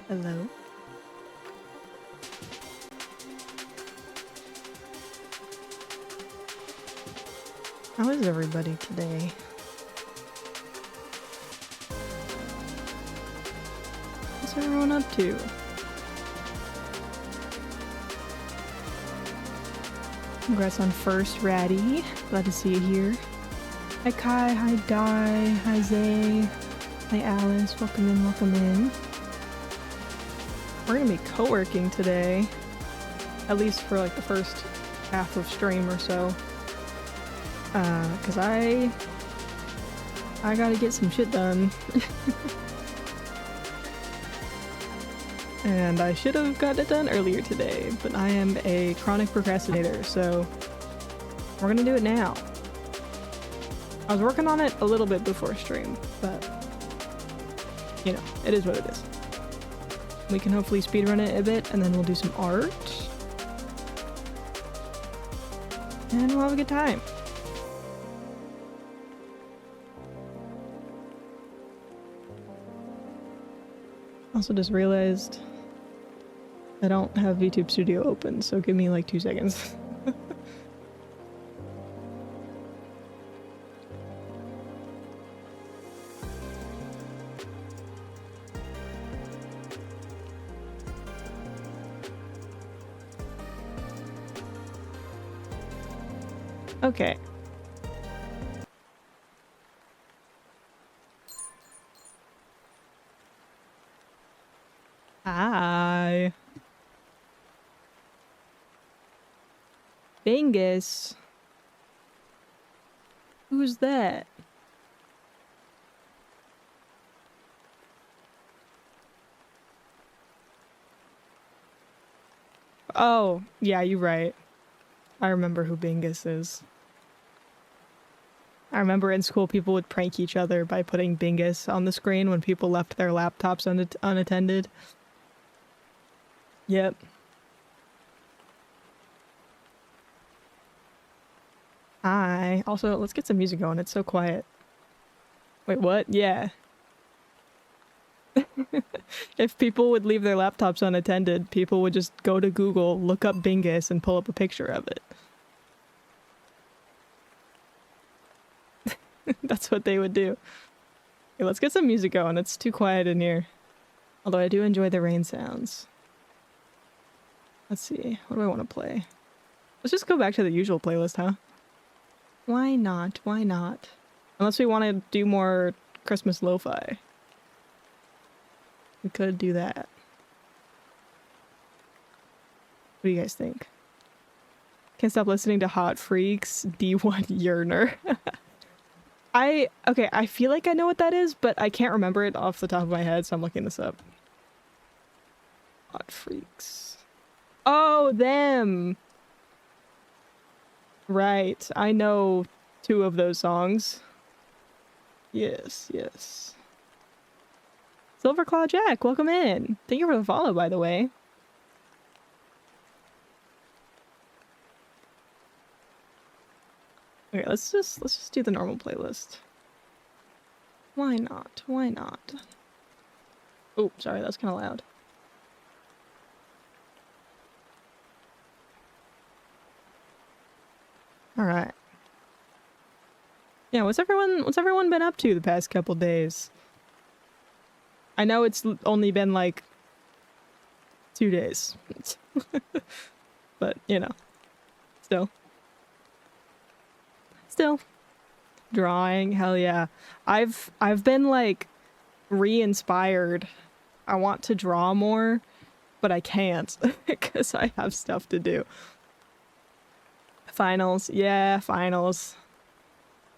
Hello. How is everybody today? What's everyone up to? Congrats on first, Ratty. Glad to see you here. Hi Kai, hi Di, hi Zay, hi Alice. Welcome in, welcome in. We're gonna be co-working today, at least for like the first half of stream or so. Cause I gotta get some shit done. And I should have gotten it done earlier today, but I am a chronic procrastinator, so we're gonna do it now. I was working on it a little bit before stream, but you know, it is what it is. We can hopefully speedrun it a bit, and then we'll do some art. And we'll have a good time. Also just realized I don't have VTube Studio open, so give me like 2 seconds. Okay. Hi. Bingus. Who's that? Oh, yeah, you're right. I remember who Bingus is. I remember in school people would prank each other by putting Bingus on the screen when people left their laptops unattended. Yep. Hi. Also, let's get some music going. It's so quiet. Wait, what? Yeah. If people would leave their laptops unattended, people would just go to Google, look up Bingus, and pull up a picture of it. That's what they would do. Okay, let's get some music going. It's too quiet in here. Although I do enjoy the rain sounds. Let's see. What do I want to play? Let's just go back to the usual playlist, huh? Why not? Why not? Unless we want to do more Christmas lo-fi. We could do that. What do you guys think? Can't stop listening to Hot Freaks, D1 Yearner. Okay, I feel like I know what that is, but I can't remember it off the top of my head, so I'm looking this up. Hot Freaks. Oh, them! Right, I know 2 of those songs. Yes, yes. Silverclaw Jack, welcome in. Thank you for the follow, by the way. Okay, let's just do the normal playlist. Why not? Why not? Oh, sorry, that's kind of loud. All right. Yeah, what's everyone been up to the past couple days? I know it's only been like 2 days. But, you know. Still. Drawing, hell yeah. I've been like re-inspired. I want to draw more, but I can't because I have stuff to do. Finals, yeah, finals.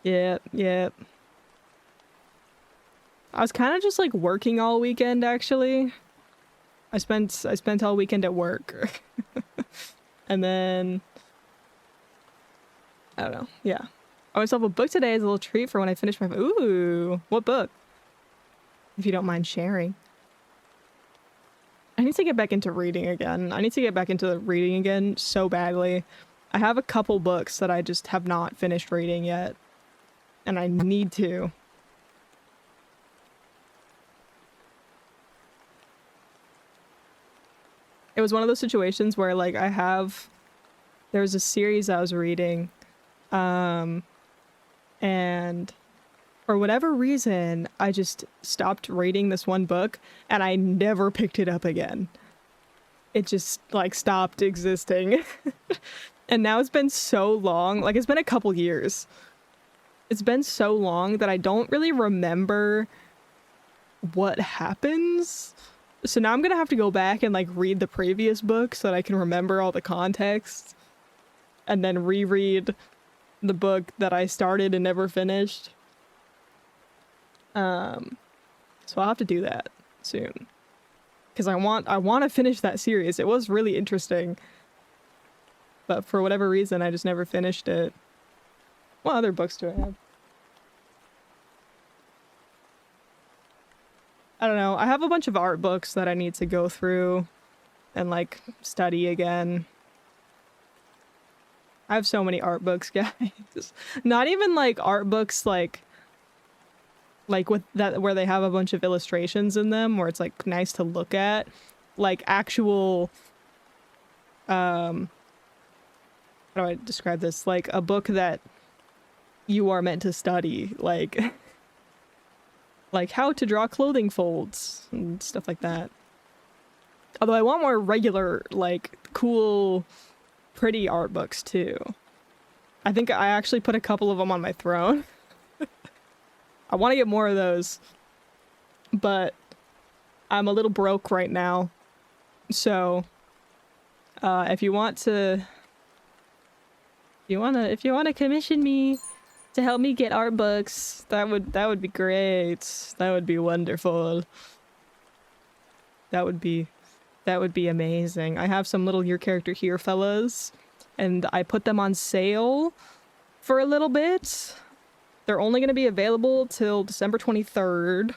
Yep, yep. I was kind of just like working all weekend actually. I spent all weekend at work. And then I don't know, yeah. I myself a book today as a little treat for when I finish my ooh, what book? If you don't mind sharing. I need to get back into reading again. I need to get back into reading again so badly. I have a couple books that I just have not finished reading yet. And I need to. It was one of those situations where like there was a series I was reading, and for whatever reason, I just stopped reading this one book and I never picked it up again. It just like stopped existing. And now it's been so long, like it's been a couple years. It's been so long that I don't really remember what happens. So now I'm gonna have to go back and like read the previous book so that I can remember all the context, and then reread the book that I started and never finished. So I'll have to do that soon. Because I want to finish that series. It was really interesting. But for whatever reason, I just never finished it. What other books do I have? I don't know. I have a bunch of art books that I need to go through and like study again. I have so many art books, guys. Not even like art books like with that where they have a bunch of illustrations in them where it's like nice to look at, like actual how do I describe this, like a book that you are meant to study, like like how to draw clothing folds and stuff like that. Although I want more regular, like cool pretty art books too. I think I actually put a couple of them on my throne. I want to get more of those, but I'm a little broke right now. So, if you want to commission me to help me get art books, that would be great. That would be wonderful. That would be amazing. I have some little Your Character Here fellas, and I put them on sale for a little bit. They're only going to be available till December 23rd.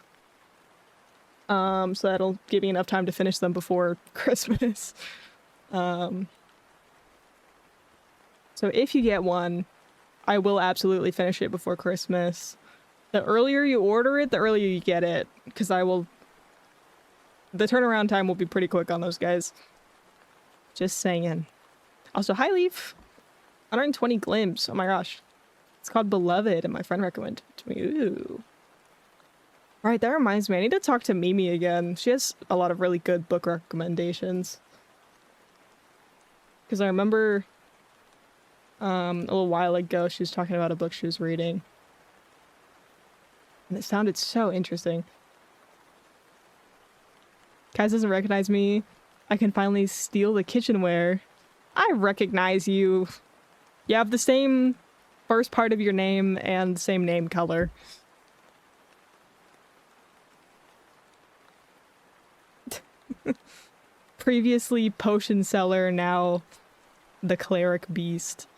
So that'll give me enough time to finish them before Christmas. So if you get one, I will absolutely finish it before Christmas. The earlier you order it, the earlier you get it, because the turnaround time will be pretty quick on those guys. Just saying. Also, hi Leaf. 120 glimpse. Oh my gosh. It's called Beloved, and my friend recommended it to me. Ooh. Right, that reminds me. I need to talk to Mimi again. She has a lot of really good book recommendations. Because I remember a little while ago she was talking about a book she was reading. And it sounded so interesting. Kaz doesn't recognize me. I can finally steal the kitchenware. I recognize you. You have the same first part of your name and the same name color. Previously potion seller, now the cleric beast.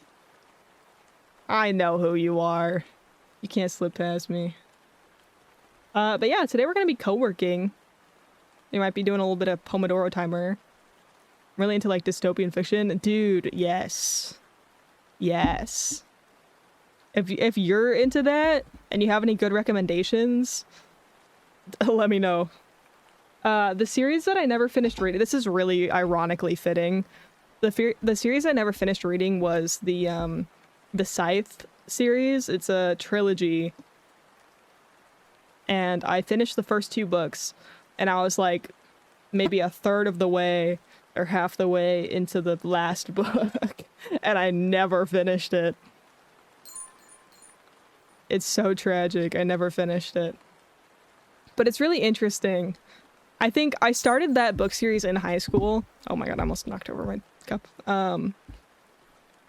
I know who you are. You can't slip past me. But yeah, today we're gonna be co-working. We might be doing a little bit of Pomodoro timer. I'm really into like dystopian fiction. Dude, yes. Yes. If you're into that and you have any good recommendations, let me know. The series that I never finished reading, this is really ironically fitting. The series I never finished reading was the Scythe series. It's a trilogy. And I finished the first 2 books, and I was like maybe a third of the way or half the way into the last book, and I never finished it. It's so tragic. I never finished it. But it's really interesting. I think I started that book series in high school. Oh my god, I almost knocked over my cup.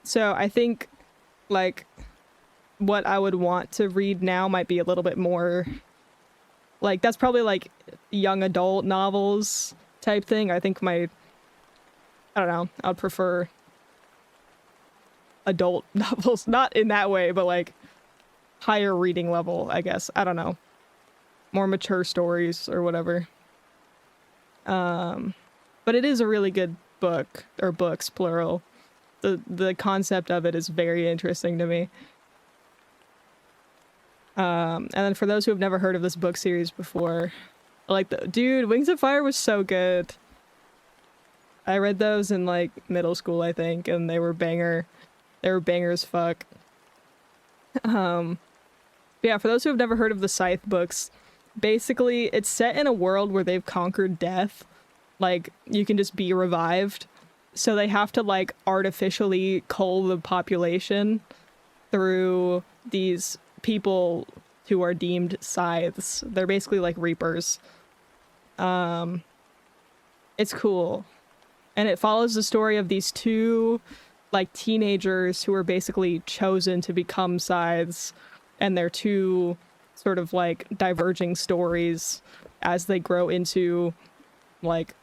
So I think like what I would want to read now might be a little bit more like, that's probably like young adult novels type thing. I think I don't know, I would prefer adult novels, not in that way, but like higher reading level, I guess. I don't know. More mature stories or whatever. But it is a really good book, or books, plural. The concept of it is very interesting to me. And then for those who have never heard of this book series before, like dude, Wings of Fire was so good. I read those in like middle school, I think, and they were banger. They were bangers fuck. Um, yeah, for those who have never heard of the Scythe books, basically it's set in a world where they've conquered death. Like, you can just be revived. So they have to like artificially cull the population through these people who are deemed scythes. They're basically like reapers. Um, it's cool. And it follows the story of these two like teenagers who are basically chosen to become scythes, and they're two sort of like diverging stories as they grow into like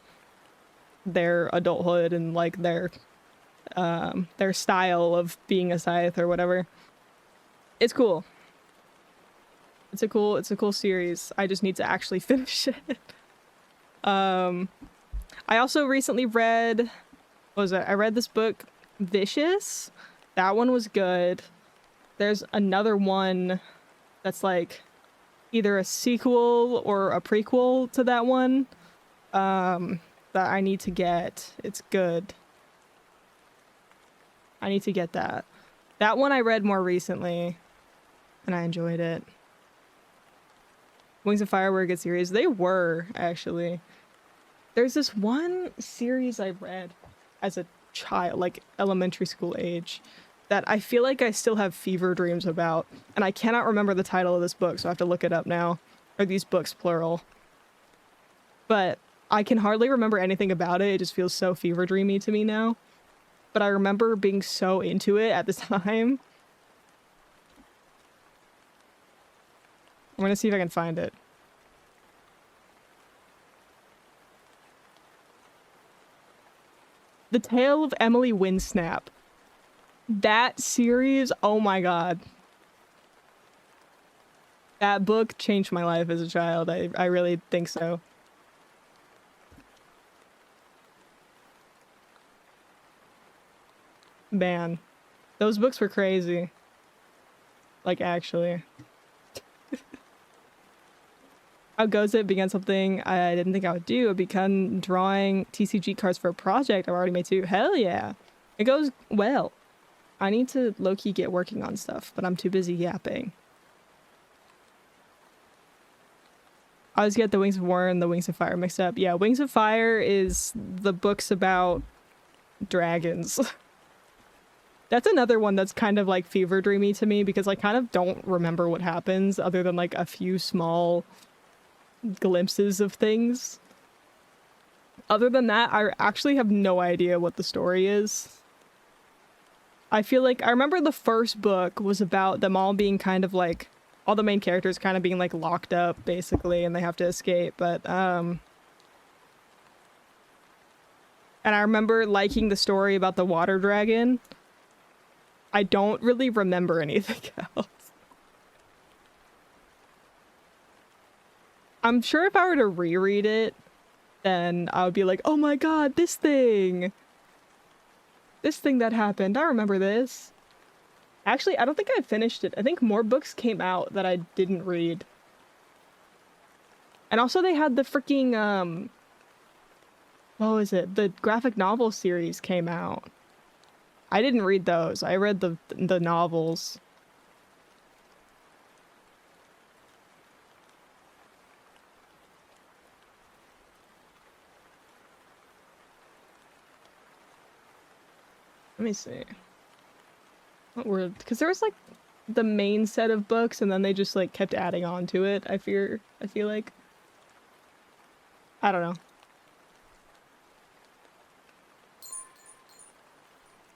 their adulthood and like their style of being a scythe or whatever. It's cool. It's a cool series. I just need to actually finish it. I also recently read, what was it? I read this book, Vicious. That one was good. There's another one that's like either a sequel or a prequel to that one, that I need to get. It's good. I need to get that. That one I read more recently, and I enjoyed it. Wings of Fire were a good series. They were, actually. There's this one series I read as a child, like elementary school age, that I feel like I still have fever dreams about, and I cannot remember the title of this book, so I have to look it up now. Or these books, plural. But I can hardly remember anything about it. It just feels so fever dreamy to me now. But I remember being so into it at the time. I'm gonna see if I can find it. The Tale of Emily Windsnap. That series, oh my god. That book changed my life as a child. I really think so. Man, those books were crazy. Like, actually. How goes it? Began something I didn't think I would do. I began drawing TCG cards for a project I've already made too. Hell yeah. It goes well. I need to low-key get working on stuff, but I'm too busy yapping. I always get the Wings of War and the Wings of Fire mixed up. Yeah, Wings of Fire is the books about dragons. That's another one that's kind of like fever dreamy to me because I kind of don't remember what happens other than like a few small glimpses of things. Other than that, I actually have no idea what the story is. I feel like I remember the first book was about them all being kind of like all the main characters kind of being like locked up basically and they have to escape, but and I remember liking the story about the water dragon. I don't really remember anything else. I'm sure if I were to reread it, then I would be like, oh my god, this thing! This thing that happened, I remember this. Actually, I don't think I finished it. I think more books came out that I didn't read. And also they had the freaking, what was it? The graphic novel series came out. I didn't read those. I read the novels. Let me see. What were, because there was like the main set of books and then they just like kept adding on to it. I feel like. I don't know.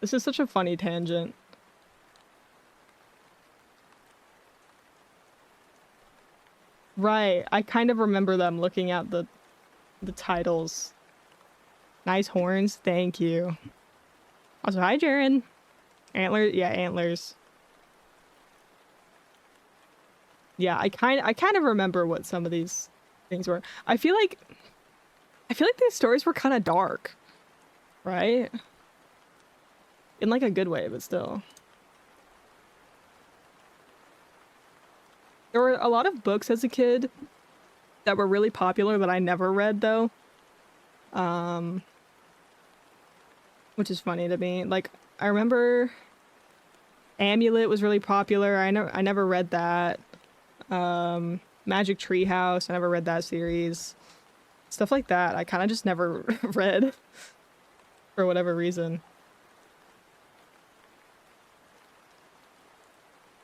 This is such a funny tangent. Right, I kind of remember them looking at the titles. Nice horns, thank you. Also, hi Jaren. Antlers, yeah, antlers. Yeah, I kind of remember what some of these things were. I feel like these stories were kind of dark, right? In like a good way, but still. There were a lot of books as a kid that were really popular that I never read though. which is funny to me. Like, I remember Amulet was really popular. I never read that. Magic Treehouse, I never read that series. Stuff like that, I kind of just never read for whatever reason.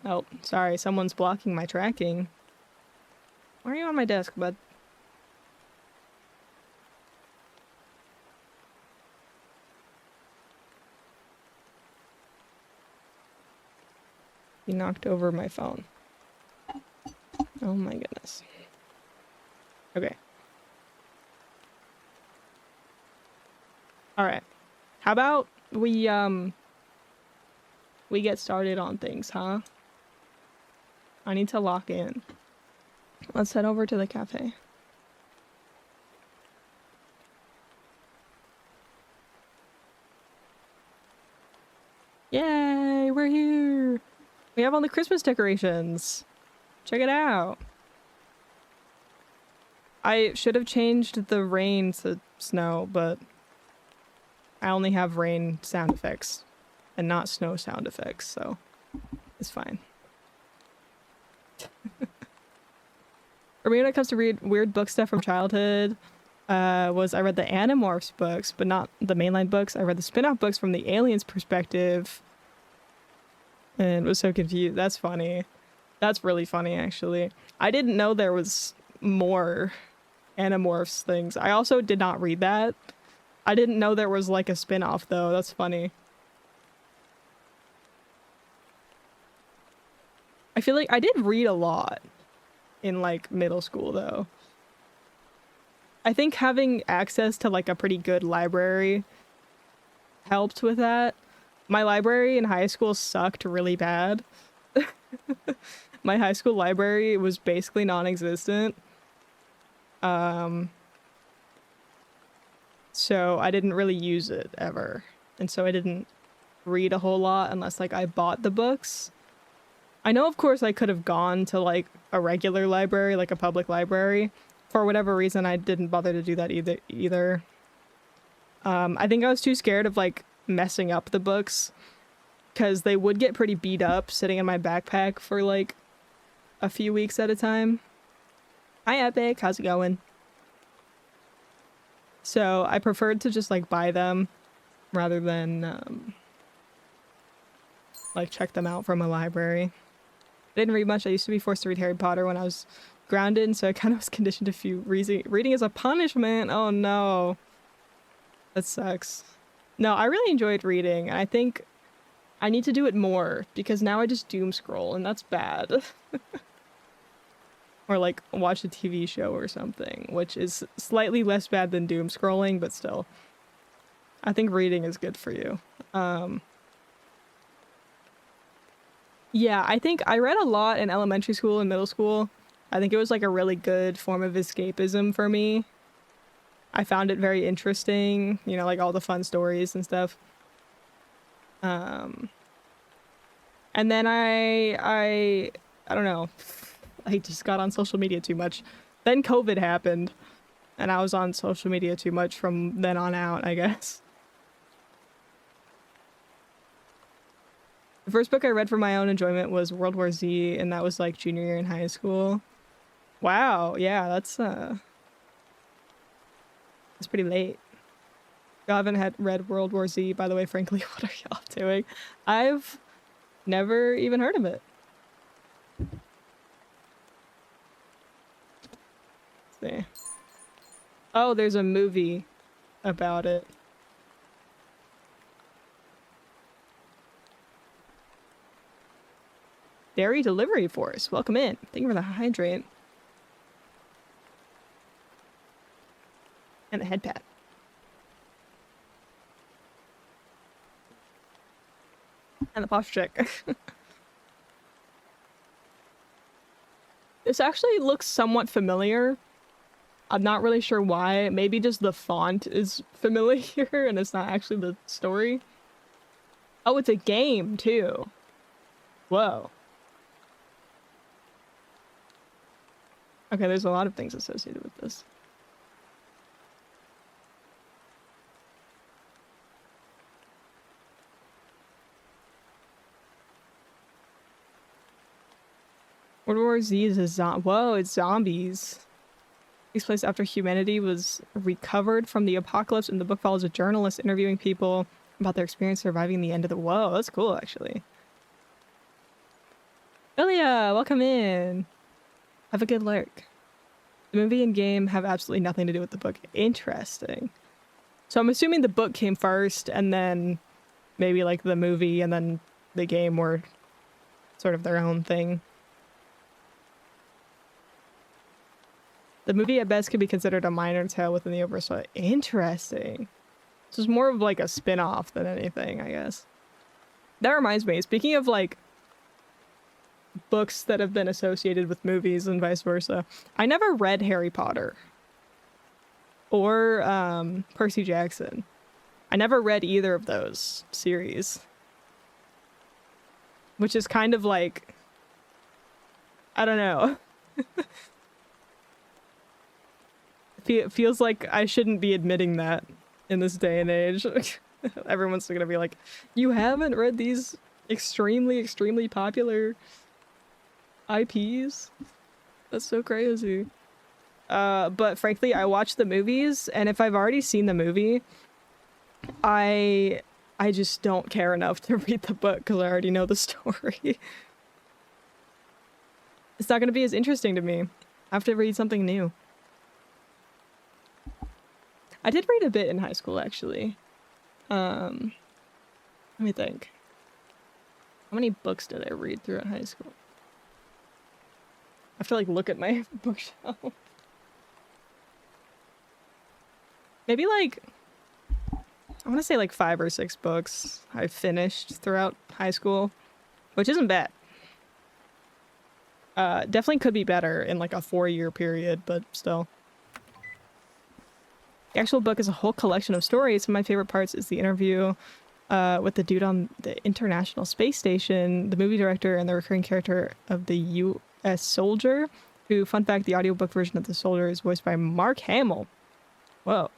Oh, sorry, someone's blocking my tracking. Why are you on my desk, bud? He knocked over my phone. Oh my goodness. Okay. All right. How about we get started on things, huh? I need to lock in. Let's head over to the cafe. Yay, we're here. We have all the Christmas decorations. Check it out. I should have changed the rain to snow, but I only have rain sound effects and not snow sound effects, so it's fine. For me, when it comes to weird book stuff from childhood, I read the Animorphs books, but not the mainline books. I read the spin-off books from the aliens' perspective and was so confused. That's funny. That's really funny, actually. I didn't know there was more Animorphs things. I also did not read that. I didn't know there was like a spin-off though. That's funny. I feel like I did read a lot in like middle school though. I think having access to like a pretty good library helped with that. My library in high school sucked really bad. My high school library was basically non-existent. So I didn't really use it ever. And so I didn't read a whole lot unless like I bought the books. I know of course I could have gone to like a regular library, like a public library. For whatever reason I didn't bother to do that either. I think I was too scared of like messing up the books because they would get pretty beat up sitting in my backpack for like a few weeks at a time. Hi Epic, how's it going? So I preferred to just like buy them rather than like check them out from a library. I didn't read much. I used to be forced to read Harry Potter when I was grounded, so I kind of was conditioned to view reading as a punishment. Oh no. That sucks. No, I really enjoyed reading, and I think I need to do it more because now I just doom scroll and that's bad. Or like watch a TV show or something, which is slightly less bad than doom scrolling, but still. I think reading is good for you. Yeah, I think I read a lot in elementary school and middle school. I think it was like a really good form of escapism for me. I found it very interesting, you know, like all the fun stories and stuff. And then I don't know. I just got on social media too much. Then COVID happened, and I was on social media too much from then on out, I guess. The first book I read for my own enjoyment was World War Z, and that was like junior year in high school. Wow, yeah, that's pretty late. Y'all haven't had read World War Z, by the way, frankly, what are y'all doing? I've never even heard of it. Let's see. Oh, there's a movie about it. Dairy Delivery Force, welcome in. Thank you for the hydrate. And the head pat. And the posture check. This actually looks somewhat familiar. I'm not really sure why. Maybe just the font is familiar and it's not actually the story. Oh, it's a game too. Whoa. Okay, there's a lot of things associated with this. World War Z is whoa, it's zombies. Takes place after humanity was recovered from the apocalypse, and the book follows a journalist interviewing people about their experience surviving the end of the... Whoa, that's cool, actually. Ilya, welcome in. Have a good lurk. The movie and game have absolutely nothing to do with the book. Interesting. So I'm assuming the book came first, and then maybe like the movie and then the game were sort of their own thing. The movie at best could be considered a minor tale within the overall story. Interesting. So it's more of like a spin-off than anything, I guess. That reminds me, speaking of like books that have been associated with movies and vice versa, I never read Harry Potter or Percy Jackson. I never read either of those series, which is kind of like, I don't know. Feels like I shouldn't be admitting that in this day and age. Everyone's gonna be like, you haven't read these extremely popular IPs? That's so crazy. But frankly, I watch the movies, and if I've already seen the movie, I just don't care enough to read the book because I already know the story. It's not gonna be as interesting to me. I have to read something new. I did read a bit in high school, actually. Let me think. How many books did I read throughout high school? I have to like look at my bookshelf. Maybe like, I want to say like 5 or 6 books I finished throughout high school, which isn't bad. Definitely could be better in like a 4-year period, but still. The actual book is a whole collection of stories. Some of my favorite parts is the interview with the dude on the International Space Station, the movie director, and the recurring character of the U.S. soldier, who, fun fact, the audiobook version of the soldier is voiced by Mark Hamill. Whoa.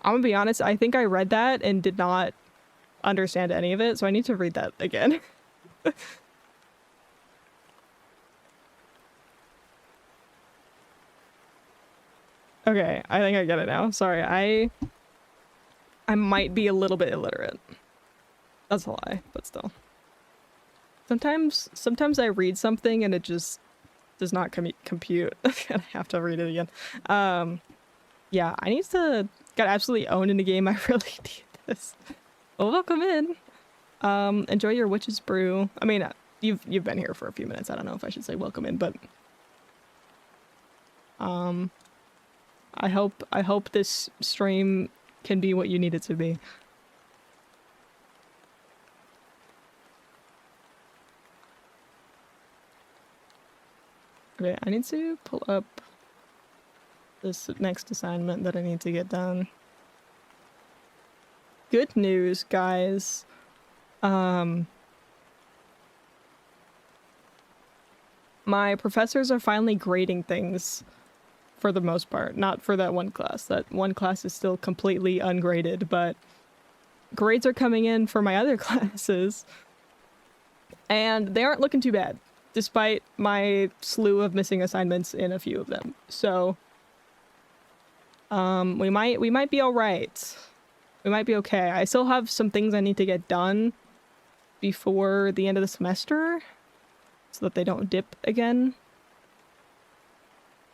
I'm gonna be honest, I think I read that and did not understand any of it, so I need to read that again. Okay, I think I get it now. Sorry, I might be a little bit illiterate. That's a lie, but still. Sometimes I read something and it just does not compute. And I have to read it again. Yeah, I need to get absolutely owned in the game. I really need this. Well, welcome in. Enjoy your witch's brew. I mean, you've been here for a few minutes. I don't know if I should say welcome in, but I hope this stream can be what you need it to be. Okay, I need to pull up this next assignment that I need to get done. Good news, guys. My professors are finally grading things for the most part. Not for that one class. That one class is still completely ungraded, but grades are coming in for my other classes. And they aren't looking too bad, despite my slew of missing assignments in a few of them. So we might be all right. We might be okay. I still have some things I need to get done before the end of the semester so that they don't dip again.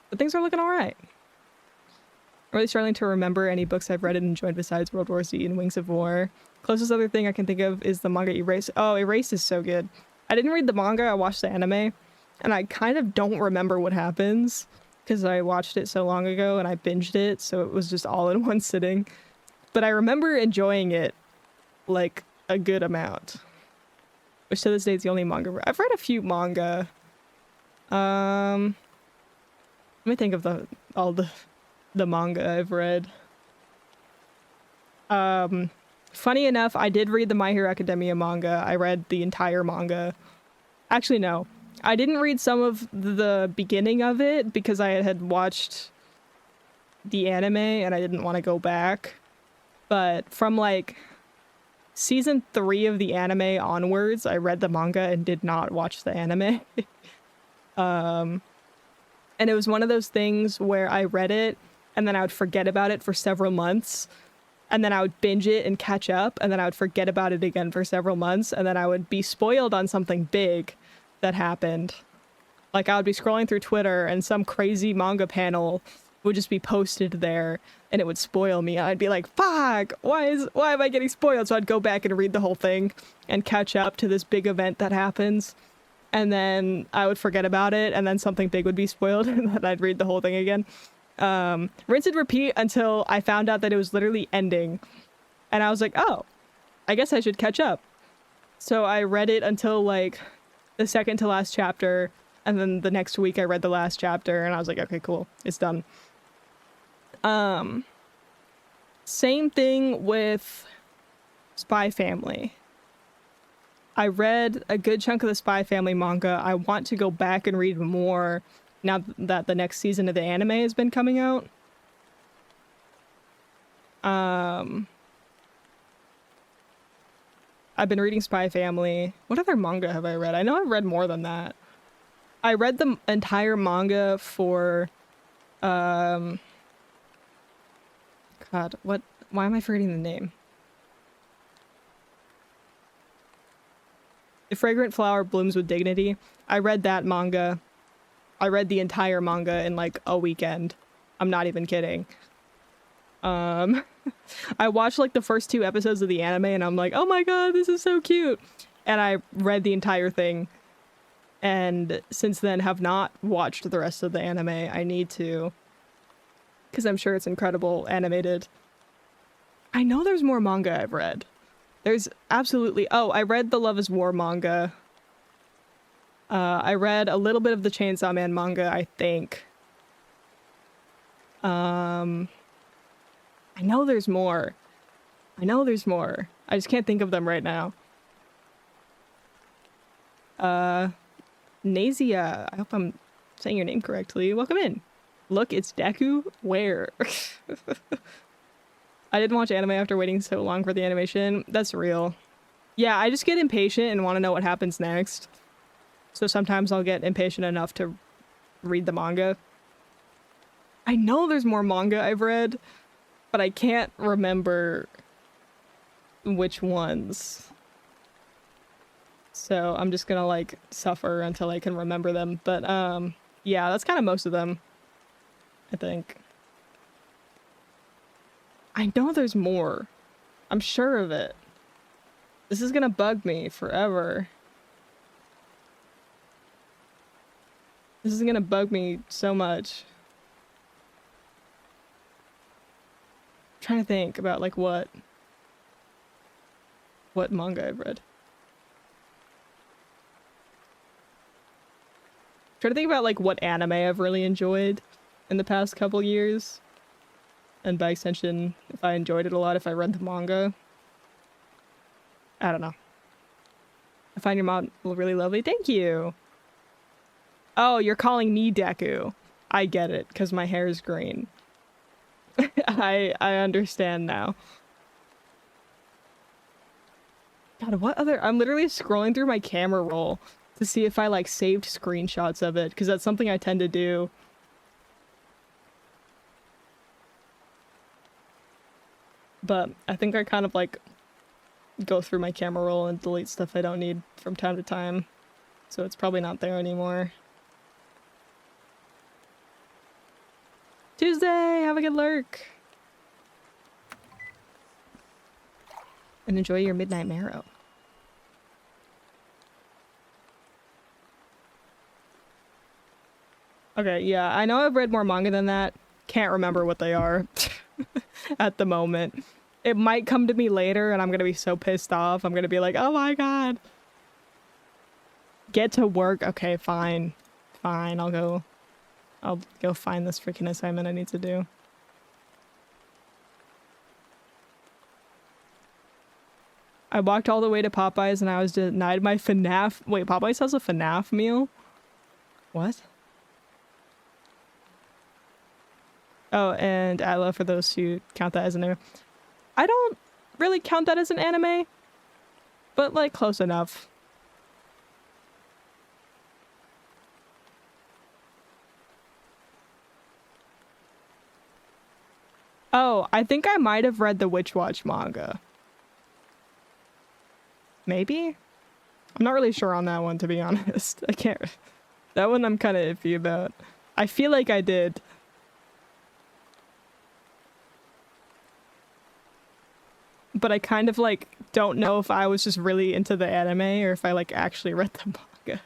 But things are looking all right. I'm really struggling to remember any books I've read and enjoyed besides World War Z and Wings of War. Closest other thing I can think of is the manga Erase. Oh, Erase is so good. I didn't read the manga, I watched the anime, and I kind of don't remember what happens because I watched it so long ago and I binged it, so it was just all in one sitting. But I remember enjoying it like a good amount, which to this day is the only manga. I've read a few manga. Let me think of all the manga I've read. Funny enough, I did read the My Hero Academia manga. I read the entire manga. Actually, no. I didn't read some of the beginning of it because I had watched the anime and I didn't want to go back. But from like season 3 of the anime onwards, I read the manga and did not watch the anime. And it was one of those things where I read it and then I would forget about it for several months. And then I would binge it and catch up. And then I would forget about it again for several months. And then I would be spoiled on something big that happened. Like I would be scrolling through Twitter and some crazy manga panel would just be posted there and it would spoil me. I'd be like, fuck, why am I getting spoiled? So I'd go back and read the whole thing and catch up to this big event that happens. And then I would forget about it, and then something big would be spoiled, and then I'd read the whole thing again. Rinse and repeat until I found out that it was literally ending. And I was like, oh, I guess I should catch up. So I read it until, like, the second to last chapter, and then the next week I read the last chapter, and I was like, okay, cool, it's done. Same thing with Spy Family. I read a good chunk of the Spy Family manga. I want to go back and read more now that the next season of the anime has been coming out. I've been reading Spy Family. What other manga have I read? I know I've read more than that. I read the entire manga for, God, why am I forgetting the name? The Fragrant Flower Blooms with Dignity. I read that manga. I read the entire manga in like a weekend. I'm not even kidding. I watched like the first 2 episodes of the anime and I'm like, oh my god, this is so cute. And I read the entire thing. And since then have not watched the rest of the anime. I need to. Because I'm sure it's incredible animated. I know there's more manga I've read. There's absolutely... Oh, I read the Love is War manga. I read a little bit of the Chainsaw Man manga, I think. I know there's more. I just can't think of them right now. Nazia, I hope I'm saying your name correctly. Welcome in. Look, it's Deku. Where? I didn't watch anime after waiting so long for the animation. That's real. Yeah, I just get impatient and want to know what happens next. So sometimes I'll get impatient enough to read the manga. I know there's more manga I've read, but I can't remember which ones. So I'm just gonna like suffer until I can remember them. But yeah, that's kind of most of them, I think. I know there's more. I'm sure of it. This is gonna bug me forever. This is gonna bug me so much. I'm trying to think about like what manga I've read. Trying to think about like what anime I've really enjoyed in the past couple years. And by extension, if I enjoyed it a lot, if I read the manga. I don't know. I find your model really lovely. Thank you. Oh, you're calling me Deku. I get it, because my hair is green. I understand now. God, what other... I'm literally scrolling through my camera roll to see if I, like, saved screenshots of it, because that's something I tend to do. But I think I kind of, like, go through my camera roll and delete stuff I don't need from time to time. So it's probably not there anymore. Tuesday! Have a good lurk! And enjoy your midnight marrow. Okay, yeah, I know I've read more manga than that. Can't remember what they are at the moment. It might come to me later and I'm gonna be so pissed off. I'm gonna be like, oh my god. Get to work. Okay, fine. Fine, I'll go find this freaking assignment I need to do. I walked all the way to Popeyes and I was denied my FNAF. Wait, Popeyes has a FNAF meal? What? Oh, and Atla for those who count that as an anime. I don't really count that as an anime, but like close enough. Oh, I think I might have read the Witch Watch manga. Maybe? I'm not really sure on that one, to be honest. I can't... That one I'm kind of iffy about. I feel like I did. But I kind of, like, don't know if I was just really into the anime or if I, like, actually read the manga.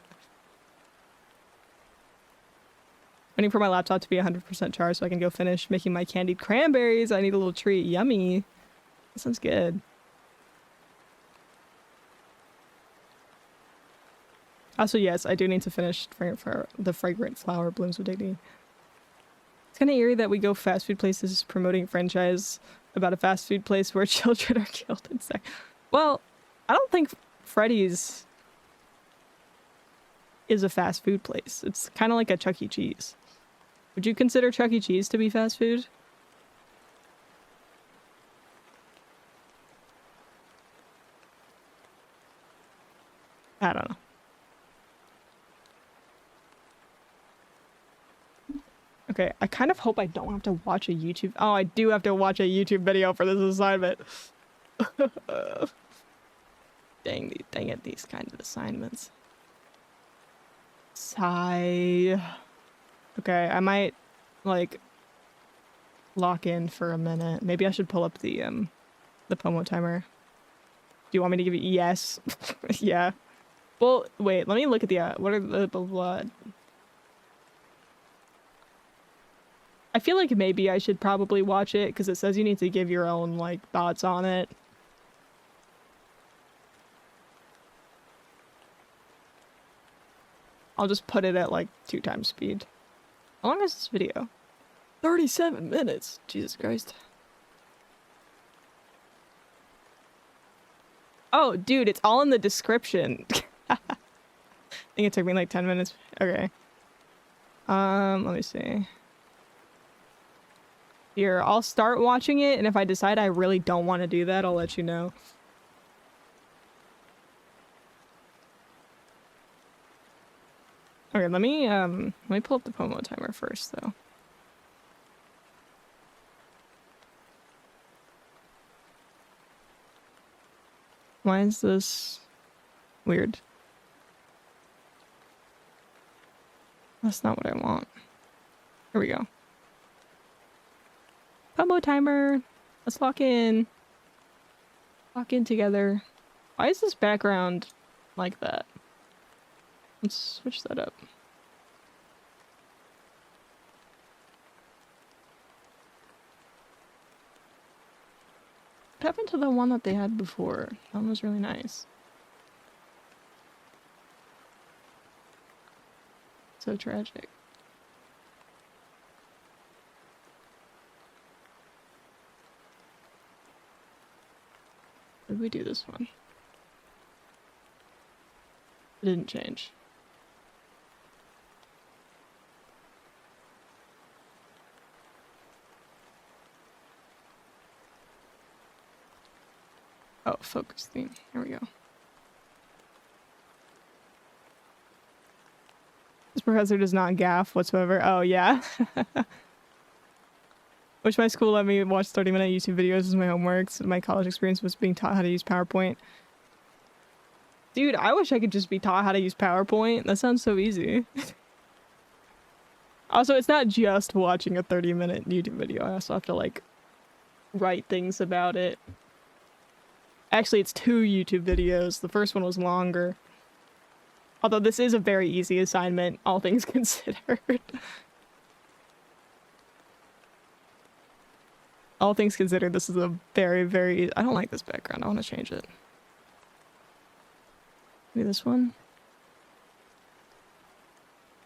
Waiting for my laptop to be 100% charged so I can go finish making my candied cranberries. I need a little treat. Yummy. That sounds good. Also, yes, I do need to finish for the fragrant flower blooms with dignity. It's kind of eerie that we go fast food places promoting a franchise about a fast food place where children are killed in sex. Well, I don't think Freddy's is a fast food place. It's kind of like a Chuck E. Cheese. Would you consider Chuck E. Cheese to be fast food? I don't know. Okay, I kind of hope I don't have to watch a YouTube... Oh, I do have to watch a YouTube video for this assignment. Dang it, these kinds of assignments. Sigh. Okay, I might, like, lock in for a minute. Maybe I should pull up the Pomo timer. Do you want me to give you... Yes. Yeah. Well, wait, let me look at the... what are the... blood? I feel like maybe I should probably watch it, because it says you need to give your own, like, thoughts on it. I'll just put it at, like, 2 times speed. How long is this video? 37 minutes! Jesus Christ. Oh, dude, it's all in the description. I think it took me, like, 10 minutes. Okay. Let me see. Here, I'll start watching it, and if I decide I really don't want to do that, I'll let you know. Okay, let me pull up the Pomo timer first, though. Why is this weird? That's not what I want. Here we go. Pomo timer. Let's lock in. Lock in together. Why is this background like that? Let's switch that up. What happened to the one that they had before? That one was really nice. So tragic. Did we do this one? It didn't change. Oh, focus theme. Here we go. This professor does not gaff whatsoever. Oh, yeah. Wish my school let me watch 30-minute YouTube videos as my homework. So my college experience was being taught how to use PowerPoint. Dude, I wish I could just be taught how to use PowerPoint. That sounds so easy. Also, it's not just watching a 30-minute YouTube video. I also have to, like, write things about it. Actually, it's 2 YouTube videos. The first one was longer. Although this is a very easy assignment, all things considered. All things considered, this is a very, very... I don't like this background. I want to change it. Maybe this one?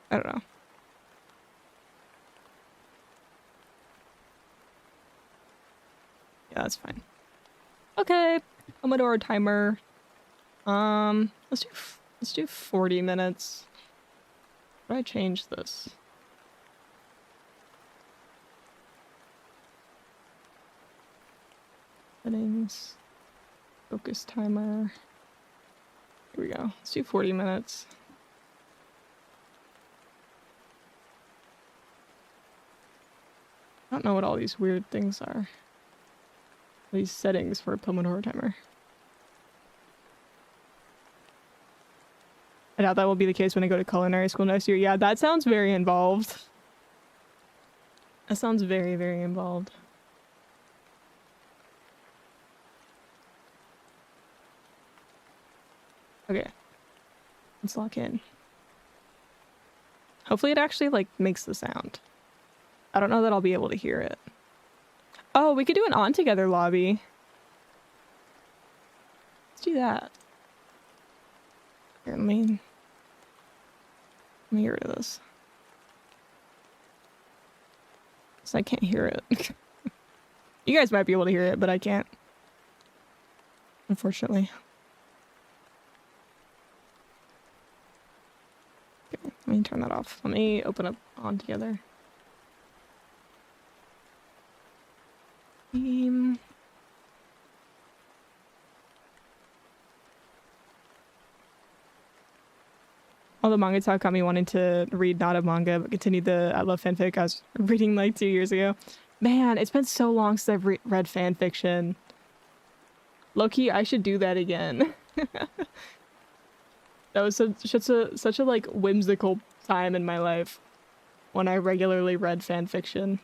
I don't know. Yeah, that's fine. Okay, Pomodoro timer. Let's do 40 minutes. How do I change this? Settings. Focus timer. Here we go. Let's do 40 minutes. I don't know what all these weird things are. These settings for a Pomodoro timer. I doubt that will be the case when I go to culinary school next year. Yeah, that sounds very involved. That sounds very, very involved. Okay. Let's lock in. Hopefully it actually, like, makes the sound. I don't know that I'll be able to hear it. Oh, we could do an on-together lobby. Let's do that. Here, let me get rid of this. So I can't hear it. You guys might be able to hear it, but I can't. Unfortunately. Okay, let me turn that off. Let me open up on together. All the manga talk got me wanting to read not a manga, but continue the I love fanfic I was reading like 2 years ago. Man, it's been so long since I've read fan fiction. Low-key, I should do that again. That was such a like whimsical time in my life when I regularly read fan fiction.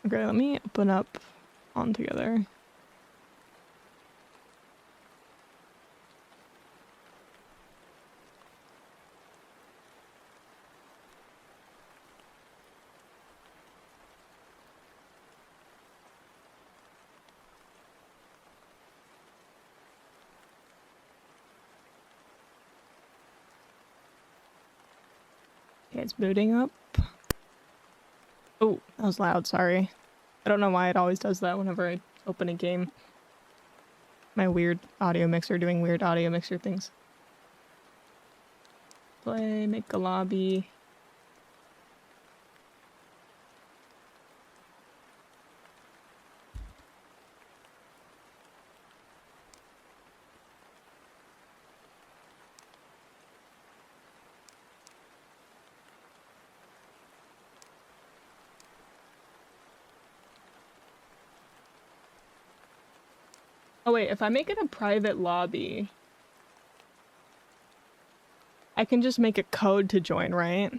Okay, let me open up on together. Okay, it's booting up. Oh, that was loud, sorry. I don't know why it always does that whenever I open a game. My weird audio mixer doing weird audio mixer things. Play, make a lobby. Oh wait, if I make it a private lobby, I can just make a code to join, right?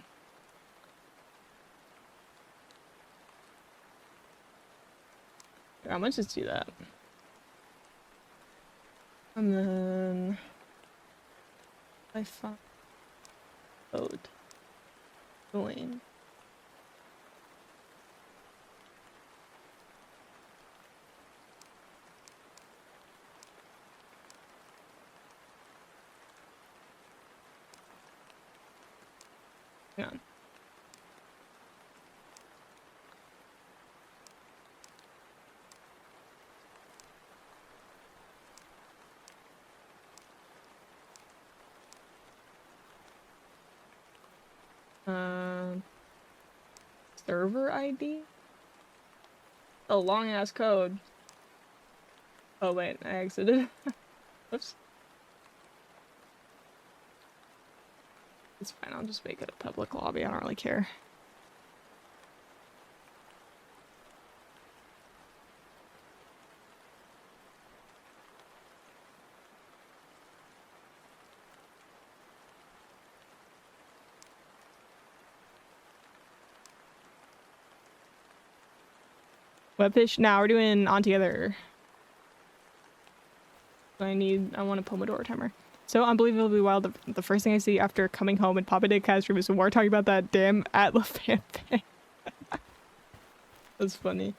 I'm gonna just do that. And then I find code join. Hang on. Server ID? A long ass code. Oh wait, I exited. Whoops. It's fine, I'll just make it a public lobby, I don't really care. Webfish, now we're doing on together. I want a Pomodoro timer. So unbelievably wild, the first thing I see after coming home and popping into Kaz room is more talking about that damn Atlas fanfic. That's funny.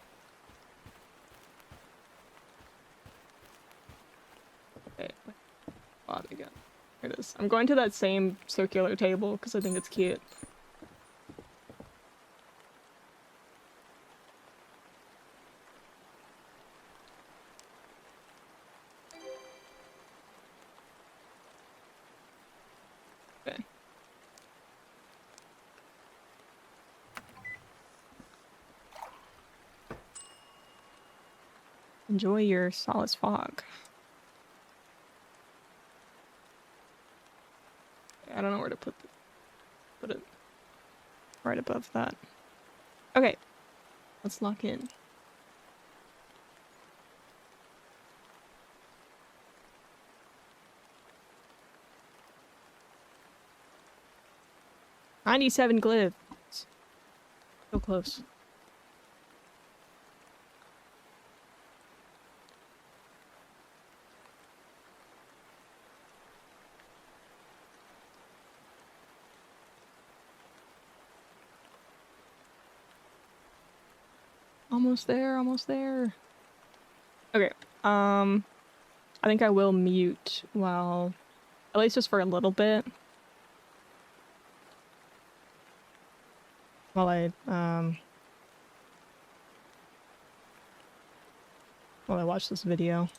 Okay, lobby again. Here it is. I'm going to that same circular table because I think it's cute. Okay. Enjoy your solace fog. I don't know where to put it. Right above that. Okay, let's lock in. "97 glyphs. So close. Almost there, almost there. Okay, I think I will mute while, at least just for a little bit. While I watch this video.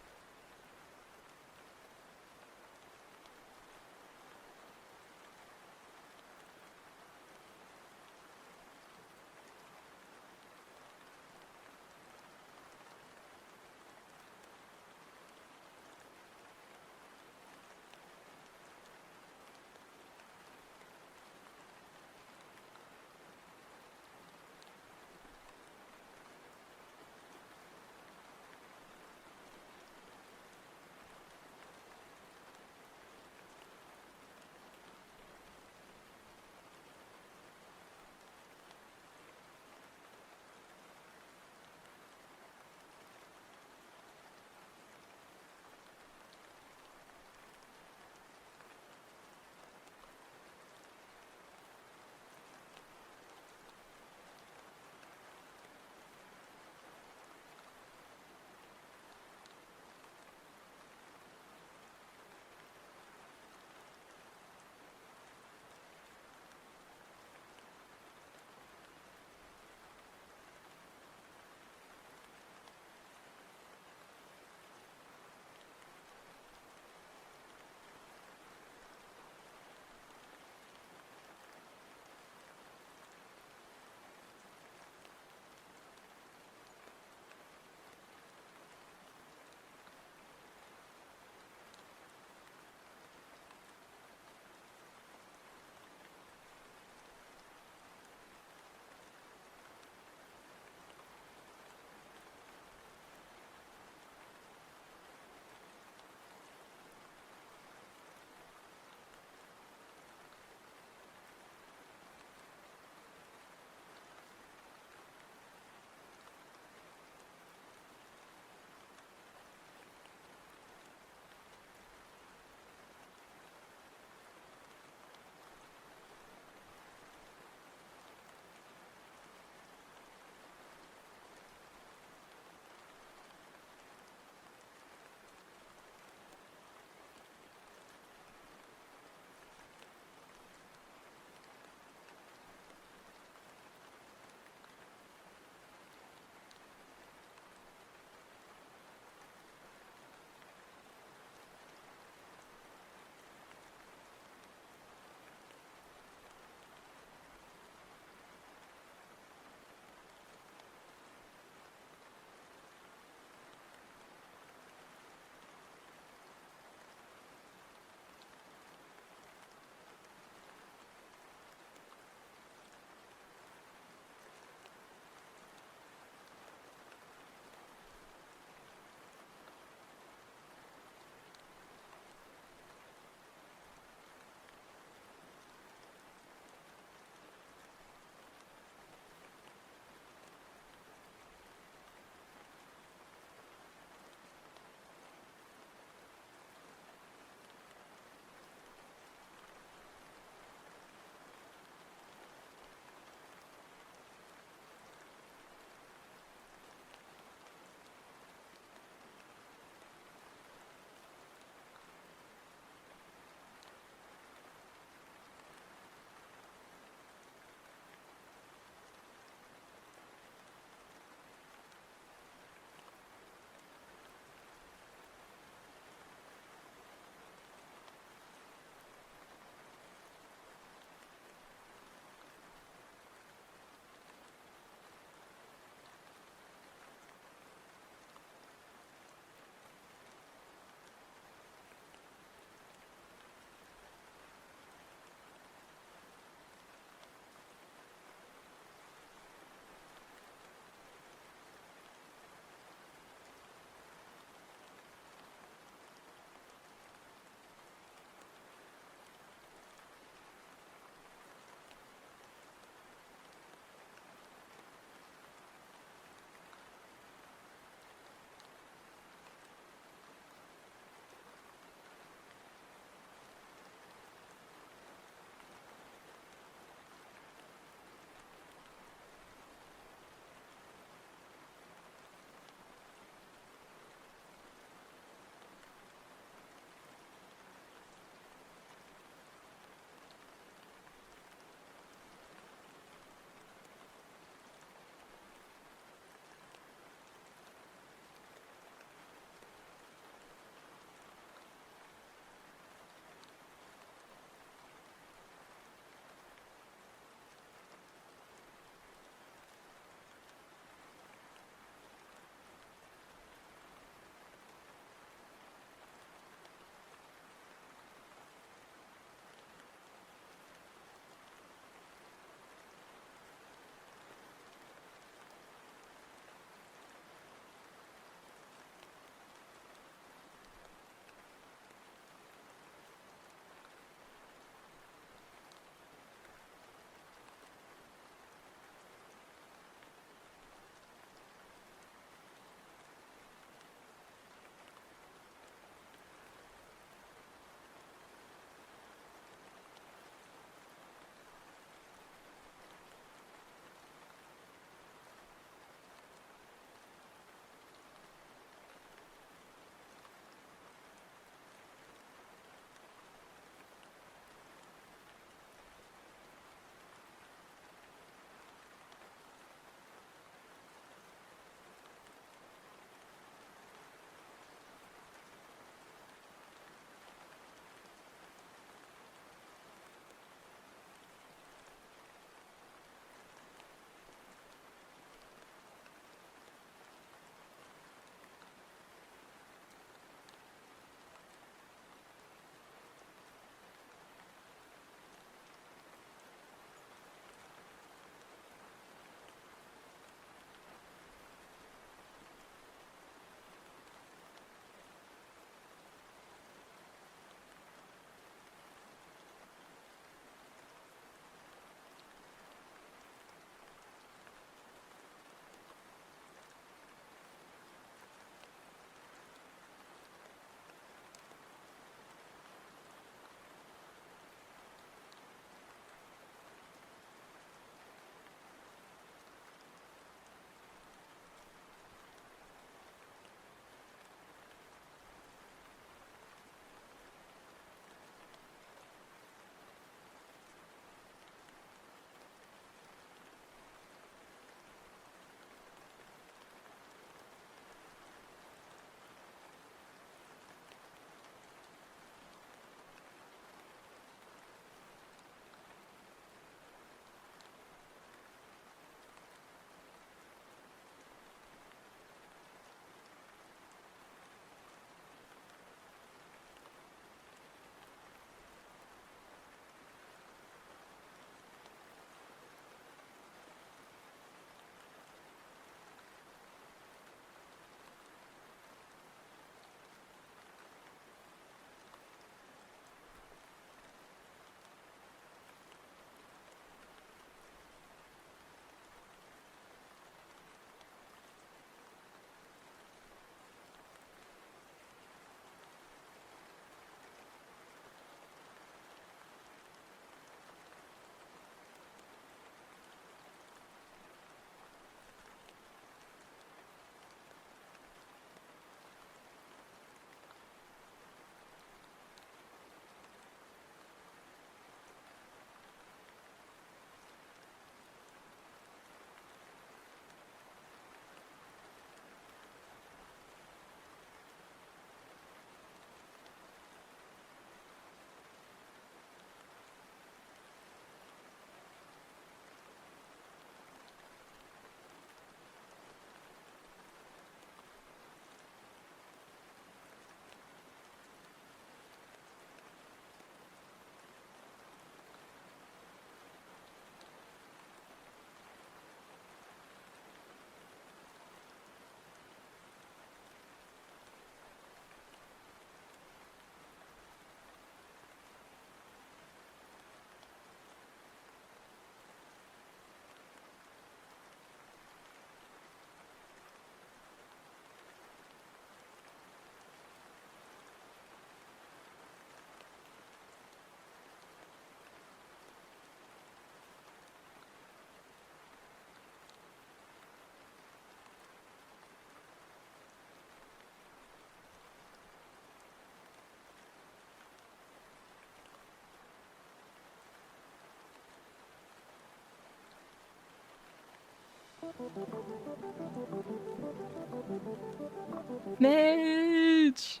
Mitch!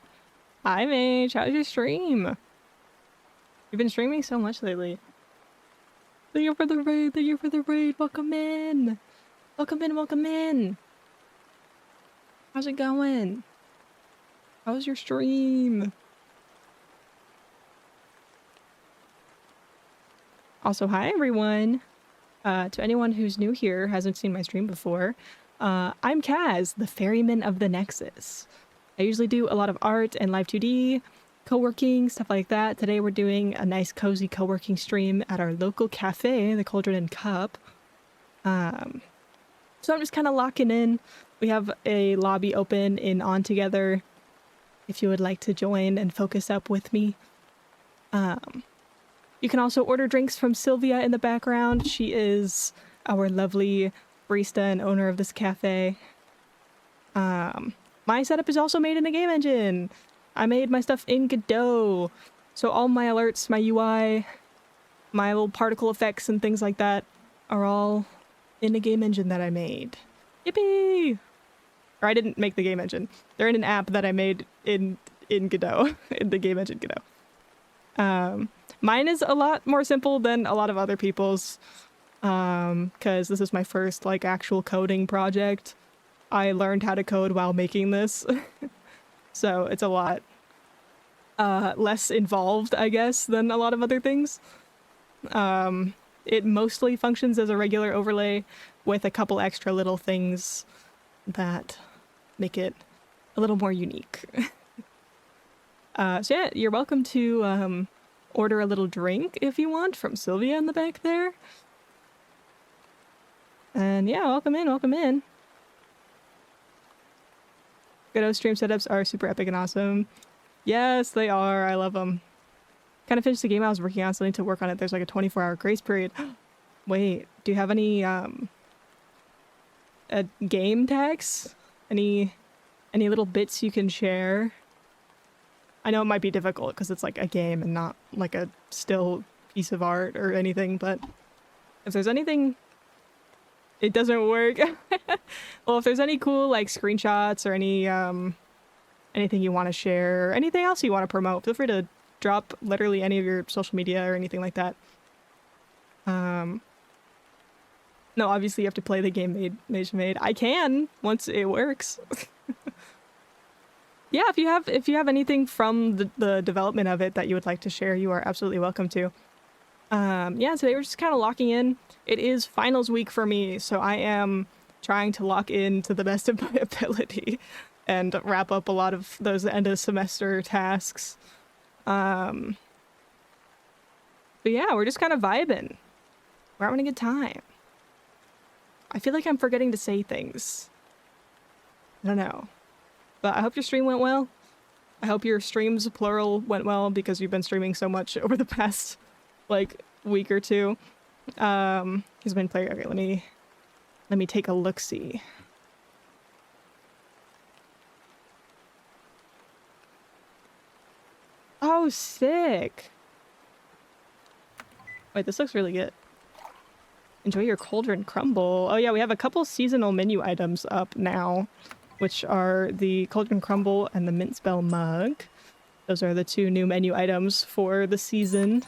Hi, Mitch. How's your stream? You've been streaming so much lately. Thank you for the raid. Thank you for the raid. Welcome in. Welcome in. Welcome in. How's it going? How's your stream? Also, hi, everyone. To anyone who's new here, hasn't seen my stream before, I'm Kaz, the ferryman of the Nexus. I usually do a lot of art and live 2D, co-working, stuff like that. Today we're doing a nice cozy co-working stream at our local cafe, the Cauldron and Cup. So I'm just kind of locking in. We have a lobby open in On Together if you would like to join and focus up with me. You can also order drinks from Sylvia in the background. She is our lovely barista and owner of this cafe. My setup is also made in the game engine. I made my stuff in Godot. So all my alerts, my UI, my little particle effects and things like that are all in the game engine that I made. Yippee! Or I didn't make the game engine. They're in an app that I made in Godot, in the game engine Godot. Mine is a lot more simple than a lot of other people's, because this is my first like actual coding project. I learned how to code while making this, so it's a lot less involved, I guess, than a lot of other things. It mostly functions as a regular overlay with a couple extra little things that make it a little more unique. So yeah, you're welcome to order a little drink if you want from Sylvia in the back there. And yeah, welcome in, welcome in. Godot stream setups are super epic and awesome. Yes, they are. I love them. Kind of finished the game I was working on, so I need to work on it. There's like a 24-hour grace period. Wait, do you have any game tags? Any little bits you can share? I know it might be difficult because it's like a game and not like a still piece of art or anything, but if there's anything, it doesn't work. Well, if there's any cool like screenshots or any anything you want to share or anything else you want to promote, feel free to drop literally any of your social media or anything like that. No, obviously you have to play the game Mage made. I can once it works. Yeah, if you have anything from the development of it that you would like to share, you are absolutely welcome to. Yeah, today we're just kind of locking in. It is finals week for me, so I am trying to lock in to the best of my ability and wrap up a lot of those end of semester tasks. But yeah, we're just kind of vibing. We're having a good time. I feel like I'm forgetting to say things. I don't know. But I hope your stream went well. I hope your streams, plural, went well because you've been streaming so much over the past, like, week or two. He's been playing. Okay, let me take a look-see. Oh, sick. Wait, this looks really good. Enjoy your cauldron crumble. Oh yeah, we have a couple seasonal menu items up now, which are the cauldron crumble and the mint spell mug. Those are the two new menu items for the season.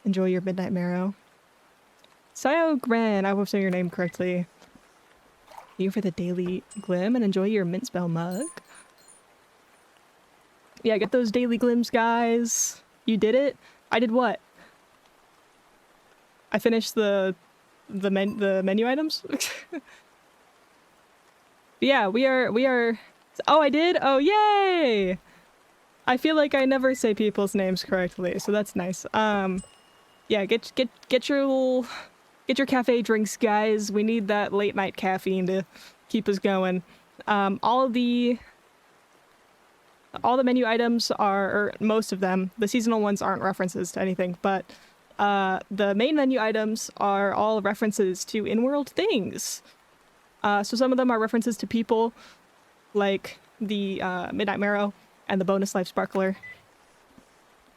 Enjoy your midnight marrow. Sayo Gran, I hope I'm saying your name correctly. Thank you for the daily glim and enjoy your mint spell mug. Yeah, get those daily glims, guys. You did it? I did what? I finished the menu items? Yeah, we are... Oh, I did? Oh, yay! I feel like I never say people's names correctly, so that's nice. Yeah, get your cafe drinks, guys. We need that late night caffeine to keep us going. All the menu items are, or most of them, the seasonal ones aren't references to anything, but the main menu items are all references to in-world things. So some of them are references to people, like the Midnight Marrow and the Bonus Life Sparkler.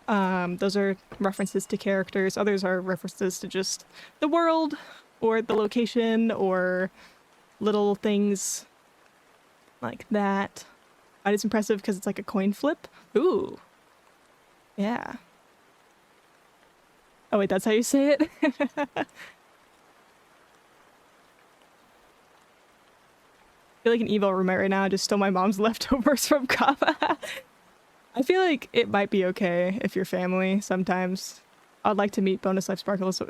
Those are references to characters. Others are references to just the world or the location or little things like that. It's impressive because it's like a coin flip. Ooh. Yeah. Oh wait, that's how you say it? I feel like an evil roommate right now. I just stole my mom's leftovers from Kava. I feel like it might be okay if you're family sometimes. I'd like to meet Bonus Life Sparkles.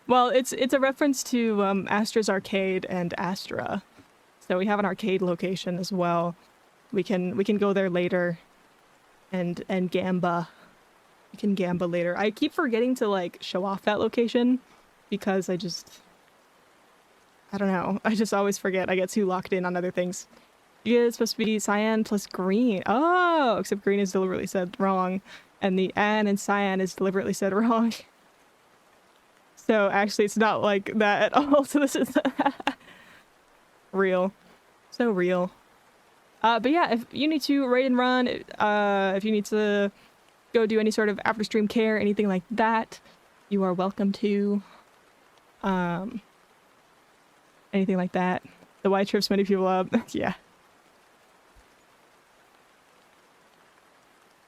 Well, it's a reference to Astra's Arcade and Astra. So we have an arcade location as well. We can go there later and gamba. We can gamba later. I keep forgetting to like show off that location because I don't know. I just always forget. I get too locked in on other things. Yeah, it's supposed to be cyan plus green. Oh, except green is deliberately said wrong. And the N in cyan is deliberately said wrong. So actually it's not like that at all. So this is real. So real. But yeah, if you need to raid and run, if you need to go do any sort of after stream care, anything like that, you are welcome to. Anything like that. The Y trips many people up. Yeah.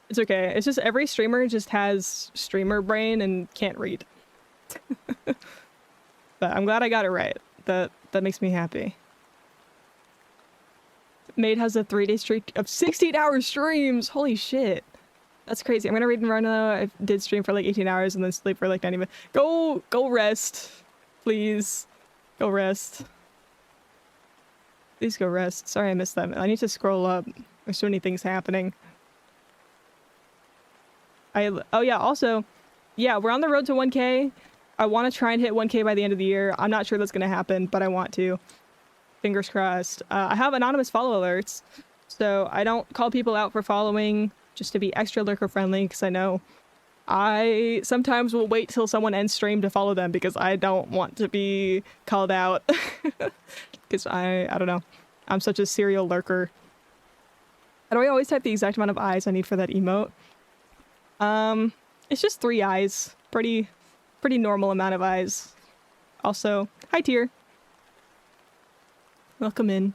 It's okay. It's just every streamer just has streamer brain and can't read. But I'm glad I got it right. That makes me happy. Maid has a 3-day streak of 16-hour streams. Holy shit. That's crazy. I'm gonna read and run though. I did stream for like 18 hours and then sleep for like 90 minutes. Go rest. Please. Go rest. Please go rest. Sorry I missed that. I need to scroll up. There's so many things happening. Oh yeah, also, yeah, we're on the road to 1K. I want to try and hit 1K by the end of the year. I'm not sure that's going to happen, but I want to. Fingers crossed. I have anonymous follow alerts, so I don't call people out for following just to be extra lurker friendly, because I know I sometimes will wait till someone ends stream to follow them because I don't want to be called out. Because I don't know. I'm such a serial lurker. How do I always type the exact amount of eyes I need for that emote? It's just 3 eyes. Pretty normal amount of eyes. Also, hi Tier. Welcome in.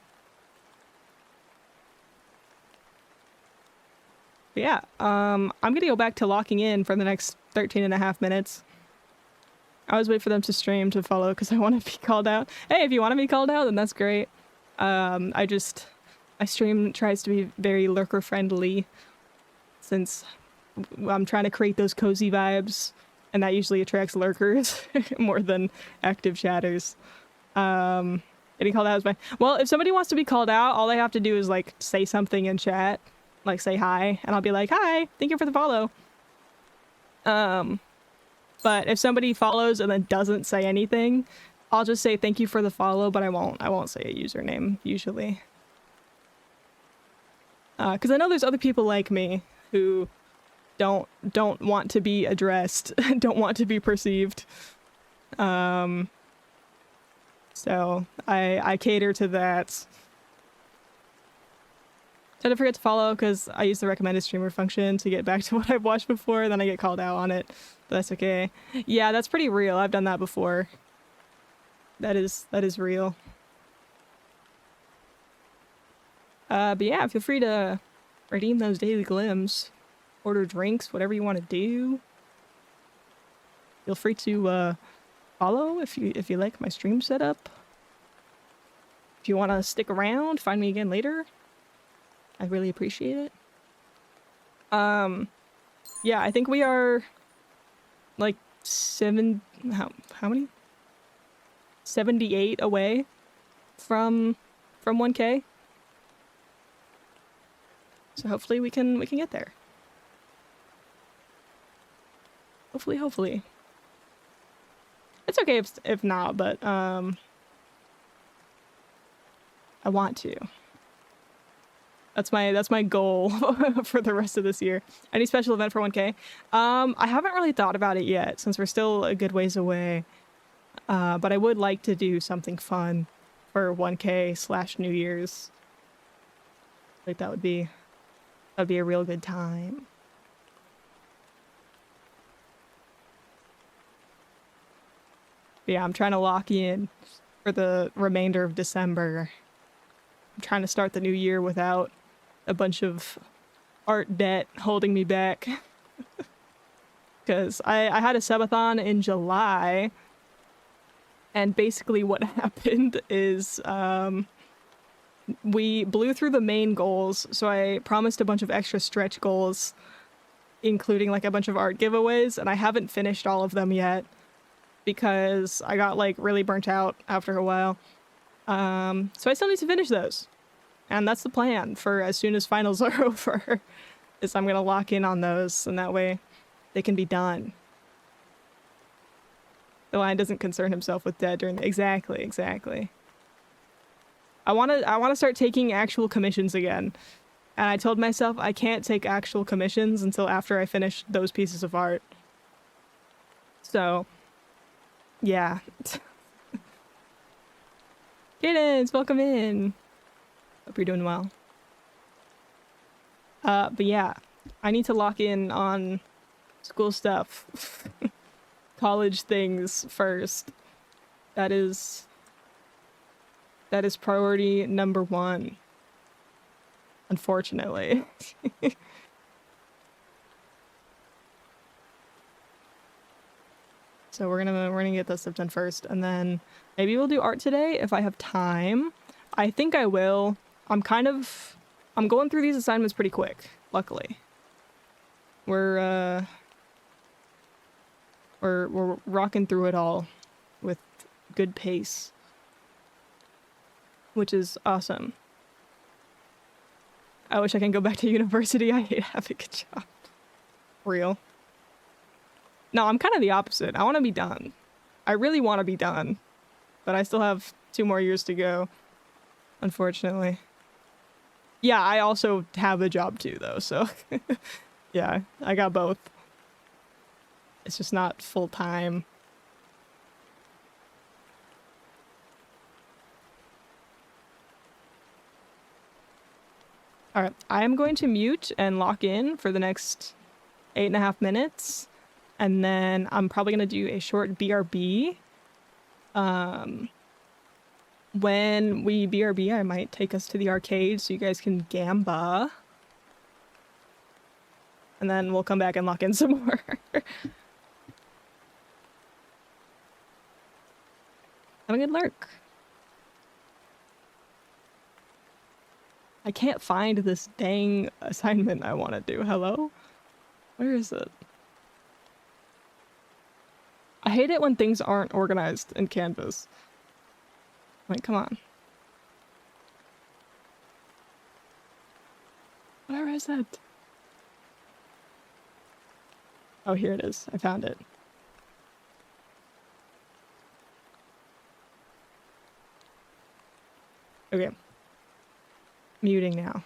But yeah, I'm gonna go back to locking in for the next 13.5 minutes. I always wait for them to stream to follow because I want to be called out. Hey, if you want to be called out, then that's great. My stream tries to be very lurker friendly since I'm trying to create those cozy vibes, and that usually attracts lurkers more than active chatters. Getting called out is fine. Well, if somebody wants to be called out, all they have to do is like say something in chat, like say hi, and I'll be like, hi, thank you for the follow. But if somebody follows and then doesn't say anything, I'll just say thank you for the follow, but I won't say a username usually. Because I know there's other people like me who don't want to be addressed, don't want to be perceived. So I cater to that. Try to forget to follow because I use the recommended streamer function to get back to what I've watched before, then I get called out on it. But that's okay. Yeah, that's pretty real. I've done that before. That is real. But yeah, feel free to redeem those daily glims. Order drinks, whatever you want to do. Feel free to follow if you like my stream setup. If you want to stick around, find me again later. I really appreciate it. Yeah, I think we are like how many? 78 away from 1K. So hopefully we can get there. Hopefully. It's okay if not, but I want to. That's my goal for the rest of this year. Any special event for 1K? I haven't really thought about it yet since we're still a good ways away. But I would like to do something fun for 1K / New Year's. Like that'd be a real good time. But yeah, I'm trying to lock in for the remainder of December. I'm trying to start the new year without a bunch of art debt holding me back. Because I had a subathon in July, and basically what happened is we blew through the main goals, so I promised a bunch of extra stretch goals, including like a bunch of art giveaways, and I haven't finished all of them yet because I got like really burnt out after a while. So I still need to finish those. And that's the plan for as soon as finals are over, is I'm gonna lock in on those, and that way they can be done. The lion doesn't concern himself with debt during exactly. I wanna start taking actual commissions again. And I told myself I can't take actual commissions until after I finish those pieces of art. So, yeah. Kittens, welcome in. Hope you're doing well. But yeah, I need to lock in on school stuff. College things first. That is priority number one. Unfortunately. So we're gonna get this stuff done first, and then maybe we'll do art today if I have time. I think I will. I'm going through these assignments pretty quick, luckily. We're rocking through it all with good pace, which is awesome. I wish I can go back to university. I hate having a job. Real. No, I'm kind of the opposite. I want to be done. I really want to be done. But I still have 2 more years to go, unfortunately. Yeah, I also have a job too, though, so... yeah, I got both. It's just not full-time. Alright, I am going to mute and lock in for the next 8.5 minutes. And then I'm probably going to do a short BRB. When we BRB, I might take us to the arcade so you guys can gamba. And then we'll come back and lock in some more. Have a good lurk. I can't find this dang assignment I want to do. Hello? Where is it? I hate it when things aren't organized in Canvas. Like, come on. Where is it? Oh, here it is. I found it. Okay. Muting now.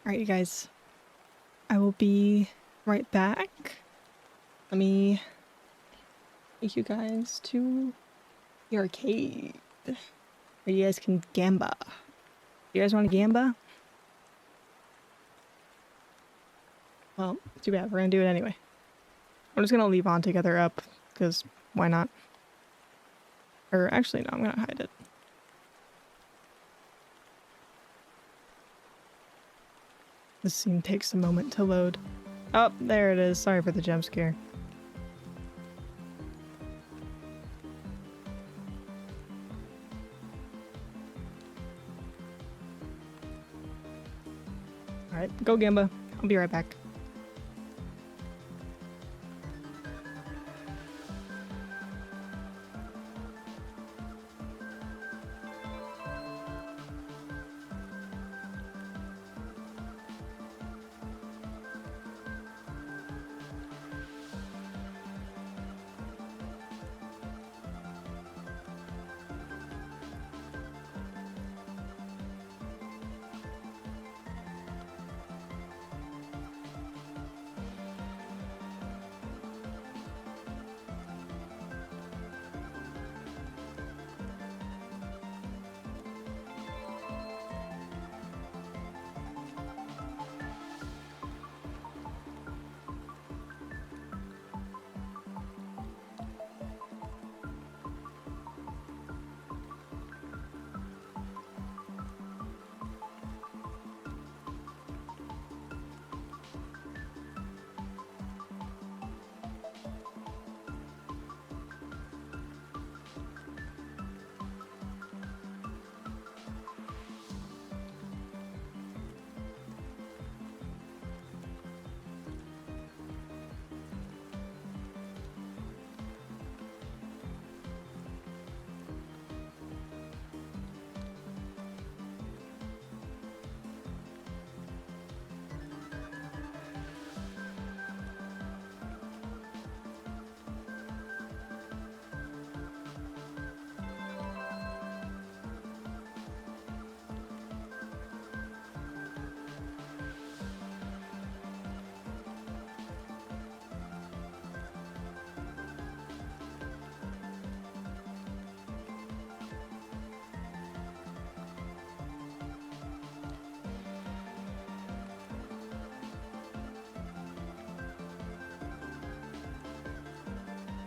Alright, you guys. I will be right back. Let me take you guys to the arcade. Where you guys can gamba. You guys want to gamba? Well, too bad. We're gonna do it anyway. I'm just gonna leave On Together up, because why not? Or actually, no, I'm gonna hide it. This scene takes a moment to load. Oh, there it is. Sorry for the jump scare. Alright, go Gamba. I'll be right back.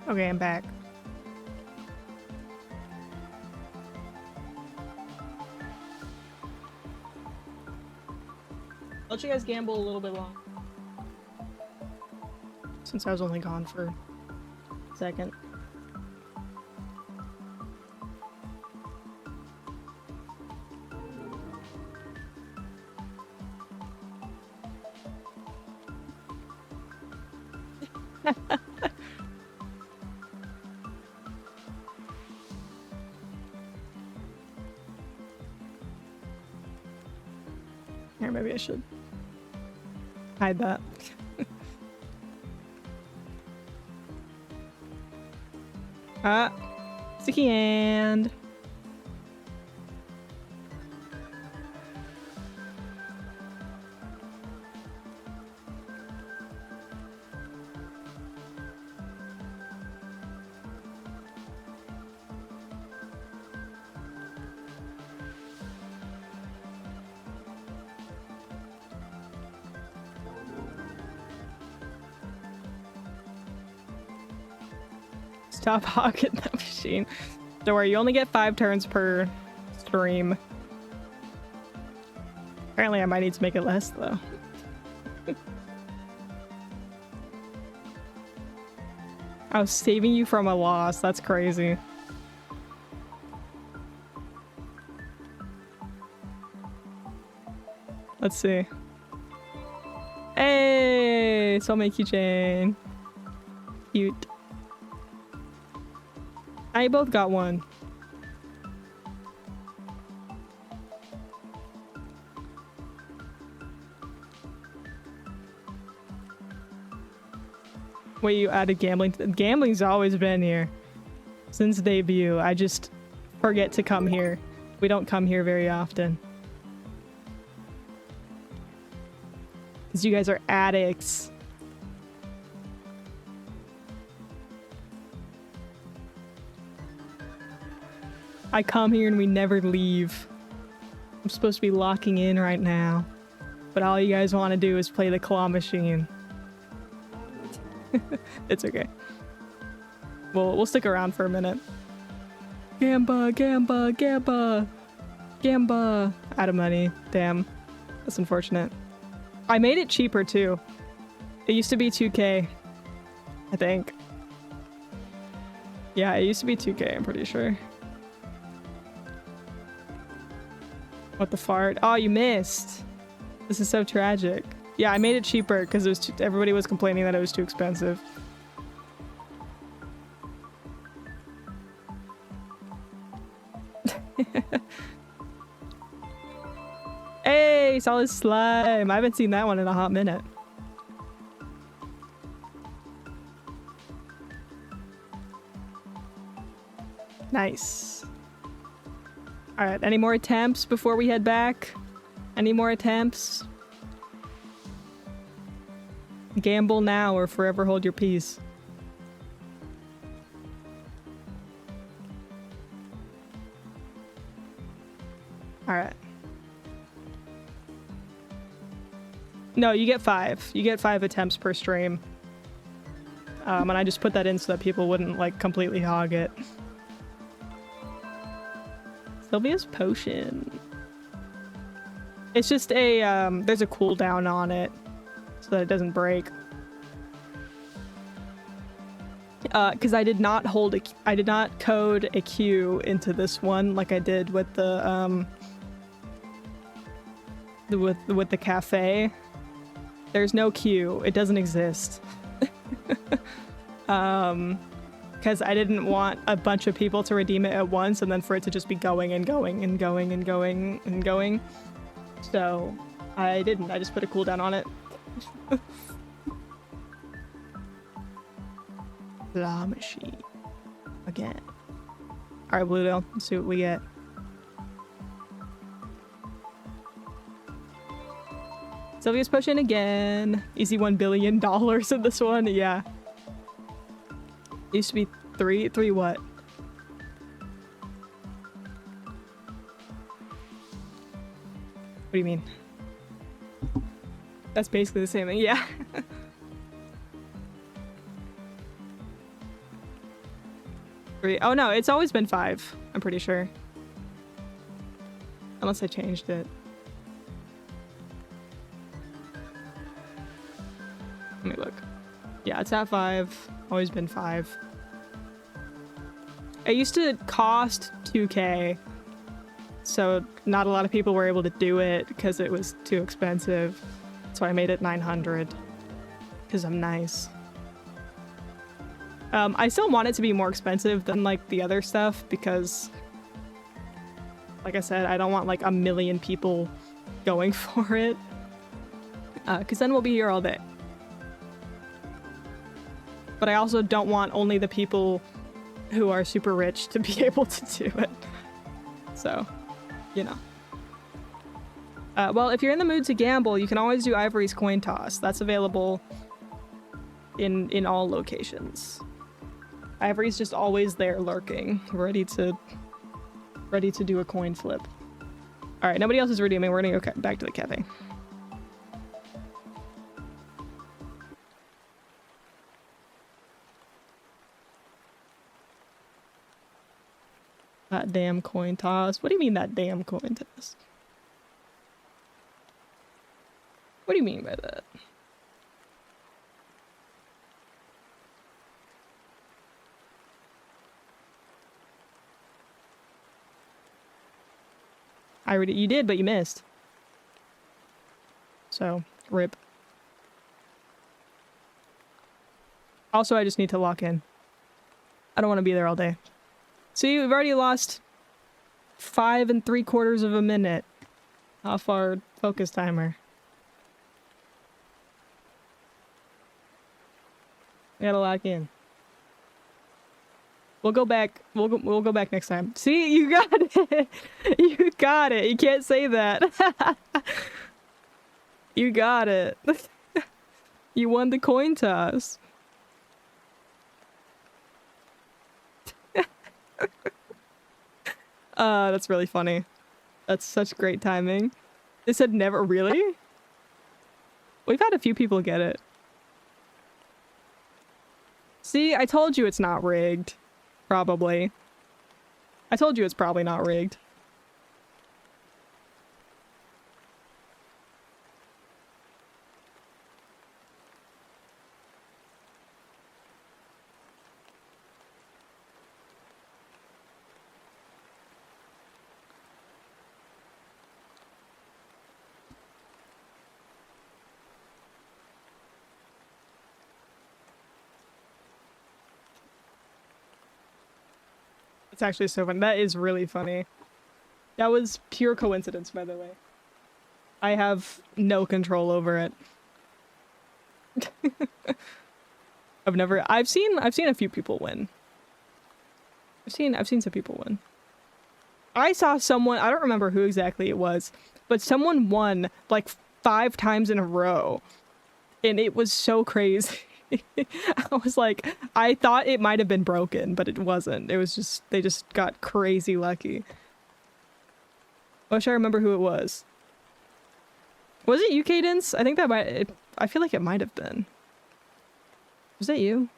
Okay, I'm back. I'll let you guys gamble a little bit long. Since I was only gone for a second. Here, maybe I should hide that. Sticky hand. Stop hogging that machine. Don't worry, you only get 5 turns per stream. Apparently I might need to make it less though. I was saving you from a loss. That's crazy. Let's see. Hey, soulmate keychain. Cute. I both got one. Wait, you added gambling? Gambling's always been here. Since debut. I just forget to come here. We don't come here very often. Because you guys are addicts. I come here and we never leave. I'm supposed to be locking in right now. But all you guys want to do is play the claw machine. It's okay. We'll stick around for a minute. Gamba, gamba, gamba. Gamba. Out of money. Damn. That's unfortunate. I made it cheaper too. It used to be 2K. I think. Yeah, it used to be 2K, I'm pretty sure. What the fart? Oh, you missed. This is so tragic. Yeah, I made it cheaper because it was everybody was complaining that it was too expensive. Hey, solid slime. I haven't seen that one in a hot minute. Nice. All right, any more attempts before we head back? Any more attempts? Gamble now or forever hold your peace. All right. No, you get 5. You get 5 attempts per stream. And I just put that in so that people wouldn't, like, completely hog it. Sylvia's potion. It's just a, there's a cooldown on it so that it doesn't break. Because I did not code a Q into this one like I did with the, with the cafe. There's no Q. It doesn't exist. Because I didn't want a bunch of people to redeem it at once and then for it to just be going and going and going and going and going. So I didn't. I just put a cooldown on it. La machine. Again. Alright, Bluedale. Let's see what we get. Sylvia's potion again. Easy $1 billion in this one. Yeah. It used to be 3. 3 what? What do you mean? That's basically the same thing. Yeah. Three. Oh no, it's always been 5. I'm pretty sure. Unless I changed it. Let me look. Yeah, it's at 5. Always been 5. It used to cost 2K. So not a lot of people were able to do it because it was too expensive. So I made it 900. Because I'm nice. I still want it to be more expensive than like the other stuff because, like I said, I don't want like 1 million people going for it. Because then we'll be here all day. But I also don't want only the people who are super rich to be able to do it. So, you know. Well, if you're in the mood to gamble, you can always do Ivory's coin toss. That's available in all locations. Ivory's just always there lurking, ready to do a coin flip. All right, nobody else is redeeming. We're gonna go back to the cafe. That damn coin toss. What do you mean that damn coin toss? What do you mean by that? You did, but you missed. So, rip. Also, I just need to lock in. I don't want to be there all day. See, we've already lost 5 3/4 of a minute off our focus timer. We gotta lock in. We'll go back. We'll go back next time. See, you got it. You got it. You can't say that. You got it. You won the coin toss. That's really funny. That's such great timing. They said never really? We've had a few people get it. See, I told you it's not rigged. Probably. I told you it's probably not rigged. It's actually so funny. That is really funny. That was pure coincidence, by the way. I have no control over it. I've seen a few people win. I've seen some people win. I saw someone, I don't remember who exactly it was, but someone won like 5 times in a row. And it was so crazy. I was like, I thought it might have been broken, but it wasn't. It was just, they just got crazy lucky. I wish I remember who it was. Was it you, Cadence? I think that I feel like it might have been. Was that you?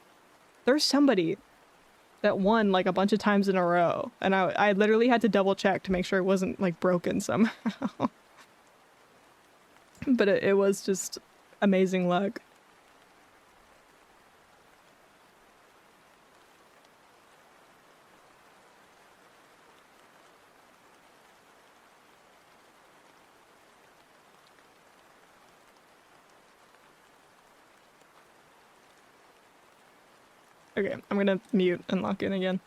There's somebody that won like a bunch of times in a row. And I literally had to double check to make sure it wasn't like broken somehow. But it was just amazing luck. Okay, I'm gonna mute and lock in again.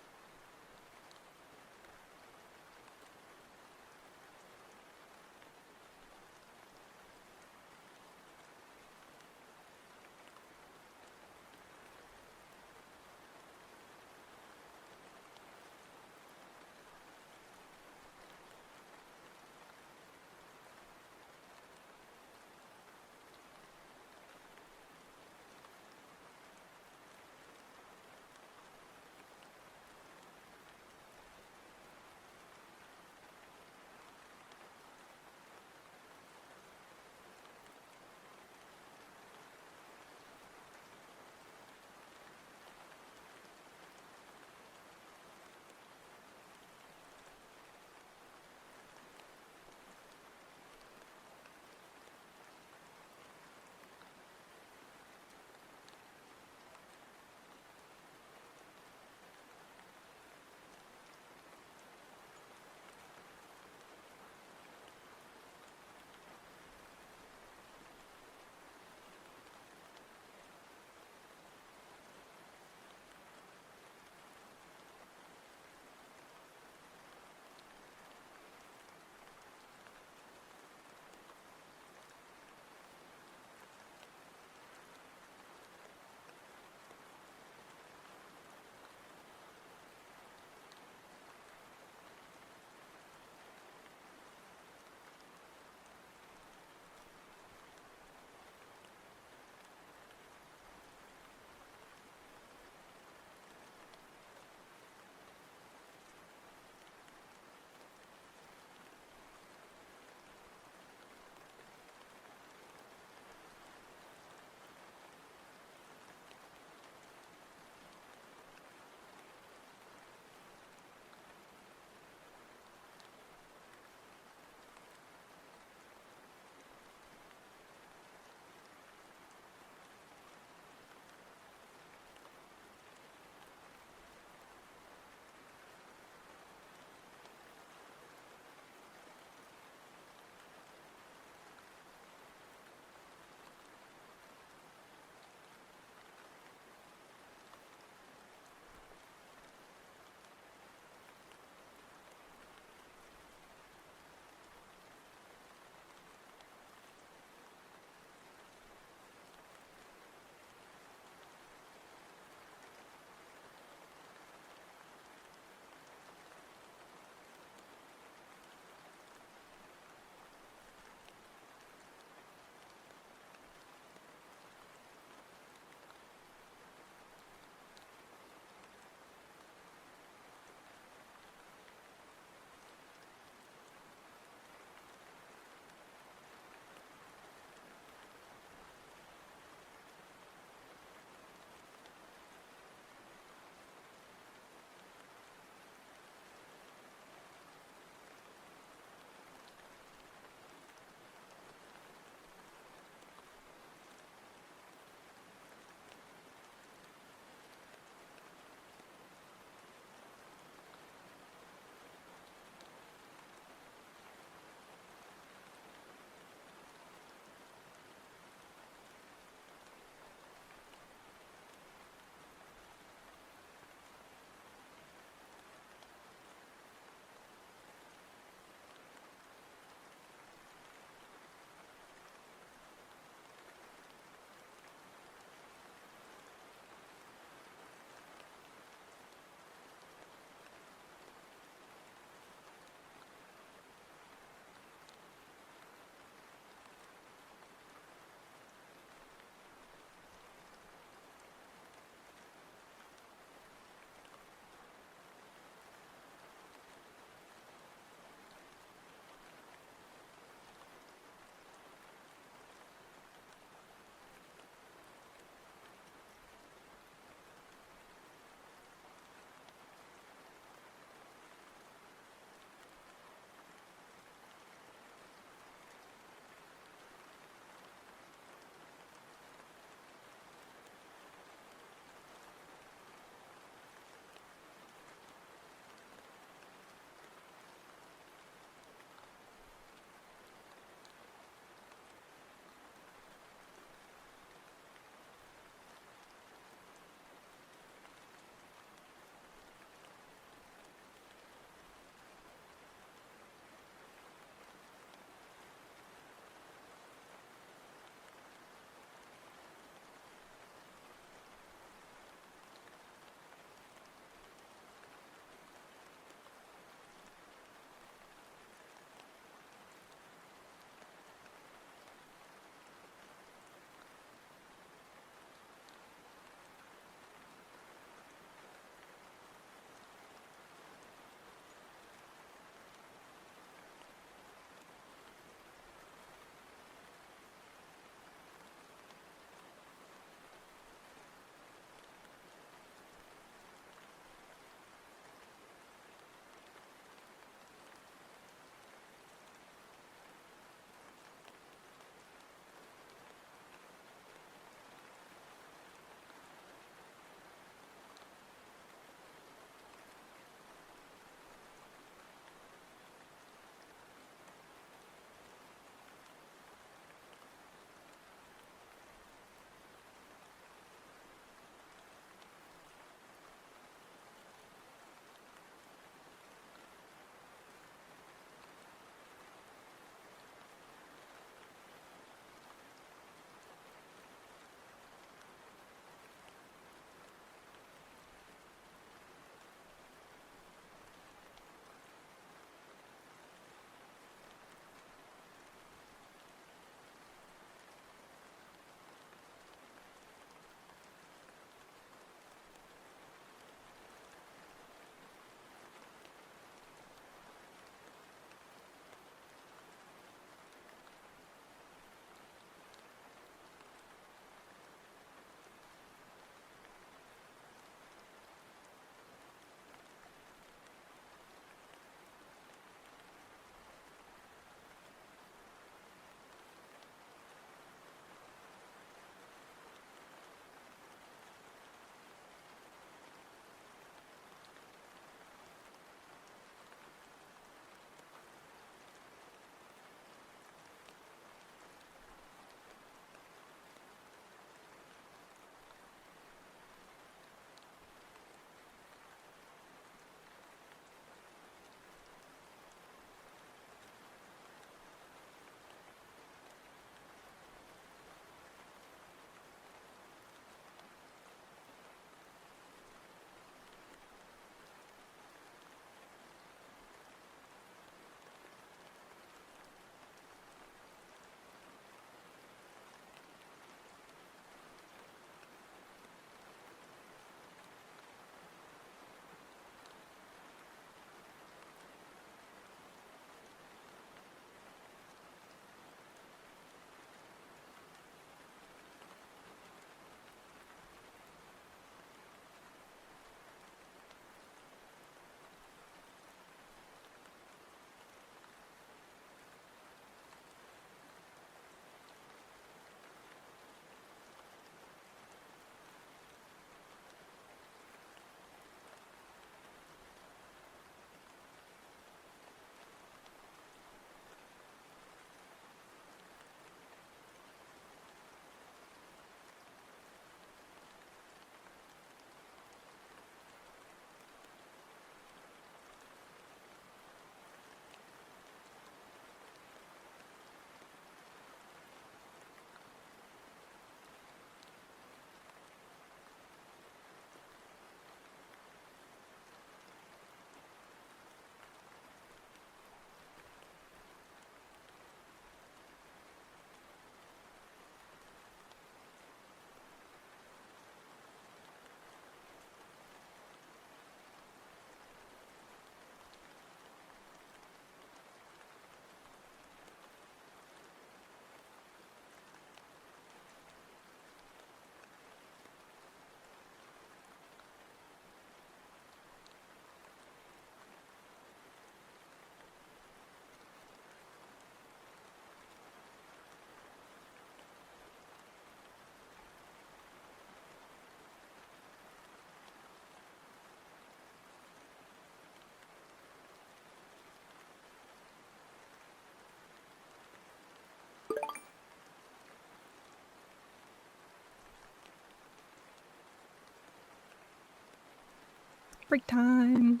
Break time.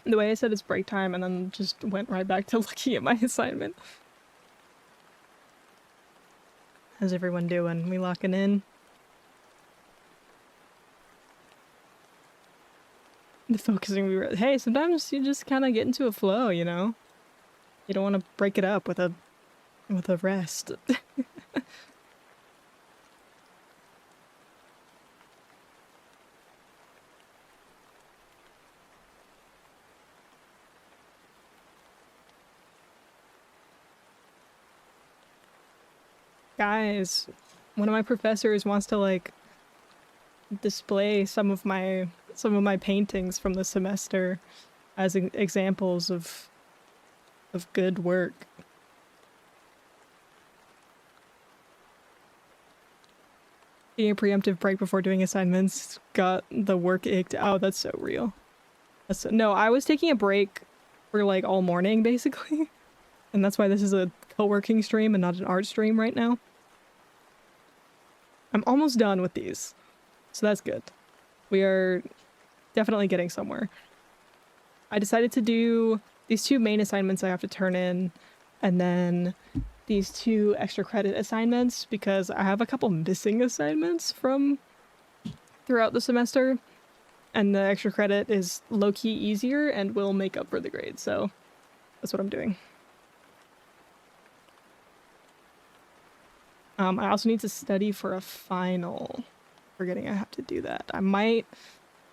The way I said it's break time and then just went right back to looking at my assignment. How's everyone doing? We locking in? The focusing, hey, sometimes you just kind of get into a flow, you know? You don't want to break it up with a rest. Guys, one of my professors wants to like display some of my paintings from the semester as examples of good work. Taking a preemptive break before doing assignments got the work icked. Oh, that's so real. No, I was taking a break for like all morning basically. And that's why this is a co-working stream and not an art stream right now. I'm almost done with these. So that's good. We are definitely getting somewhere. I decided to do these 2 main assignments I have to turn in, and then these 2 extra credit assignments because I have a couple missing assignments from throughout the semester, and the extra credit is low-key easier and will make up for the grade, so that's what I'm doing. I also need to study for a final. Forgetting I have to do that. I might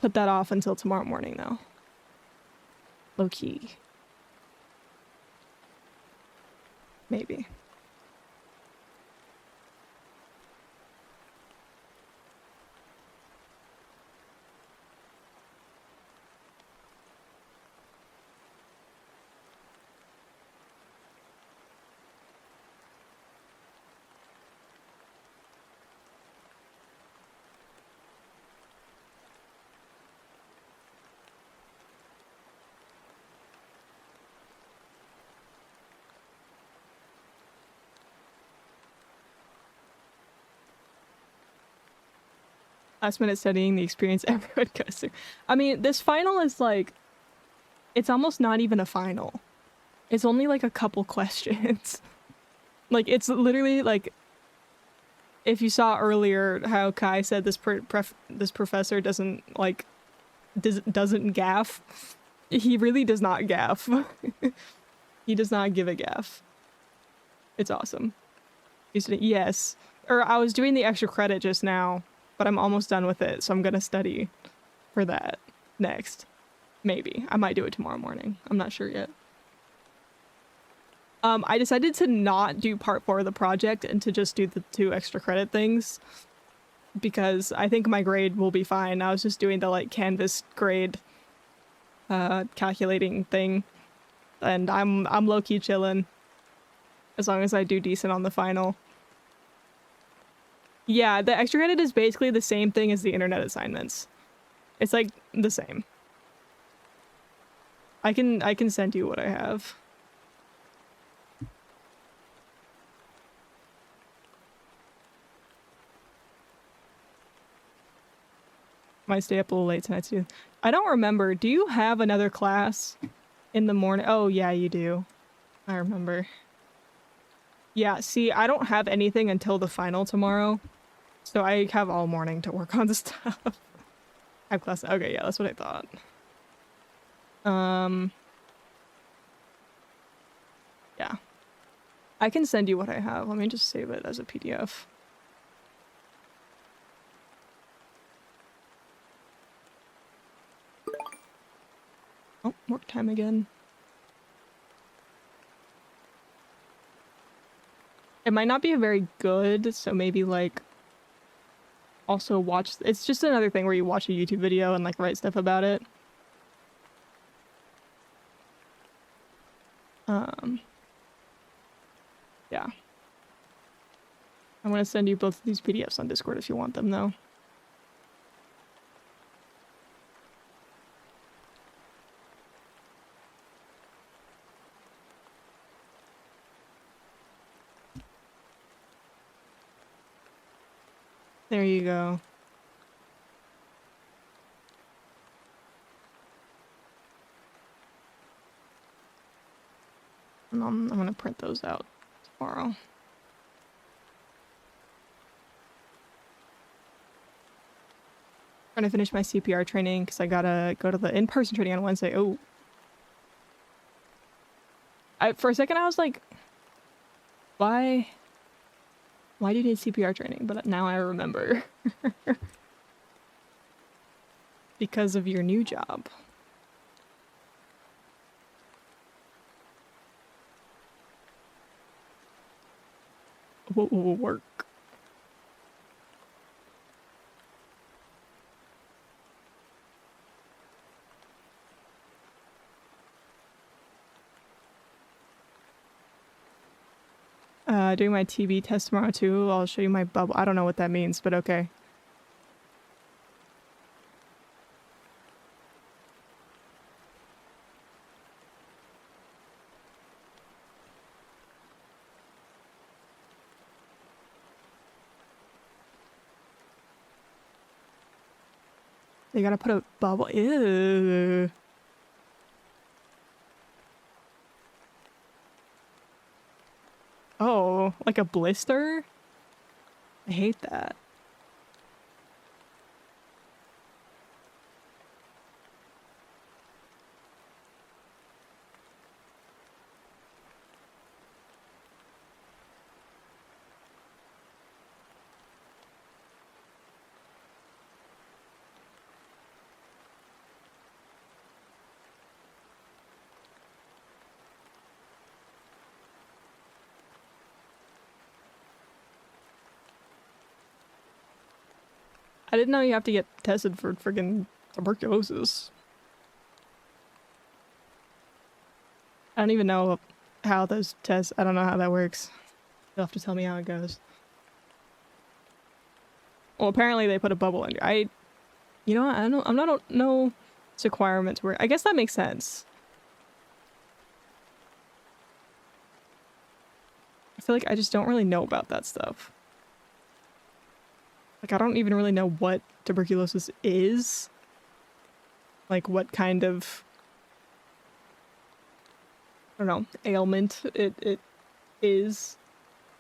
put that off until tomorrow morning, though. Low key. Maybe. Last minute studying, the experience everyone goes through. I mean, this final is like, it's almost not even a final. It's only like a couple questions. Like, it's literally like, if you saw earlier how Kai said this professor doesn't like, doesn't gaff. He really does not gaff. He does not give a gaff. It's awesome. Yes. Or I was doing the extra credit just now, but I'm almost done with it, so I'm gonna study for that next. Maybe. I might do it tomorrow morning. I'm not sure yet. I decided to not do part 4 of the project and to just do the 2 extra credit things because I think my grade will be fine. I was just doing the like Canvas grade calculating thing, and I'm low-key chilling as long as I do decent on the final. Yeah, the extra credit is basically the same thing as the internet assignments. It's like the same. I can send you what I have. Might stay up a little late tonight too. I don't remember. Do you have another class in the morning? Oh yeah, you do. I remember. Yeah, see, I don't have anything until the final tomorrow. So I have all morning to work on the stuff. I have class. Okay, yeah, that's what I thought. Yeah. I can send you what I have. Let me just save it as a PDF. Oh, work time again. It might not be very good, so maybe like also watch. It's just another thing where you watch a YouTube video and like write stuff about it. Yeah. I'm gonna send you both of these PDFs on Discord if you want them, though. There you go. And I'm gonna print those out tomorrow. Trying to finish my CPR training because I gotta go to the in-person training on Wednesday. Oh. For a second I was like, why do you need CPR training? But now I remember. Because of your new job. What will work? Doing my TB test tomorrow too. I'll show you my bubble. I don't know what that means, but okay. You gotta put a bubble. Ew. Oh, like a blister? I hate that. I didn't know you have to get tested for friggin' tuberculosis. I don't even know how those tests, I don't know how that works. You'll have to tell me how it goes. Well, apparently they put a bubble in your, you know what, I don't know its requirements work. I guess that makes sense. I feel like I just don't really know about that stuff. Like, I don't even really know what tuberculosis is. Like, what kind of, I don't know, ailment it is.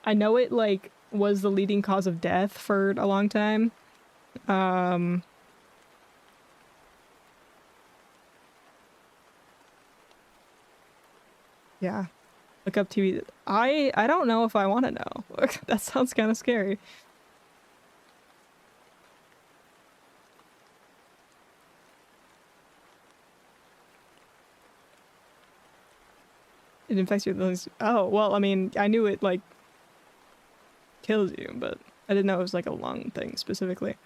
I know it, like, was the leading cause of death for a long time. Yeah. Look up TV. I don't know if I want to know. That sounds kind of scary. It infects your lungs. Oh, well, I mean, I knew it, like, kills you, but I didn't know it was, like, a lung thing specifically.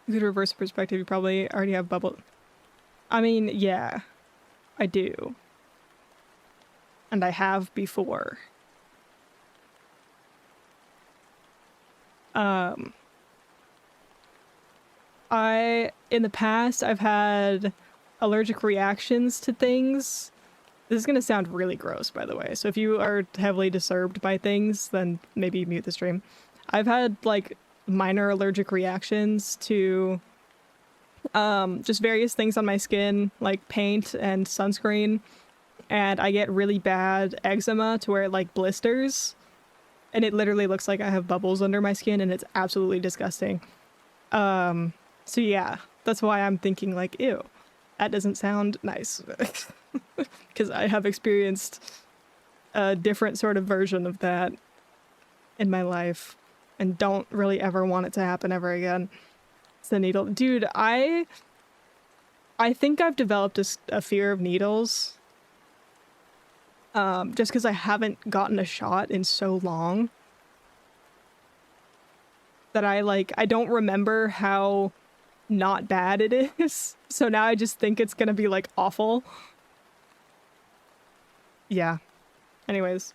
You could reverse perspective, you probably already have bubble. I mean, yeah, I do. And I have before. In the past, I've had allergic reactions to things. This is gonna sound really gross, by the way, so if you are heavily disturbed by things, then maybe mute the stream. I've had, like, minor allergic reactions to just various things on my skin, like paint and sunscreen, and I get really bad eczema to where it, like, blisters, and it literally looks like I have bubbles under my skin, and it's absolutely disgusting. So yeah, That's why I'm thinking like, ew, that doesn't sound nice. Because I have experienced a different sort of version of that in my life and don't really ever want it to happen ever again. It's the needle. Dude, I think I've developed a fear of needles. Just because I haven't gotten a shot in so long that I don't remember how not bad it is. So now I just think it's gonna be like awful. Yeah. Anyways.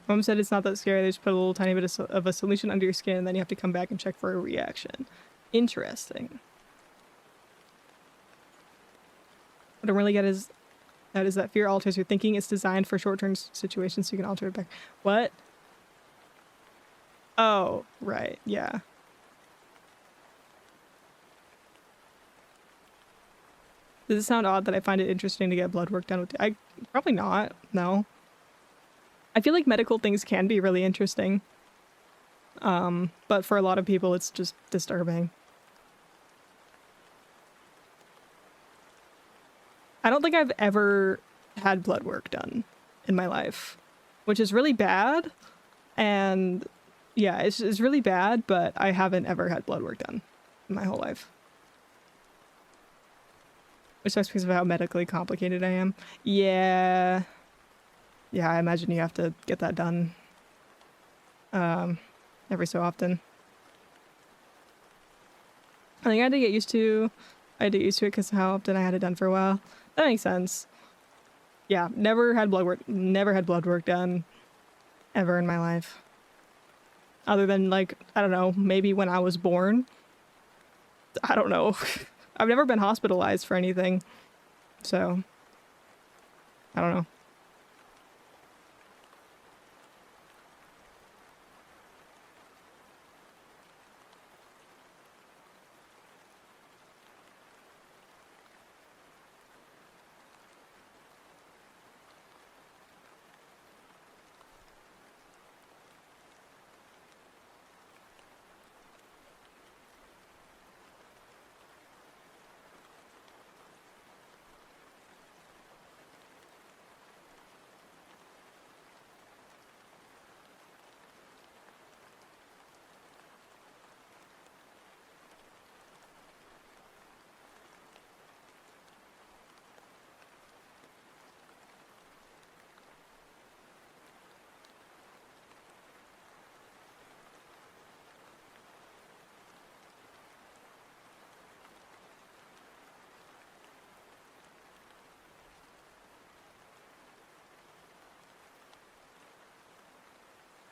Mom said it's not that scary. They just put a little tiny bit of a solution under your skin and then you have to come back and check for a reaction. Interesting. What I don't really get is that fear alters your thinking. It's designed for short-term situations so you can alter it back. What? Oh, right. Yeah. Does it sound odd that I find it interesting to get blood work done with? Probably not. No. I feel like medical things can be really interesting. But for a lot of people, it's just disturbing. I don't think I've ever had blood work done in my life, which is really bad. And yeah, it's really bad, but I haven't ever had blood work done in my whole life. Which sucks because of how medically complicated I am. Yeah. Yeah, I imagine you have to get that done every so often. I think I had to get used to it because of how often I had it done for a while. That makes sense. Yeah, never had blood work done ever in my life. Other than like, I don't know, maybe when I was born. I don't know. I've never been hospitalized for anything. So, I don't know.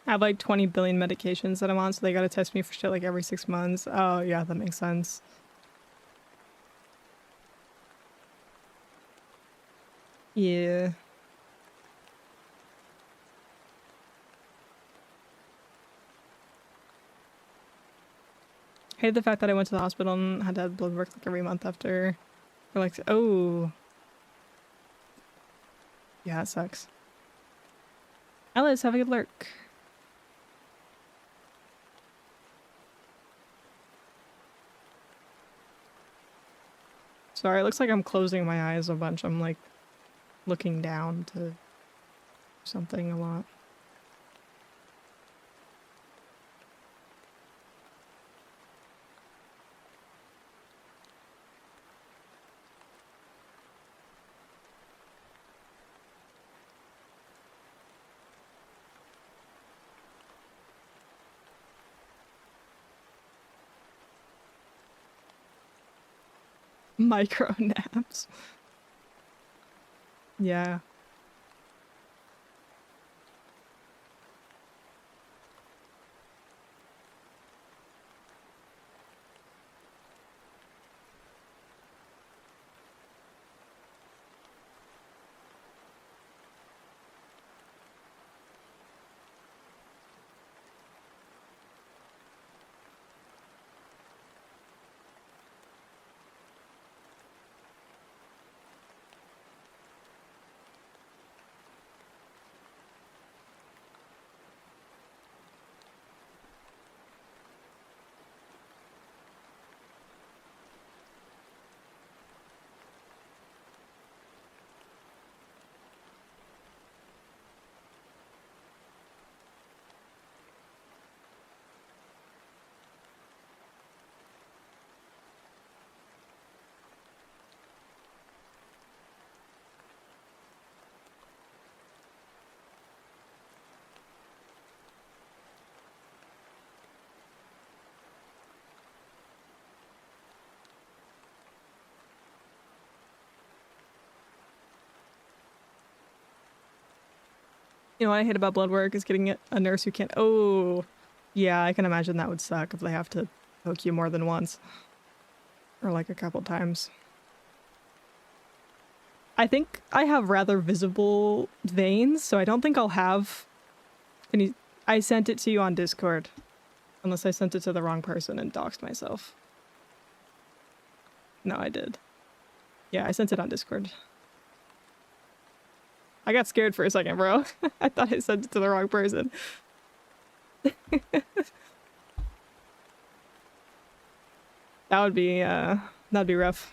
I have like 20 billion medications that I'm on, so they gotta test me for shit like every 6 months. Oh, yeah, that makes sense. Yeah. I hated the fact that I went to the hospital and had to have blood work like every month after. Or like, oh. Yeah, it sucks. Alice, have a good lurk. Sorry, it looks like I'm closing my eyes a bunch. I'm like looking down to something a lot. Micro naps. Yeah. You know what I hate about blood work is getting a nurse who can't. Oh, yeah, I can imagine that would suck if they have to poke you more than once. Or like a couple times. I think I have rather visible veins, so I don't think I'll have... Can you... I sent it to you on Discord. Unless I sent it to the wrong person and doxed myself. No, I did. Yeah, I sent it on Discord. I got scared for a second, bro. I thought I sent it to the wrong person. That'd be rough.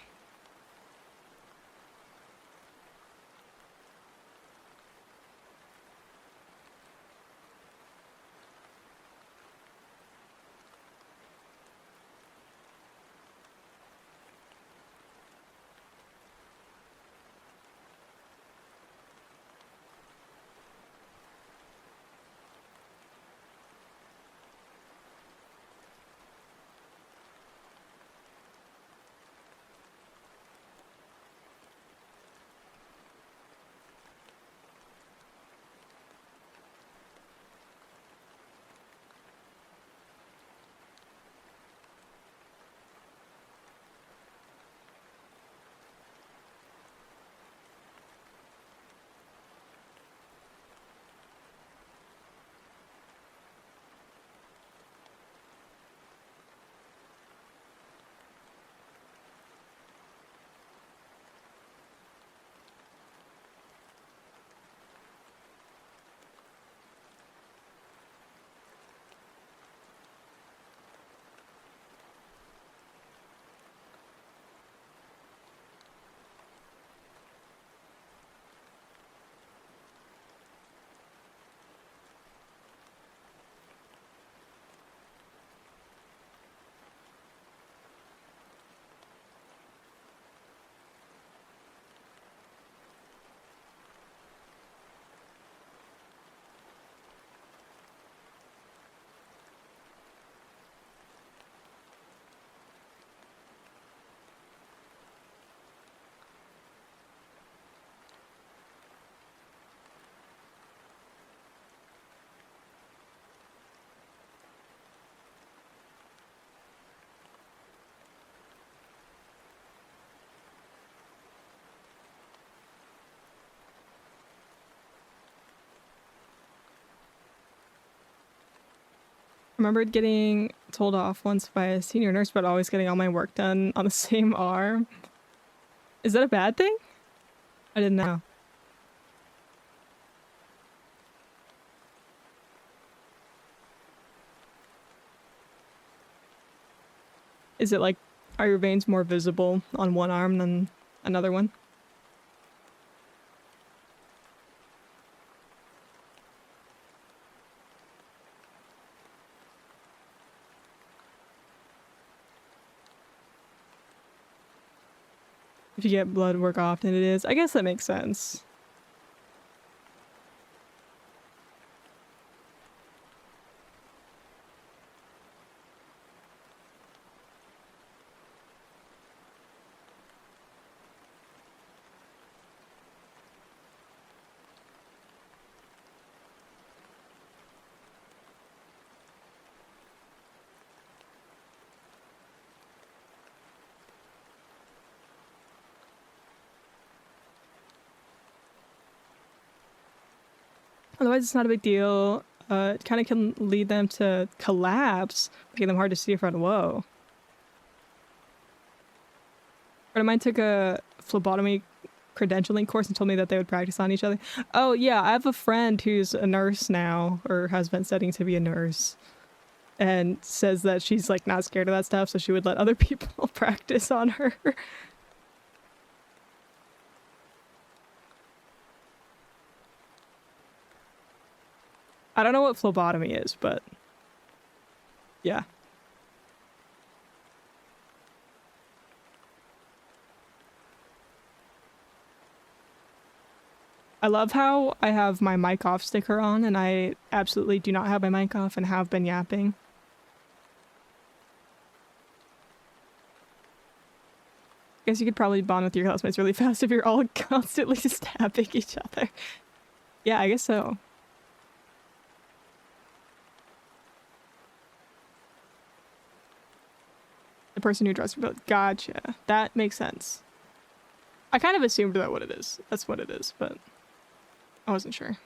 Remembered getting told off once by a senior nurse about always getting all my work done on the same arm. Is that a bad thing? I didn't know. Is it like, are your veins more visible on one arm than another one? If you get blood work often, it is. I guess that makes sense. Otherwise, it's not a big deal. It kind of can lead them to collapse, making them hard to see in front. Whoa. A friend of mine took a phlebotomy credentialing course and told me that they would practice on each other. Oh, yeah, I have a friend who's a nurse now, or has been studying to be a nurse, and says that she's, like, not scared of that stuff, so she would let other people practice on her. I don't know what phlebotomy is, but yeah. I love how I have my mic off sticker on and I absolutely do not have my mic off and have been yapping. I guess you could probably bond with your housemates really fast if you're all constantly stabbing each other. Yeah, I guess so. person who drives for both. Gotcha. That makes sense. I kind of assumed that what it is. That's what it is, but I wasn't sure.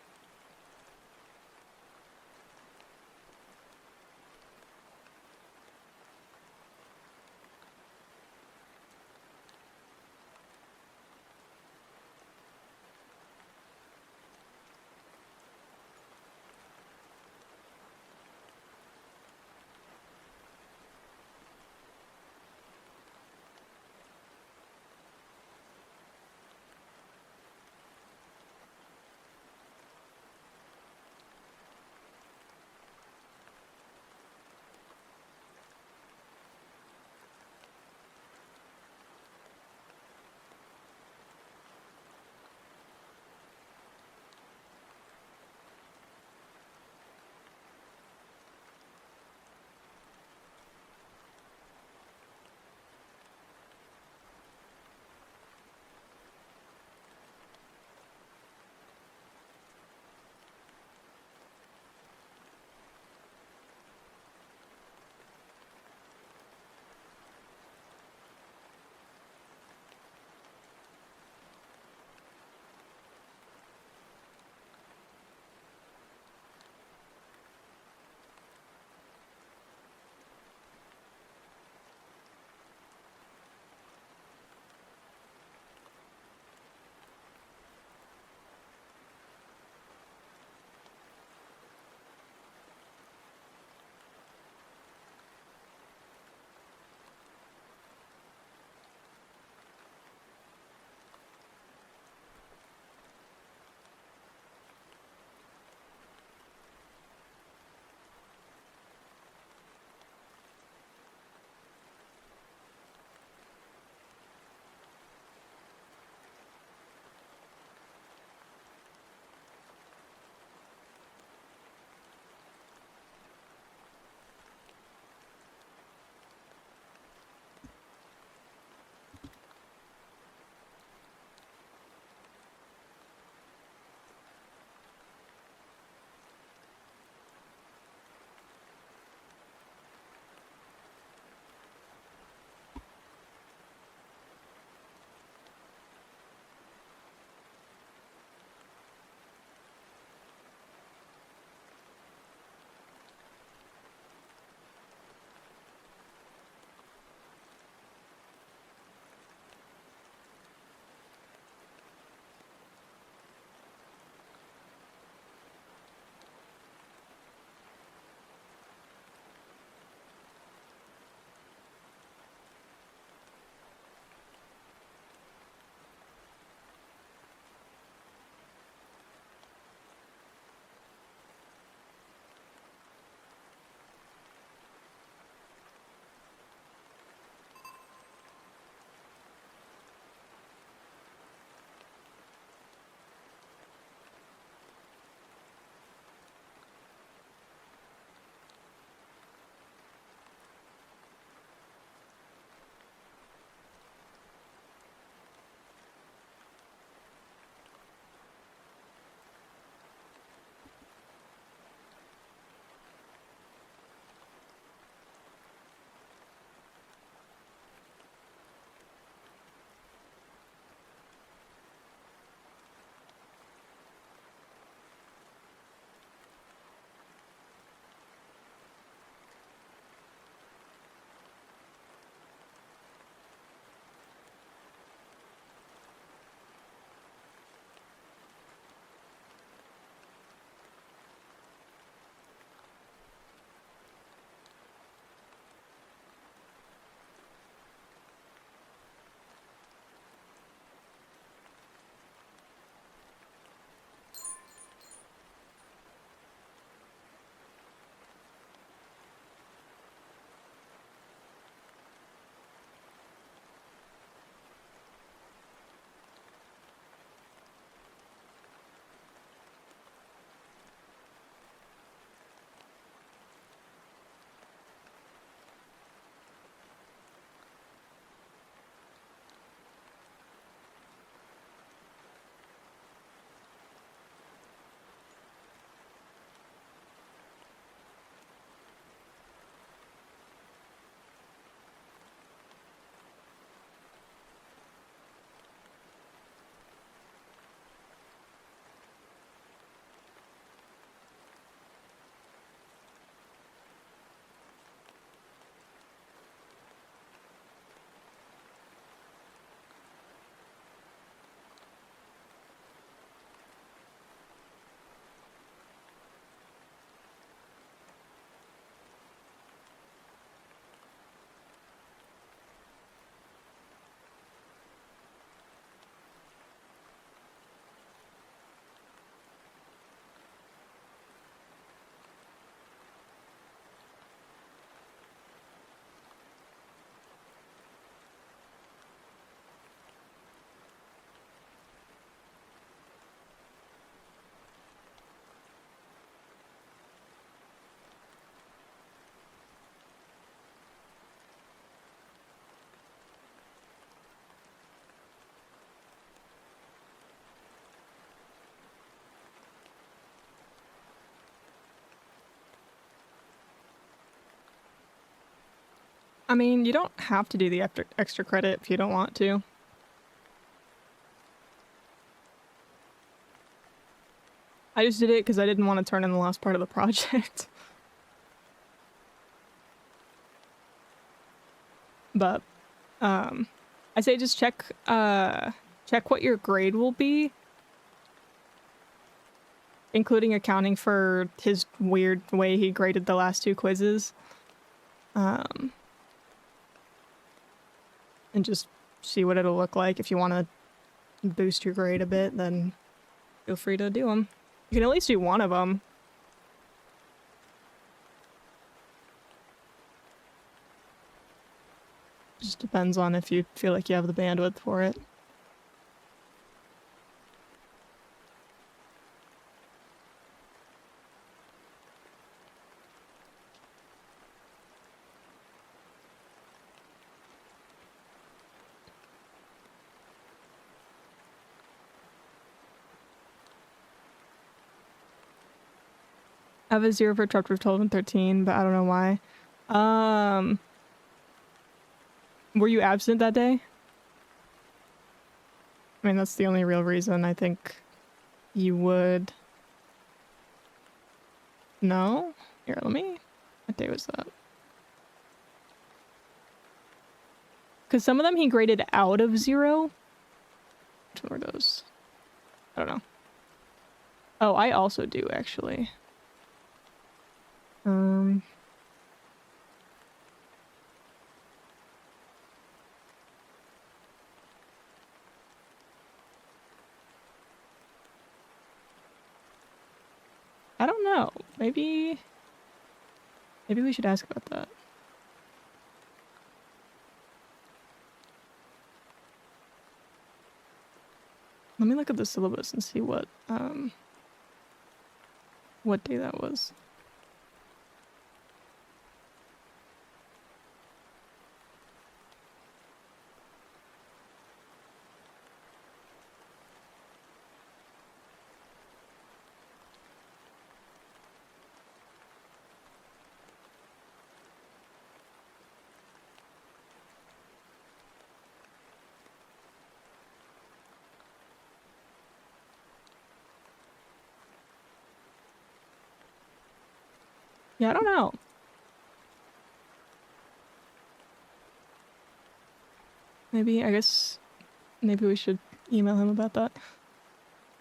I mean, you don't have to do the extra credit if you don't want to. I just did it because I didn't want to turn in the last part of the project. But, I say just check what your grade will be, including accounting for his weird way he graded the last 2 quizzes. And just see what it'll look like. If you want to boost your grade a bit, then feel free to do them. You can at least do one of them. Just depends on if you feel like you have the bandwidth for it. I have a 0 for chapter 12 and 13, but I don't know why. Were you absent that day? I mean, that's the only real reason I think you would. No? Here, let me... What day was that? Because some of them he graded out of 0. Which one were those? I don't know. Oh, I also do, actually. I don't know. Maybe we should ask about that. Let me look at the syllabus and see what day that was. Yeah, I don't know. Maybe, I guess, maybe we should email him about that.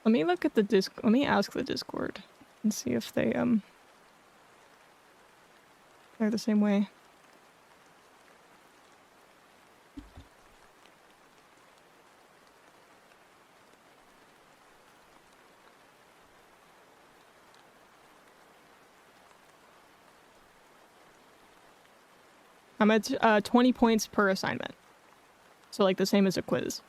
Let me look at the let me ask the Discord and see if they, they're the same way. I'm at 20 points per assignment. So like the same as a quiz.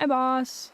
Hi, boss.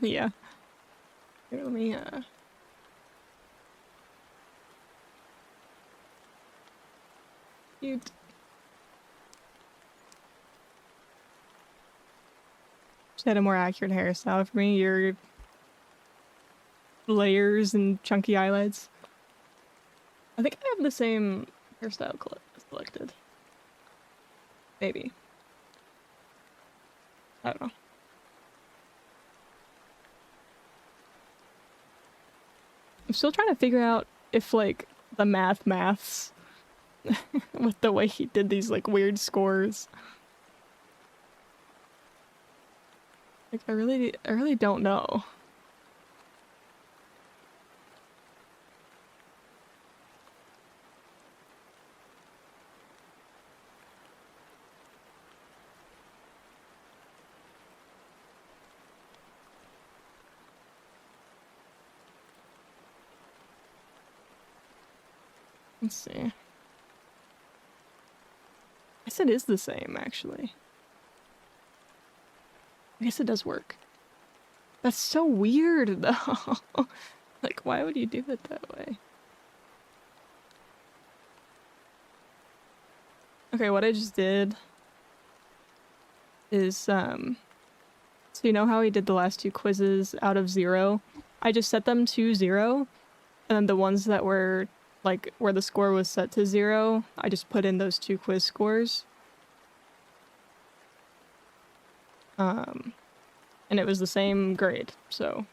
Yeah. Here, let me cute. Just had a more accurate hairstyle for me. Your layers and chunky eyelids. I think I have the same hairstyle selected. Maybe. I don't know. I'm still trying to figure out if, like, the maths with the way he did these, like, weird scores. Like, I really don't know. Let's see. I guess it is the same, actually. I guess it does work. That's so weird, though. Like, why would you do it that way? Okay, what I just did is, So you know how we did the last 2 quizzes out of 0? I just set them to 0, and then the ones that were like where the score was set to 0, I just put in those 2 quiz scores. And it was the same grade, so.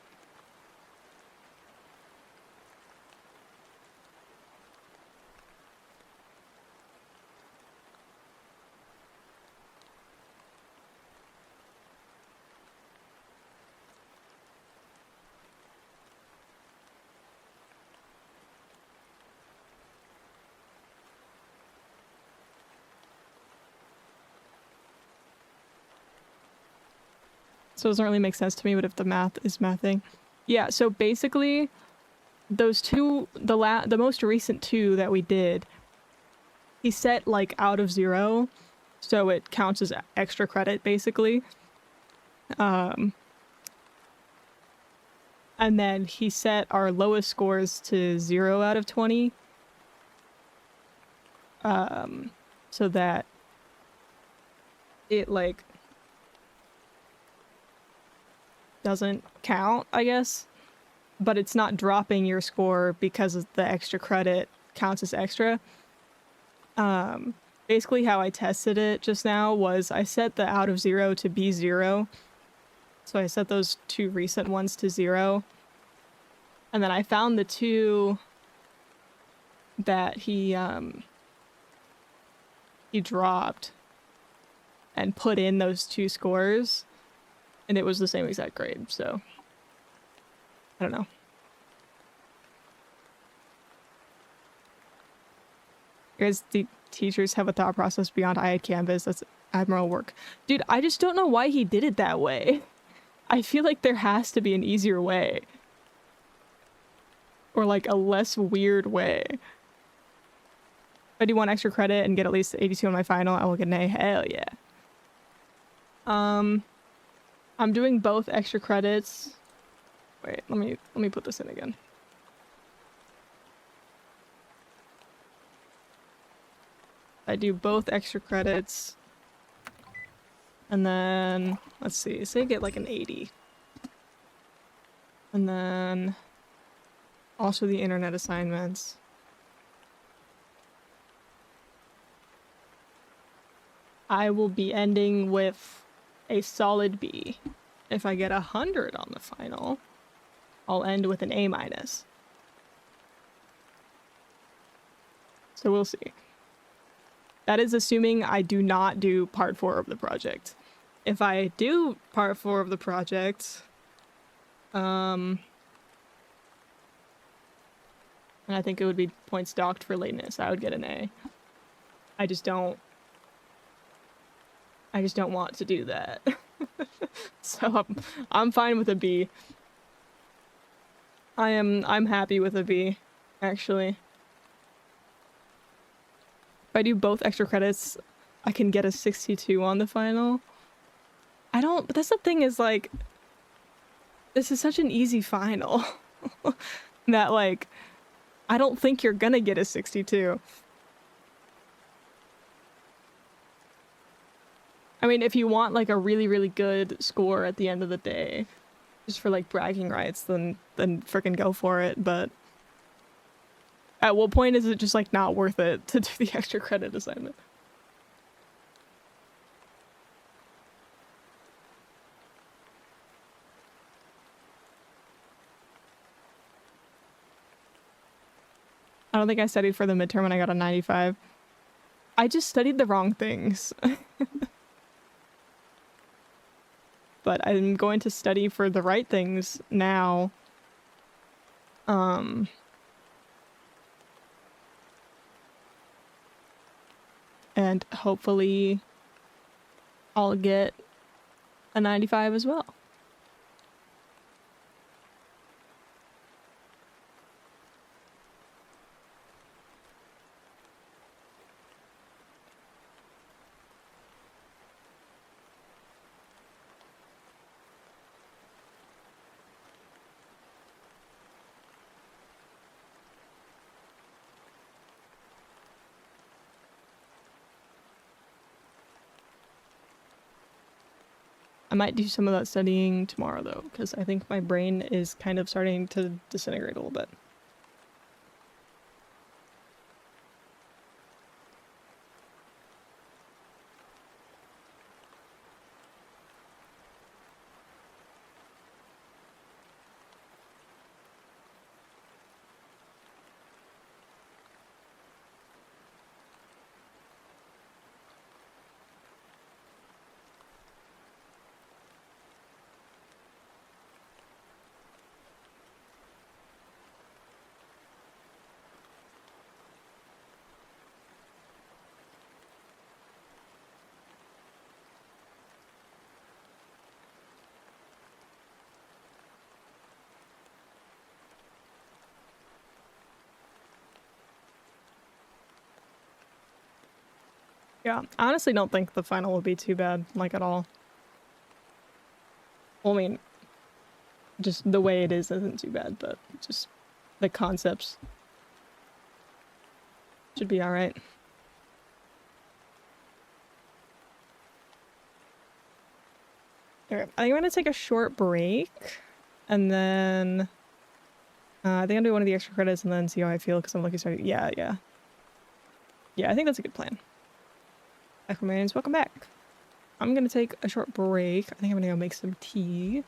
So it doesn't really make sense to me, but if the math is mathing. Yeah, so basically, those 2, the most recent 2 that we did, he set like out of 0, so it counts as extra credit, basically. And then he set our lowest scores to 0 out of 20. So that it like doesn't count, I guess, but it's not dropping your score because of the extra credit counts as extra. Basically how I tested it just now was I set the out of 0 to be 0. So I set those 2 recent ones to 0. And then I found the 2 that he dropped and put in those 2 scores, and it was the same exact grade, so I don't know. You guys, the teachers have a thought process beyond I had Canvas. That's admirable work. Dude, I just don't know why he did it that way. I feel like there has to be an easier way. Or like a less weird way. If I do 1 extra credit and get at least 82 on my final, I will get an A. Hell yeah. I'm doing both extra credits. Wait, let me put this in again. I do both extra credits. And then, let's see, say I get like an 80. And then also the internet assignments. I will be ending with a solid B. If I get 100 on the final, I'll end with an A-. So we'll see. That is assuming I do not do part 4 of the project. If I do part 4 of the project, and I think it would be points docked for lateness, I would get an A. I just don't want to do that. So I'm fine with a B. I'm happy with a B, actually. If I do both extra credits, I can get a 62 on the final. But that's the thing is, like, this is such an easy final that, like, I don't think you're gonna get a 62. I mean, if you want, like, a really, really good score at the end of the day, just for, like, bragging rights, then frickin' go for it, but at what point is it just, like, not worth it to do the extra credit assignment? I don't think I studied for the midterm when I got a 95. I just studied the wrong things. But I'm going to study for the right things now. And hopefully I'll get a 95 as well. I might do some of that studying tomorrow though, because I think my brain is kind of starting to disintegrate a little bit. Yeah, I honestly don't think the final will be too bad, like at all. Well, I mean, just the way it is isn't too bad, but just the concepts should be alright. Alright, I think I'm gonna take a short break, and then I think I'll do one of the extra credits and then see how I feel, because I'm looking starting. Yeah, yeah. Yeah, I think that's a good plan. Aquamarians, welcome back. I'm gonna take a short break. I think I'm gonna go make some tea.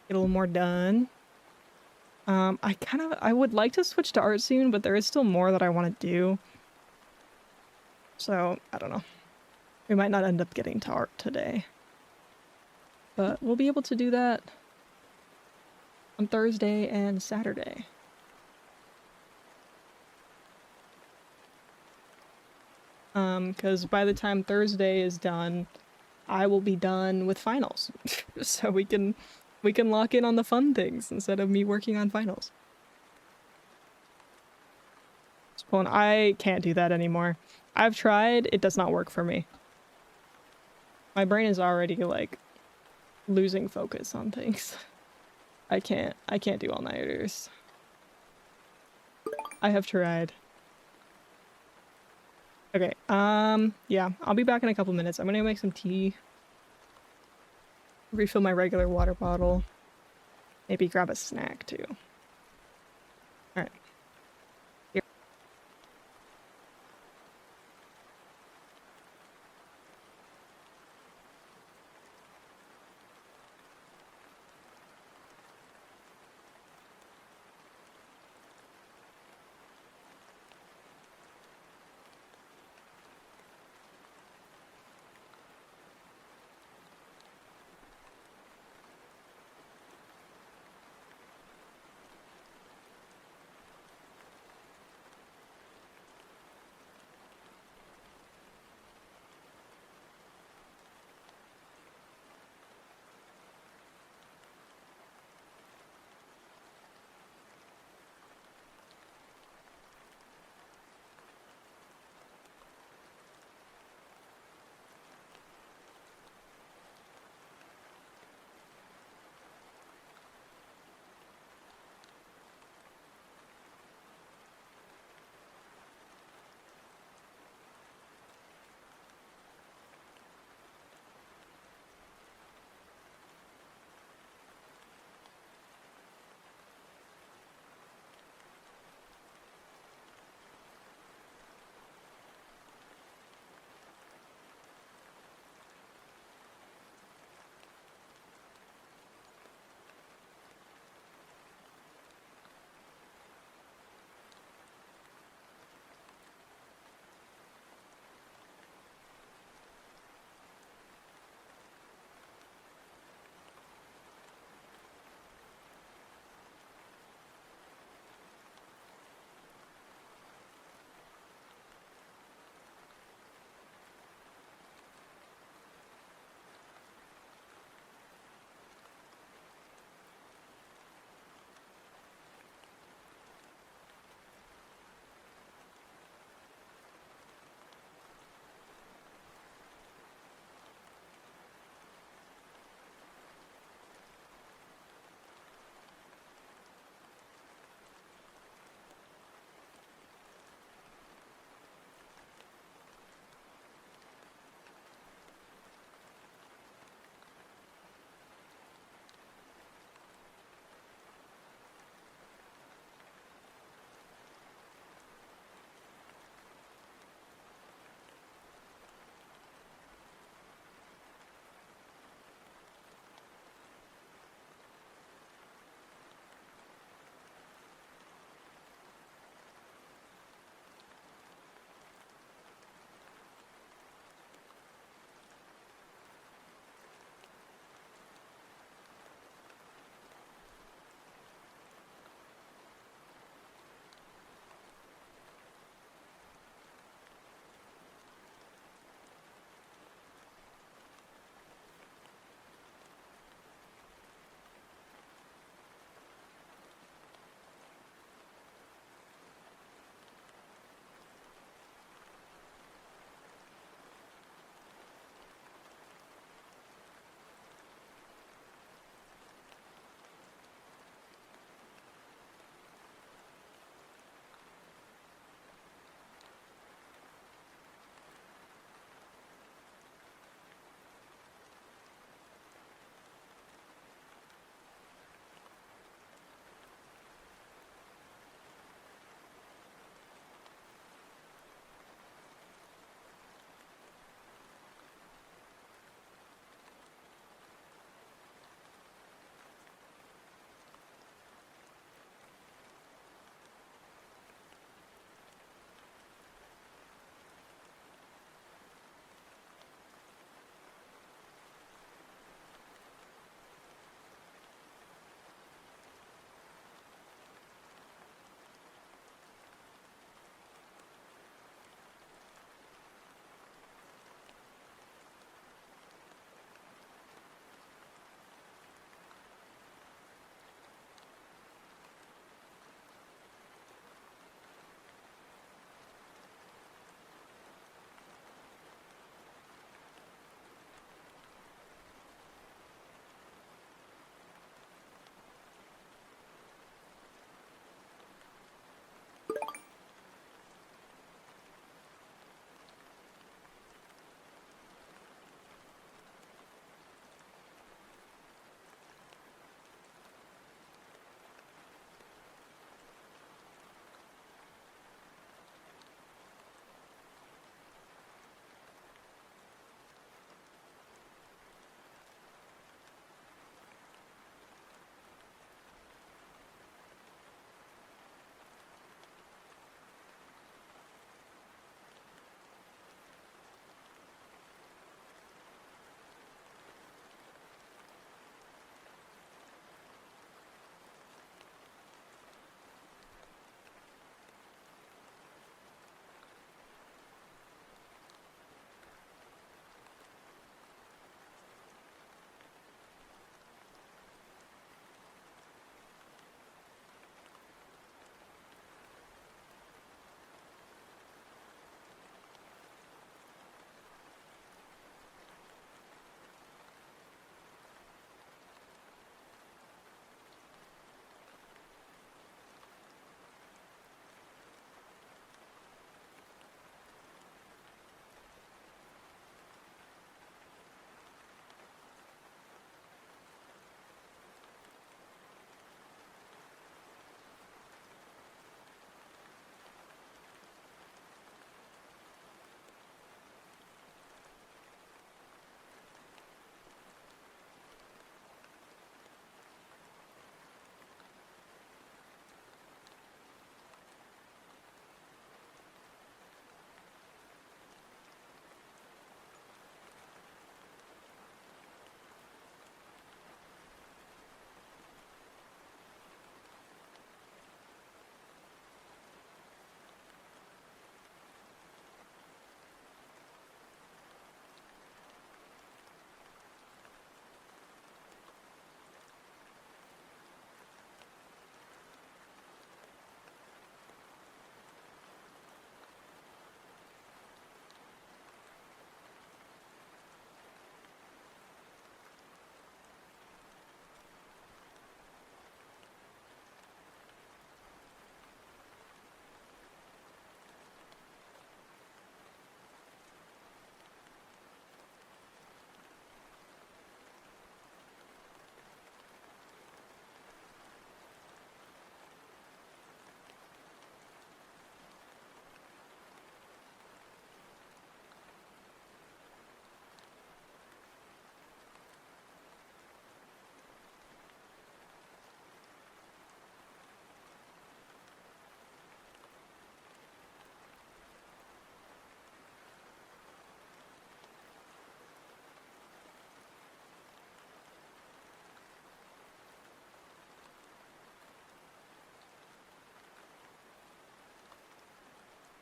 Get a little more done. I would like to switch to art soon, but there is still more that I want to do. So, I don't know. We might not end up getting to art today. But we'll be able to do that on Thursday and Saturday. Because by the time Thursday is done, I will be done with finals. So we can lock in on the fun things instead of me working on finals. I can't do that anymore. I've tried, it does not work for me. My brain is already like losing focus on things. I can't do all-nighters. I have tried. Okay, yeah, I'll be back in a couple minutes. I'm gonna make some tea. Refill my regular water bottle. Maybe grab a snack too. Alright. Here.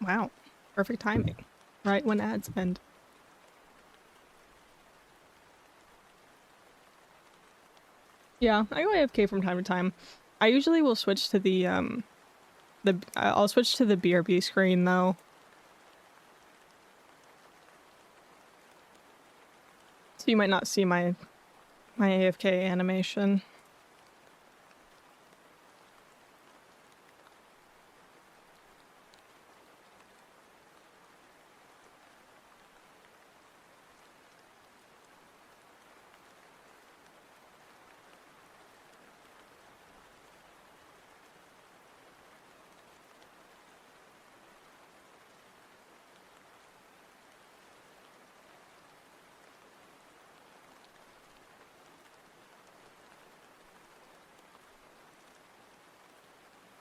Wow. Perfect timing. Right when ads end. Yeah, I go AFK from time to time. I usually will switch to the I'll switch to the BRB screen though. So you might not see my AFK animation.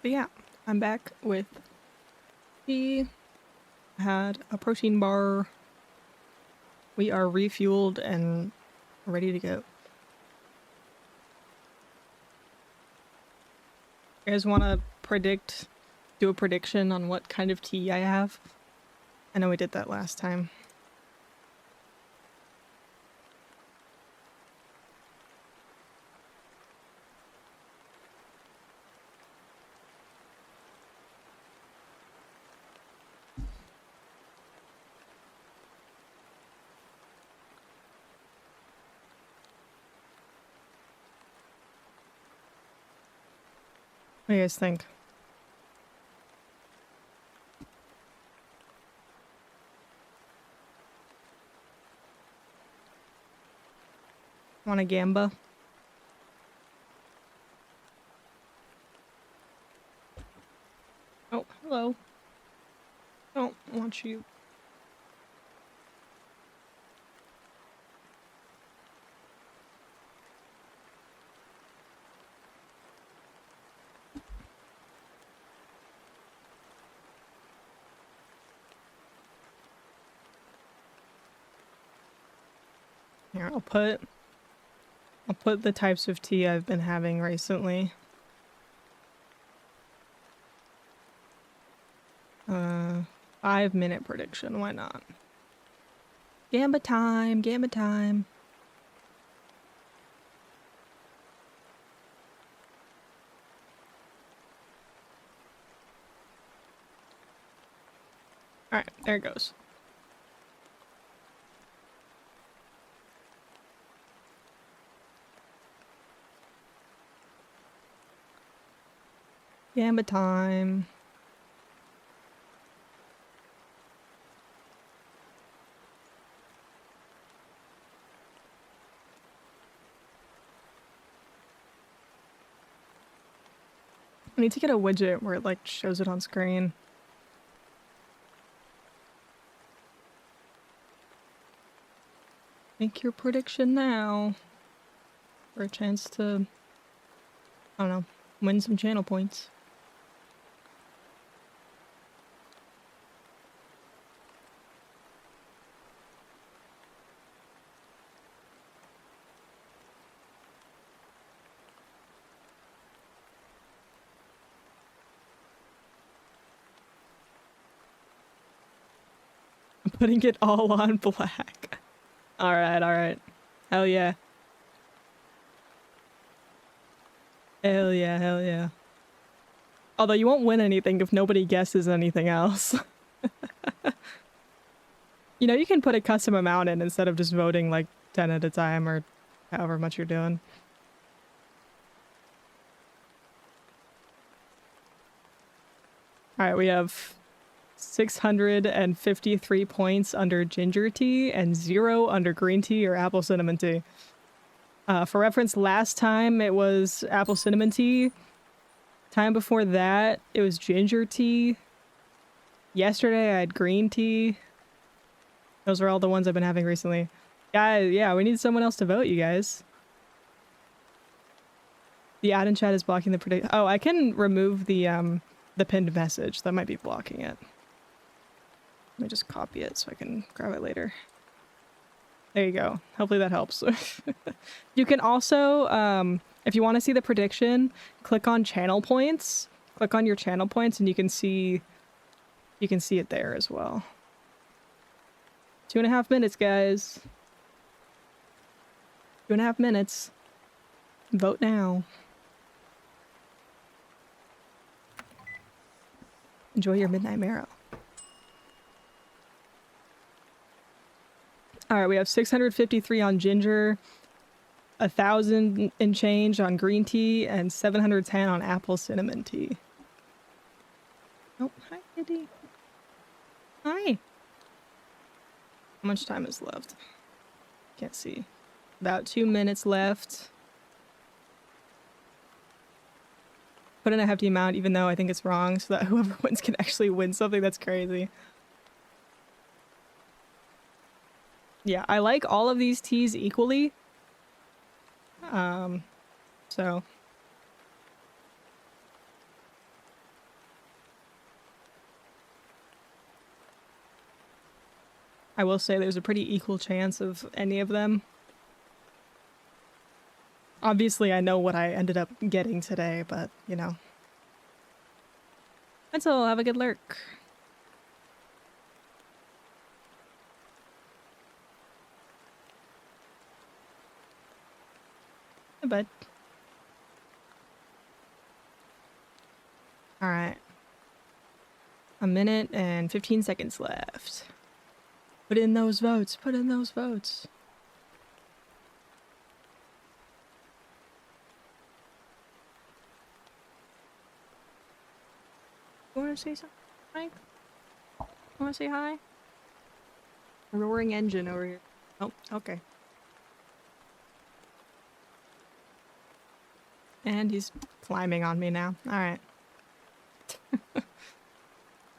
But yeah, I'm back with tea. Had a protein bar. We are refueled and ready to go. You guys want to do a prediction on what kind of tea I have? I know we did that last time. What do you guys think? Want a gamba? Oh, hello. Don't want you. Here, I'll put the types of tea I've been having recently. 5-minute prediction, why not? Gamba time, gamba time. Alright, there it goes. Gamba time. I need to get a widget where it like shows it on screen. Make your prediction now for a chance to, I don't know, win some channel points. I'm putting it all on black. Alright, alright. Hell yeah. Hell yeah, hell yeah. Although you won't win anything if nobody guesses anything else. You know, you can put a custom amount in instead of just voting like 10 at a time or however much you're doing. Alright, we have 653 points under ginger tea and 0 under green tea or apple cinnamon tea. For reference, last time it was apple cinnamon tea. Time before that, it was ginger tea. Yesterday, I had green tea. Those are all the ones I've been having recently. Yeah, we need someone else to vote, you guys. The ad in chat is blocking the predict. Oh, I can remove the pinned message. That might be blocking it. Let me just copy it so I can grab it later. There you go. Hopefully that helps. You can also, if you want to see the prediction, click on channel points. Click on your channel points and you can see You can see it there as well. 2.5 minutes, guys. 2.5 minutes. Vote now. Enjoy your midnight marrow. Alright, we have 653 on ginger, 1,000 and change on green tea, and 710 on apple cinnamon tea. Oh, hi, kitty. Hi. How much time is left? Can't see. About 2 minutes left. Put in a hefty amount, even though I think it's wrong, so that whoever wins can actually win something. That's crazy. Yeah, I like all of these teas equally. So. I will say there's a pretty equal chance of any of them. Obviously, I know what I ended up getting today, but, you know. Until have a good lurk. Hey, bud. Alright. 1 minute and 15 seconds left. Put in those votes. Put in those votes. You want to say something, Mike? You want to say hi? Roaring engine over here. Oh, okay. And he's climbing on me now. Alright.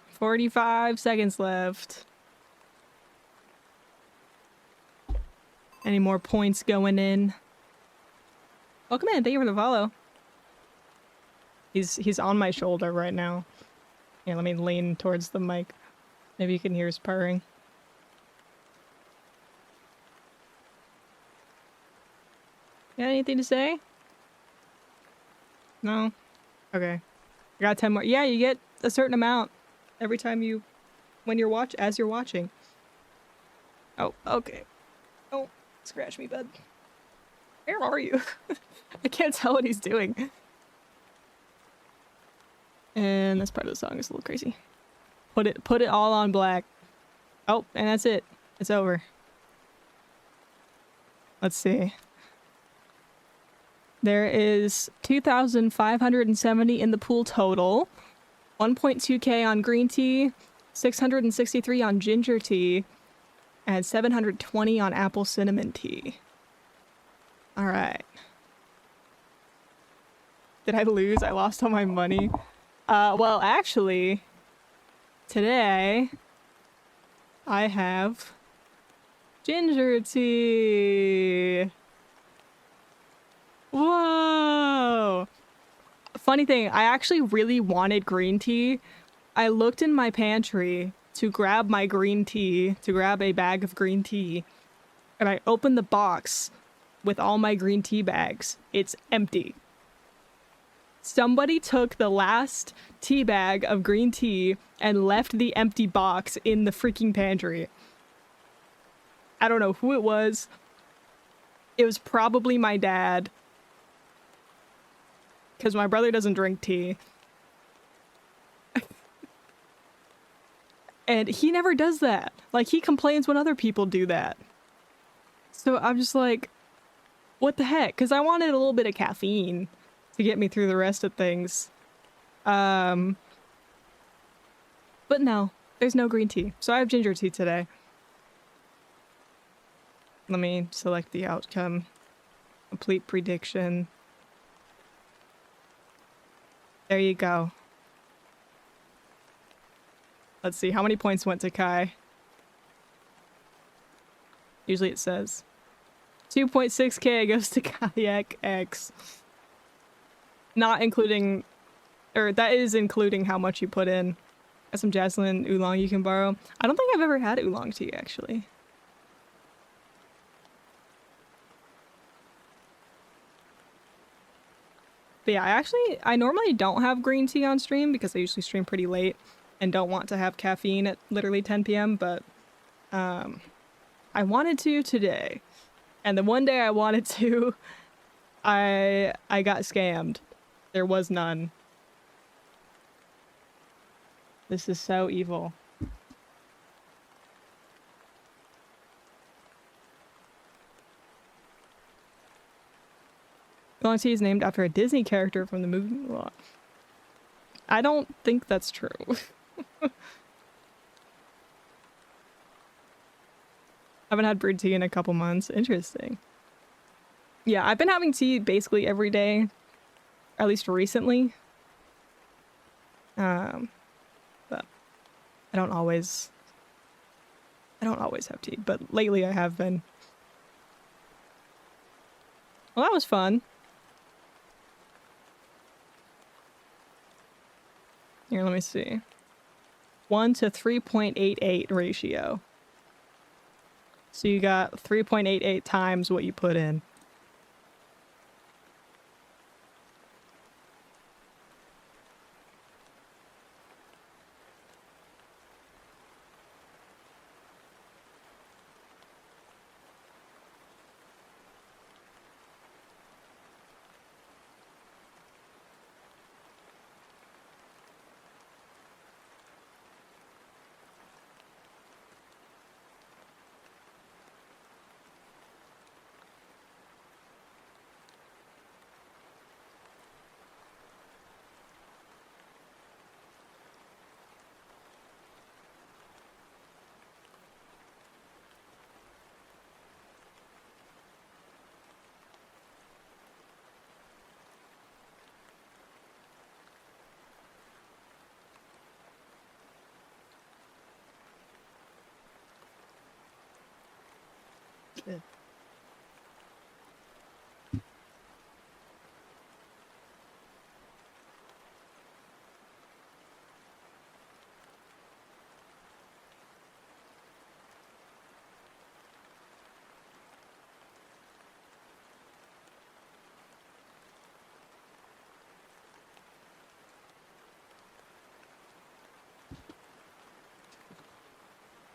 45 seconds left. Any more points going in? Welcome in. Thank you for the follow. He's on my shoulder right now. Here, let me lean towards the mic. Maybe you can hear his purring. Got anything to say? No? Okay. I got 10 more. Yeah, you get a certain amount every time when you're as you're watching. Oh, okay. Oh, scratch me, bud. Where are you? I can't tell what he's doing. And this part of the song is a little crazy. Put it all on black. Oh, and that's it. It's over. Let's see. There is 2,570 in the pool total. 1.2k on green tea, 663 on ginger tea, and 720 on apple cinnamon tea. All right. Did I lose? I lost all my money. Well, actually, today I have ginger tea. Whoa! Funny thing, I actually really wanted green tea. I looked in my pantry to grab my green tea, to grab a bag of green tea, and I opened the box with all my green tea bags. It's empty. Somebody took the last tea bag of green tea and left the empty box in the freaking pantry. I don't know who it was. It was probably my dad. Because my brother doesn't drink tea. And he never does that. Like, he complains when other people do that. So I'm just like, what the heck? Because I wanted a little bit of caffeine to get me through the rest of things. But no, there's no green tea. So I have ginger tea today. Let me select the outcome. Complete prediction. There you go. Let's see, how many points went to Kai? Usually it says 2.6k goes to Kayak X. Not including, or that is including how much you put in. Got some Jasmine oolong you can borrow. I don't think I've ever had oolong tea, actually. But yeah, I normally don't have green tea on stream because I usually stream pretty late. and don't want to have caffeine at literally 10 p.m., but I wanted to today. And the one day I wanted to, I got scammed. There was none. This is so evil. Oolong tea is named after a Disney character from the movie Mulan. I don't think that's true. Haven't had brewed tea in a couple months. Interesting. Yeah, I've been having tea basically every day, at least recently. But I don't always have tea, but lately I have been. Well, that was fun. Here, let me see. 1 to 3.88 ratio. So you got 3.88 times what you put in.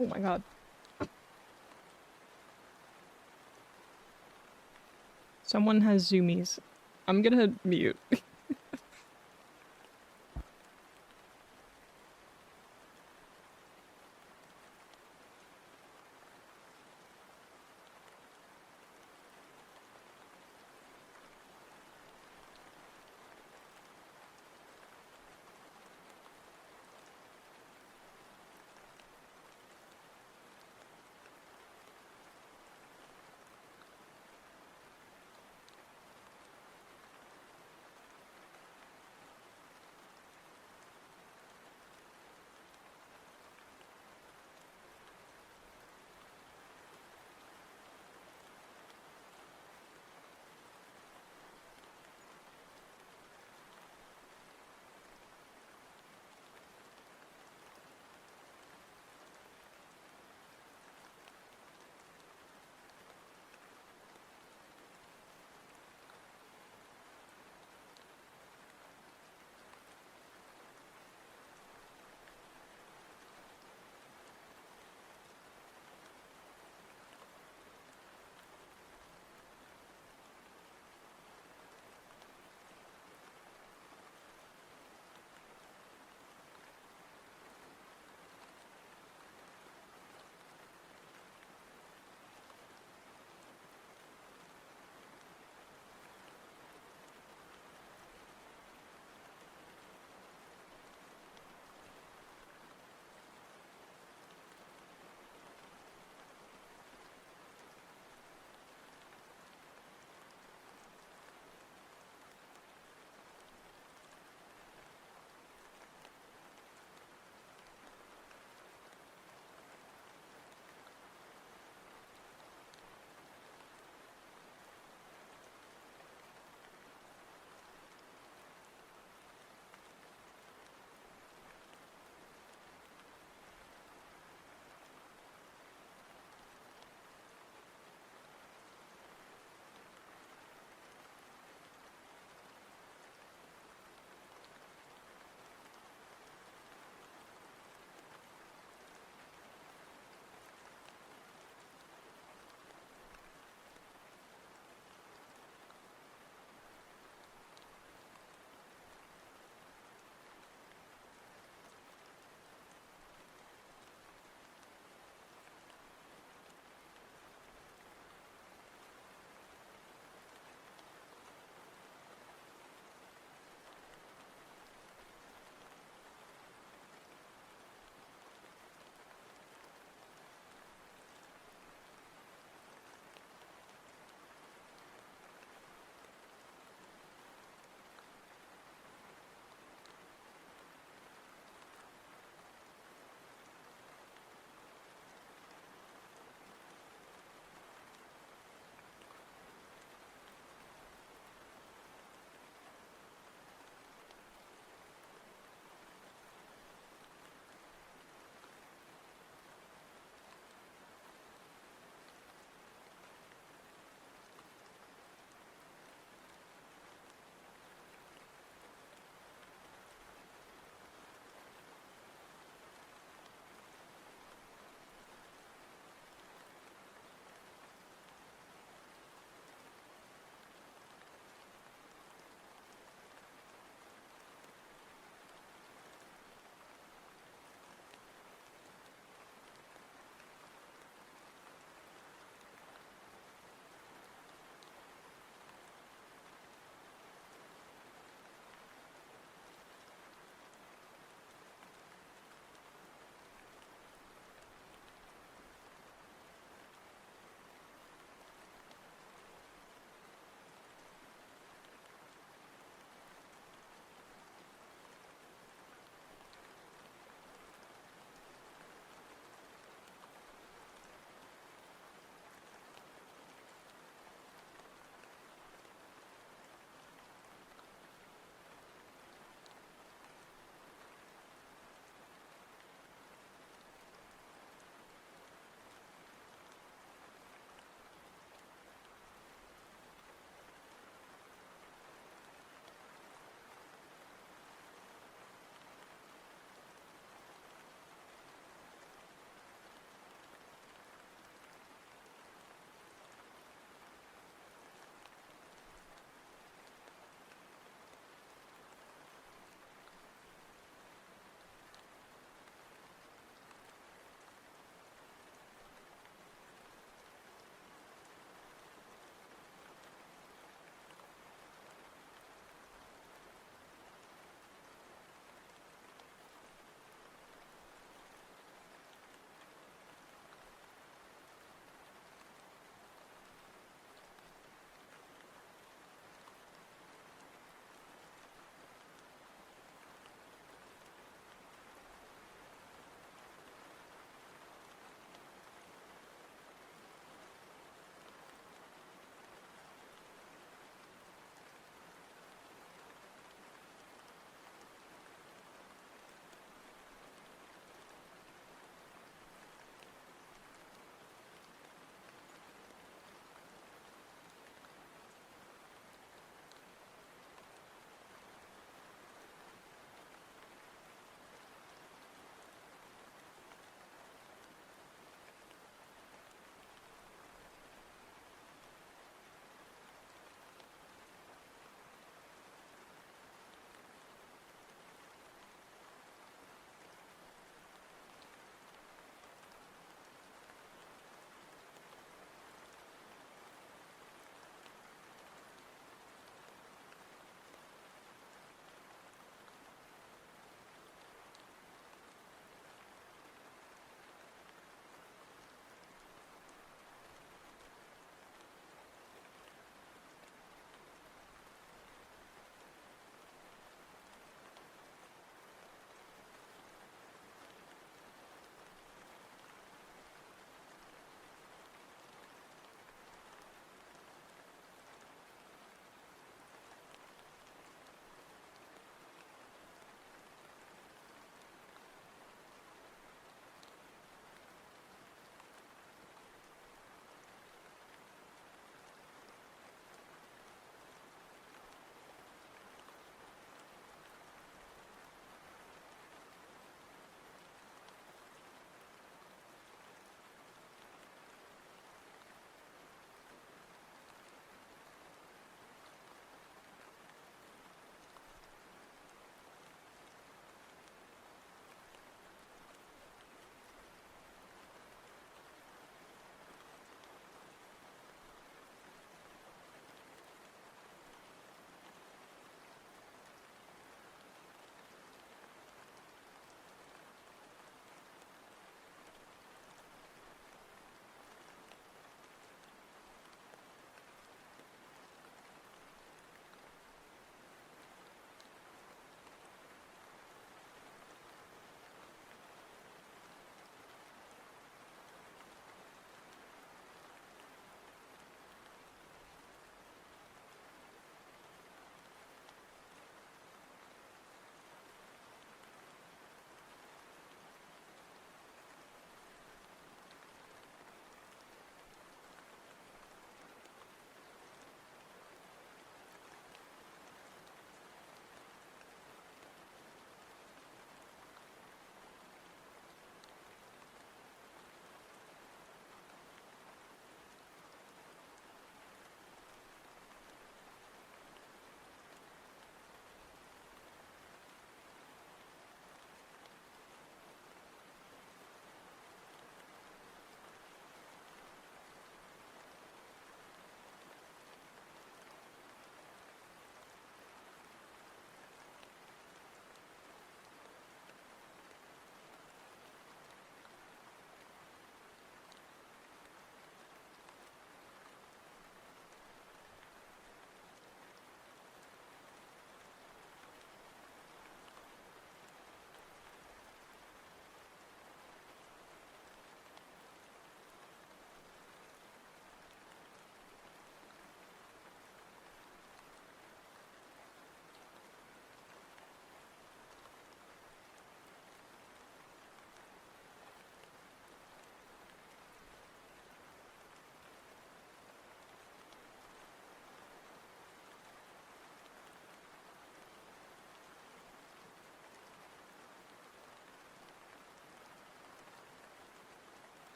Oh my god. Someone has zoomies. I'm gonna mute.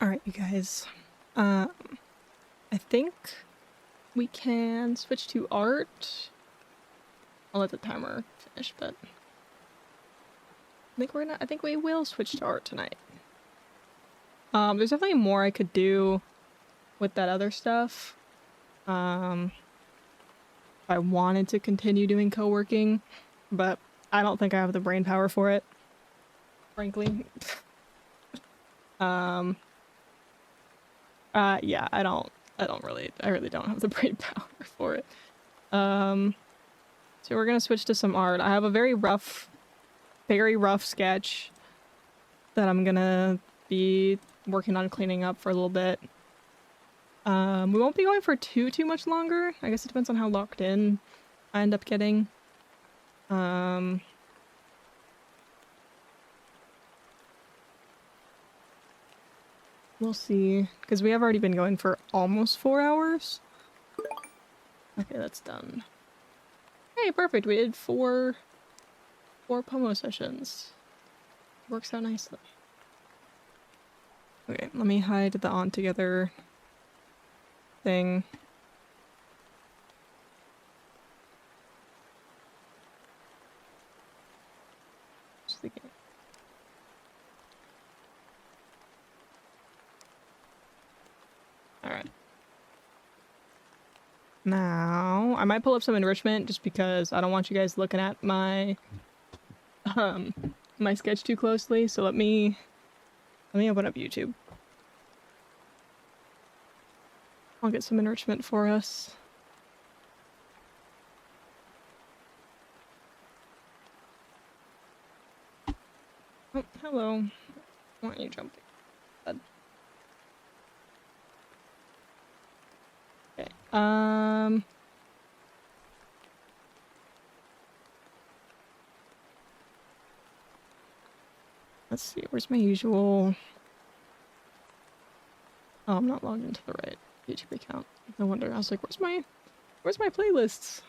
Alright, you guys. I think we can switch to art. I'll let the timer finish, but I think we will switch to art tonight. There's definitely more I could do with that other stuff. If I wanted to continue doing co-working, but I don't think I have the brain power for it, frankly. Yeah, I really don't have the brain power for it. So we're gonna switch to some art. I have a very rough sketch that I'm gonna be working on cleaning up for a little bit. We won't be going for too much longer. I guess it depends on how locked in I end up getting. We'll see, because we have already been going for almost 4 hours. Okay, that's done. Hey, perfect. We did four Pomo sessions. Works out nicely. Okay, let me hide the on together thing. Just the game. Alright. Now, I might pull up some enrichment just because I don't want you guys looking at my my sketch too closely, so let me open up YouTube. I'll get some enrichment for us. Oh, hello. Why aren't you jumping? Okay. Let's see. Where's my usual? Oh, I'm not logged into the right YouTube account. No wonder. I was like, where's my playlists?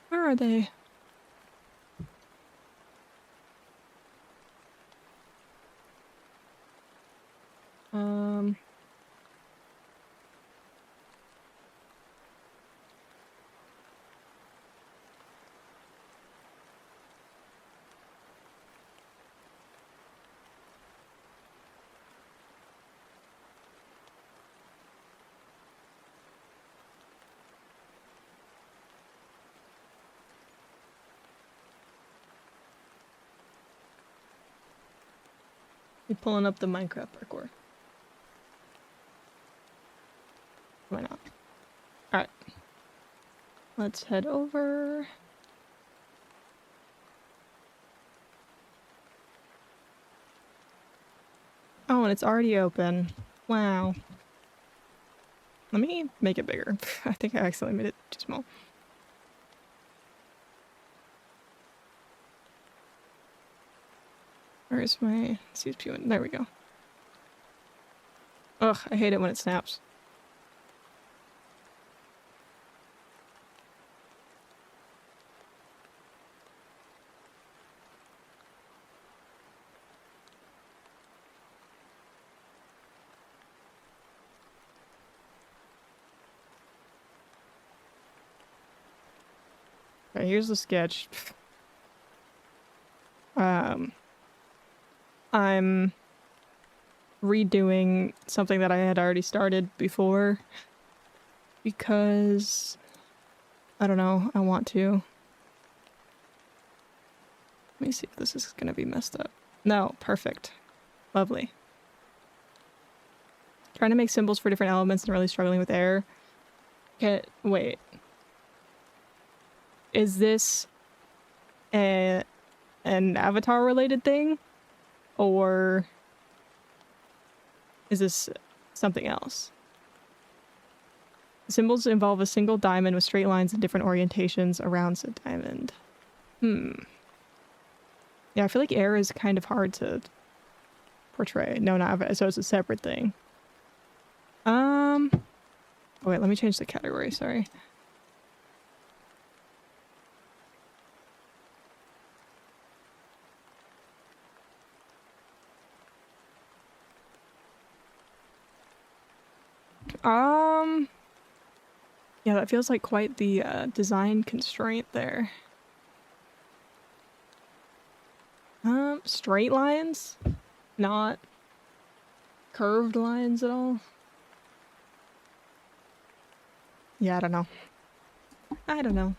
Where are they? You pulling up the Minecraft parkour? Why not? Alright. Let's head over. Oh, and it's already open. Wow. Let me make it bigger. I think I accidentally made it too small. Where's my CPU? There we go. Ugh, I hate it when it snaps. Okay, here's the sketch. I'm redoing something that I had already started before because I don't know, I want to. Let me see if this is gonna be messed up. No, perfect. Lovely. Trying to make symbols for different elements and really struggling with error. Okay, wait. Is this an avatar related thing? Or is this something else? Symbols involve a single diamond with straight lines and different orientations around said diamond. Yeah, I feel like error is kind of hard to portray. No, not so it's a separate thing. Oh wait, let me change the category, sorry. Um, yeah, that feels like quite the design constraint there. Straight lines, not curved lines at all. Yeah, I don't know. I don't know.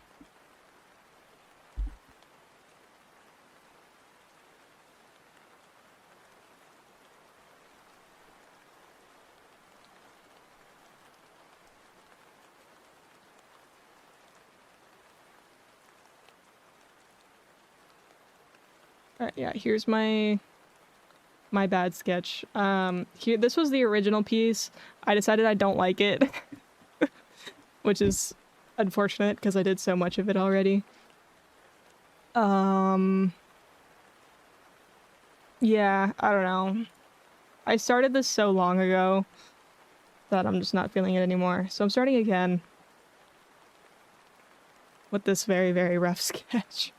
Yeah, here's my bad sketch. This was the original piece. I decided I don't like it, which is unfortunate because I did so much of it already. Yeah, I don't know. I started this so long ago that I'm just not feeling it anymore. So I'm starting again with this very, very rough sketch.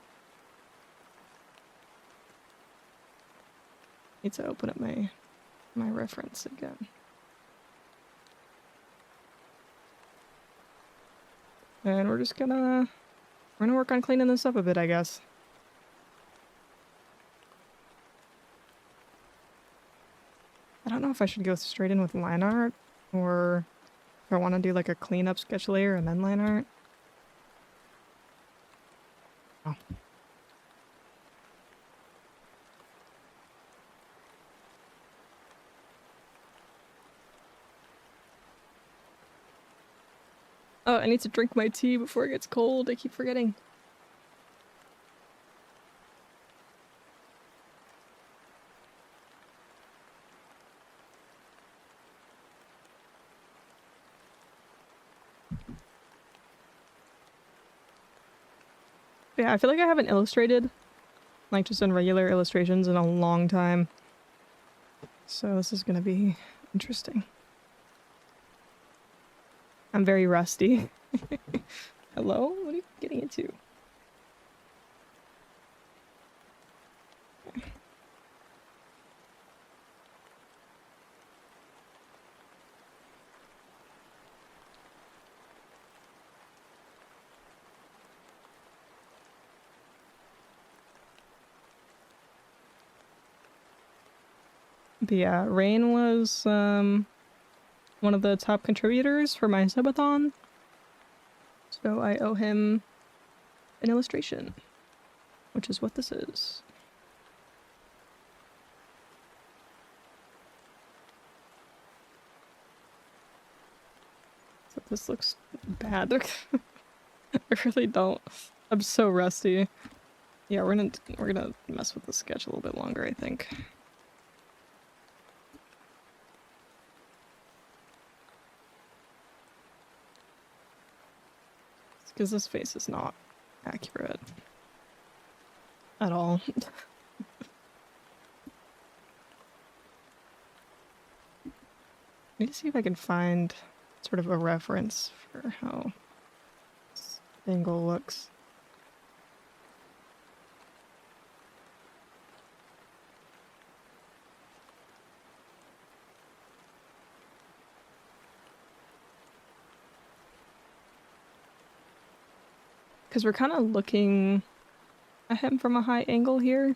Need to open up my reference again. And we're gonna work on cleaning this up a bit, I guess. I don't know if I should go straight in with line art or if I want to do like a cleanup sketch layer and then line art. Oh. Oh, I need to drink my tea before it gets cold. I keep forgetting. Yeah, I feel like I haven't illustrated, like just in regular illustrations in a long time. So this is gonna be interesting. I'm very rusty. Hello? What are you getting into? But yeah, Rain was one of the top contributors for my subathon. So I owe him an illustration, which is what this is. So this looks bad. I really don't. I'm so rusty. Yeah, we're gonna mess with the sketch a little bit longer, I think. Because this face is not accurate at all. Let me see if I can find sort of a reference for how this angle looks. Because we're kind of looking at him from a high angle here.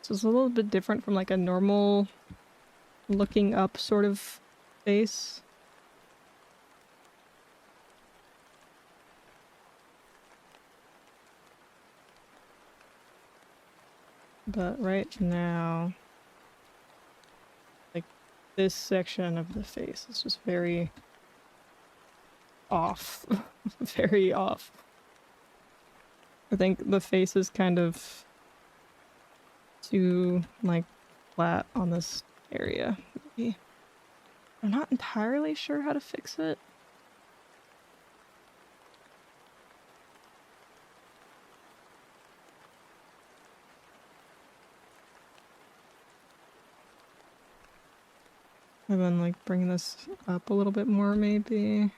So it's a little bit different from like a normal looking up sort of face. But right now, like this section of the face is just very off. Very off. I think the face is kind of too like flat on this area. Maybe. I'm not entirely sure how to fix it. And then like bring this up a little bit more maybe.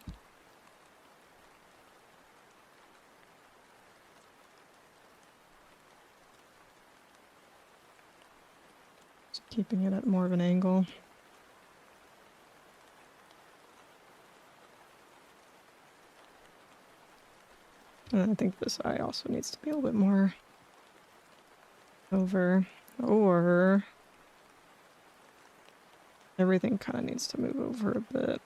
Just keeping it at more of an angle. And I think this eye also needs to be a little bit more over, or everything kind of needs to move over a bit.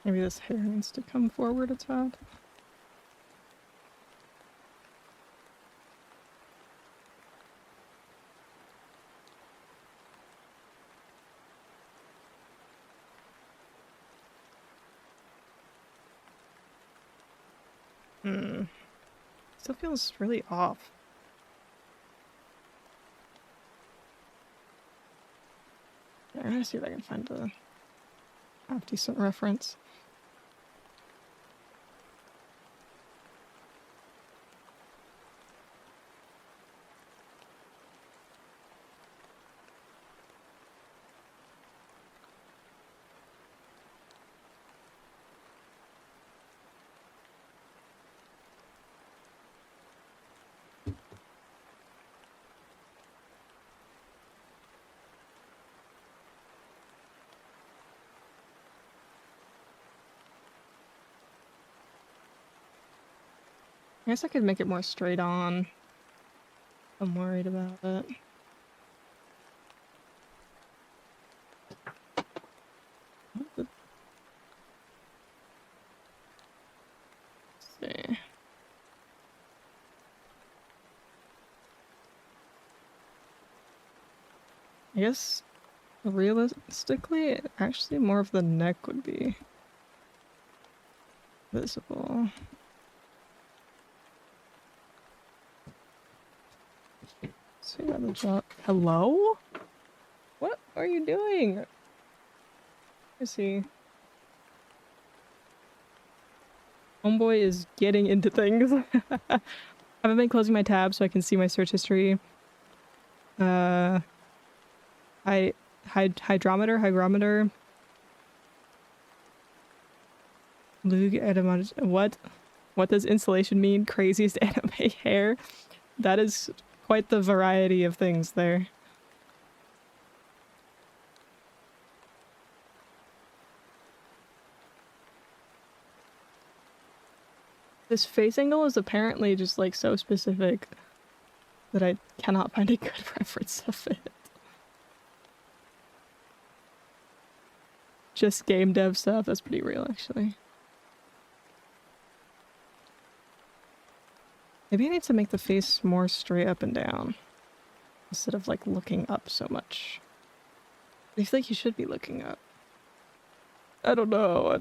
Maybe this hair needs to come forward a tad. Still feels really off. Yeah, I'm gonna see if I can find a half-decent reference. I guess I could make it more straight on. I'm worried about it. Let's see. I guess realistically, actually more of the neck would be visible. See about the jaw. Hello? What are you doing? I see. Homeboy is getting into things. I haven't been closing my tab so I can see my search history. Hygrometer. Lug etymology. What? What does insulation mean? Craziest anime hair? That is quite the variety of things there. This face angle is apparently just like so specific that I cannot find a good reference of it. Just game dev stuff, that's pretty real actually. Maybe I need to make the face more straight up and down instead of like looking up so much. I feel like you should be looking up. I don't know.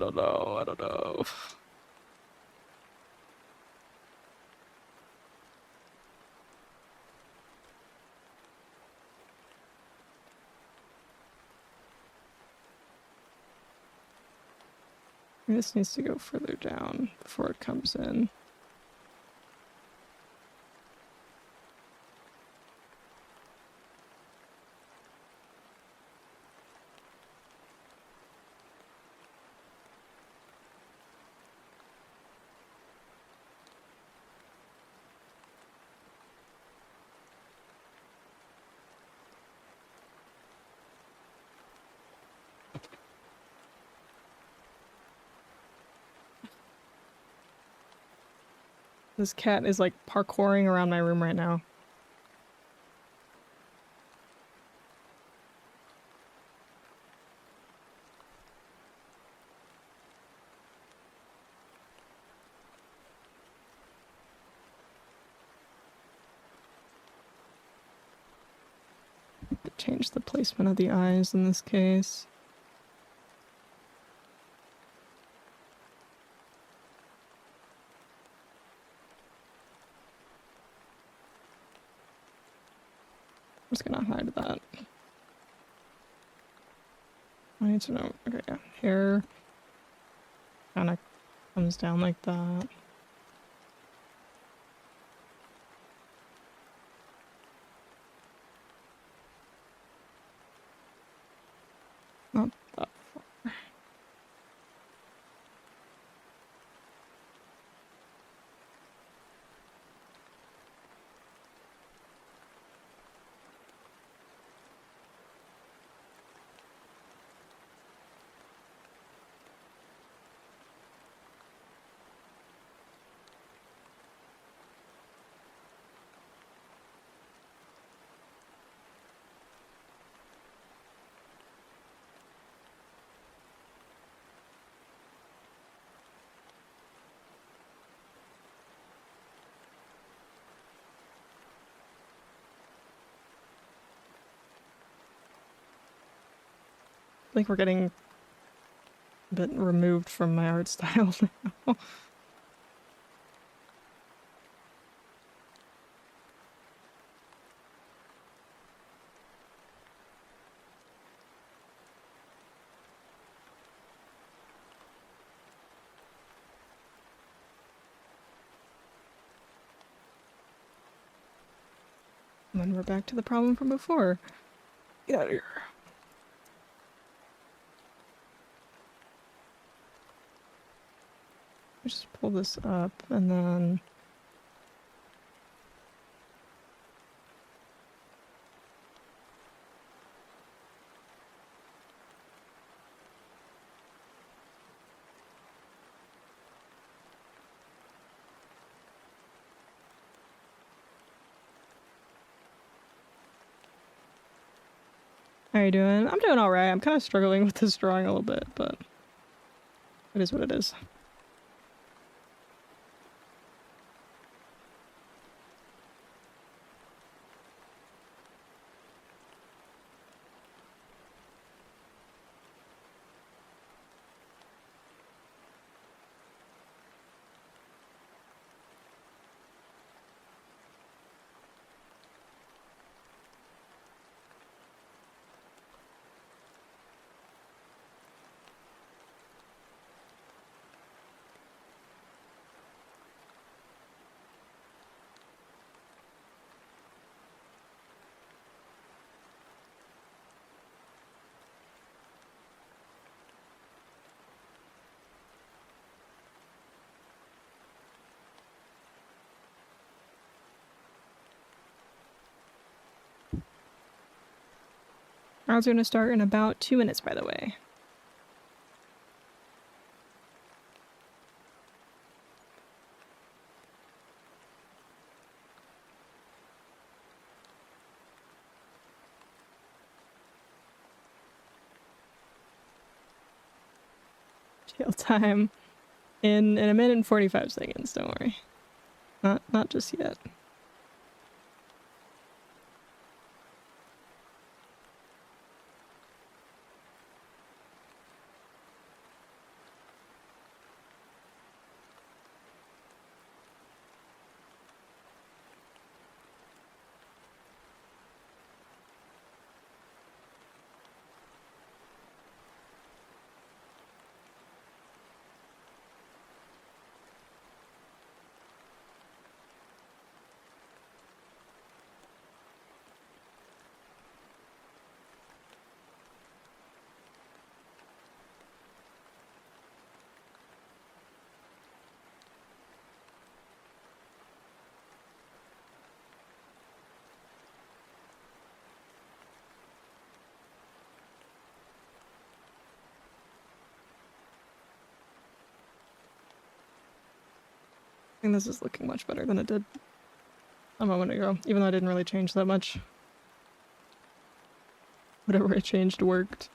This needs to go further down before it comes in. This cat is like parkouring around my room right now. Change the placement of the eyes in this case. just gonna hide that. I need to know. Okay, yeah. Hair kind of comes down like that. Not that far. Like we're getting a bit removed from my art style now. And then we're back to the problem from before. Get out of here. Just pull this up and then how are you doing? I'm doing alright. I'm kind of struggling with this drawing a little bit, but it is what it is. Rounds are going to start in about 2 minutes, by the way. Jail time in a minute and 45 seconds, don't worry. Not just yet. I think this is looking much better than it did a moment ago, even though I didn't really change that much. Whatever I changed worked.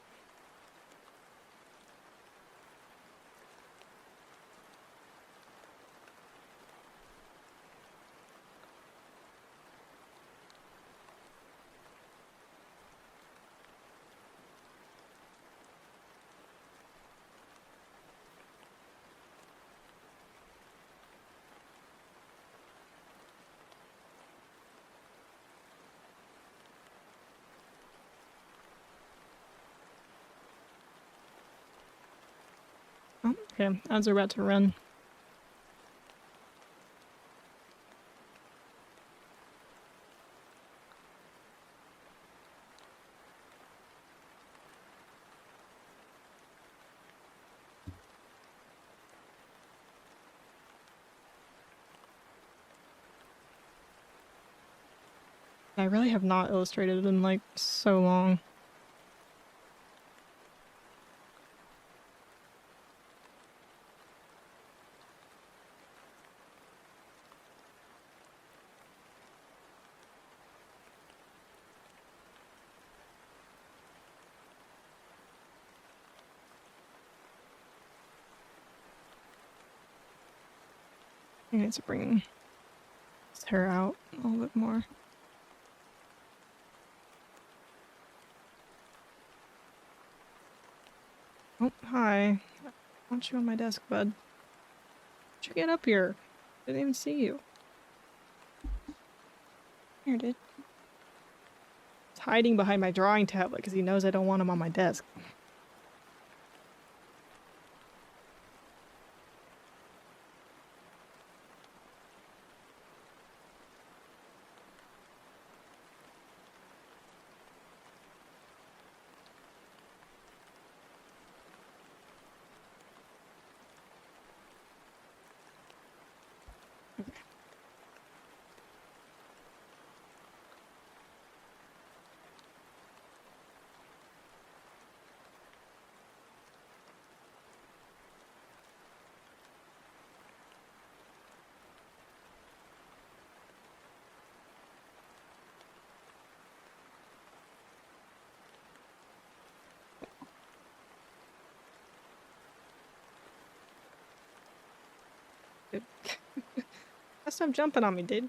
Okay, ads are about to run. I really have not illustrated in like so long. I need to bring his hair out a little bit more. Oh, hi. I want you on my desk, bud. How'd you get up here? Didn't even see you. Here, dude. He's hiding behind my drawing tablet because he knows I don't want him on my desk. Dude. Stop jumping on me, dude.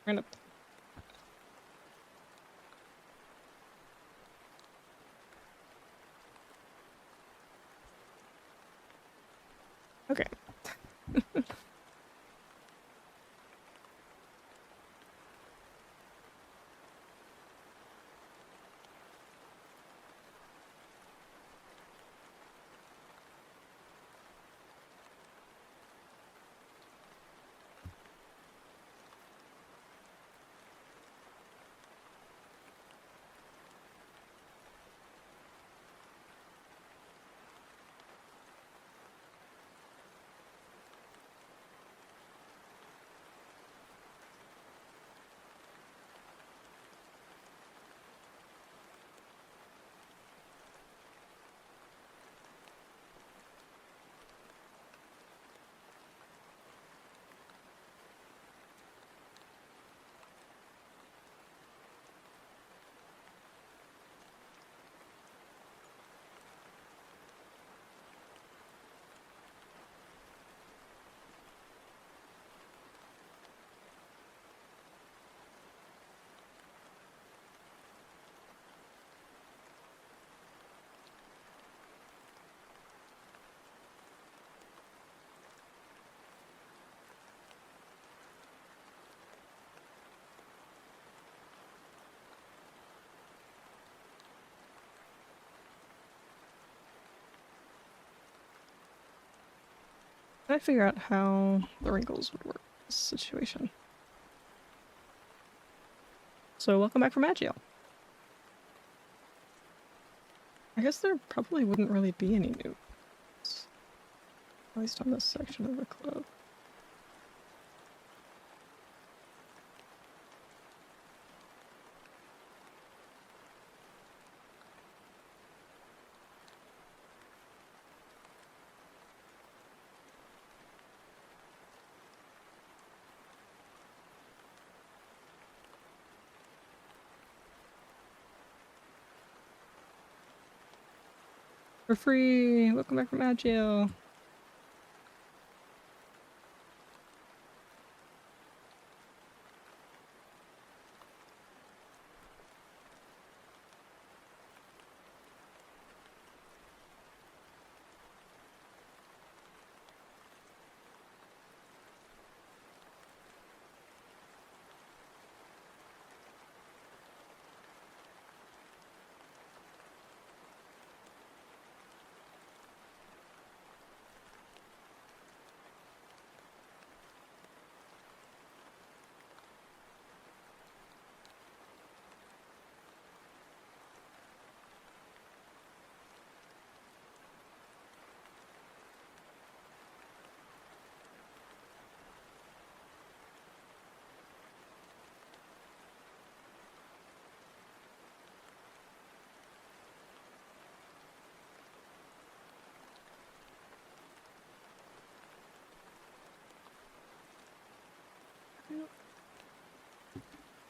We're gonna... Okay. I figure out how the wrinkles would work in this situation. So welcome back from Agile. I guess there probably wouldn't really be any new, at least on this section of the club. For free! Welcome back from Agile!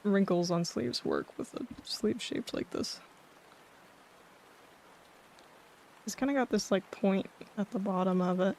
wrinkles on sleeves work with a sleeve shaped like this. It's kind of got this like point at the bottom of it.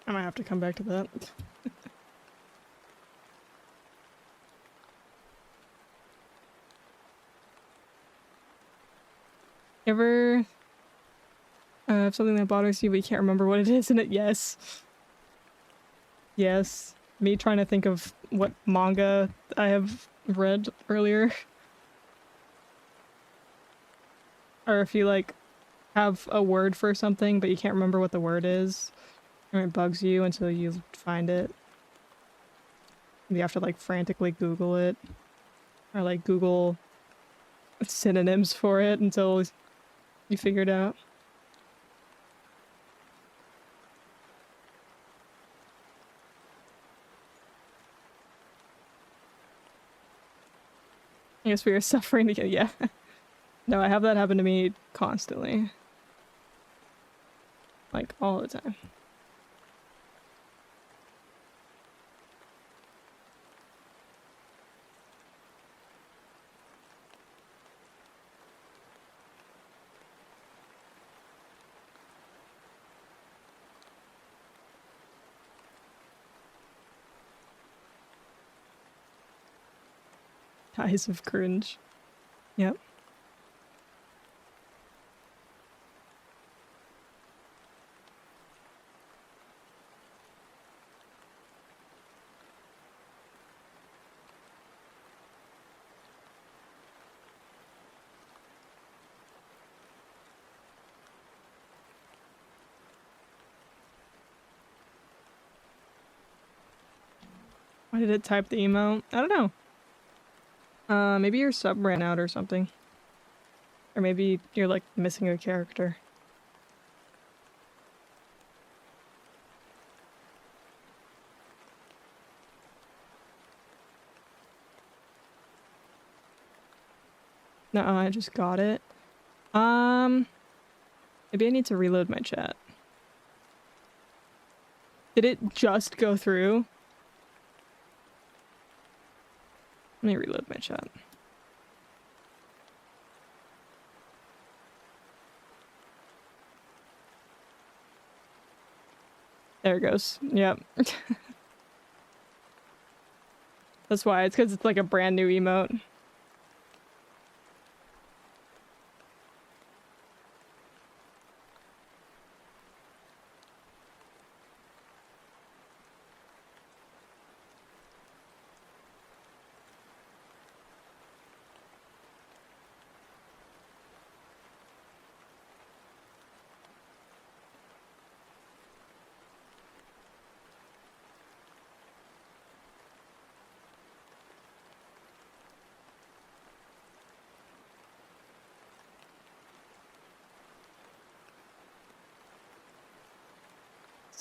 I might have to come back to that. Ever have something that bothers you but you can't remember what it is in it? Yes. Yes. Me trying to think of what manga I have read earlier. Or if you like have a word for something but you can't remember what the word is. And it bugs you until you find it. You have to like frantically Google it. Or like Google synonyms for it until you figure it out. I guess we are suffering together. Yeah. No, I have that happen to me constantly. Like all the time. Ties of cringe. Yep. Why did it type the email? I don't know. Maybe your sub ran out or something. Or maybe you're like missing a character. No, I just got it. Maybe I need to reload my chat. Did it just go through? Let me reload my chat. There it goes. Yep. That's why. It's because it's like a brand new emote.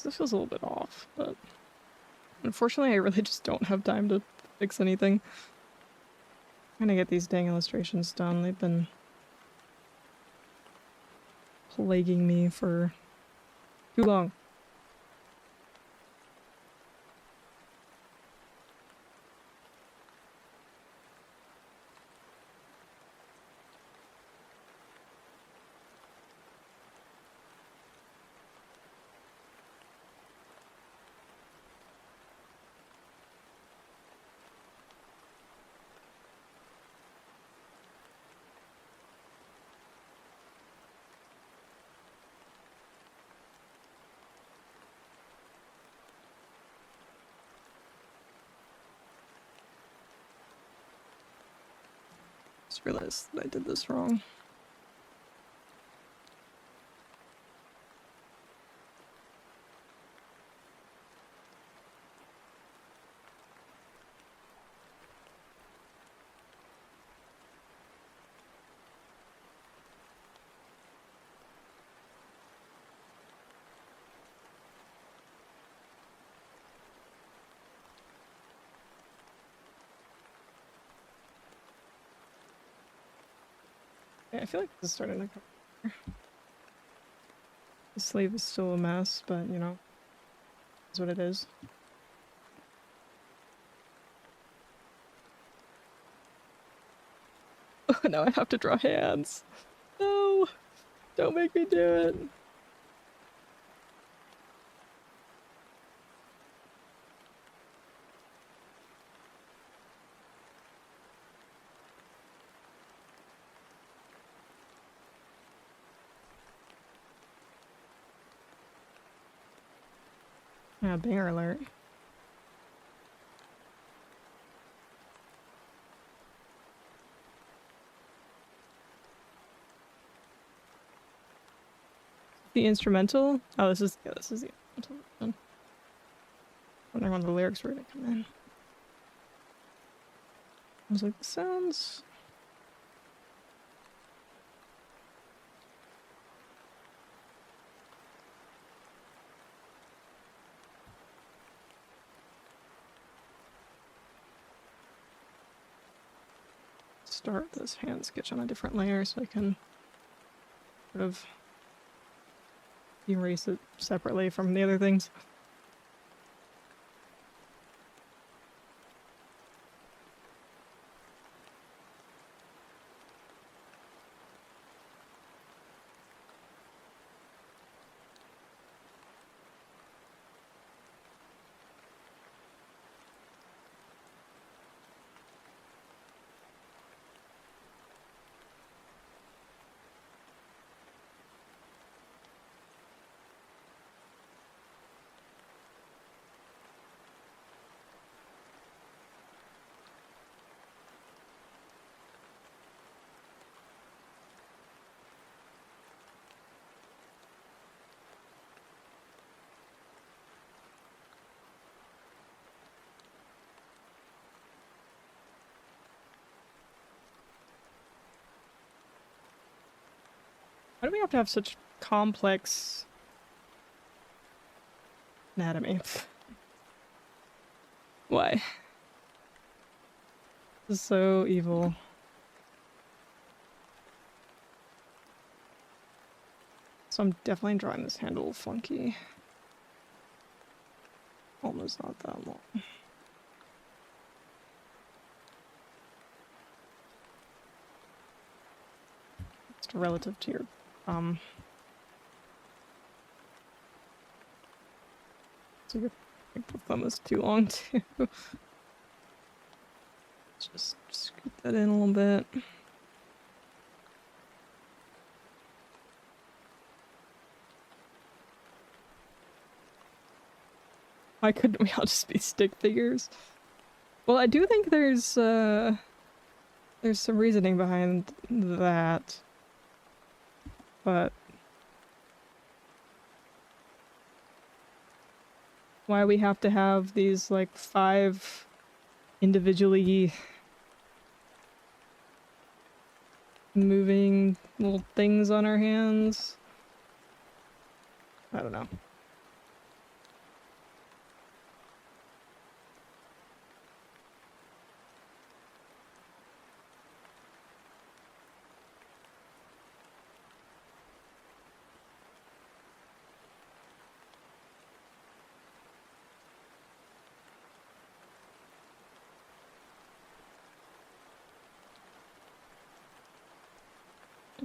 This feels a little bit off, but unfortunately I really just don't have time to fix anything. I'm gonna get these dang illustrations done. They've been plaguing me for too long. just realized that I did this wrong. Yeah, I feel like this is starting to come. The sleeve is still a mess, but you know, it's what it is. Oh, now I have to draw hands. No, don't make me do it. Yeah, banger alert. The instrumental? Oh, this is the instrumental version. Wondering when the lyrics were gonna come in. I was like, the sounds. Start this hand sketch on a different layer so I can sort of erase it separately from the other things. Why do we have to have such complex anatomy? Why? This is so evil. So I'm definitely drawing this hand a little funky. Almost not that long. Just relative to your so your thumb is too long too. Just scoot that in a little bit. Why couldn't we all just be stick figures? Well, I do think there's some reasoning behind that. But why we have to have these like 5 individually moving little things on our hands? I don't know.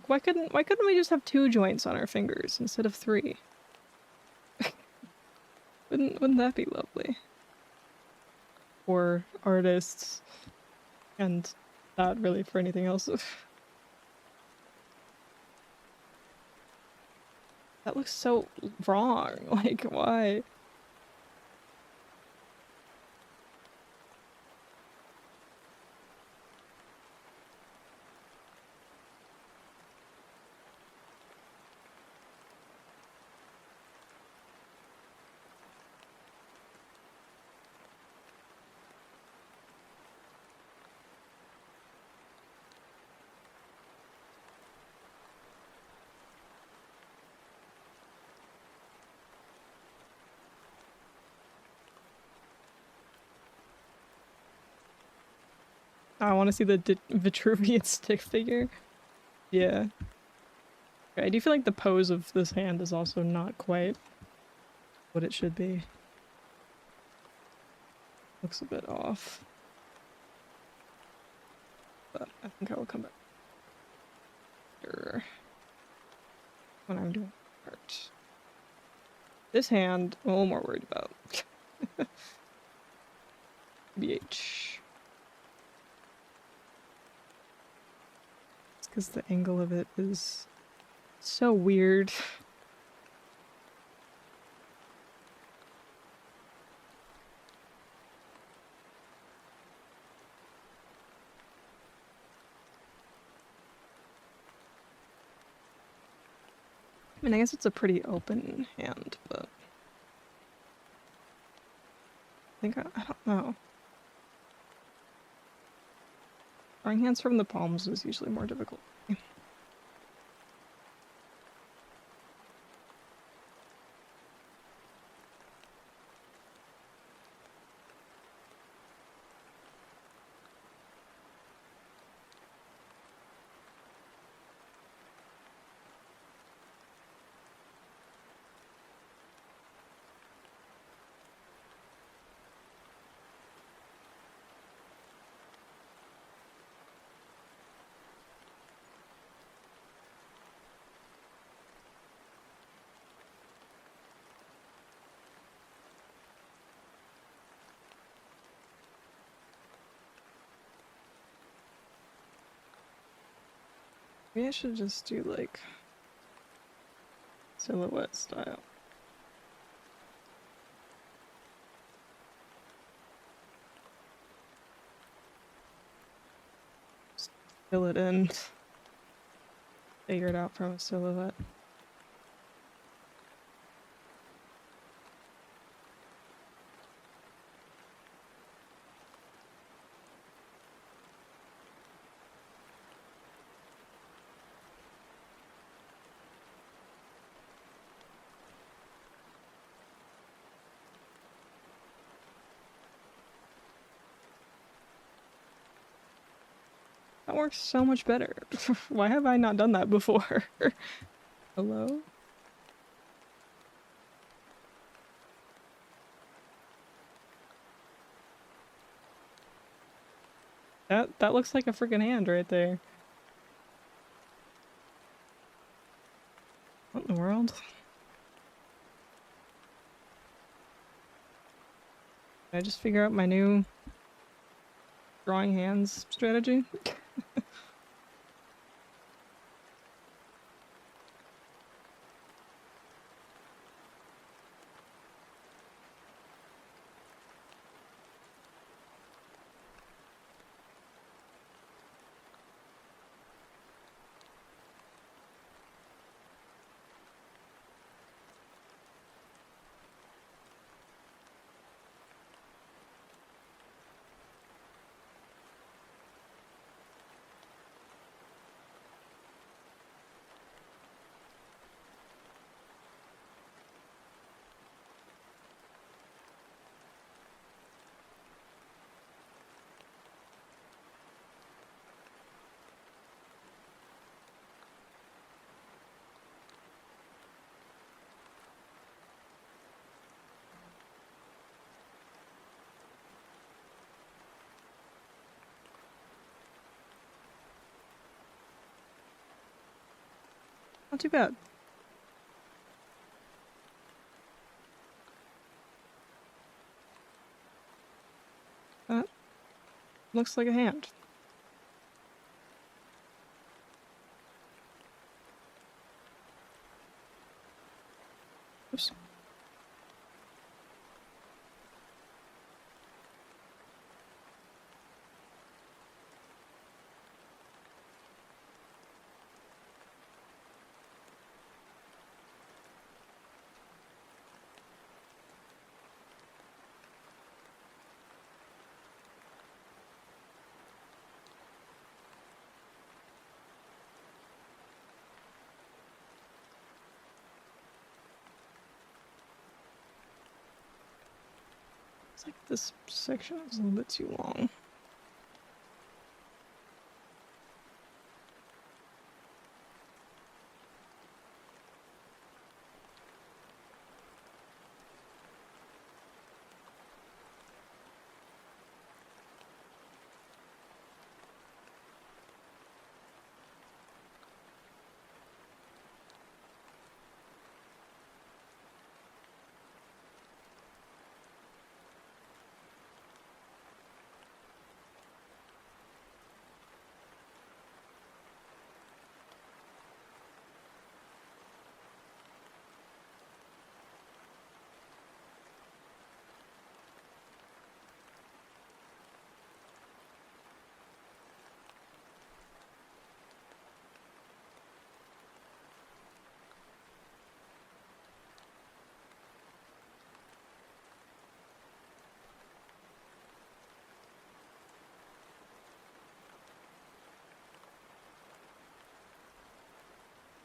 Why couldn't we just have 2 joints on our fingers instead of 3? Wouldn't that be lovely? For artists and not really for anything else. That looks so wrong. Like, why? I want to see the Vitruvian stick figure. Yeah. Okay, I do feel like the pose of this hand is also not quite what it should be. Looks a bit off. But I think I will come back later when I'm doing art. This hand, I'm a little more worried about. BH. It's because the angle of it is so weird. I mean, I guess it's a pretty open hand, but I think I don't know. Drawing hands from the palms is usually more difficult. Maybe I should just do like silhouette style. Just fill it in. Figure it out from a silhouette. That works so much better. Why have I not done that before? Hello? That looks like a freaking hand right there. What in the world? Did I just figure out my new drawing hands strategy? Not too bad. That looks like a hand. Oops. It's like this section is a little bit too long.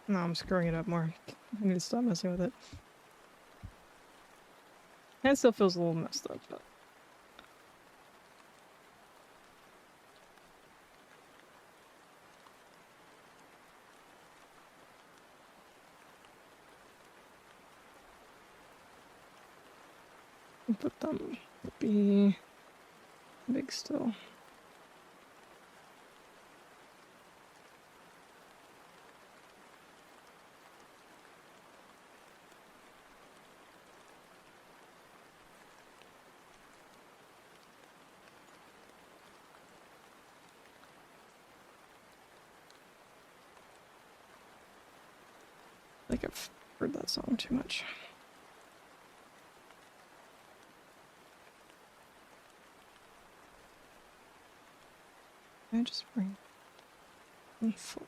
No, I'm screwing it up more. I need to stop messing with it. And it still feels a little messed up, but... Put them be big still. I think I've heard that song too much. I just bring full.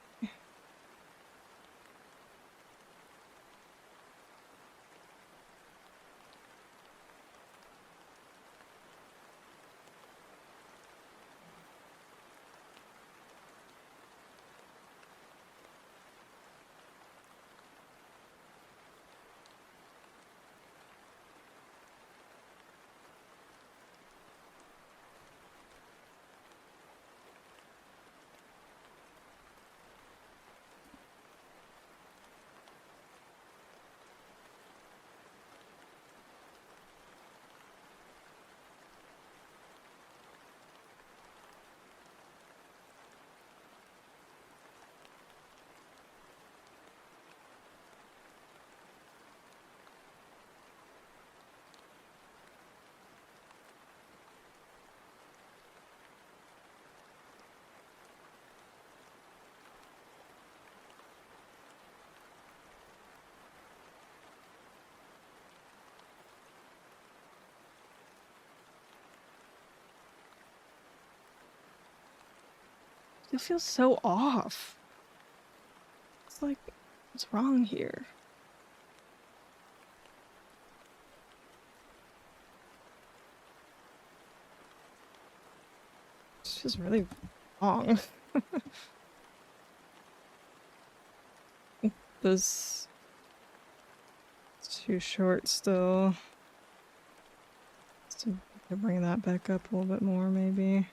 It feels so off. It's like, what's wrong here? It's just really wrong. This is too short still. To bring that back up a little bit more, maybe.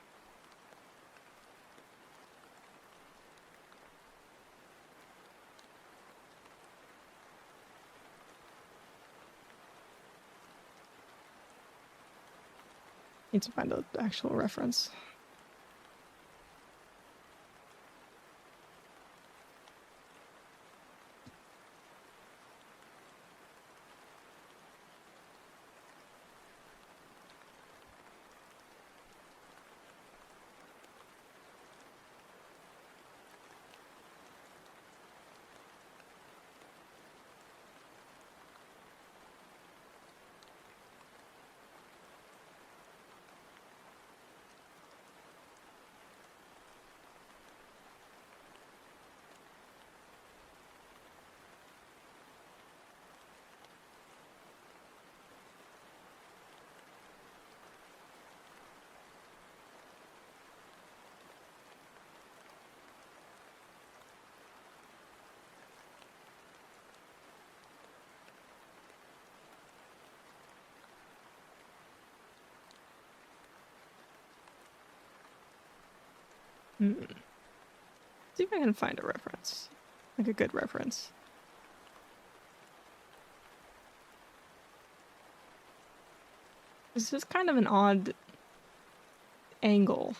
Need to find an actual reference. See if I can find a reference. Like a good reference. This is kind of an odd angle.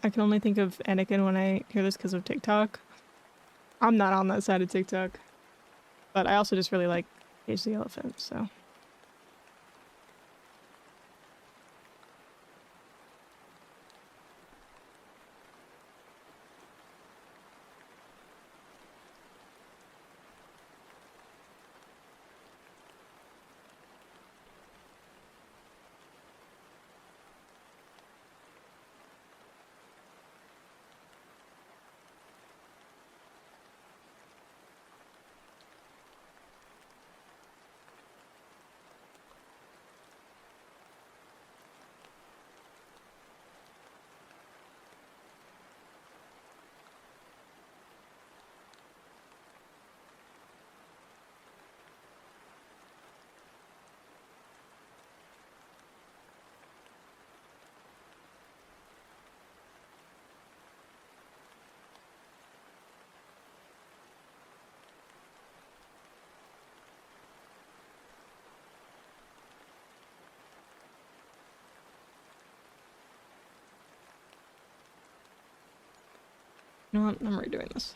I can only think of Anakin when I hear this because of TikTok. I'm not on that side of TikTok. But I also just really like Cage the Elephant, so... You know what? I'm redoing this.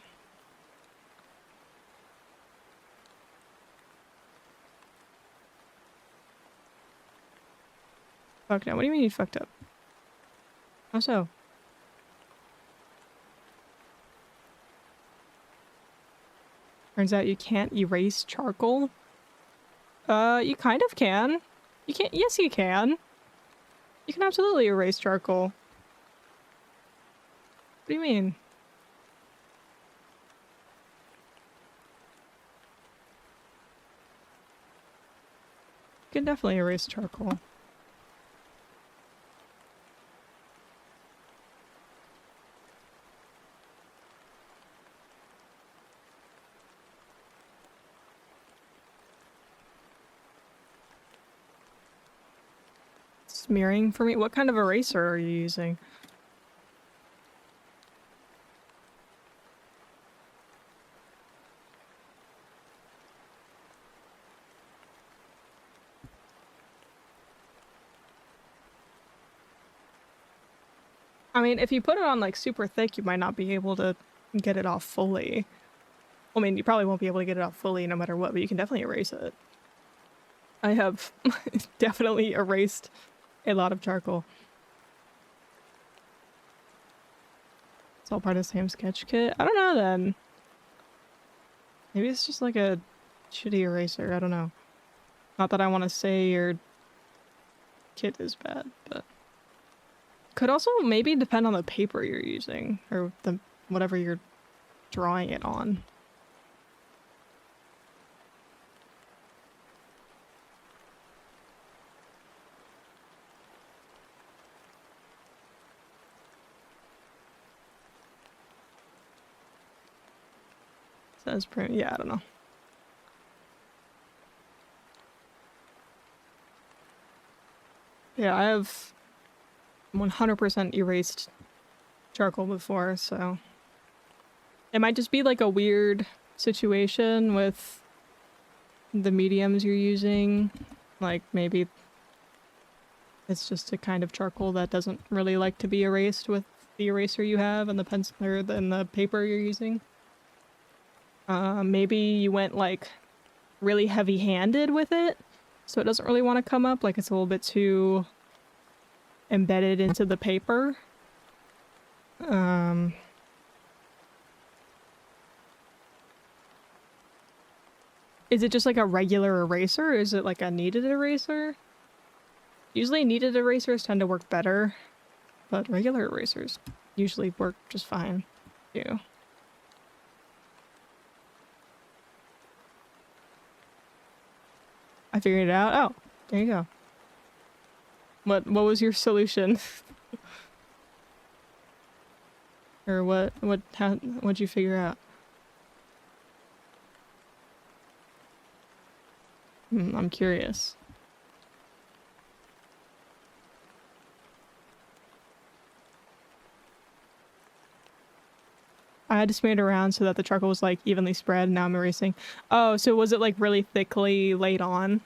Fuck no. What do you mean you fucked up? How so? Turns out you can't erase charcoal. You kind of can. You can't. Yes, you can. You can absolutely erase charcoal. What do you mean? You can definitely erase charcoal. Smearing for me? What kind of eraser are you using? I mean, if you put it on like super thick, you might not be able to get it off fully. I mean, you probably won't be able to get it off fully no matter what, but you can definitely erase it. I have definitely erased a lot of charcoal. It's all part of the same sketch kit. I don't know then. Maybe it's just like a shitty eraser. I don't know. Not that I want to say your kit is bad, but could also maybe depend on the paper you're using or the whatever you're drawing it on. Says print. Yeah, I don't know. Yeah, I have 100% erased charcoal before, so it might just be like a weird situation with the mediums you're using. Like maybe it's just a kind of charcoal that doesn't really like to be erased with the eraser you have and the pencil or and the paper you're using. Maybe you went like really heavy-handed with it, so it doesn't really want to come up. Like it's a little bit too embedded into the paper. Is it just like a regular eraser or is it like a kneaded eraser? Usually kneaded erasers tend to work better, but regular erasers usually work just fine too. I figured it out. Oh, there you go. What was your solution? Or what'd you figure out? I'm curious. I had to smear it around so that the charcoal was like evenly spread and now I'm erasing. Oh, so was it like really thickly laid on?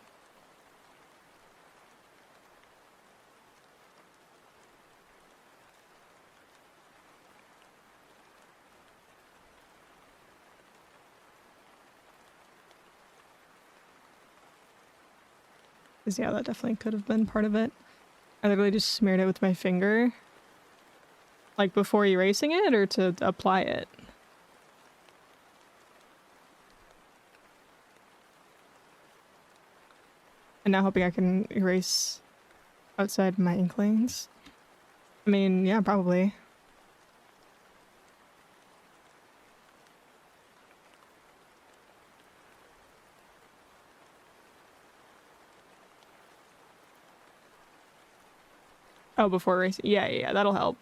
Because yeah, that definitely could have been part of it. I literally just smeared it with my finger. Like before erasing it or to apply it? And now hoping I can erase outside my inklings. I mean, yeah, probably. Oh, before erasing. Yeah, that'll help.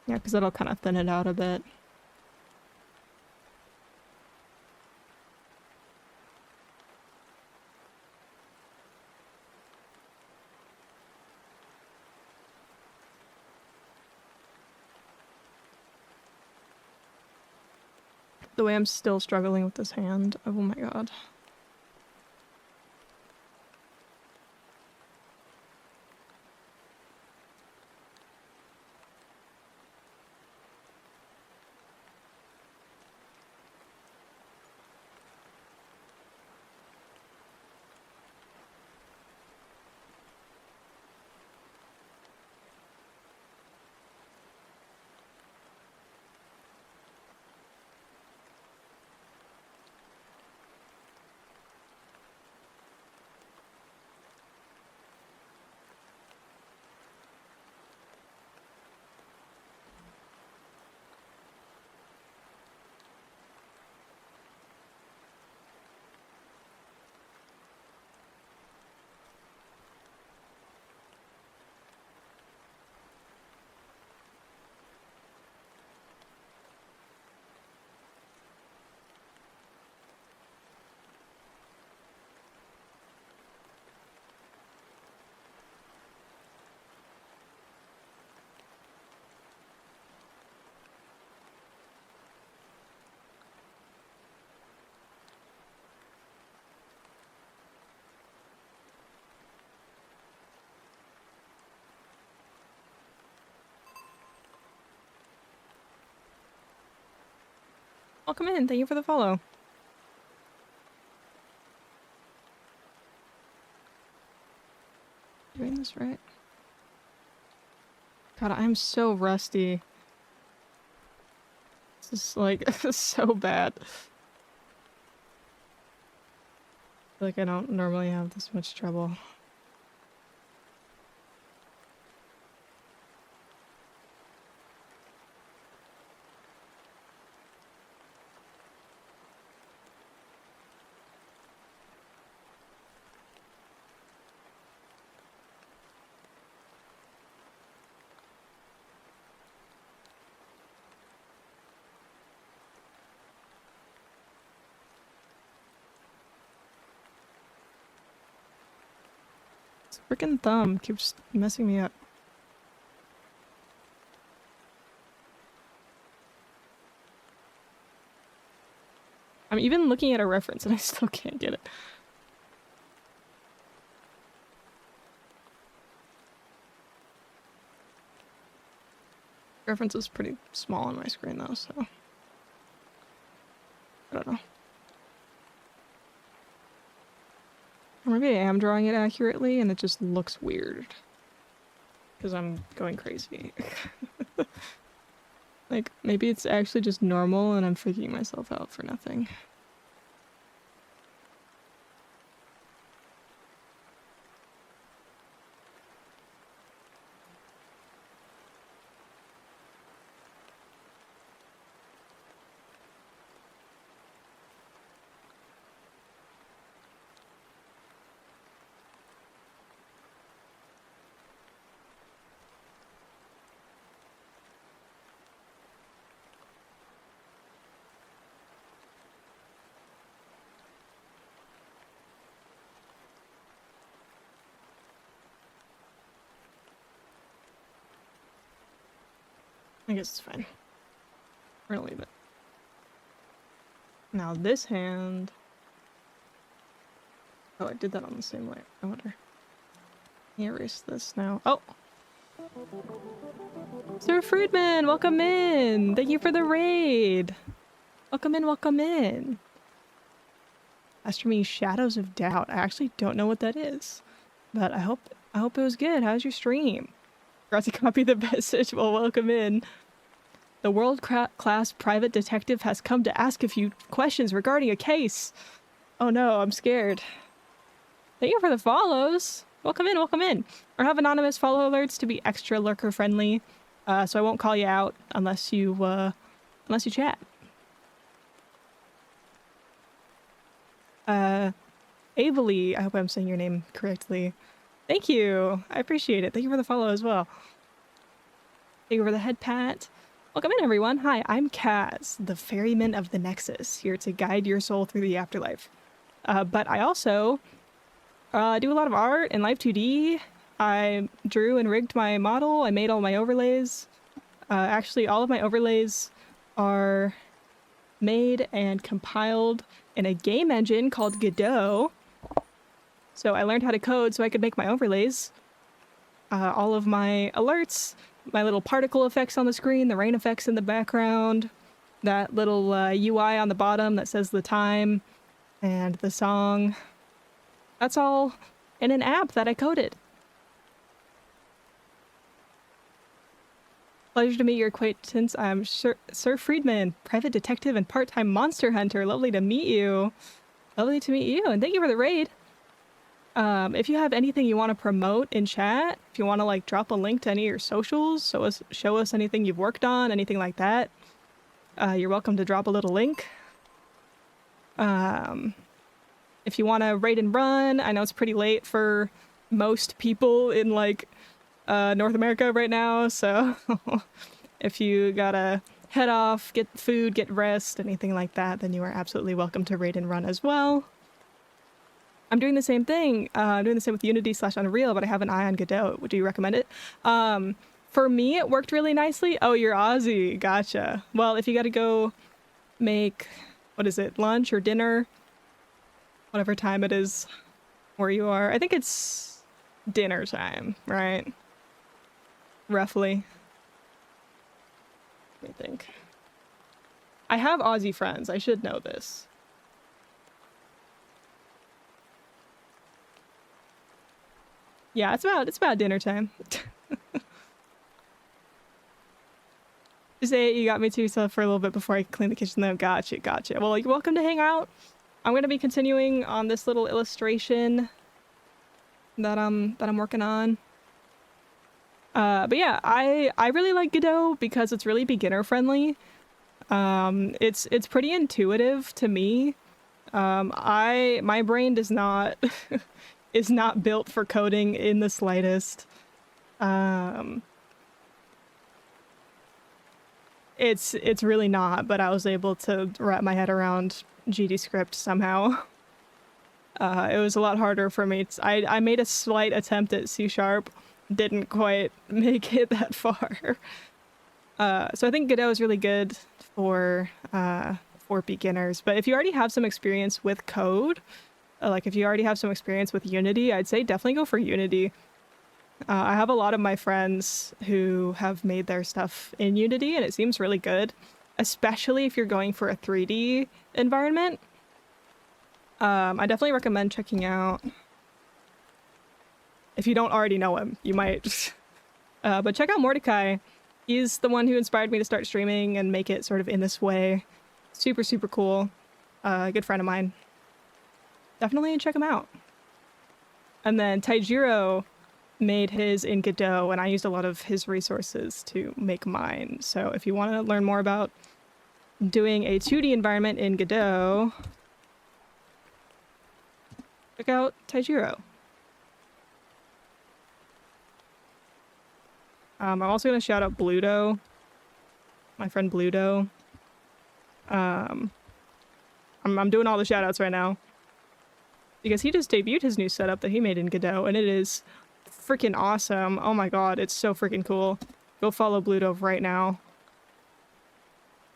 Yeah, because that'll kind of thin it out a bit. The way I'm still struggling with this hand. Oh my god. Welcome in. Thank you for the follow. Doing this right? God, I'm so rusty. This is like so bad. I feel like I don't normally have this much trouble. This freaking thumb keeps messing me up. I'm even looking at a reference and I still can't get it. Reference is pretty small on my screen though, so I don't know. Or maybe I am drawing it accurately and it just looks weird. Because I'm going crazy. Like, maybe it's actually just normal and I'm freaking myself out for nothing. I guess it's fine. We're gonna leave it. Now this hand... Oh, I did that on the same way. I wonder. Can you erase this now? Oh! Sir Friedman, welcome in! Thank you for the raid! Welcome in, welcome in! As for me, Shadows of Doubt. I actually don't know what that is. But I hope it was good. How's your stream? Forgot to copy the message. Well, welcome in. The world-class private detective has come to ask a few questions regarding a case. Oh no, I'm scared. Thank you for the follows. Welcome in, welcome in. I have anonymous follow alerts to be extra lurker friendly, so I won't call you out unless you chat. Avely, I hope I'm saying your name correctly. Thank you. I appreciate it. Thank you for the follow as well. Thank you for the head pat. Welcome in, everyone. Hi, I'm Kaz, the ferryman of the Nexus, here to guide your soul through the afterlife. But I also do a lot of art in Live 2D. I drew and rigged my model. I made all my overlays. Actually, all of my overlays are made and compiled in a game engine called Godot. So I learned how to code so I could make my overlays. All of my alerts, my little particle effects on the screen, the rain effects in the background, that little UI on the bottom that says the time and the song. That's all in an app that I coded. Pleasure to meet your acquaintance. I'm Sir Friedman, private detective and part-time monster hunter. Lovely to meet you. Lovely to meet you, and thank you for the raid. If you have anything you want to promote in chat, if you want to like drop a link to any of your socials, show us anything you've worked on, anything like that, you're welcome to drop a little link. If you want to raid and run, I know it's pretty late for most people in like North America right now, so if you gotta head off, get food, get rest, anything like that, then you are absolutely welcome to raid and run as well. I'm doing the same thing. I'm doing the same with Unity/Unreal, but I have an eye on Godot. Would you recommend it? For me, it worked really nicely. Oh, you're Aussie. Gotcha. Well, if you gotta go make, what is it, lunch or dinner? Whatever time it is where you are. I think it's dinner time, right? Roughly. Let me think. I have Aussie friends. I should know this. Yeah, it's about dinner time. Just say you got me to yourself for a little bit before I clean the kitchen though. Gotcha, gotcha. Well, you're welcome to hang out. I'm gonna be continuing on this little illustration that I'm working on. But yeah, I really like Godot because it's really beginner friendly. It's pretty intuitive to me. My brain does not is not built for coding in the slightest. It's really not, but I was able to wrap my head around GDScript somehow. It was a lot harder for me. I made a slight attempt at C#, didn't quite make it that far. So I think Godot is really good for beginners. But if you already have some experience with code, like if you already have some experience with Unity, I'd say definitely go for Unity. I have a lot of my friends who have made their stuff in Unity, and it seems really good, especially if you're going for a 3D environment. I definitely recommend checking out. If you don't already know him, you might. But check out Mordecai. He's the one who inspired me to start streaming and make it sort of in this way. Super, super cool. A good friend of mine. Definitely check him out. And then Taijiro made his in Godot, and I used a lot of his resources to make mine. So if you want to learn more about doing a 2D environment in Godot, check out Taijiro. I'm also going to shout out Bluto, my friend Bluto. I'm doing all the shout outs right now because he just debuted his new setup that he made in Godot, and it is freaking awesome. Oh my god, it's so freaking cool. Go follow Bluto right now.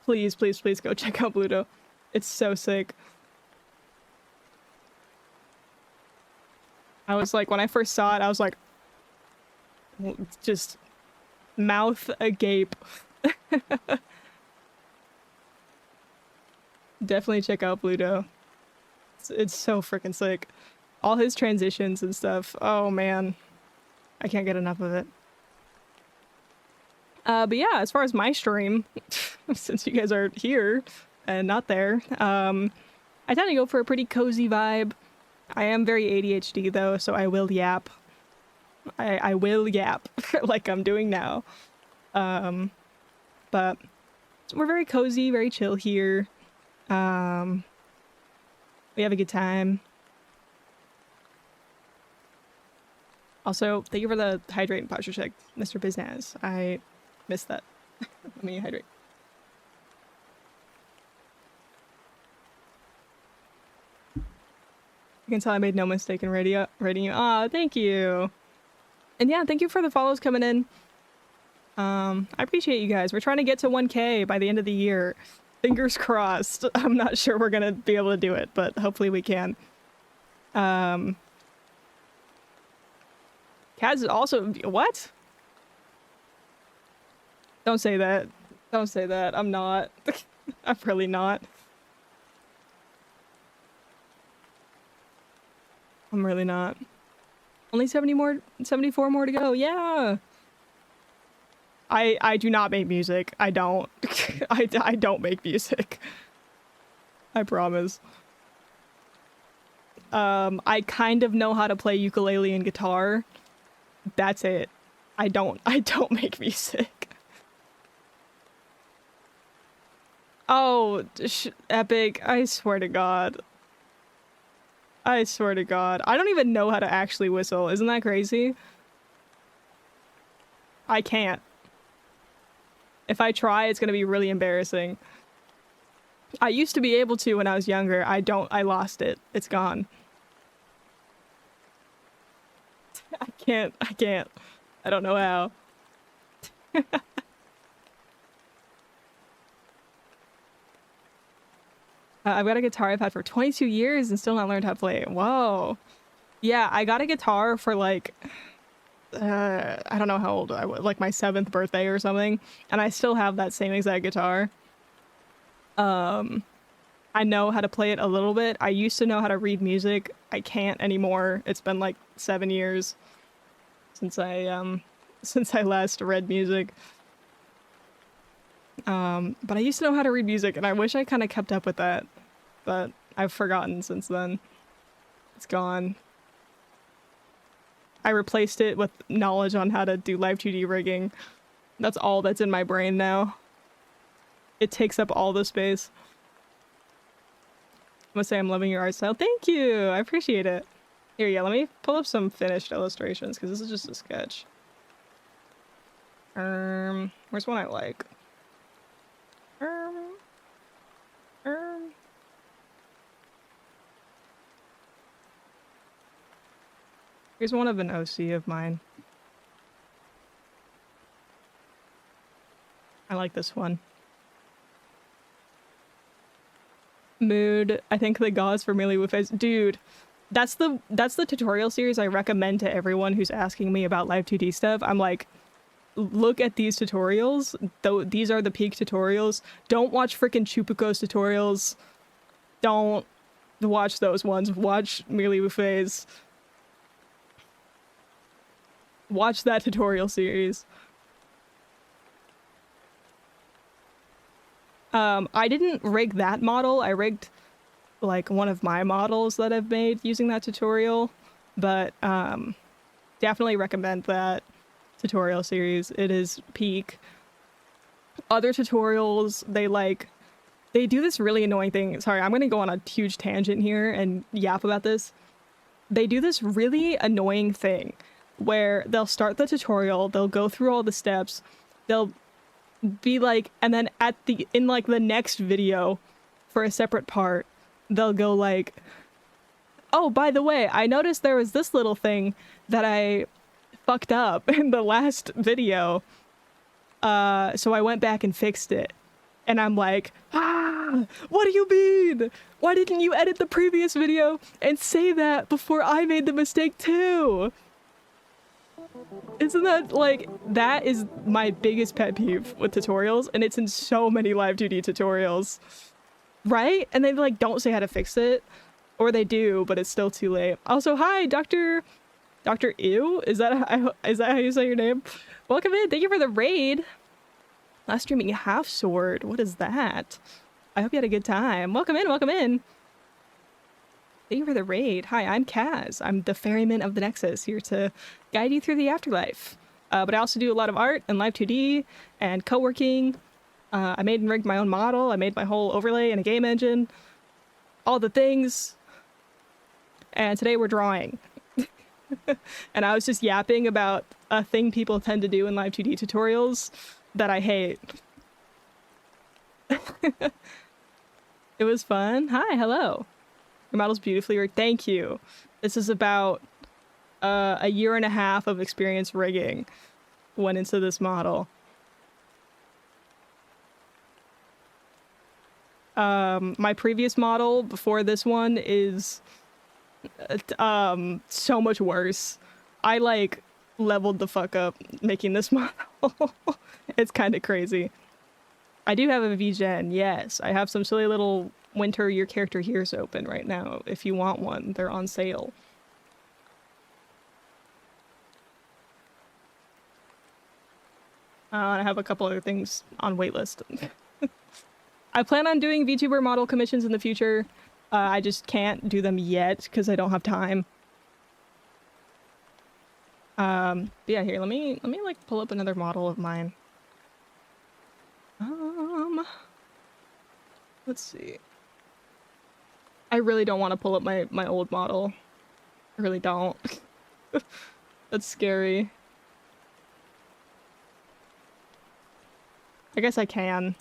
Please, please, please go check out Bluto. It's so sick. I was like, when I first saw it, I was like, just mouth agape. Definitely check out Bluto. It's so freaking sick. All his transitions and stuff. Oh man. I can't get enough of it. But yeah, as far as my stream, since you guys are here and not there, I tend to go for a pretty cozy vibe. I am very ADHD though, so I will yap. I will yap like I'm doing now. But we're very cozy, very chill here. We have a good time. Also, thank you for the hydrate and posture check, Mr. Biznaz. I missed that. Let me hydrate. You can tell I made no mistake in rating you. Aw, thank you. And yeah, thank you for the follows coming in. I appreciate you guys. We're trying to get to 1K by the end of the year. Fingers crossed. I'm not sure we're gonna be able to do it, but hopefully we can. Kaz also... What? Don't say that. Don't say that. I'm not. I'm really not. I'm really not. Only 74 more to go. Yeah. I do not make music. I don't. I don't make music. I promise. I kind of know how to play ukulele and guitar. That's it. I don't make music. Oh, Epic, I swear to God. I swear to God. I don't even know how to actually whistle. Isn't that crazy? I can't. If I try, it's gonna be really embarrassing. I used to be able to when I was younger. I lost it. It's gone. I can't. I don't know how. I've got a guitar I've had for 22 years and still not learned how to play it. Whoa. Yeah, I got a guitar for like, I don't know how old I was, like my 7th birthday or something. And I still have that same exact guitar. I know how to play it a little bit. I used to know how to read music. I can't anymore. It's been like 7 years since I last read music. But I used to know how to read music, and I wish I kind of kept up with that, but I've forgotten since then. It's gone. I replaced it with knowledge on how to do live 2D rigging. That's all that's in my brain now. It takes up all the space. I'm gonna say I'm loving your art style. Thank you! I appreciate it. Here, yeah, let me pull up some finished illustrations, because this is just a sketch. Where's one I like? Here's one of an OC of mine. I like this one. Mood. I think the gauze for Melee with Face. Dude, that's the tutorial series I recommend to everyone who's asking me about live 2D stuff. I'm like, look at these tutorials. Though these are the peak tutorials. Don't watch freaking Chupaco's tutorials. Don't watch those ones. Watch Melee with Face. Watch that tutorial series. I didn't rig that model. I rigged like one of my models that I've made using that tutorial, but definitely recommend that tutorial series. It is peak. Other tutorials, they do this really annoying thing. Sorry, I'm gonna go on a huge tangent here and yap about this. They do this really annoying thing where they'll start the tutorial, they'll go through all the steps, they'll be like, and then in like the next video for a separate part, they'll go like, oh, by the way, I noticed there was this little thing that I fucked up in the last video. So I went back and fixed it. And I'm like, what do you mean? Why didn't you edit the previous video and say that before I made the mistake too? Isn't that like, that is my biggest pet peeve with tutorials, and it's in so many live 2D tutorials, right? And they like don't say how to fix it, or they do, but it's still too late. Also, hi, Dr. Ew? Is that how you say your name? Welcome in. Thank you for the raid. Last streaming half sword. What is that? I hope you had a good time. Welcome in. Welcome in. Thank you for the raid. Hi, I'm Kaz. I'm the ferryman of the Nexus, here to guide you through the afterlife. But I also do a lot of art and live 2D and co-working. I made and rigged my own model. I made my whole overlay and a game engine. All the things. And today we're drawing. And I was just yapping about a thing people tend to do in live 2D tutorials that I hate. It was fun. Hi, hello. Your model's beautifully rigged. Thank you. This is about a year and a half of experience rigging went into this model. My previous model before this one is so much worse. I like leveled the fuck up making this model. It's kind of crazy. I do have a VGen, yes. I have some silly little winter your character here's open right now. If you want one, they're on sale. I have a couple other things on waitlist. I plan on doing VTuber model commissions in the future. I just can't do them yet because I don't have time. But yeah, here, let me like pull up another model of mine. Let's see. I really don't want to pull up my old model. I really don't. That's scary. I guess I can.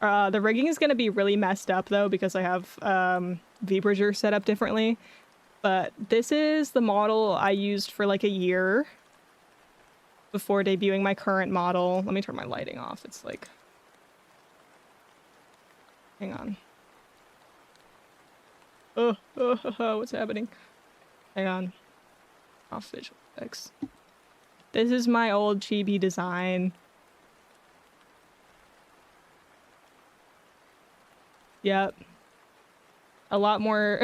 The rigging is going to be really messed up though because I have VBridger set up differently. But this is the model I used for like a year before debuting my current model. Let me turn my lighting off. It's like... Hang on. Oh, what's happening? Hang on. Off visual effects. This is my old chibi design. Yep. A lot more.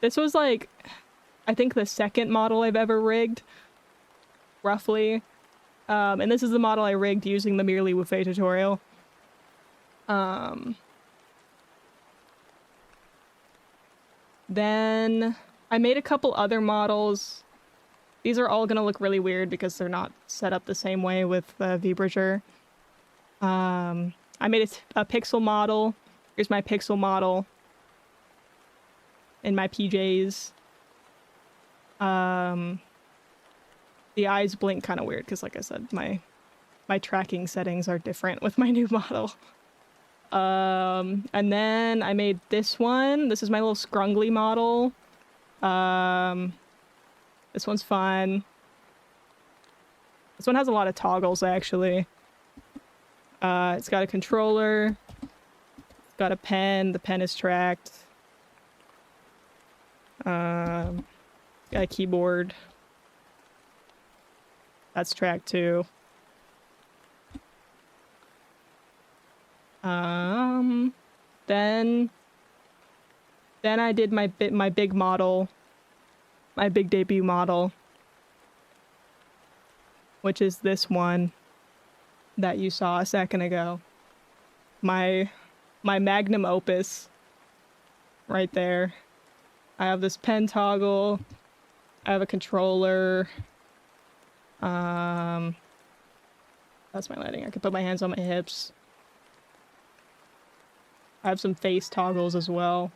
This was like, I think the second model I've ever rigged, roughly. And this is the model I rigged using the Merely Wufe tutorial. Then I made a couple other models. These are all gonna look really weird because they're not set up the same way with VBridger. I made a pixel model. Here's my pixel model in my PJs. The eyes blink kind of weird because, like I said, my tracking settings are different with my new model. And then I made this one. This is my little scrungly model. This one's fun. This one has a lot of toggles, actually. It's got a controller. It's got a pen. The pen is tracked. Got a keyboard. That's tracked too. Then I did my big model, my big debut model, which is this one that you saw a second ago. My magnum opus right there. I have this pen toggle. I have a controller. That's my lighting. I can put my hands on my hips. I have some face toggles as well.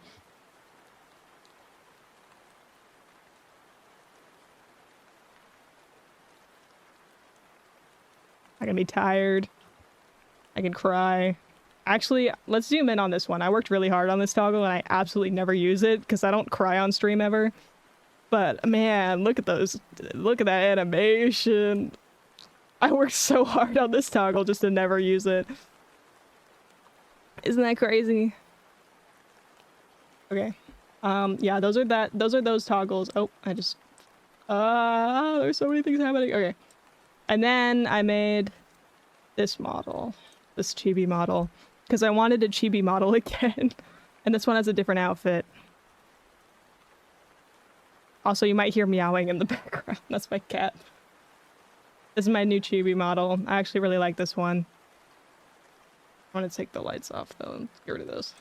I can be tired. I can cry. Actually, let's zoom in on this one. I worked really hard on this toggle and I absolutely never use it because I don't cry on stream ever. But man, look at those. Look at that animation. I worked so hard on this toggle just to never use it. Isn't that crazy? Okay. Yeah, those are those toggles. Oh, I just there's so many things happening. Okay. And then I made this model, this chibi model, because I wanted a chibi model again. And this one has a different outfit. Also, you might hear meowing in the background. That's my cat. This is my new chibi model. I actually really like this one. I want to take the lights off though and get rid of those.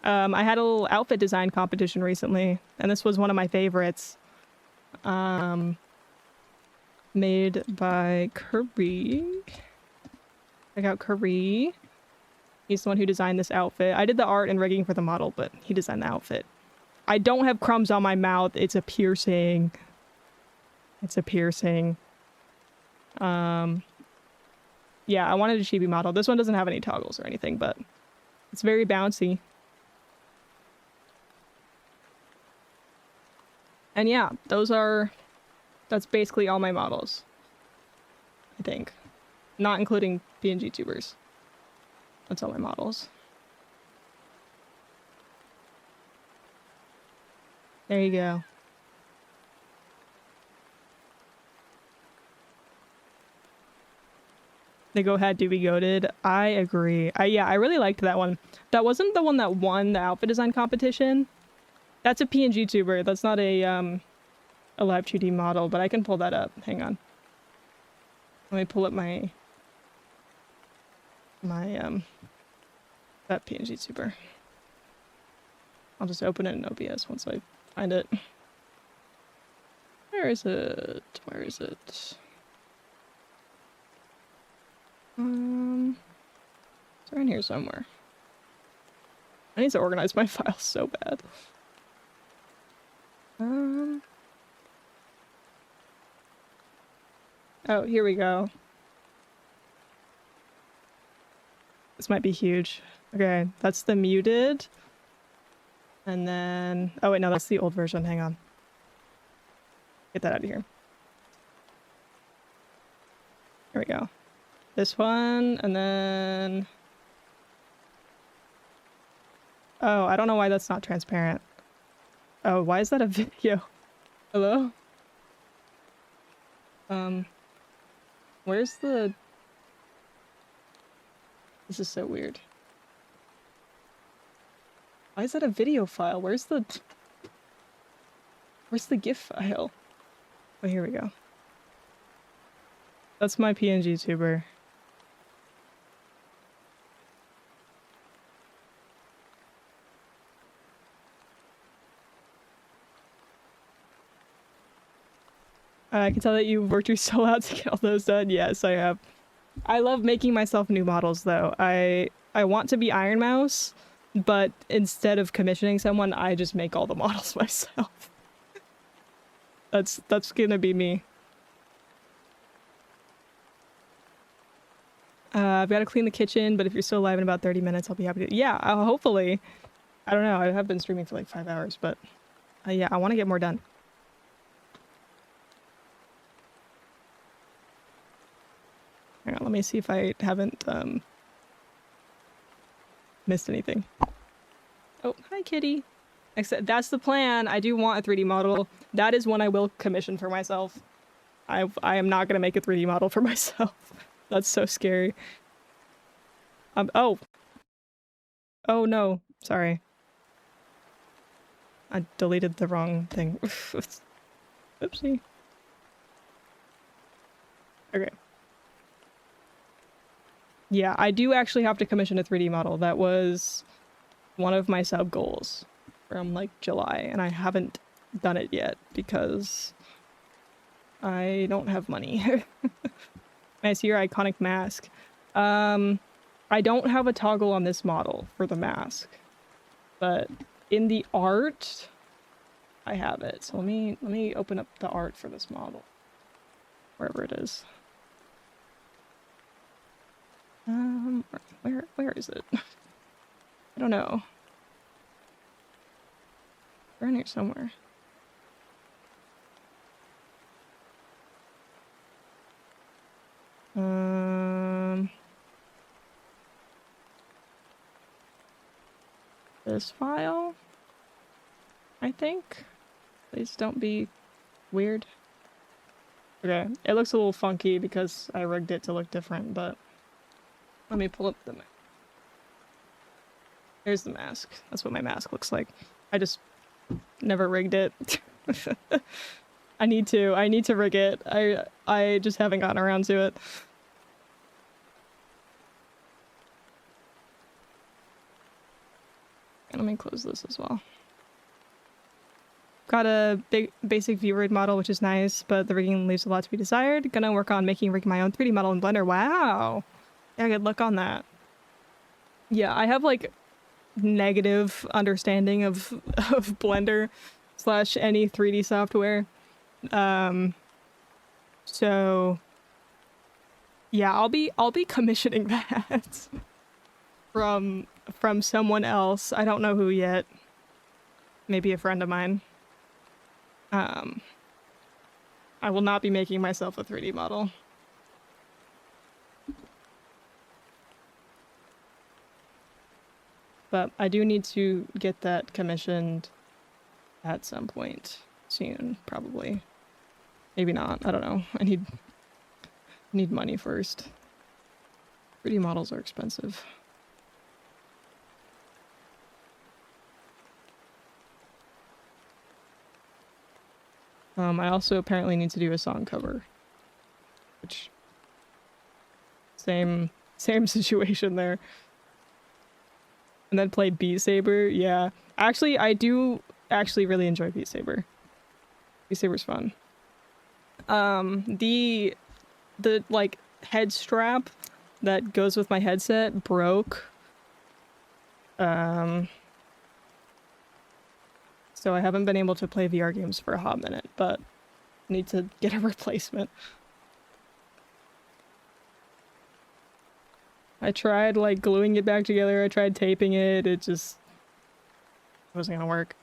I had a little outfit design competition recently, and this was one of my favorites. Made by Curry. Check out Curry. He's the one who designed this outfit. I did the art and rigging for the model, but he designed the outfit. I don't have crumbs on my mouth. It's a piercing. It's a piercing. Yeah, I wanted a chibi model. This one doesn't have any toggles or anything, but it's very bouncy. And yeah, that's basically all my models. I think. Not including PNG tubers. That's all my models. There you go. The Go Ahead Do Be Goated. I agree. Yeah, I really liked that one. That wasn't the one that won the outfit design competition. That's a PNG tuber. That's not a live 2D model, but I can pull that up. Hang on. Let me pull up my that PNG tuber. I'll just open it in OBS once I find it. Where is it? Where is it? It's around here somewhere. I need to organize my files so bad. Oh, here we go. This might be huge. Okay, that's the muted. And then... oh wait, no, that's the old version. Hang on. Get that out of here. Here we go. This one, and then... oh, I don't know why that's not transparent. Oh, why is that a video? Hello? Where's the... this is so weird. Why is that a video file? Where's the GIF file? Oh, here we go. That's my PNG tuber. I can tell that you worked your soul out to get all those done. Yes, I have. I love making myself new models, though. I want to be Iron Mouse, but instead of commissioning someone, I just make all the models myself. That's gonna be me. I've got to clean the kitchen, but if you're still live in about 30 minutes, I'll be happy to. Yeah, hopefully. I don't know. I have been streaming for like 5 hours, but yeah, I want to get more done. Hang on, let me see if I haven't missed anything. Oh, hi, kitty. Except that's the plan. I do want a 3D model. That is one I will commission for myself. I am not gonna make a 3D model for myself. That's so scary. Oh. Oh no, sorry. I deleted the wrong thing. Oopsie. Okay. Yeah, I do actually have to commission a 3D model. That was one of my sub goals from like July, and I haven't done it yet because I don't have money. I see your iconic mask. I don't have a toggle on this model for the mask, but in the art, I have it. So let me open up the art for this model, wherever it is. Where is it? I don't know. Around here somewhere. This file, I think. Please don't be weird. Okay, it looks a little funky because I rigged it to look different, but let me pull up the mask. Here's the mask. That's what my mask looks like. I just never rigged it. I need to rig it. I just haven't gotten around to it. And let me close this as well. Got a big basic V-Rig model, which is nice, but the rigging leaves a lot to be desired. Gonna work on making my own 3D model in Blender. Wow. Yeah, good luck on that. Yeah, I have like negative understanding of Blender / any 3D software. So yeah, I'll be commissioning that from someone else. I don't know who yet. Maybe a friend of mine. I will not be making myself a 3D model. But I do need to get that commissioned at some point soon, probably. Maybe not. I don't know. I need money first. 3D models are expensive. I also apparently need to do a song cover, which same situation there. And then play Beat Saber. Yeah, actually, I do actually really enjoy Beat Saber. Beat Saber's fun. The like head strap that goes with my headset broke. So I haven't been able to play VR games for a hot minute, but need to get a replacement. I tried like gluing it back together, I tried taping it, it just wasn't gonna work.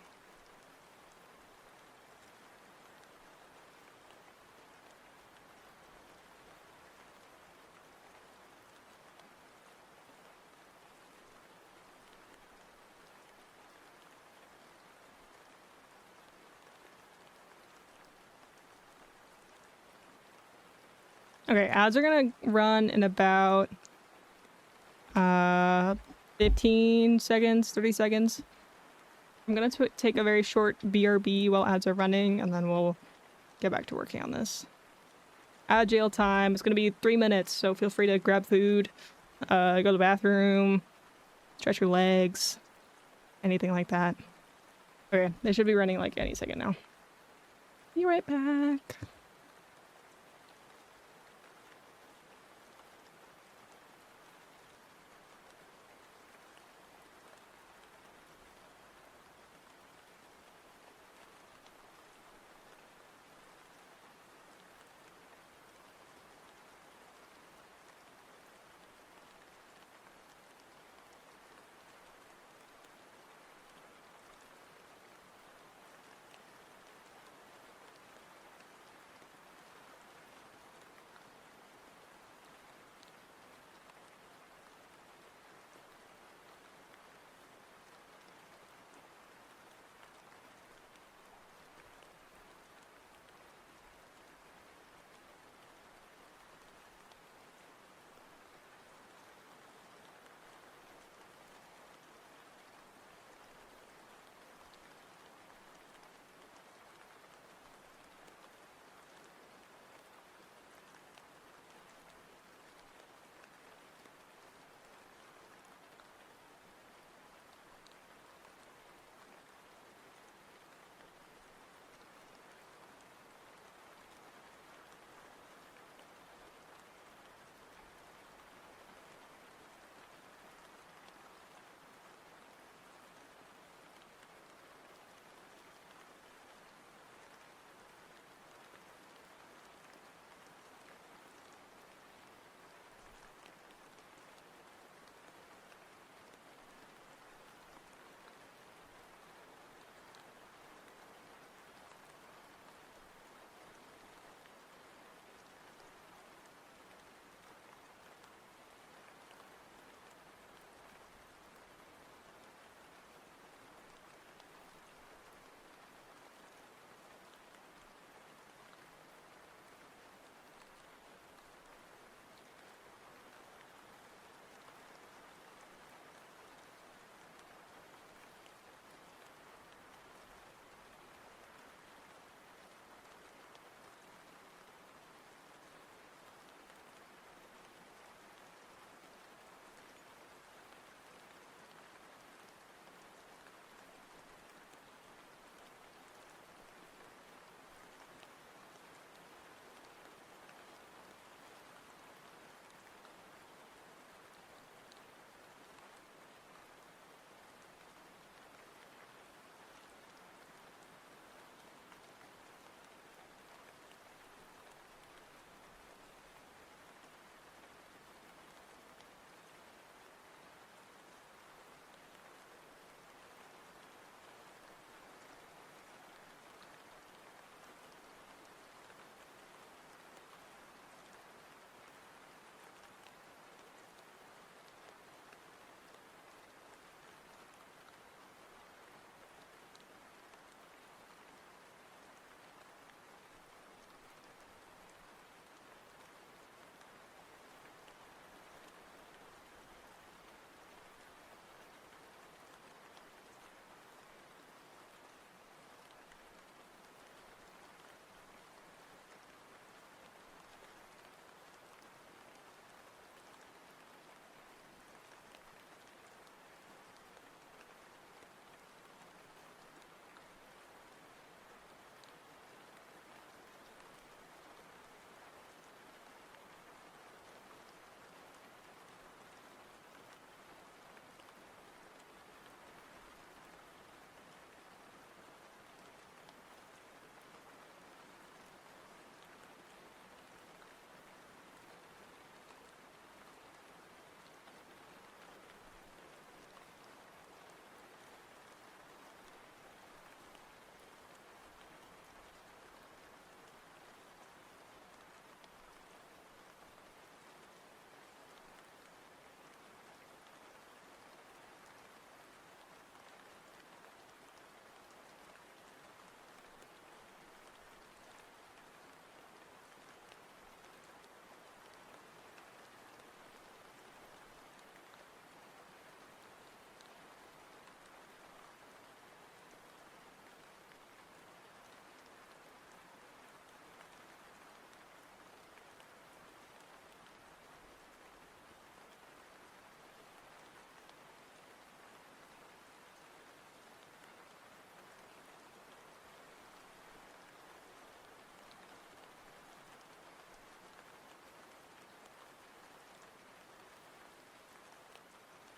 Okay, ads are gonna run in about 15 seconds, 30 seconds. I'm gonna take a very short BRB while ads are running, and then we'll get back to working on this. Ad jail time. It's gonna be 3 minutes, so feel free to grab food, go to the bathroom, stretch your legs, anything like that. Okay, they should be running like any second now. Be right back.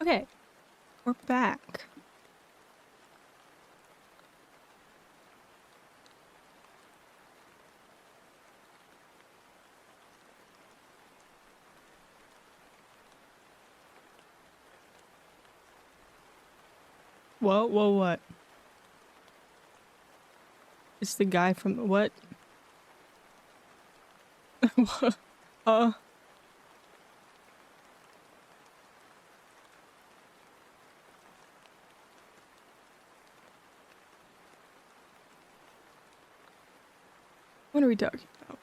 Okay, we're back. What? It's the guy from what? uh, what are we talking about?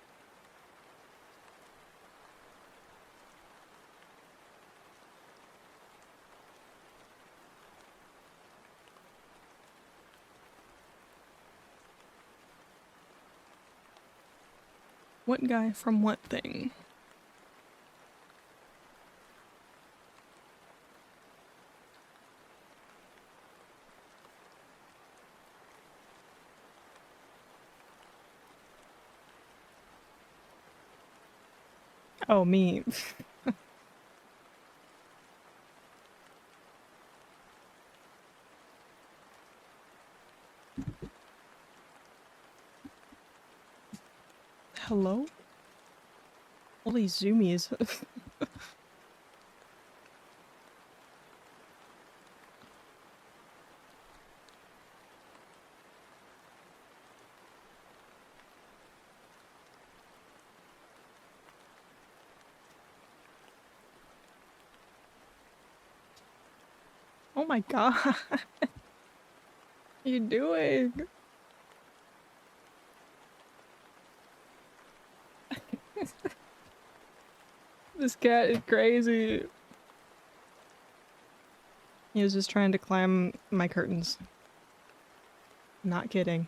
What guy from what thing? Oh, me. Hello? Holy zoomies. Oh my god. What are you doing? This cat is crazy. He was just trying to climb my curtains. Not kidding.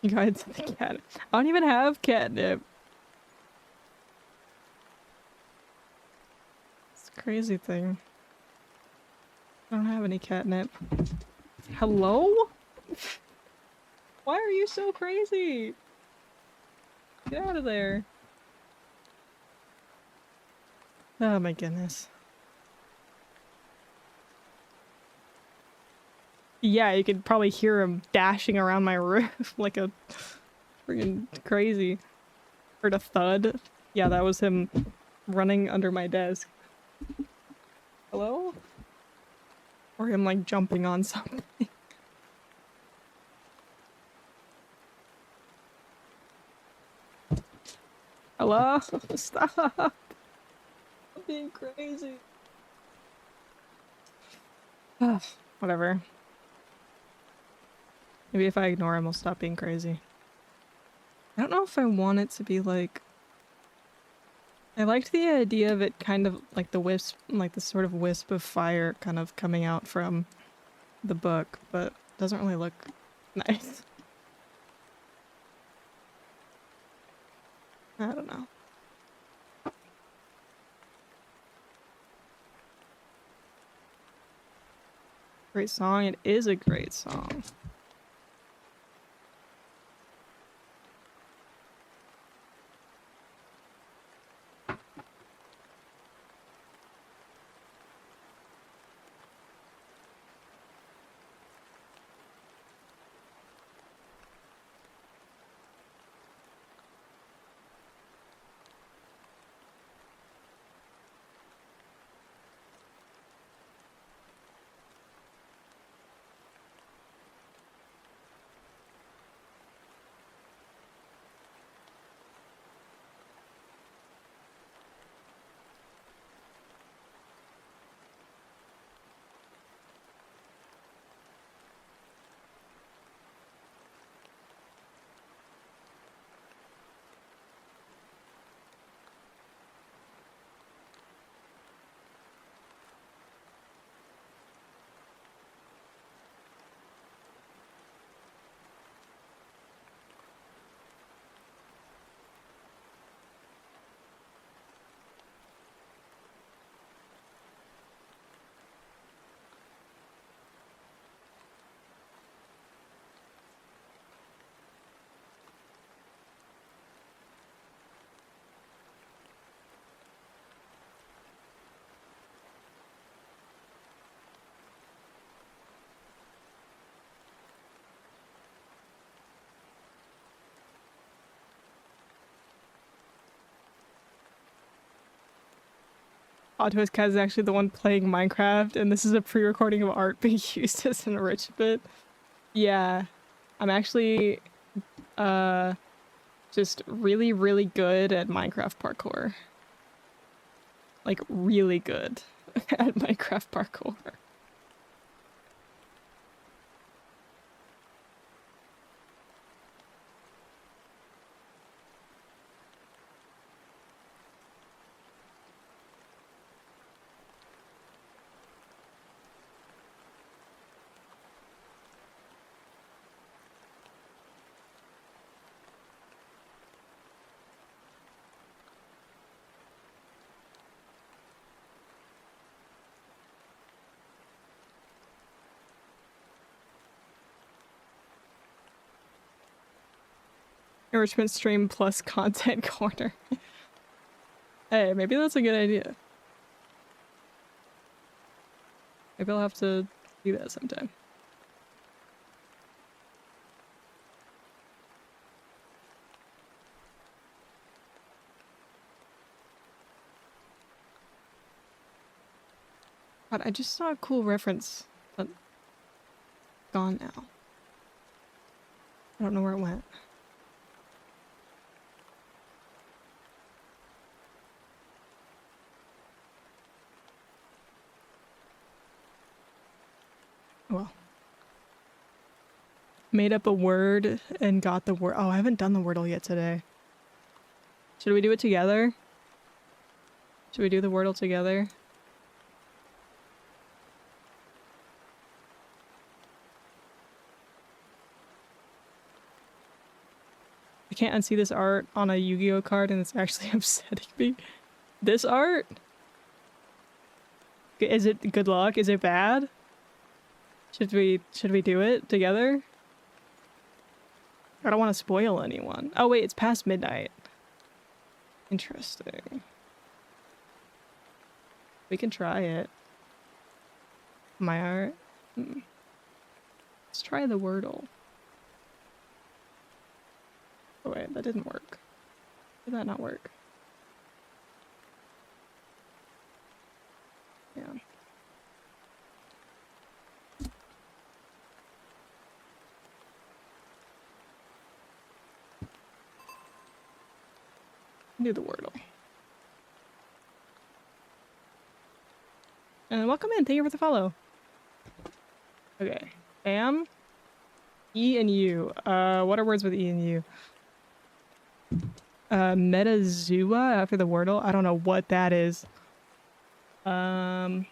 You guys, the cat. I don't even have catnip. It's a crazy thing. I don't have any catnip. Hello? Why are you so crazy? Get out of there. Oh my goodness. Yeah, you could probably hear him dashing around my roof like a freaking crazy. Heard a thud. Yeah, that was him running under my desk. Hello? Or him like jumping on something. Hello? Stop! I'm being crazy. Whatever. Maybe if I ignore him, he'll stop being crazy. I don't know if I want it to be like... I liked the idea of it kind of like the wisp, like the sort of wisp of fire kind of coming out from the book, but it doesn't really look nice. I don't know. Great song. It is a great song. Auto's Cat is actually the one playing Minecraft, and this is a pre-recording of art being used as an enrichment. Yeah, I'm actually just really, really good at Minecraft parkour. Like, really good at Minecraft parkour. Enrichment stream plus content corner. Hey, maybe that's a good idea. Maybe I'll have to do that sometime. God, I just saw a cool reference, but gone now. I don't know where it went. Well. Made up a word and got the word. Oh, I haven't done the Wordle yet today. Should we do it together? Should we do the Wordle together? I can't unsee this art on a Yu-Gi-Oh card and it's actually upsetting me. This art? Is it good luck? Is it bad? Should we do it together? I don't want to spoil anyone. Oh wait, it's past midnight. Interesting. We can try it. My art. Let's try the Wordle. Oh wait, that didn't work. Did that not work? Yeah. Do the Wordle. And welcome in. Thank you for the follow. Okay. Am, E, and U. What are words with E and U? Metazua after the Wordle. I don't know what that is. I'm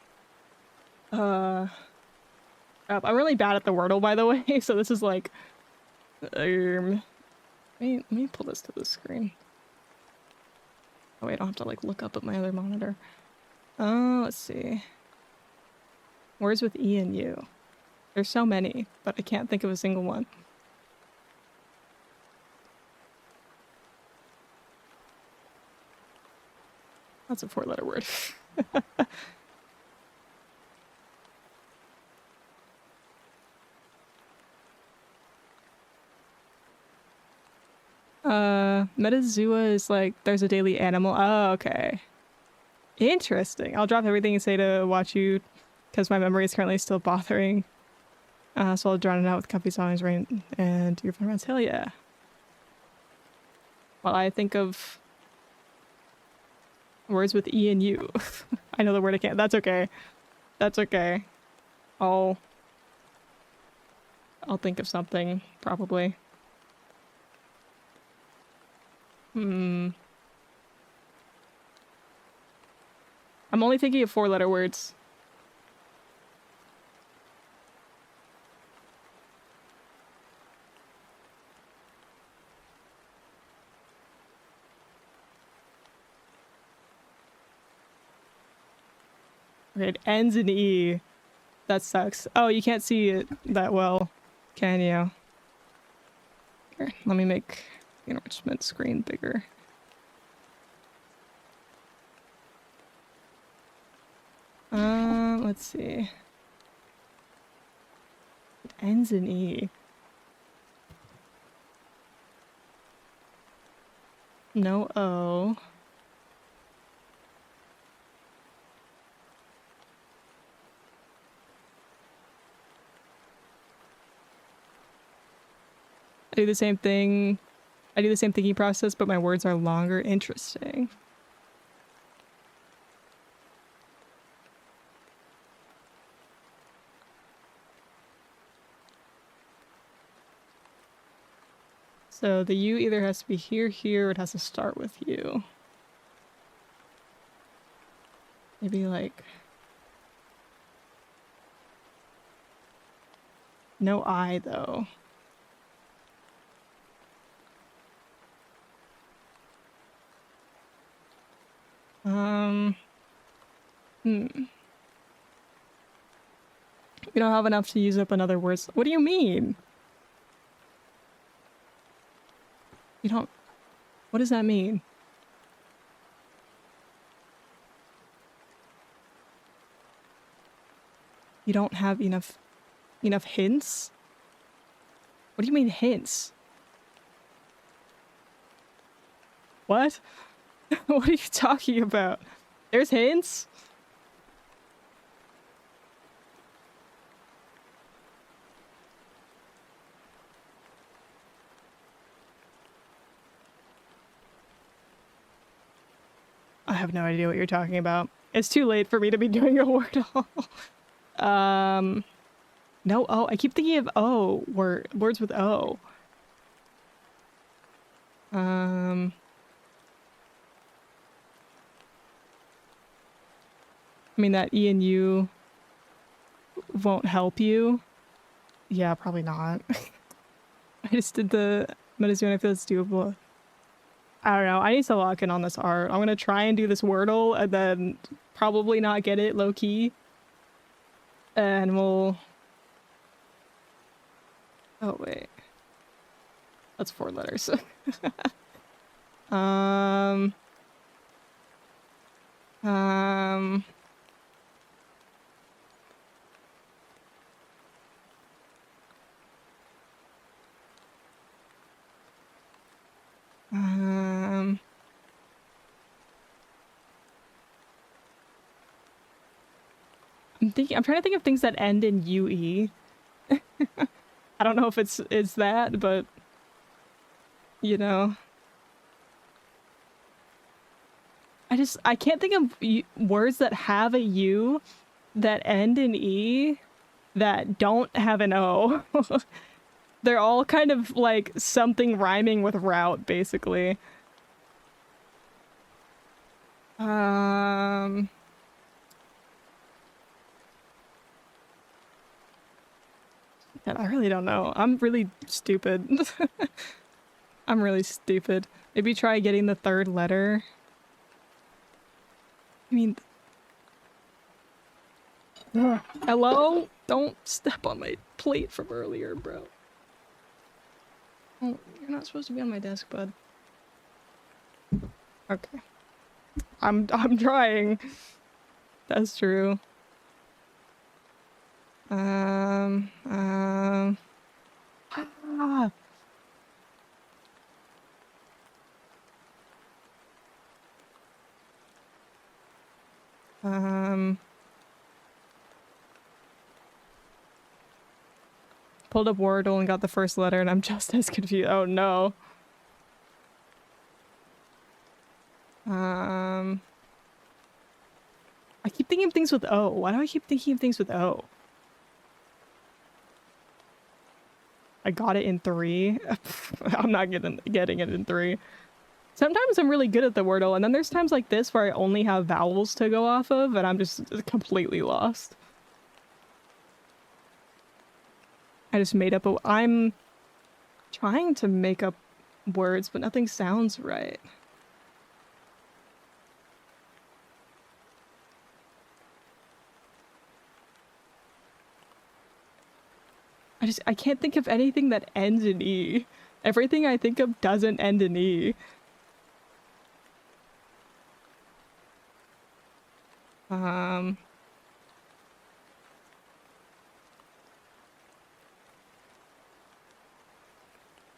really bad at the Wordle, by the way. So this is like, let me pull this to the screen. Oh wait, I don't have to like look up at my other monitor. Let's see. Words with E and U. There's so many, but I can't think of a single one. That's a 4-letter word. Metazua is like, there's a daily animal. Oh, okay. Interesting. I'll drop everything and say to watch you because my memory is currently still bothering. So I'll drown it out with comfy songs, rain, and your fun runs. Hell yeah. While I think of words with E and U. I know the word I can't. That's okay. That's okay. I'll think of something, probably. I'm only thinking of 4-letter words. Okay, it ends in E. That sucks. Oh, you can't see it that well, can you? Here, let me make the enrichment screen bigger. Let's see. It ends in E. No O. I do the same thing. I do the same thinking process, but my words are longer. Interesting. So the U either has to be here, here, or it has to start with U. Maybe like... No I, though. We don't have enough to use up another word. What do you mean? You don't... What does that mean? You don't have enough hints? What do you mean hints? What? What are you talking about? There's hints? I have no idea what you're talking about. It's too late for me to be doing a Wordle. No O. I keep thinking of O. Words with O. I mean, that E and U won't help you. Yeah, probably not. I just did the medicine. I feel it's doable. I don't know. I need to lock in on this art. I'm gonna try and do this Wordle and then probably not get it low key. And we'll... Oh, wait. That's 4 letters. I'm trying to think of things that end in UE. I don't know if it's that, but you know. I can't think of words that have a U that end in E that don't have an O. They're all kind of like something rhyming with route, basically. I really don't know. I'm really stupid. I'm really stupid. Maybe try getting the 3rd letter. I mean... Hello? Don't step on my plate from earlier, bro. Oh, you're not supposed to be on my desk, bud. Okay. I'm trying. That's true. Pulled up Wordle and got the first letter and I'm just as confused. Oh no. I keep thinking of things with O. Why do I keep thinking of things with O? I got it in 3. I'm not getting it in 3. Sometimes I'm really good at the Wordle, and then there's times like this where I only have vowels to go off of, and I'm just completely lost. I just made up I'm trying to make up words, but nothing sounds right. I can't think of anything that ends in E. Everything I think of doesn't end in E.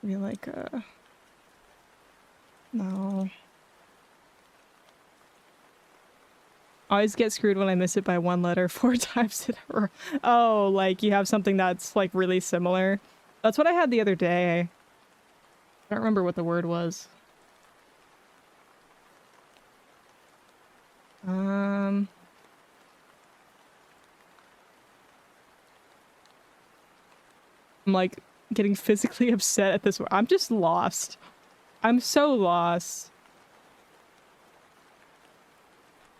Maybe like no. I always get screwed when I miss it by 1 letter 4 times in a row. Oh, like you have something that's like really similar. That's what I had the other day. I don't remember what the word was. I'm like getting physically upset at this. I'm just lost. I'm so lost.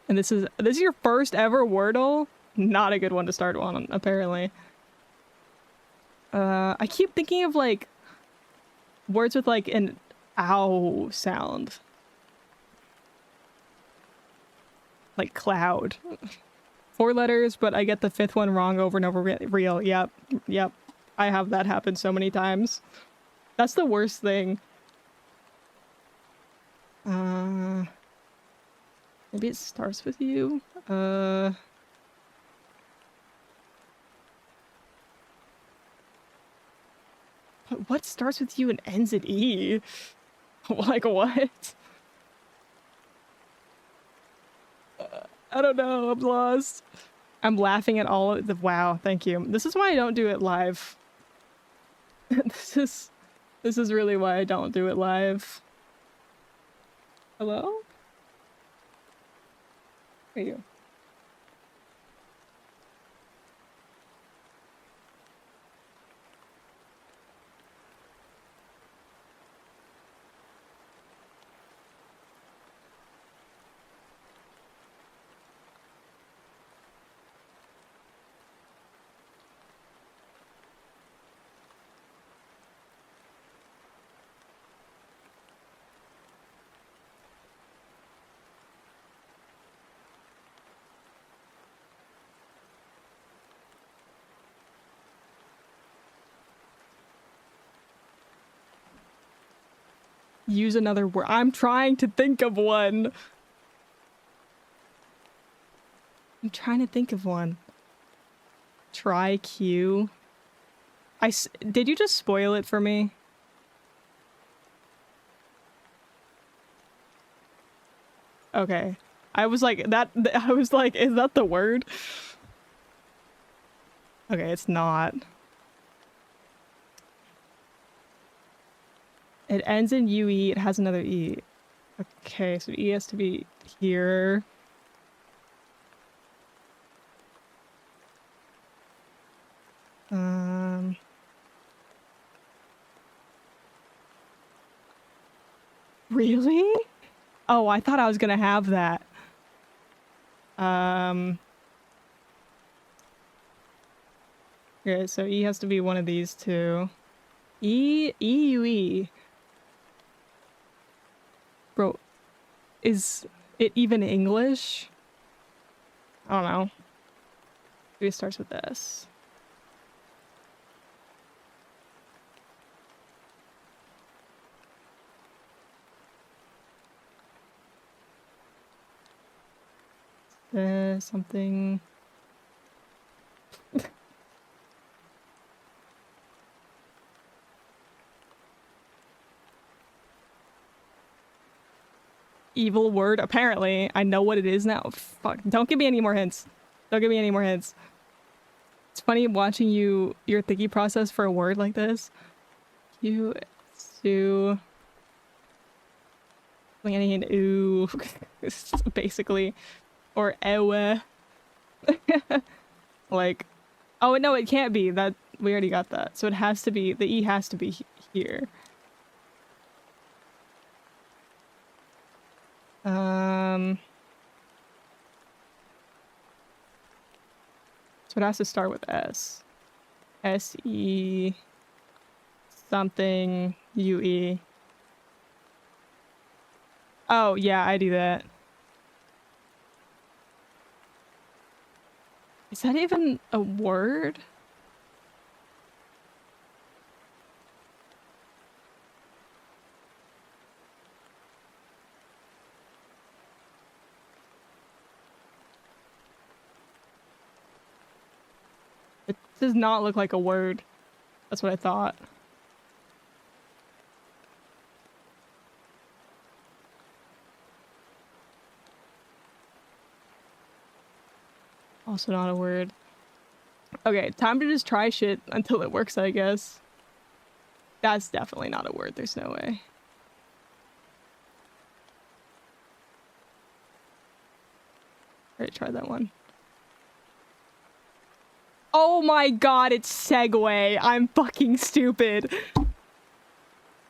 And this is your first ever Wordle? Not a good one to start on, apparently. I keep thinking of like words with like an ow sound. Like cloud. 4 letters, but I get the 5th one wrong over and over. Real. Yep. Yep. I have that happen so many times. That's the worst thing. Maybe it starts with you. What starts with you and ends at E? Like what? I don't know. I'm lost. I'm laughing at all of the wow. Thank you. This is why I don't do it live. This is really why I don't do it live. Hello? Where are you? Use another word. I'm trying to think of one. I'm trying to think of one. Try Q. Did you just spoil it for me? Okay. I was like, I was like, is that the word? Okay, it's not. It ends in UE. It has another E. Okay, so E has to be here. Really? Oh, I thought I was gonna have that. Okay, so E has to be one of these two. E-U-E. Bro, is it even English? I don't know. Maybe it starts with S. Something. Evil word. Apparently, I know what it is now. Fuck. Don't give me any more hints. Don't give me any more hints. It's funny watching your thinking process for a word like this. You, Sue. Like anything, ooh. Basically. Or ewe. Like, oh no, it can't be. That we already got that. So it has to be, the E has to be here. So it has to start with S. S-E something U-E. Oh, yeah, I do that. Is that even a word? It does not look like a word. That's what I thought. Also not a word. Okay, time to just try shit until it works, I guess. That's definitely not a word. There's no way. Alright, try that one. Oh my god, it's segue. I'm fucking stupid.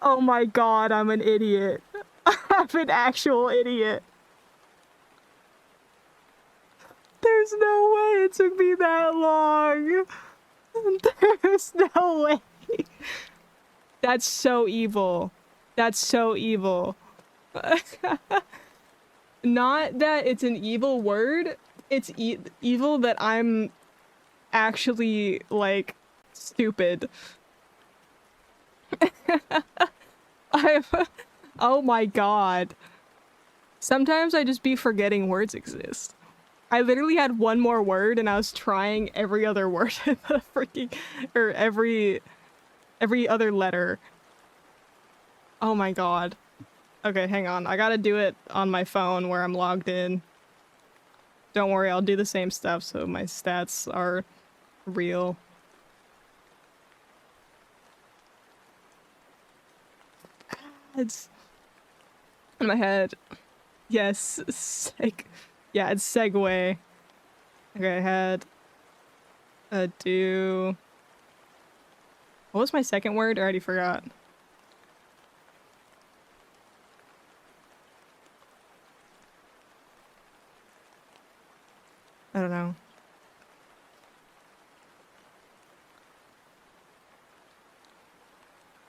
Oh my god, I'm an idiot. I'm an actual idiot. There's no way it took me that long. There's no way. That's so evil. That's so evil. Not that it's an evil word. It's evil that I'm actually, like, stupid. Oh my god. Sometimes I just be forgetting words exist. I literally had one more word and I was trying every other word in the freaking, or every other letter. Oh my god. Okay, hang on. I gotta do it on my phone where I'm logged in. Don't worry, I'll do the same stuff so my stats are real. It's in my head. Yes, yeah, it's segue. Okay, I had do. What was my second word? I already forgot. I don't know.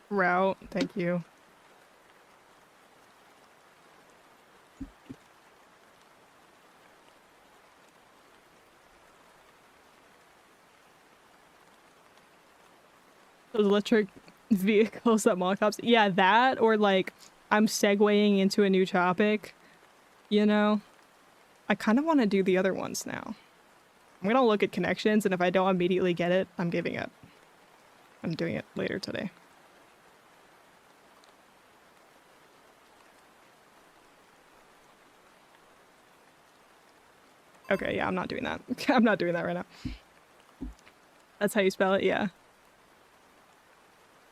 Route, thank you. Those electric vehicles that mall cops. Yeah, that, or like I'm segueing into a new topic, you know? I kind of want to do the other ones now. I'm gonna look at connections, and if I don't immediately get it, I'm giving up. I'm doing it later today. Okay, yeah, I'm not doing that. I'm not doing that right now. That's how you spell it, yeah.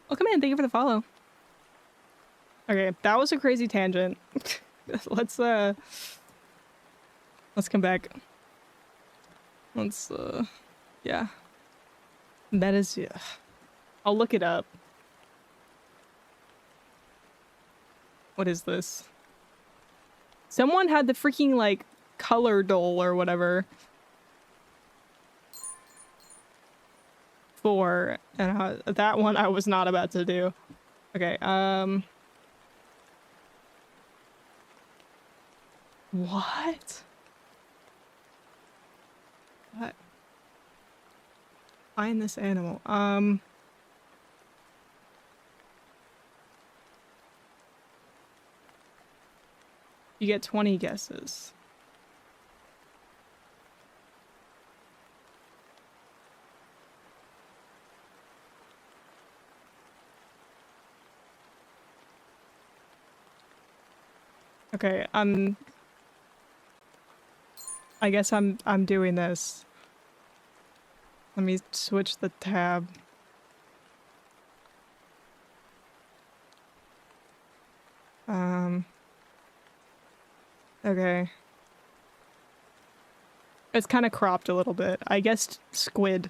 Welcome in, thank you for the follow. Okay, that was a crazy tangent. Let's come back. Let's, yeah. That is, yeah. I'll look it up. What is this? Someone had the freaking, like, color dole or whatever. For, and that one I was not about to do. Okay, what? What? Find this animal. You get 20 guesses. Okay, I guess I'm doing this. Let me switch the tab. Okay. It's kind of cropped a little bit. I guess squid.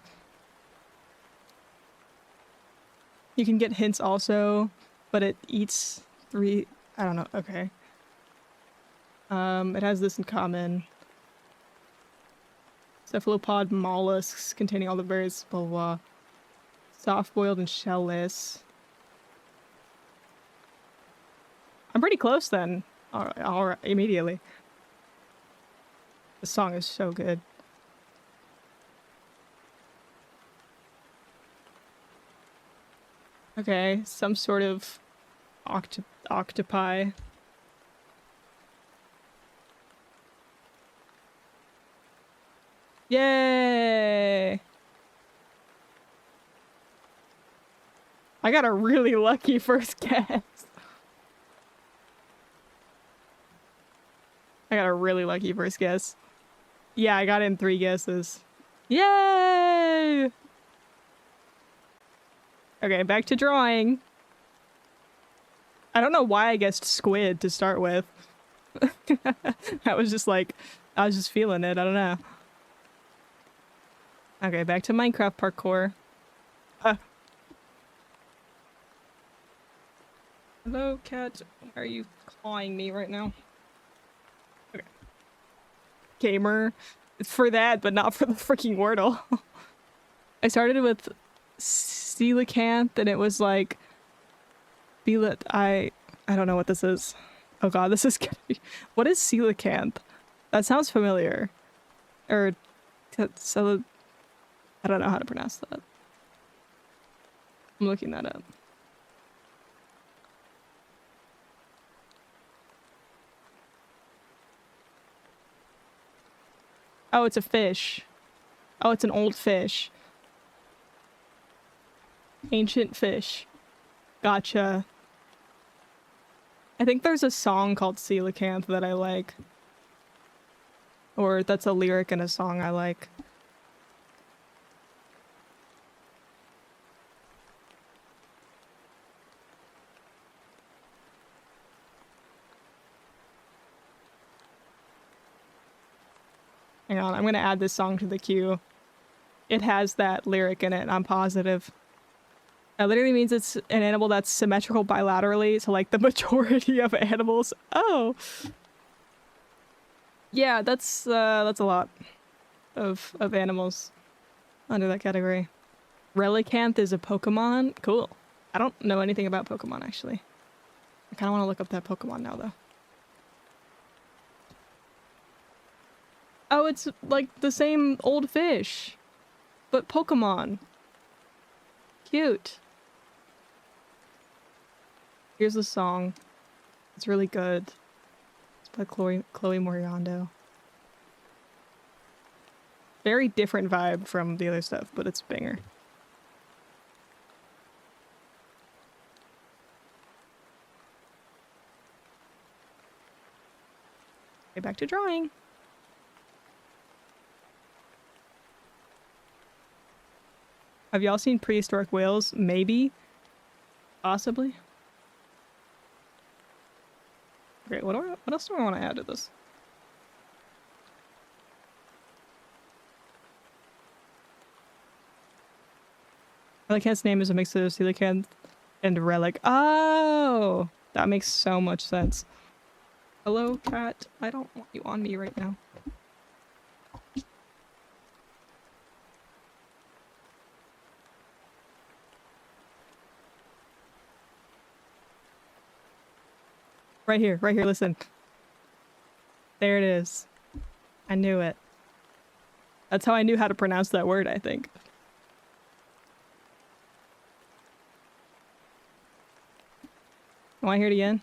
You can get hints also, but it eats 3... I don't know. Okay. It has this in common. Cephalopod mollusks containing all the berries, blah, blah, blah. Soft-boiled and shellless. I'm pretty close then. All right, immediately. The song is so good. Okay, some sort of octopi. Yay! I got a really lucky first guess. I got a really lucky first guess. Yeah, I got in 3 guesses. Yay! Okay, back to drawing. I don't know why I guessed squid to start with. I was just like, I was just feeling it. I don't know. Okay, back to Minecraft parkour. Hello, cat. Why are you clawing me right now? Okay. Gamer. It's for that, but not for the freaking Wordle. I started with coelacanth, and it was like... I don't know what this is. Oh god, this is gonna be... What is coelacanth? That sounds familiar. Or... So... I don't know how to pronounce that. I'm looking that up. Oh, it's a fish. Oh, it's an old fish. Ancient fish. Gotcha. I think there's a song called coelacanth that I like. Or that's a lyric in a song I like. Hang on, I'm gonna add this song to the queue. It has that lyric in it, I'm positive. That literally means it's an animal that's symmetrical bilaterally to like the majority of animals. Oh! Yeah, that's a lot of animals under that category. Relicanth is a Pokemon? Cool. I don't know anything about Pokemon, actually. I kind of want to look up that Pokemon now, though. Oh, it's like the same old fish, but Pokemon. Cute. Here's the song. It's really good. It's by Chloe Moriando. Very different vibe from the other stuff, but it's a banger. Okay, back to drawing. Have y'all seen prehistoric whales? Maybe. Possibly. Great. What else do I want to add to this? Relicanth's name is a mix of coelacanth and relic. Oh! That makes so much sense. Hello, cat. I don't want you on me right now. Right here, listen. There it is. I knew it. That's how I knew how to pronounce that word, I think. Want to hear it again?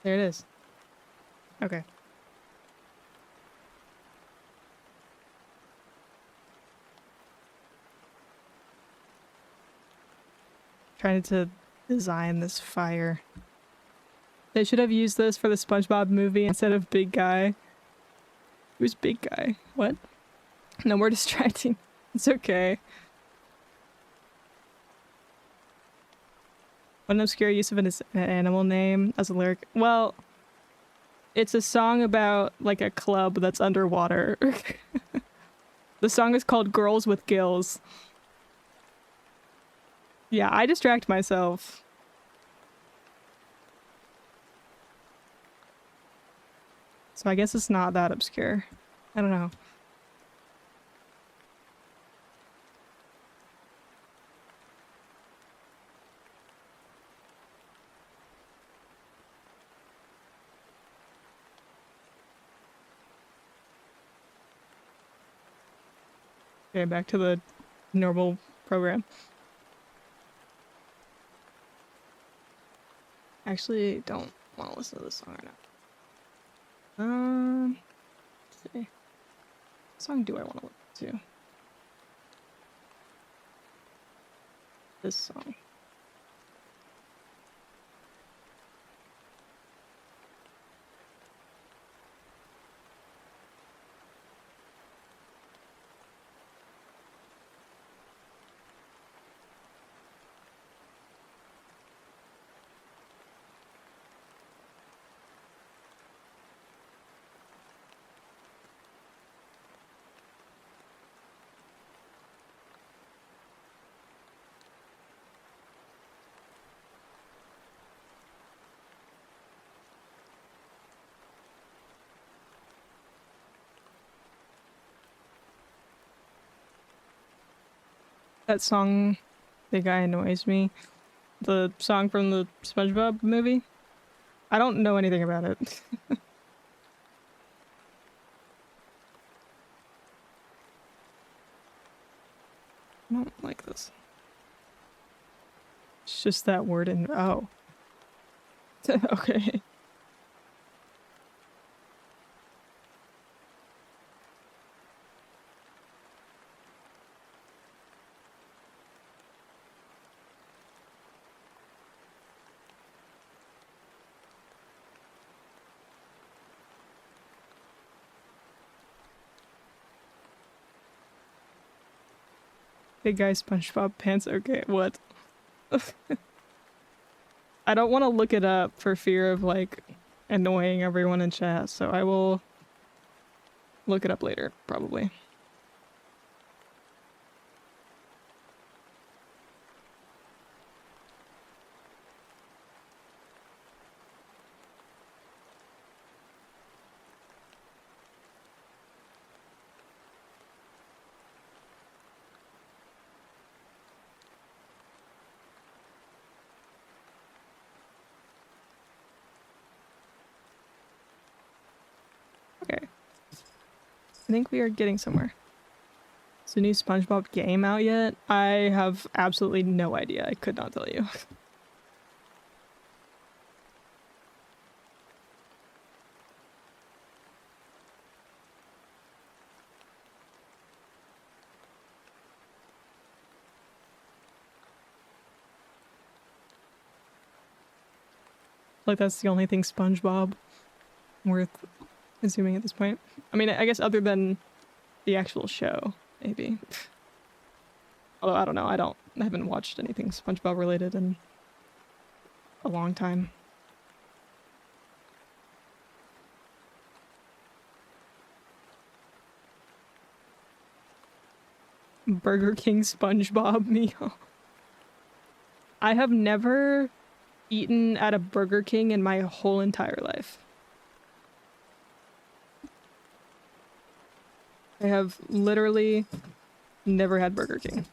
There it is. Okay. Trying to design this fire. They should have used this for the SpongeBob movie instead of Big Guy. Who's Big Guy? What? No more distracting. It's okay. What an obscure use of an animal name as a lyric. Well, it's a song about like a club that's underwater. The song is called Girls with Gills. Yeah, I distract myself. So I guess it's not that obscure. I don't know. Okay, back to the normal program. Actually, don't want to listen to this song right now. Let's see. What song do I want to listen to? This song. That song, the guy annoys me. The song from the SpongeBob movie. I don't know anything about it. I don't like this. It's just that word in. Oh. Okay. Big guy SpongeBob pants. Okay, what? I don't want to look it up for fear of like annoying everyone in chat, so I will look it up later, probably. Okay. I think we are getting somewhere. Is the new SpongeBob game out yet? I have absolutely no idea. I could not tell you. Like that's the only thing SpongeBob worth consuming at this point. I mean, I guess other than the actual show, maybe. Although I don't know, I haven't watched anything SpongeBob related in a long time. Burger King SpongeBob meal. I have never eaten at a Burger King in my whole entire life. I have literally never had Burger King.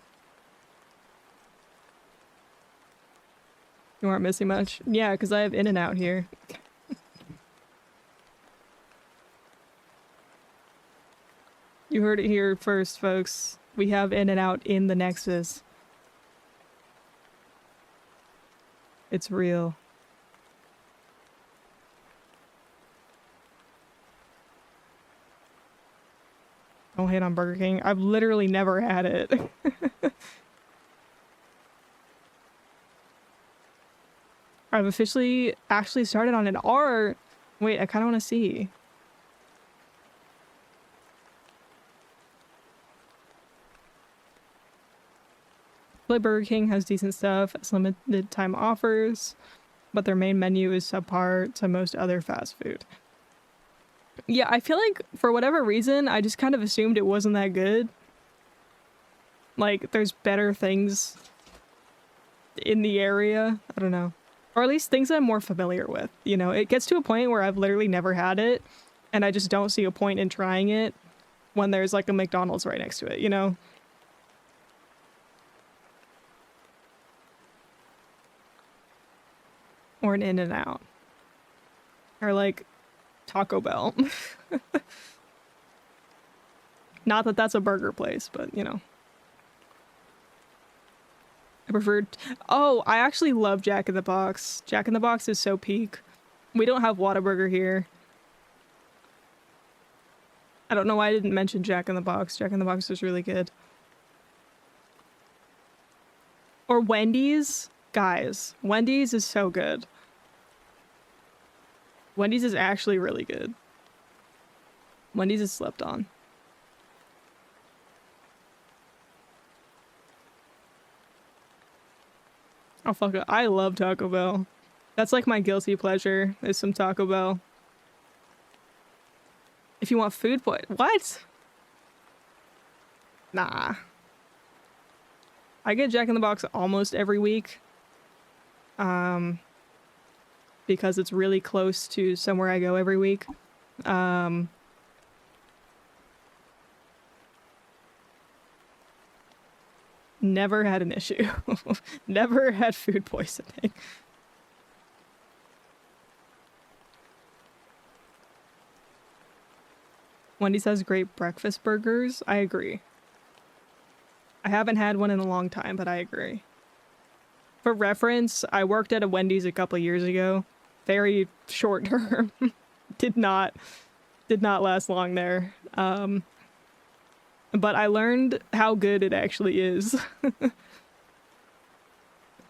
You aren't missing much? Yeah, because I have In-N-Out here. You heard it here first, folks. We have In-N-Out in the Nexus. It's real. Don't hate on Burger King. I've literally never had it. I've officially actually started on an R. Wait, I kind of want to see. Like Burger King has decent stuff, has limited time offers, but their main menu is subpar to most other fast food. Yeah, I feel like for whatever reason, I just kind of assumed it wasn't that good. Like, there's better things in the area. I don't know. Or at least things I'm more familiar with. You know, it gets to a point where I've literally never had it, and I just don't see a point in trying it when there's like a McDonald's right next to it, you know? Or an In-N-Out. Or like Taco Bell. Not that that's a burger place, but you know. I preferred. Oh, I actually love Jack in the Box. Jack in the Box is so peak. We don't have Whataburger here. I don't know why I didn't mention Jack in the Box. Jack in the Box is really good. Or Wendy's. Guys, Wendy's is so good. Wendy's is actually really good. Wendy's is slept on. Oh fuck it. I love Taco Bell. That's like my guilty pleasure is some Taco Bell. If you want food, what? Nah. I get Jack in the Box almost every week. Because it's really close to somewhere I go every week. Never had an issue. Never had food poisoning. Wendy's has great breakfast burgers. I agree. I haven't had one in a long time, but I agree. For reference, I worked at a Wendy's a couple years ago. Very short term. did not last long there. But I learned how good it actually is.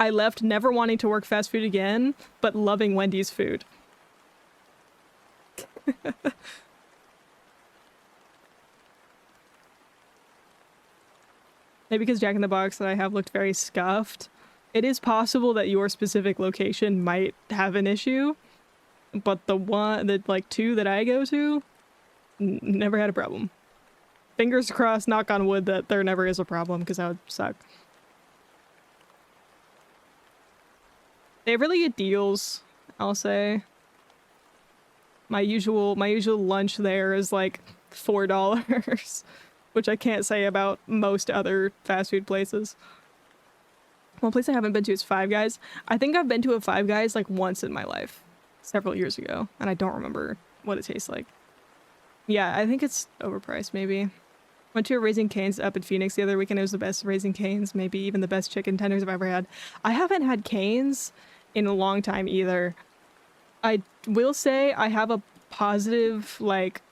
I left never wanting to work fast food again, but loving Wendy's food. Maybe because Jack in the Box that I have looked very scuffed. It is possible that your specific location might have an issue, but the two that I go to, never had a problem. Fingers crossed, knock on wood, that there never is a problem, because that would suck. They have really good deals, I'll say. My usual lunch there is like $4, which I can't say about most other fast food places. One place I haven't been to is Five Guys. I think I've been to a Five Guys like once in my life, several years ago, and I don't remember what it tastes like. Yeah, I think it's overpriced, maybe. Went to a Raising Cane's up in Phoenix the other weekend. It was the best Raising Cane's, maybe even the best chicken tenders I've ever had. I haven't had Cane's in a long time either. I will say I have a positive, like,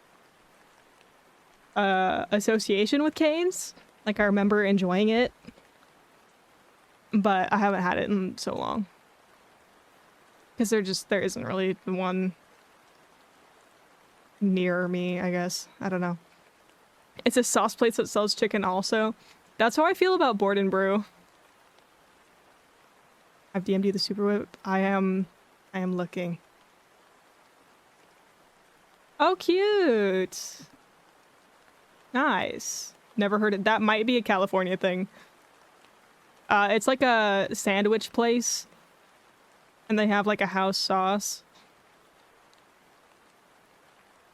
association with Cane's. Like, I remember enjoying it. But I haven't had it in so long. Because there isn't really one near me, I guess. I don't know. It's a sauce place that sells chicken also. That's how I feel about Board and Brew. I've DM'd you the Super Whip. I am looking. Oh, cute. Nice. Never heard it. That might be a California thing. It's like a sandwich place. And they have like a house sauce.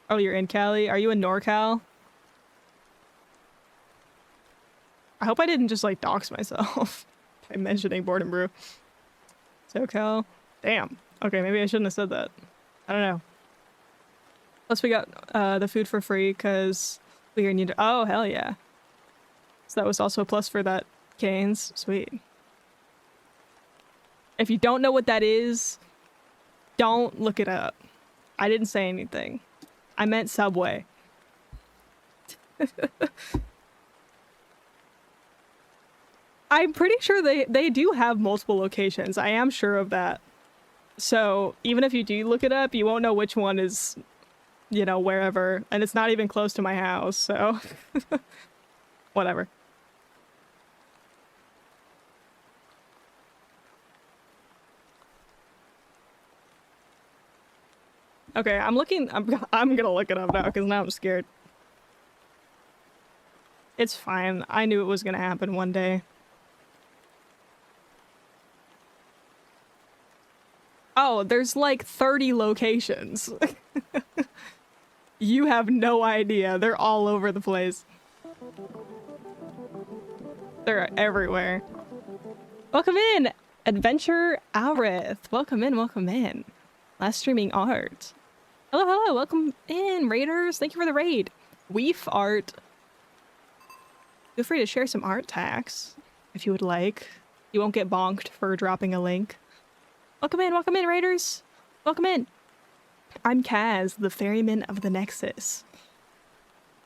Oh, you're in Cali? Are you in NorCal? I hope I didn't just like dox myself by mentioning Board and Brew. SoCal? Damn. Okay, maybe I shouldn't have said that. I don't know. Plus we got the food for free because we are needed. Oh, hell yeah. So that was also a plus for that Cane's. Sweet. If you don't know what that is, don't look it up. I didn't say anything. I meant Subway. I'm pretty sure they do have multiple locations. I am sure of that. So even if you do look it up, you won't know which one is, you know, wherever. And it's not even close to my house, so whatever. Okay, I'm gonna look it up now because now I'm scared. It's fine. I knew it was gonna happen one day. Oh, there's like 30 locations. You have no idea. They're all over the place. They're everywhere. Welcome in, Adventure Alrith. Welcome in, welcome in. Last streaming art. Hello, hello, welcome in, raiders. Thank you for the raid. Weef art. Feel free to share some art tags if you would like. You won't get bonked for dropping a link. Welcome in, raiders. Welcome in. I'm Kaz, the ferryman of the Nexus.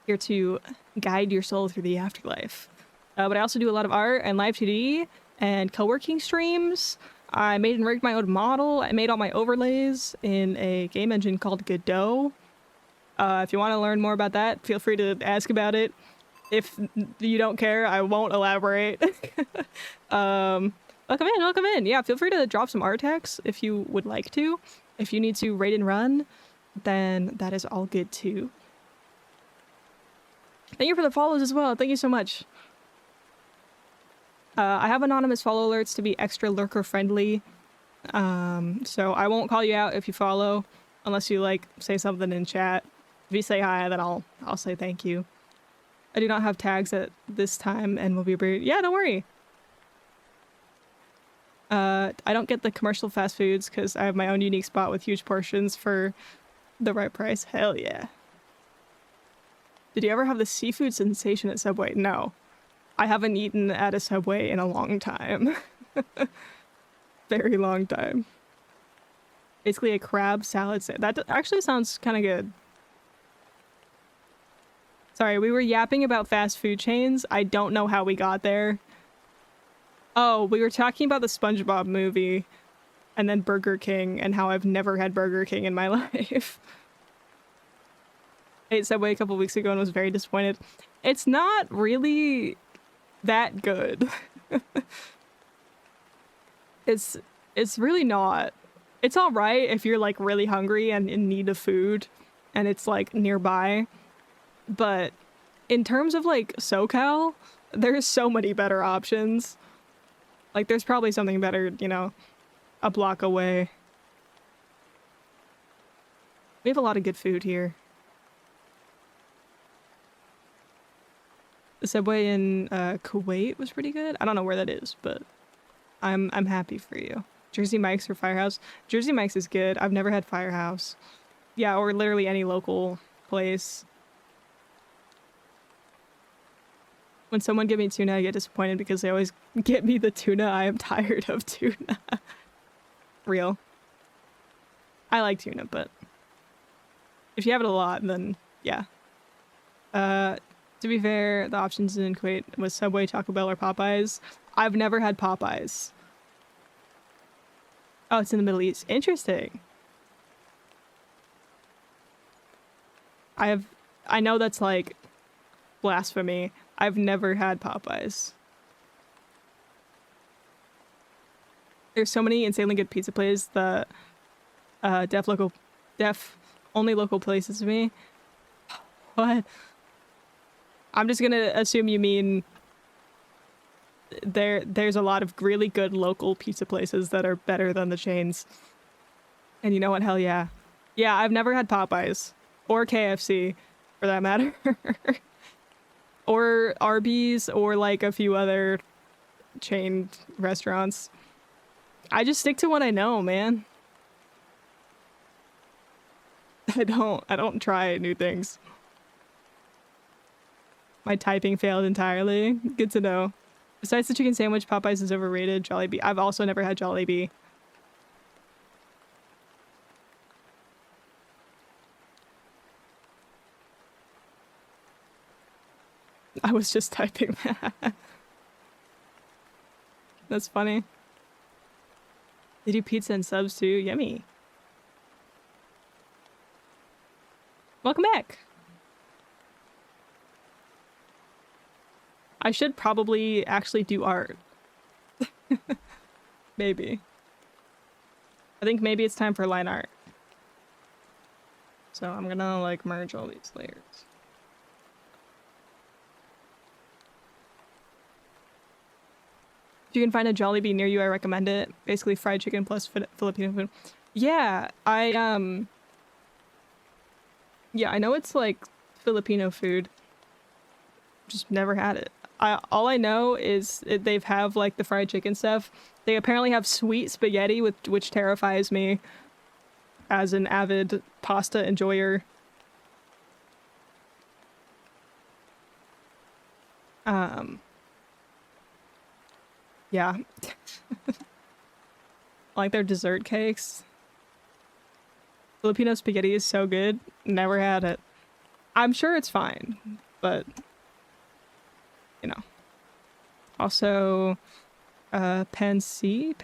Here to guide your soul through the afterlife. But I also do a lot of art and live 2D and co-working streams. I made and rigged my own model. I made all my overlays in a game engine called Godot. If you want to learn more about that, feel free to ask about it. If you don't care, I won't elaborate. Welcome in. Yeah, feel free to drop some art tags if you would like to. If you need to raid and run, then that is all good too. Thank you for the follows as well. Thank you so much. I have anonymous follow alerts to be extra lurker friendly. So I won't call you out if you follow unless you like say something in chat. If you say hi, then I'll say thank you. I do not have tags at this time and will be brief. Yeah, don't worry. I don't get the commercial fast foods because I have my own unique spot with huge portions for the right price. Hell yeah. Did you ever have the seafood sensation at Subway? No. I haven't eaten at a Subway in a long time. Very long time. Basically a crab salad. That actually sounds kind of good. Sorry, we were yapping about fast food chains. I don't know how we got there. Oh, we were talking about the SpongeBob movie and then Burger King and how I've never had Burger King in my life. I ate Subway a couple weeks ago and was very disappointed. It's not really that good. It's really not. It's all right if you're like really hungry and in need of food and it's like nearby. But in terms of like SoCal, there's so many better options. Like there's probably something better, you know, a block away. We have a lot of good food here. The Subway in Kuwait was pretty good. I don't know where that is, but I'm happy for you. Jersey Mike's or Firehouse? Jersey Mike's is good. I've never had Firehouse. Yeah, or literally any local place. When someone gives me tuna, I get disappointed because they always get me the tuna. I am tired of tuna. Real. I like tuna, but if you have it a lot, then yeah. To be fair, the options in Kuwait was Subway, Taco Bell, or Popeyes. I've never had Popeyes. Oh, it's in the Middle East. Interesting. I know that's like blasphemy. I've never had Popeyes. There's so many insanely good pizza places that deaf only local places to me. What? I'm just gonna assume you mean there's a lot of really good local pizza places that are better than the chains. And you know what? Hell yeah. Yeah, I've never had Popeyes. Or KFC, for that matter. Or Arby's, or like a few other chain restaurants. I just stick to what I know, man. I don't try new things. My typing failed entirely. Good to know. Besides the chicken sandwich, Popeyes is overrated. Jollibee. I've also never had Jollibee. I was just typing that. That's funny. They do pizza and subs too. Yummy. Welcome back. I should probably actually do art. Maybe. I think maybe it's time for line art. So I'm gonna like merge all these layers. If you can find a Jollibee near you, I recommend it. Basically fried chicken plus Filipino food. Yeah, yeah, I know it's like Filipino food. Just never had it. All I know is they have like the fried chicken stuff. They apparently have sweet spaghetti, which terrifies me as an avid pasta enjoyer. Yeah. Like their dessert cakes. Filipino spaghetti is so good. Never had it. I'm sure it's fine, but you know. Also, Pensit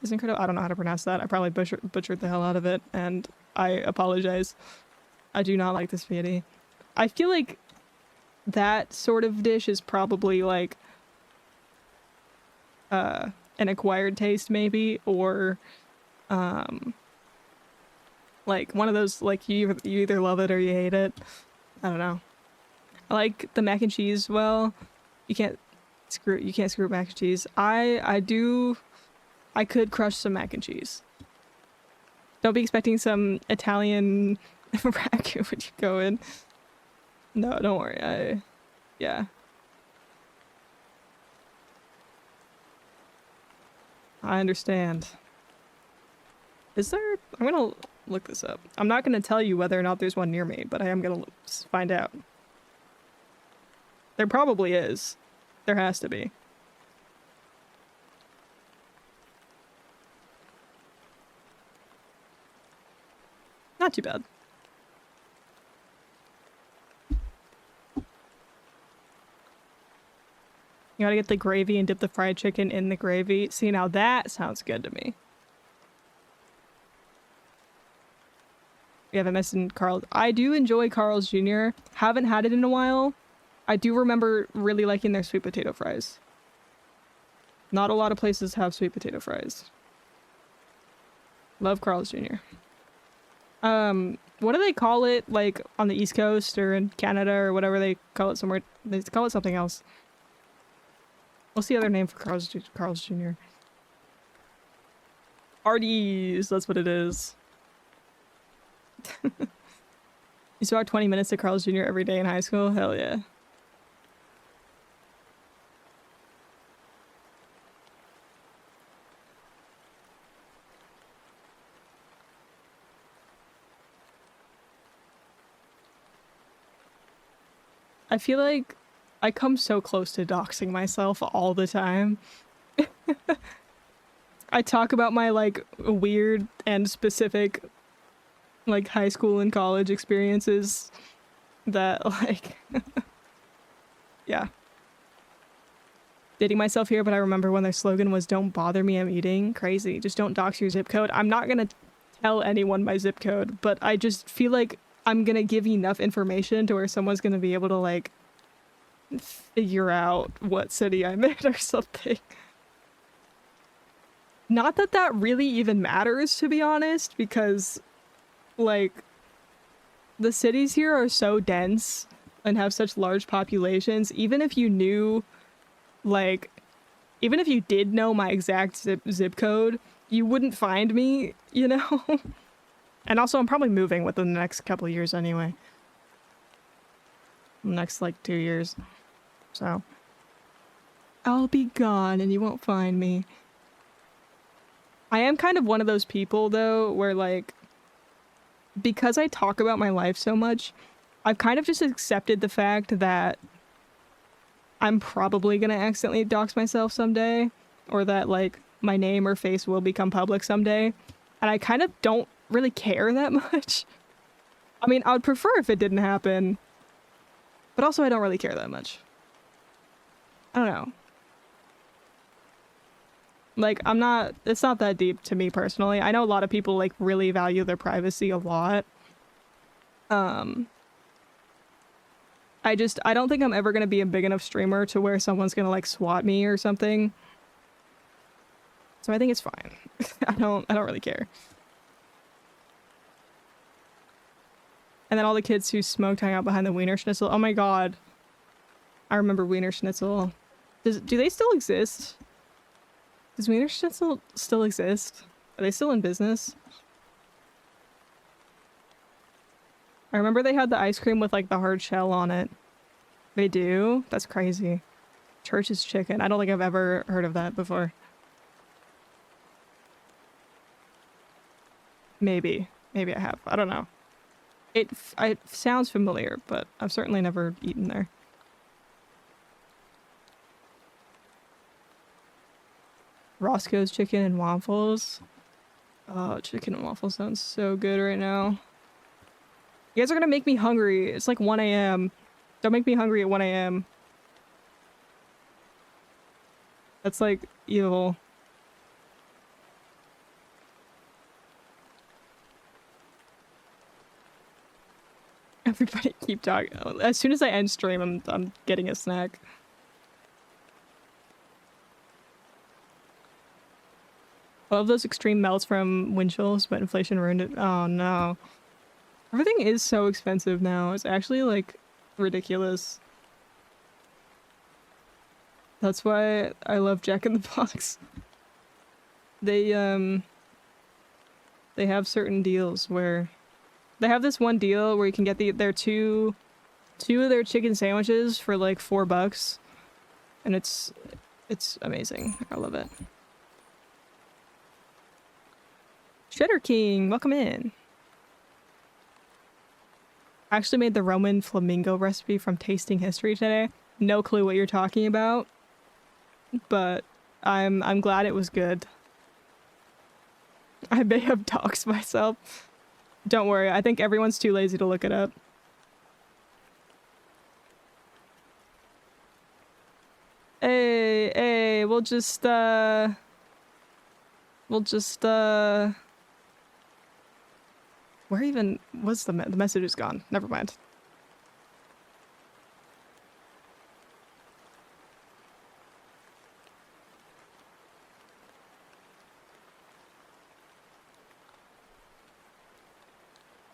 is incredible. I don't know how to pronounce that. I probably butchered the hell out of it, and I apologize. I do not like the spaghetti. I feel like that sort of dish is probably like an acquired taste maybe, or like one of those like you either love it or you hate it. I don't know. I like the mac and cheese. Well, you can't screw mac and cheese. I could crush some mac and cheese. Don't be expecting some Italian ragu when you go in. No, don't worry. Yeah. I understand. Is there? I'm gonna look this up. I'm not gonna tell you whether or not there's one near me, but I am gonna find out. There probably is. There has to be. Not too bad. You gotta get the gravy and dip the fried chicken in the gravy. See, now that sounds good to me. We haven't mentioned Carl. I do enjoy Carl's Jr. Haven't had it in a while. I do remember really liking their sweet potato fries. Not a lot of places have sweet potato fries. Love Carl's Jr. What do they call it, like, on the East Coast or in Canada or whatever they call it somewhere? They call it something else. What's the other name for Carl's Jr.? Arties, that's what it is. You used to walk 20 minutes to Carl's Jr. every day in high school? Hell yeah. I feel like I come so close to doxing myself all the time. I talk about my, like, weird and specific, like, high school and college experiences that, like, yeah. Dating myself here, but I remember when their slogan was, "Don't bother me, I'm eating." Crazy. Just don't dox your zip code. I'm not gonna tell anyone my zip code, but I just feel like I'm gonna give enough information to where someone's gonna be able to, like, figure out what city I'm in or something. Not that that really even matters, to be honest, because, like, the cities here are so dense and have such large populations. Even if you knew, like, even if you did know my exact zip code, you wouldn't find me, you know? And also, I'm probably moving within the next couple of years anyway. Next, like, 2 years. So, I'll be gone and you won't find me. I am kind of one of those people, though, where, like, because I talk about my life so much, I've kind of just accepted the fact that I'm probably gonna accidentally dox myself someday, or that, like, my name or face will become public someday, and I kind of don't really care that much. I mean, I would prefer if it didn't happen, but also I don't really care that much. I don't know. Like, it's not that deep to me personally. I know a lot of people, like, really value their privacy a lot. I don't think I'm ever gonna be a big enough streamer to where someone's gonna, like, swat me or something. So I think it's fine. I don't really care. And then all the kids who smoked hang out behind the Wiener Schnitzel. Oh my god. I remember Wiener Schnitzel. Do they still exist? Does Wiener Schnitzel still exist? Are they still in business? I remember they had the ice cream with, like, the hard shell on it. They do? That's crazy. Church's Chicken. I don't think I've ever heard of that before. Maybe. Maybe I have. I don't know. It sounds familiar, but I've certainly never eaten there. Roscoe's Chicken and Waffles. Oh, chicken and waffles sounds so good right now. You guys are gonna make me hungry. It's like 1 a.m. Don't make me hungry at 1 a.m. That's, like, evil. Everybody keep talking. As soon as I end stream, I'm getting a snack. I love those extreme melts from Winchell's, but inflation ruined it. Oh no. Everything is so expensive now. It's actually, like, ridiculous. That's why I love Jack in the Box. They have certain deals where they have this one deal where you can get their two of their chicken sandwiches for, like, $4, and it's amazing. I love it. Shitter King, welcome in. I actually made the Roman flamingo recipe from Tasting History today. No clue what you're talking about, but I'm glad it was good. I may have doxed myself. Don't worry, I think everyone's too lazy to look it up. Hey, we'll just where even was the message is gone. Never mind.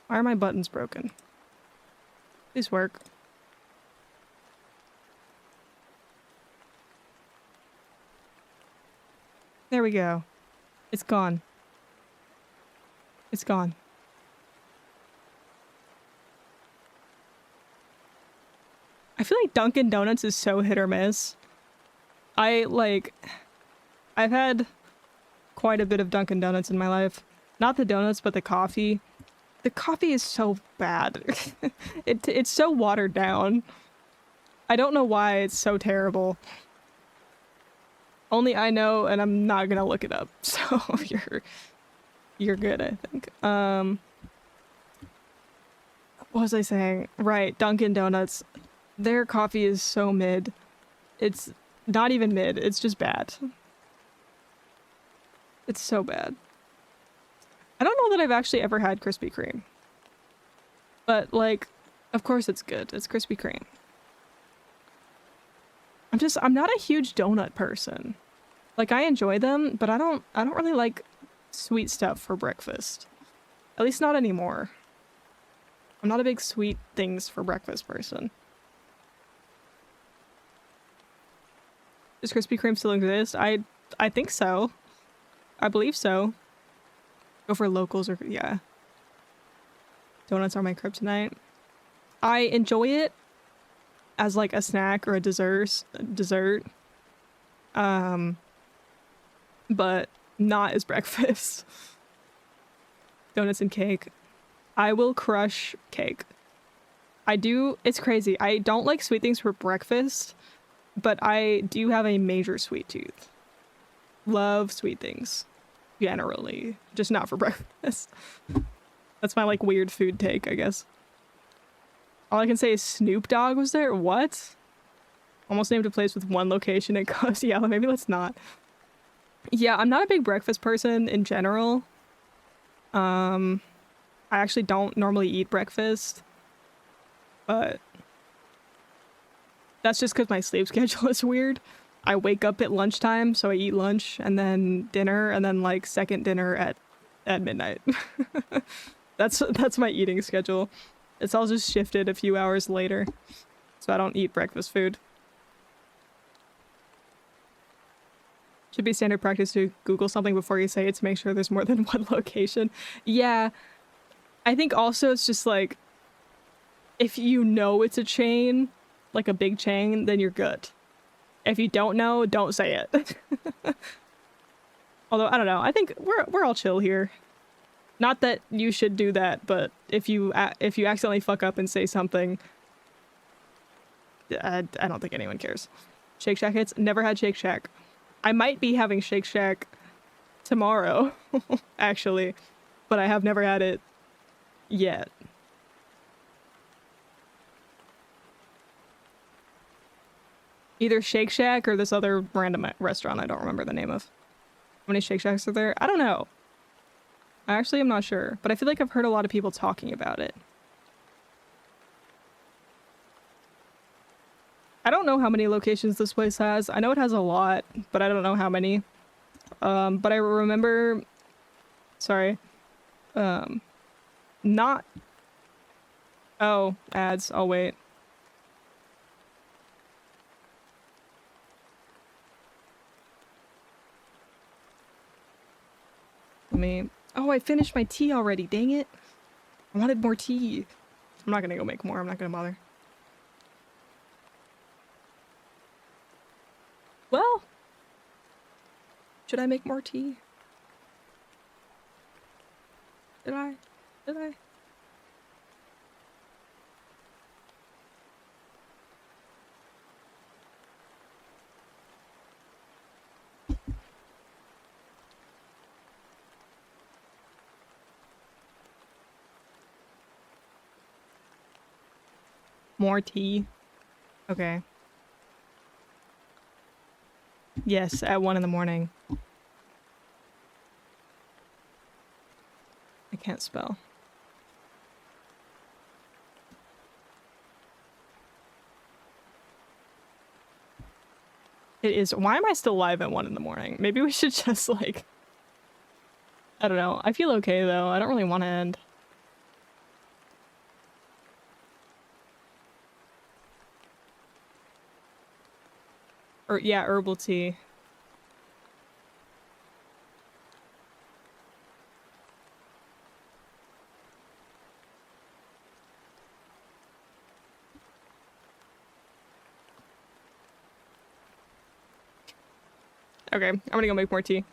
Why are my buttons broken? Please work. There we go. It's gone. It's gone. I feel like Dunkin' Donuts is so hit or miss. I've had quite a bit of Dunkin' Donuts in my life. Not the donuts, but the coffee. The coffee is so bad. It's so watered down. I don't know why it's so terrible. Only I know, and I'm not gonna look it up. So you're good, I think. What was I saying? Right, Dunkin' Donuts. Their coffee is so mid. It's not even mid, it's just bad. It's so bad. I don't know that I've actually ever had Krispy Kreme. But, like, of course it's good. It's Krispy Kreme. I'm not a huge donut person. Like, I enjoy them, but I don't really like sweet stuff for breakfast. At least not anymore. I'm not a big sweet things for breakfast person. Does Krispy Kreme still exist? I think so. I believe so. Go for locals or yeah. Donuts are my kryptonite. I enjoy it as like a snack or a dessert. But not as breakfast. Donuts and cake. I will crush cake. I do, it's crazy. I don't like sweet things for breakfast, but I do have a major sweet tooth. Love sweet things. Generally. Just not for breakfast. That's my like weird food take, I guess. All I can say is Snoop Dogg was there? What? Almost named a place with one location in Coast. Yeah, maybe let's not. Yeah, I'm not a big breakfast person in general. I actually don't normally eat breakfast. But that's just because my sleep schedule is weird. I wake up at lunchtime, so I eat lunch, and then dinner, and then like second dinner at midnight. That's my eating schedule. It's all just shifted a few hours later, so I don't eat breakfast food. Should be standard practice to Google something before you say it to make sure there's more than one location. Yeah, I think also it's just like, if you know it's a chain, like a big chain, then you're good. If you don't know, don't say it. Although, I don't know, I think we're all chill here. Not that you should do that, but if you accidentally fuck up and say something, I don't think anyone cares. Shake Shack hits? Never had Shake Shack. I might be having Shake Shack tomorrow, actually, but I have never had it yet. Either Shake Shack or this other random restaurant I don't remember the name of. How many Shake Shacks are there? I don't know. I actually am not sure, but I feel like I've heard a lot of people talking about it. I don't know how many locations this place has. I know it has a lot, but I don't know how many. But I remember... Sorry. Not... Oh, ads. I'll wait. Let me... Oh, I finished my tea already. Dang it. I wanted more tea. I'm not gonna go make more. I'm not gonna bother. Well... Should I make more tea? Did I? Did I? More tea. Okay. Yes, at 1 in the morning. I can't spell. It is. Why am I still live at 1 in the morning? Maybe we should just like, I don't know. I feel okay though. I don't really want to end. Or yeah, herbal tea. Okay, I'm gonna go make more tea.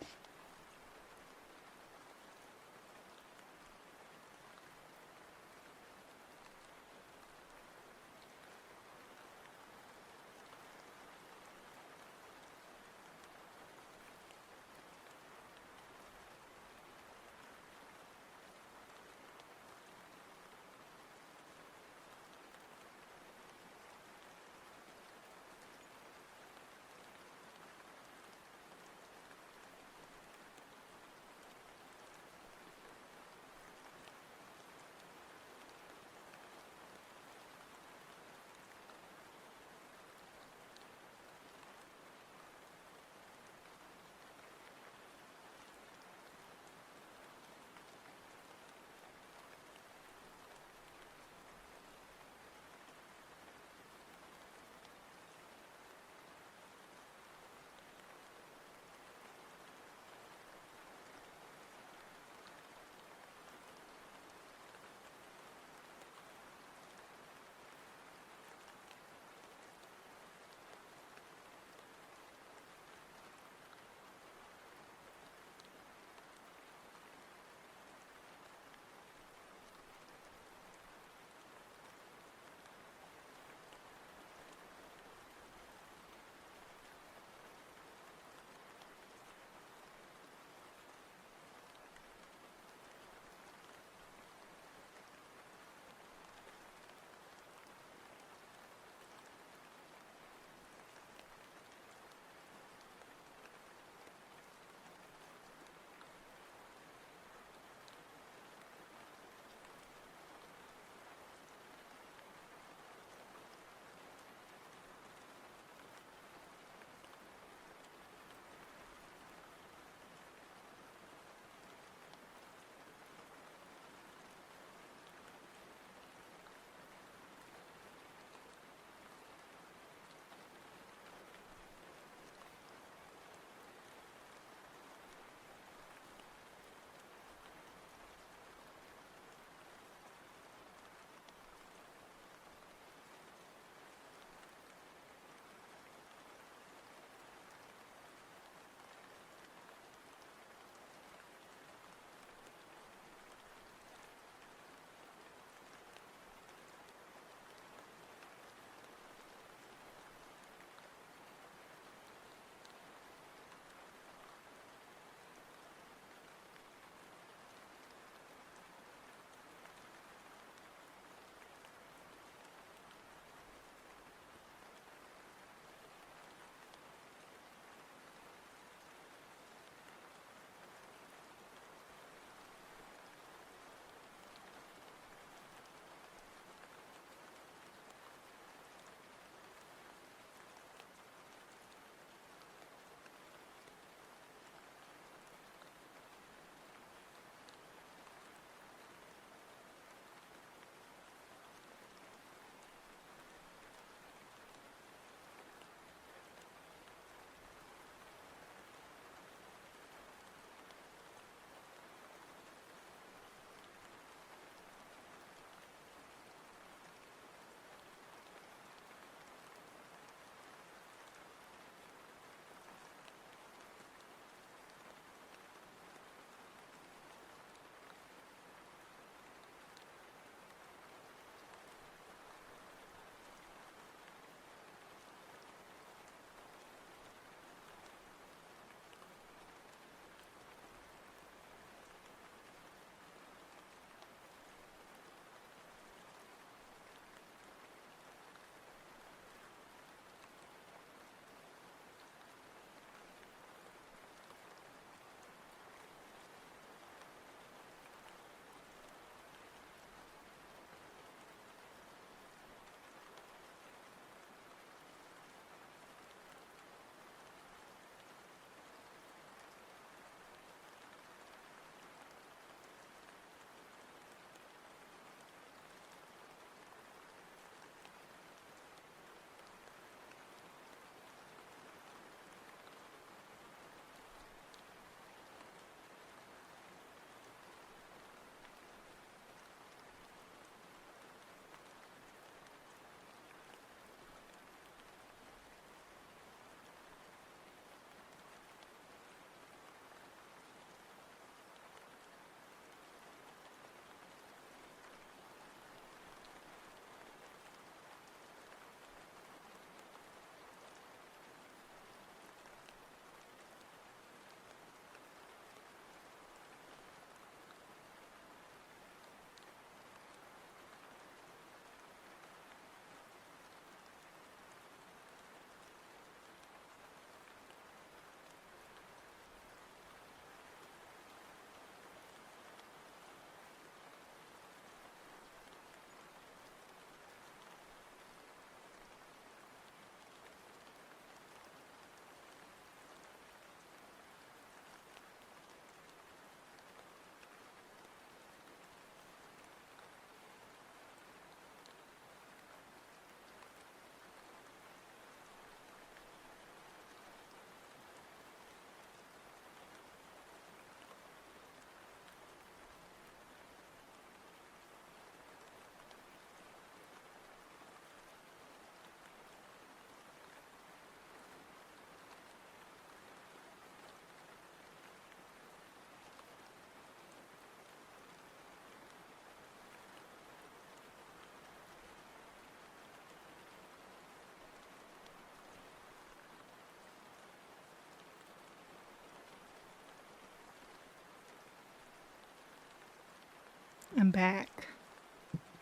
back.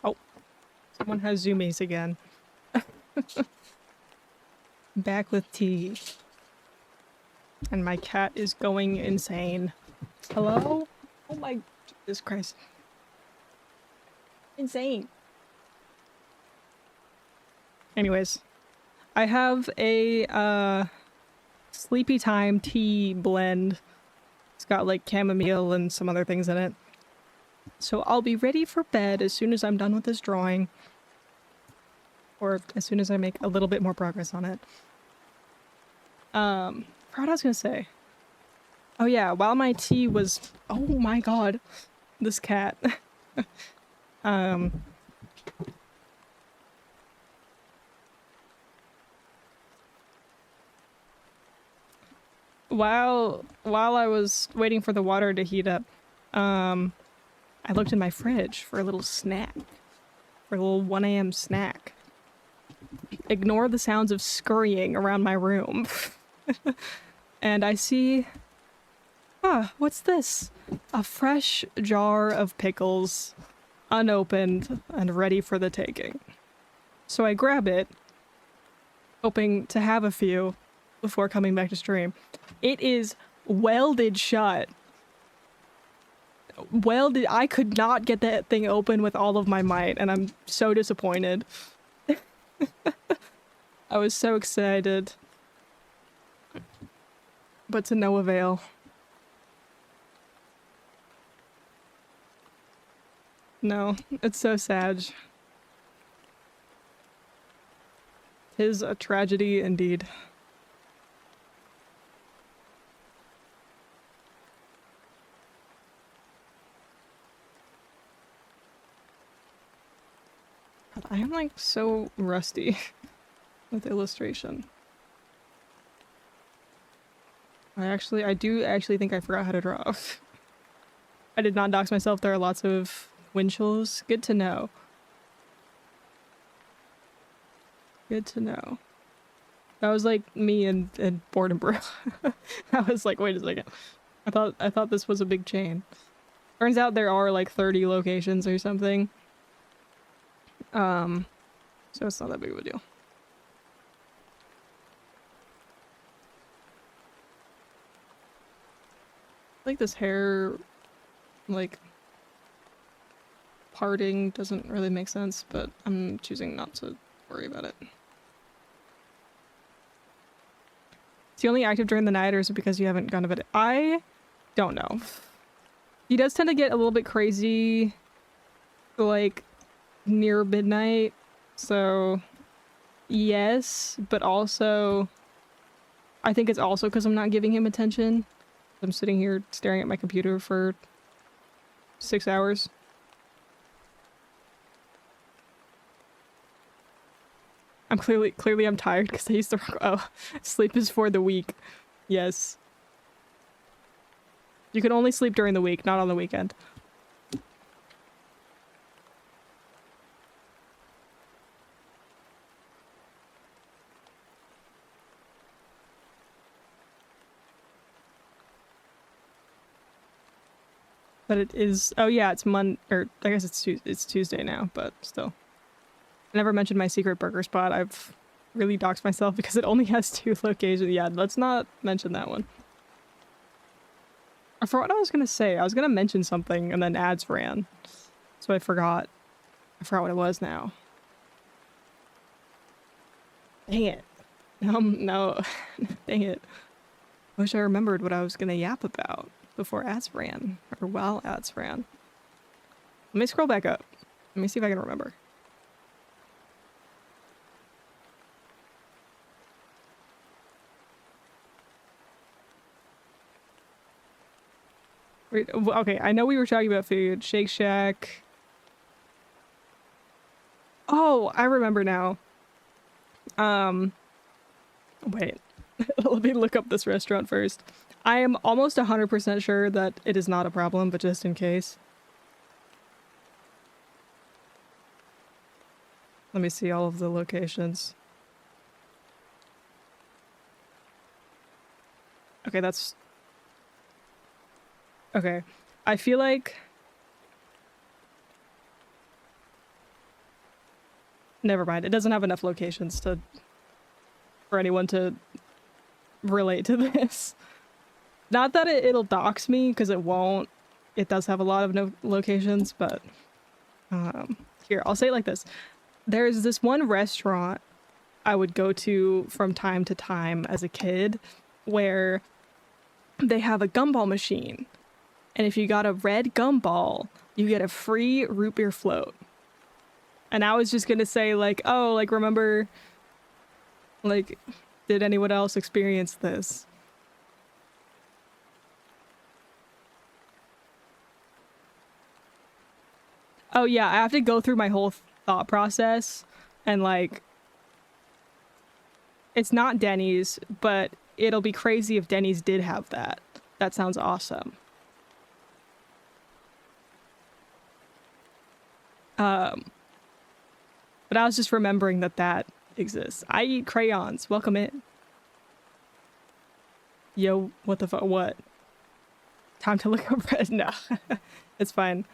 Oh, someone has zoomies again. Back with tea. And my cat is going insane. Hello? Oh my Jesus Christ. Insane. Anyways, I have a sleepy time tea blend. It's got like chamomile and some other things in it. So I'll be ready for bed as soon as I'm done with this drawing. Or as soon as I make a little bit more progress on it. Forgot what I was gonna say. Oh yeah, while my tea was... Oh my god. This cat. While I was waiting for the water to heat up, I looked in my fridge for a little snack. For a little 1 a.m. snack. Ignore the sounds of scurrying around my room. And I see... Ah, what's this? A fresh jar of pickles, unopened and ready for the taking. So I grab it, hoping to have a few before coming back to stream. It is welded shut. Welded. I could not get that thing open with all of my might, and I'm so disappointed. I was so excited. But to no avail. No, it's so sad. 'Tis a tragedy indeed. I am like so rusty with illustration. I do actually think I forgot how to draw. I did not dox myself. There are lots of wind chills. Good to know. Good to know. That was like me and Boredom Brew. I was like, wait a second. I thought this was a big chain. Turns out there are like 30 locations or something. So it's not that big of a deal. Like this hair, like, parting doesn't really make sense, but I'm choosing not to worry about it. Is he only active during the night, or is it because you haven't gone to bed? I don't know. He does tend to get a little bit crazy, like, near midnight, so yes, but also I think it's also because I'm not giving him attention. I'm sitting here staring at my computer for 6 hours. I'm clearly I'm tired because I used to... Oh, sleep is for the weak. Yes. You can only sleep during the week, not on the weekend. But it is... Oh yeah, it's or I guess it's Tuesday now, but still. I never mentioned my secret burger spot. I've really doxed myself because it only has 2 locations. Yeah, let's not mention that one. I forgot what I was gonna say. I was gonna mention something and then ads ran. So I forgot. I forgot what it was now. Dang it. No. Dang it. I wish I remembered what I was gonna yap about before ads ran. Or while ads ran. Let me scroll back up. Let me see if I can remember. Wait, okay, I know we were talking about food. Shake Shack. Oh, I remember now. Wait. Let me look up this restaurant first. I am almost 100% sure that it is not a problem, but just in case. Let me see all of the locations. Okay, that's... Okay. I feel like... Never mind. It doesn't have enough locations for anyone to relate to this. Not that it'll dox me, because it won't. It does have a lot of no locations, but here, I'll say it like this. There's this one restaurant I would go to from time to time as a kid where they have a gumball machine. And if you got a red gumball, you get a free root beer float. And I was just gonna say, like, oh, like, remember, like, did anyone else experience this? Oh yeah, I have to go through my whole thought process and, like, it's not Denny's, but it'll be crazy if Denny's did have that. That sounds awesome. But I was just remembering that exists. I eat crayons. Welcome in. Yo, what the fuck? What? Time to look up red? No, it's fine.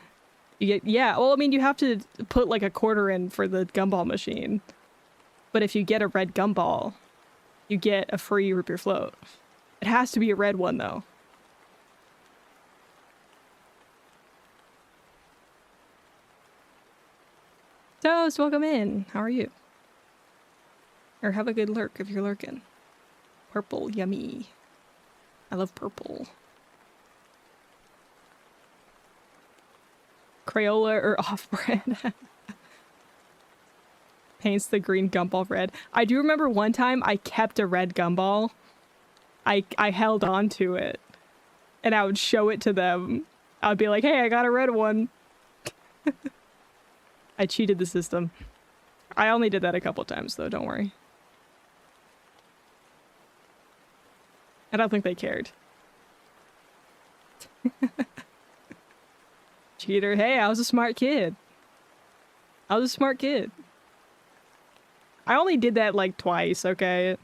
You get, yeah, well, I mean, you have to put like a quarter in for the gumball machine. But if you get a red gumball, you get a free root beer float. It has to be a red one, though. Toast, welcome in. How are you? Or have a good lurk if you're lurking. Purple, yummy. I love purple. Crayola or off-brand. Paints the green gumball red. I do remember one time I kept a red gumball. I held on to it. And I would show it to them. I would be like, hey, I got a red one. I cheated the system. I only did that a couple times, though, don't worry. I don't think they cared. Cheater. Hey, I was a smart kid. I was a smart kid. I only did that like twice, okay?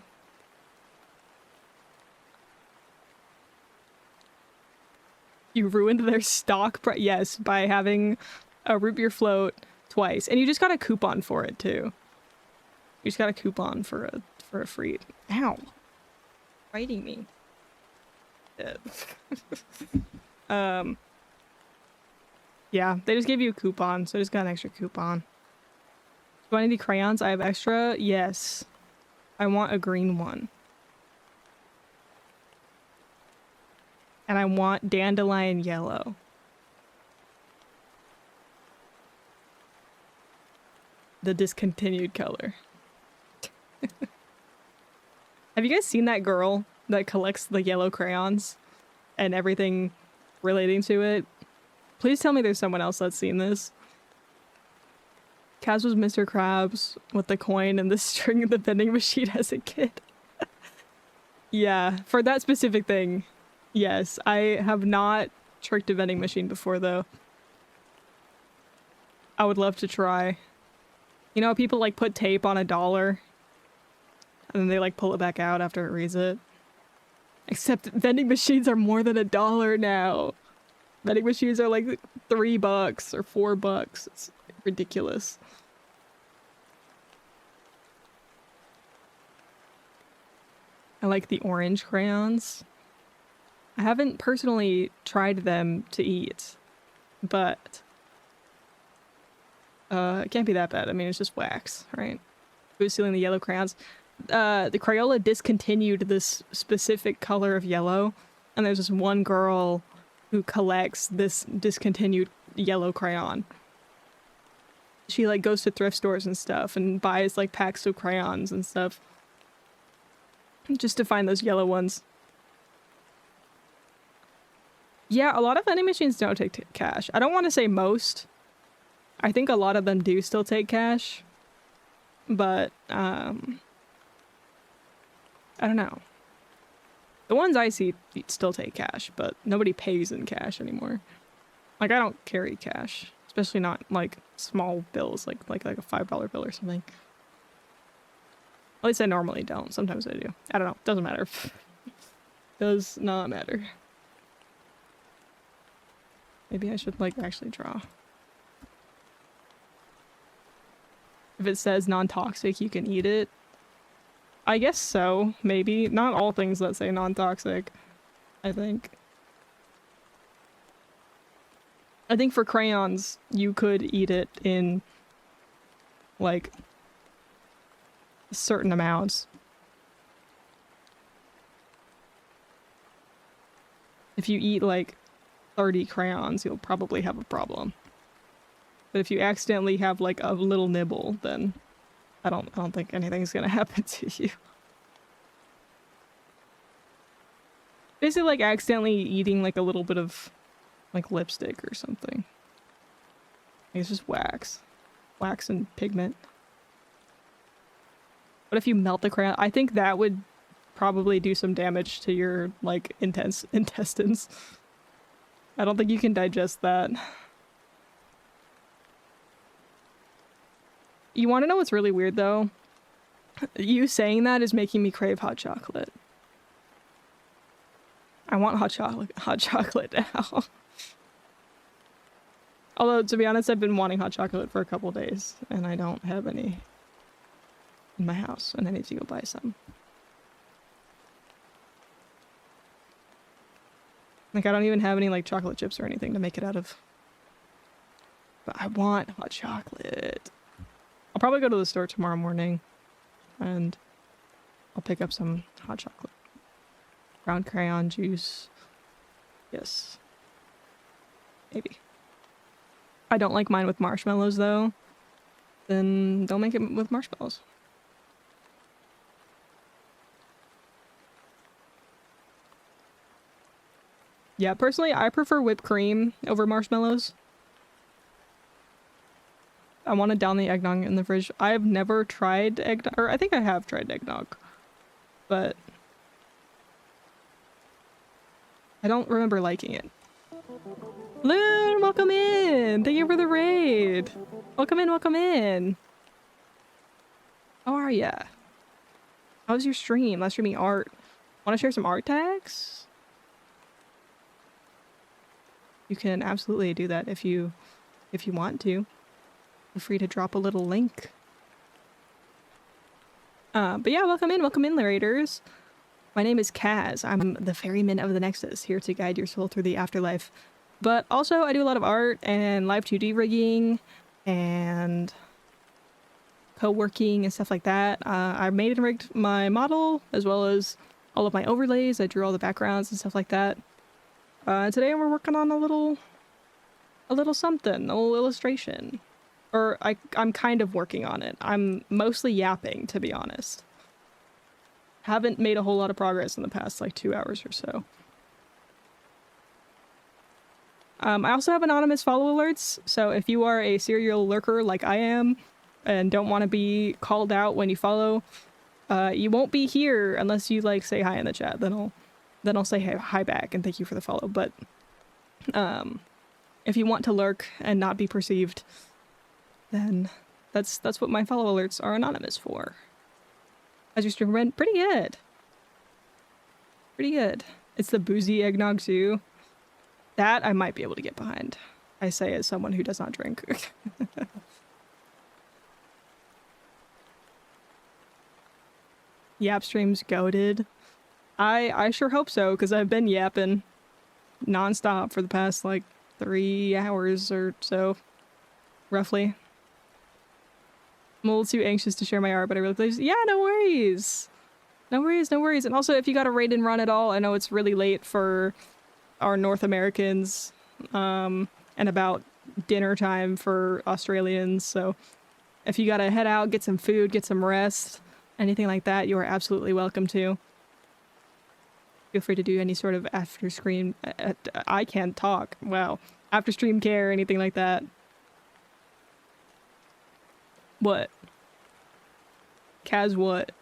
You ruined their stock yes, by having a root beer float twice. And you just got a coupon for it too. You just got a coupon for a free. Ow. Fighting me. Yeah, they just gave you a coupon, so I just got an extra coupon. Do you want any crayons? I have extra? Yes. I want a green one. And I want dandelion yellow. The discontinued color. Have you guys seen that girl that collects the yellow crayons and everything relating to it? Please tell me there's someone else that's seen this. Kaz was Mr. Krabs with the coin and the string of the vending machine as a kid. Yeah, for that specific thing. Yes, I have not tricked a vending machine before, though. I would love to try. You know, people like put tape on $1 and then they like pull it back out after it reads it. Except vending machines are more than $1 now. Vending machines are like $3 or $4. It's ridiculous. I like the orange crayons. I haven't personally tried them to eat, but it can't be that bad. I mean, it's just wax, right? Who's stealing the yellow crayons? The Crayola discontinued this specific color of yellow, and there's this one girl who collects this discontinued yellow crayon. She like goes to thrift stores and stuff and buys like packs of crayons and stuff just to find those yellow ones. Yeah, a lot of vending machines don't take cash. I don't want to say most. I think a lot of them do still take cash. But, I don't know. The ones I see still take cash, but nobody pays in cash anymore. Like, I don't carry cash. Especially not, like, small bills, like a $5 bill or something. At least I normally don't. Sometimes I do. I don't know. Doesn't matter. Does not matter. Maybe I should, like, actually draw. If it says non-toxic, you can eat it. I guess so, maybe. Not all things that say non-toxic, I think. I think for crayons, you could eat it in, like, certain amounts. If you eat, like, 30 crayons, you'll probably have a problem. But if you accidentally have, like, a little nibble, then I don't think anything's gonna happen to you. Basically, like, accidentally eating, like, a little bit of, like, lipstick or something. It's just wax. Wax and pigment. But if you melt the crayon, I think that would probably do some damage to your, like, intestines. I don't think you can digest that. You want to know what's really weird, though? You saying that is making me crave hot chocolate. I want hot chocolate now. Although, to be honest, I've been wanting hot chocolate for a couple days, and I don't have any in my house, and I need to go buy some. Like, I don't even have any, like, chocolate chips or anything to make it out of. But I want hot chocolate. I'll probably go to the store tomorrow morning, and I'll pick up some hot chocolate. Brown crayon juice. Yes. Maybe. I don't like mine with marshmallows, though. Then don't make it with marshmallows. Yeah, personally, I prefer whipped cream over marshmallows. I want to down the eggnog in the fridge. I have never tried eggnog, or I think I have tried eggnog, but I don't remember liking it. Loon, welcome in! Thank you for the raid! Welcome in, welcome in! How are ya? How was your stream? Last streaming art. Want to share some art tags? You can absolutely do that if you want to. Feel free to drop a little link. But yeah, welcome in, narrators. My name is Kaz. I'm the ferryman of the Nexus, here to guide your soul through the afterlife. But also, I do a lot of art and live 2D rigging and co-working and stuff like that. I made and rigged my model, as well as all of my overlays. I drew all the backgrounds and stuff like that. Today we're working on a little something, a little illustration. Or I'm kind of working on it. I'm mostly yapping, to be honest. Haven't made a whole lot of progress in the past, like, 2 hours or so. I also have anonymous follow alerts, so if you are a serial lurker like I am, and don't want to be called out when you follow, you won't be here unless you, like, say hi in the chat. Then I'll say hi back and thank you for the follow. But if you want to lurk and not be perceived, then that's what my follow alerts are anonymous for. As your stream went, pretty good. Pretty good. It's the boozy eggnog too. That I might be able to get behind. I say as someone who does not drink. Yap streams goated. I sure hope so, because I've been yapping nonstop for the past, like, 3 hours or so, roughly. I'm a little too anxious to share my art, but I really please. Yeah, no worries. No worries, no worries. And also, if you got a raid and run at all, I know it's really late for our North Americans, and about dinner time for Australians, so if you gotta head out, get some food, get some rest, anything like that, you are absolutely welcome to. Feel free to do any sort of after stream. I can't talk. Wow. After stream care, anything like that. What? Kaz, what?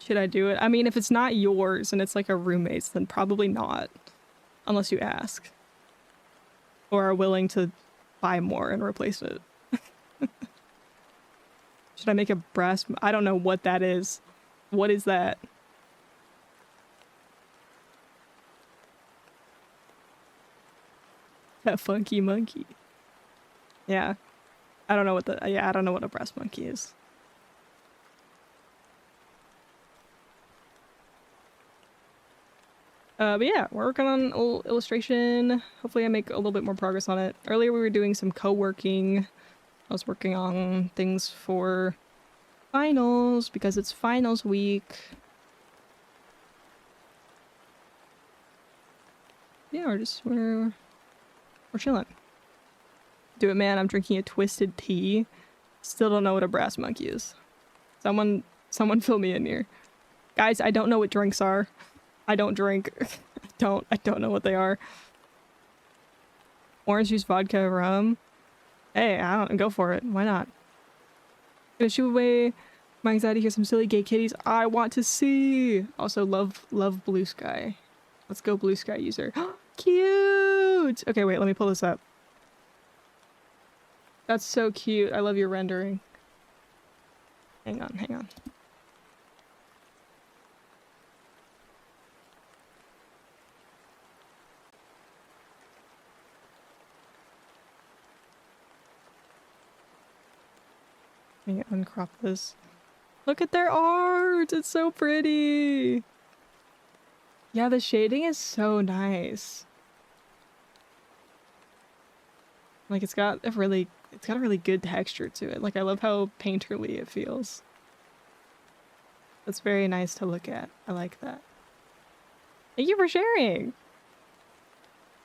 Should I do it? I mean, if it's not yours and it's like a roommate's, then probably not. Unless you ask. Or are willing to buy more and replace it. Should I make a brass? I don't know what that is. What is that? That funky monkey. Yeah. I don't know what the yeah, I don't know what a brass monkey is. But yeah, we're working on a little illustration. Hopefully I make a little bit more progress on it. Earlier we were doing some co-working. I was working on things for finals because it's finals week. Yeah, we're chilling. Do it, man. I'm drinking a twisted tea. Still don't know what a brass monkey is. Someone fill me in here. Guys, I don't know what drinks are. I don't drink. I don't know what they are. Orange juice, vodka, rum. Hey, I don't go for it. Why not? Gonna shoo away my anxiety. Hear some silly gay kitties. I want to see. Also, love blue sky. Let's go blue sky user. Cute. Okay, wait. Let me pull this up. That's so cute. I love your rendering. Hang on, hang on. Let me uncrop this. Look at their art! It's so pretty! Yeah, the shading is so nice. Like, it's got a really good texture to it. Like, I love how painterly it feels. That's very nice to look at. I like that. Thank you for sharing!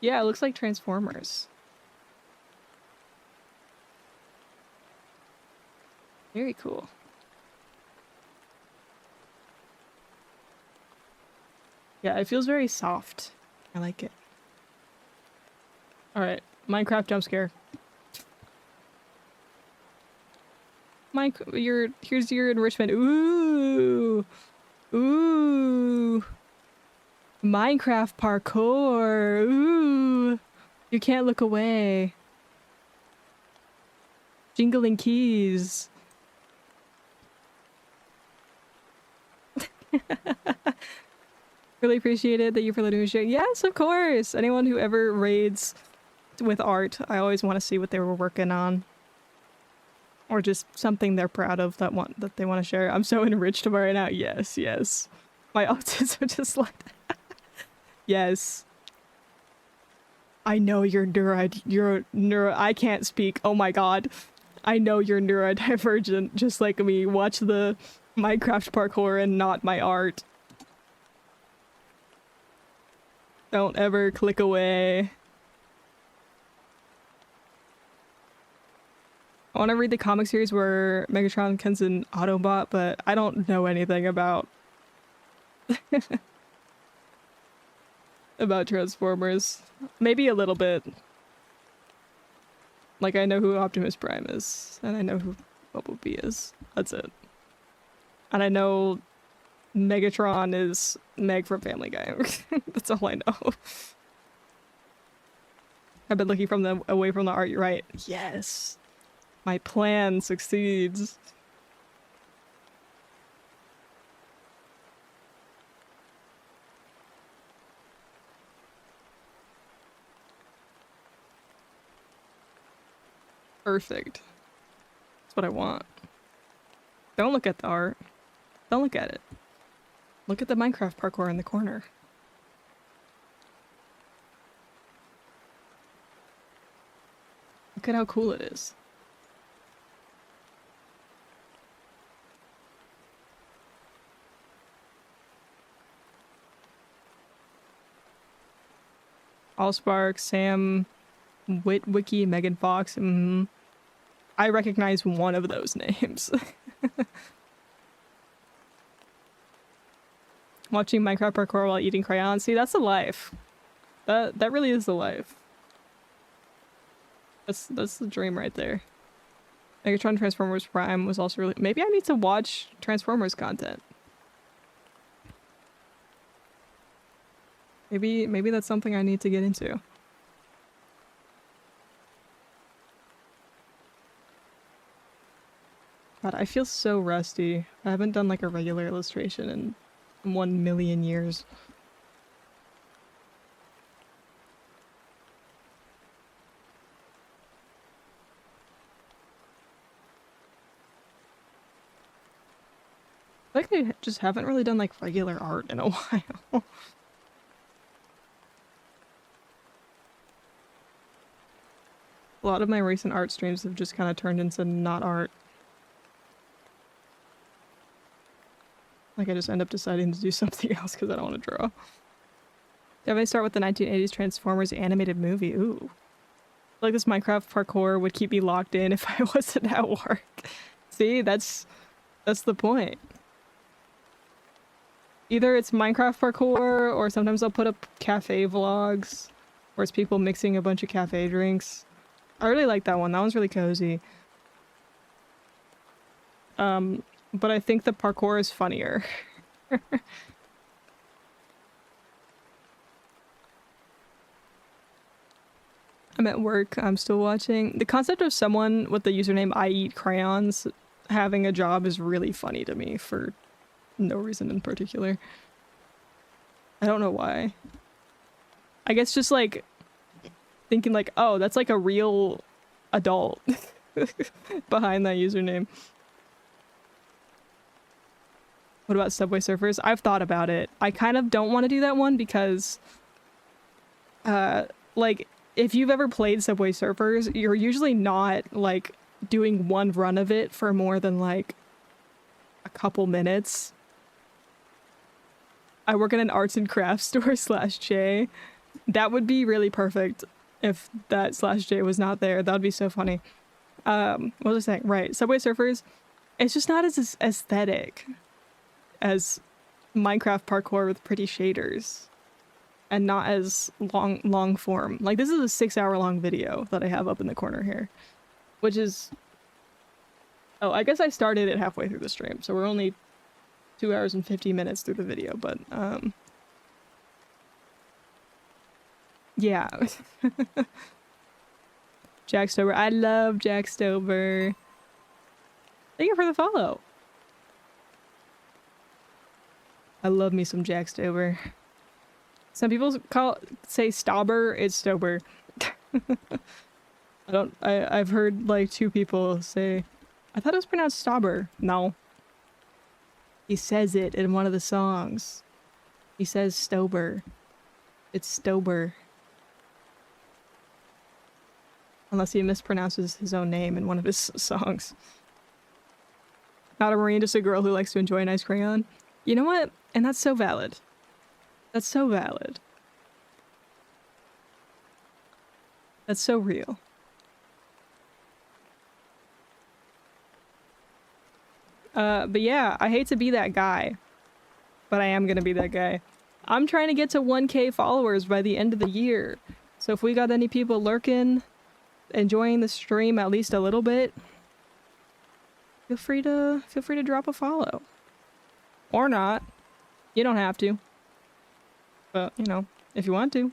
Yeah, it looks like Transformers. Very cool. Yeah, it feels very soft. I like it. Alright, Minecraft jump scare. Here's your enrichment. Ooh! Ooh! Minecraft parkour! Ooh! You can't look away. Jingling keys. Really appreciate it. Thank you for letting me share. Yes, of course. Anyone who ever raids with art, I always want to see what they were working on, or just something they're proud of that they want to share. I'm so enriched right now. Yes, yes. My autism just like that. Yes. I know you're neuro. I can't speak. Oh my god. I know you're neurodivergent, just like me. Watch the Minecraft parkour and not my art. Don't ever click away. I want to read the comic series where Megatron becomes an Autobot, but I don't know anything about about Transformers. Maybe a little bit. Like, I know who Optimus Prime is, and I know who Bumblebee is. That's it. And I know Megatron is Meg from Family Guy. That's all I know. I've been looking away from the art. You're right. Yes. My plan succeeds. Perfect. That's what I want. Don't look at the art. Don't look at it. Look at the Minecraft parkour in the corner. Look at how cool it is. Allspark, Sam, Witwiki, Megan Fox. I recognize one of those names. Watching Minecraft parkour while eating crayons. See, that's the life. That really is the life. That's the dream right there. Megatron Transformers Prime was also really. Maybe I need to watch Transformers content. Maybe that's something I need to get into. God, I feel so rusty. I haven't done like a regular illustration in 1,000,000 years. feel like I just haven't really done like regular art in a while. A lot of my recent art streams have just kind of turned into not art. Like I just end up deciding to do something else because I don't want to draw. Definitely start with the 1980s Transformers animated movie. Ooh. Like this Minecraft parkour would keep me locked in if I wasn't at work. See, that's the point. Either it's Minecraft parkour or sometimes I'll put up cafe vlogs where it's people mixing a bunch of cafe drinks. I really like that one. That one's really cozy. But I think the parkour is funnier. I'm at work. I'm still watching. The concept of someone with the username I eat crayons having a job is really funny to me for no reason in particular. I don't know why. I guess just like thinking like, oh, that's like a real adult behind that username. What about Subway Surfers? I've thought about it. I kind of don't want to do that one because like if you've ever played Subway Surfers, you're usually not like doing one run of it for more than like a couple minutes. I work in an arts and crafts store /J. That would be really perfect if that /J was not there. That would be so funny. What was I saying? Right. Subway Surfers, it's just not as aesthetic as Minecraft parkour with pretty shaders. And not as long form. Like this is a 6-hour-long video that I have up in the corner here. Which is... Oh, I guess I started it halfway through the stream. So we're only 2 hours and 50 minutes through the video, but yeah. Jack Stober. I love Jack Stober. Thank you for the follow. I love me some Jack Stober. Some people say Stauber, it's Stober. I've heard like 2 people say, I thought it was pronounced Stauber. No. He says it in one of the songs. He says Stober. It's Stober. Unless he mispronounces his own name in one of his songs. Not a Marine, just a girl who likes to enjoy a nice crayon. You know what? And that's so valid. That's so valid. That's so real. But yeah, I hate to be that guy. But I am gonna be that guy. I'm trying to get to 1K followers by the end of the year. So if we got any people lurking, enjoying the stream at least a little bit, feel free to drop a follow. Or not. You don't have to. But, you know, if you want to.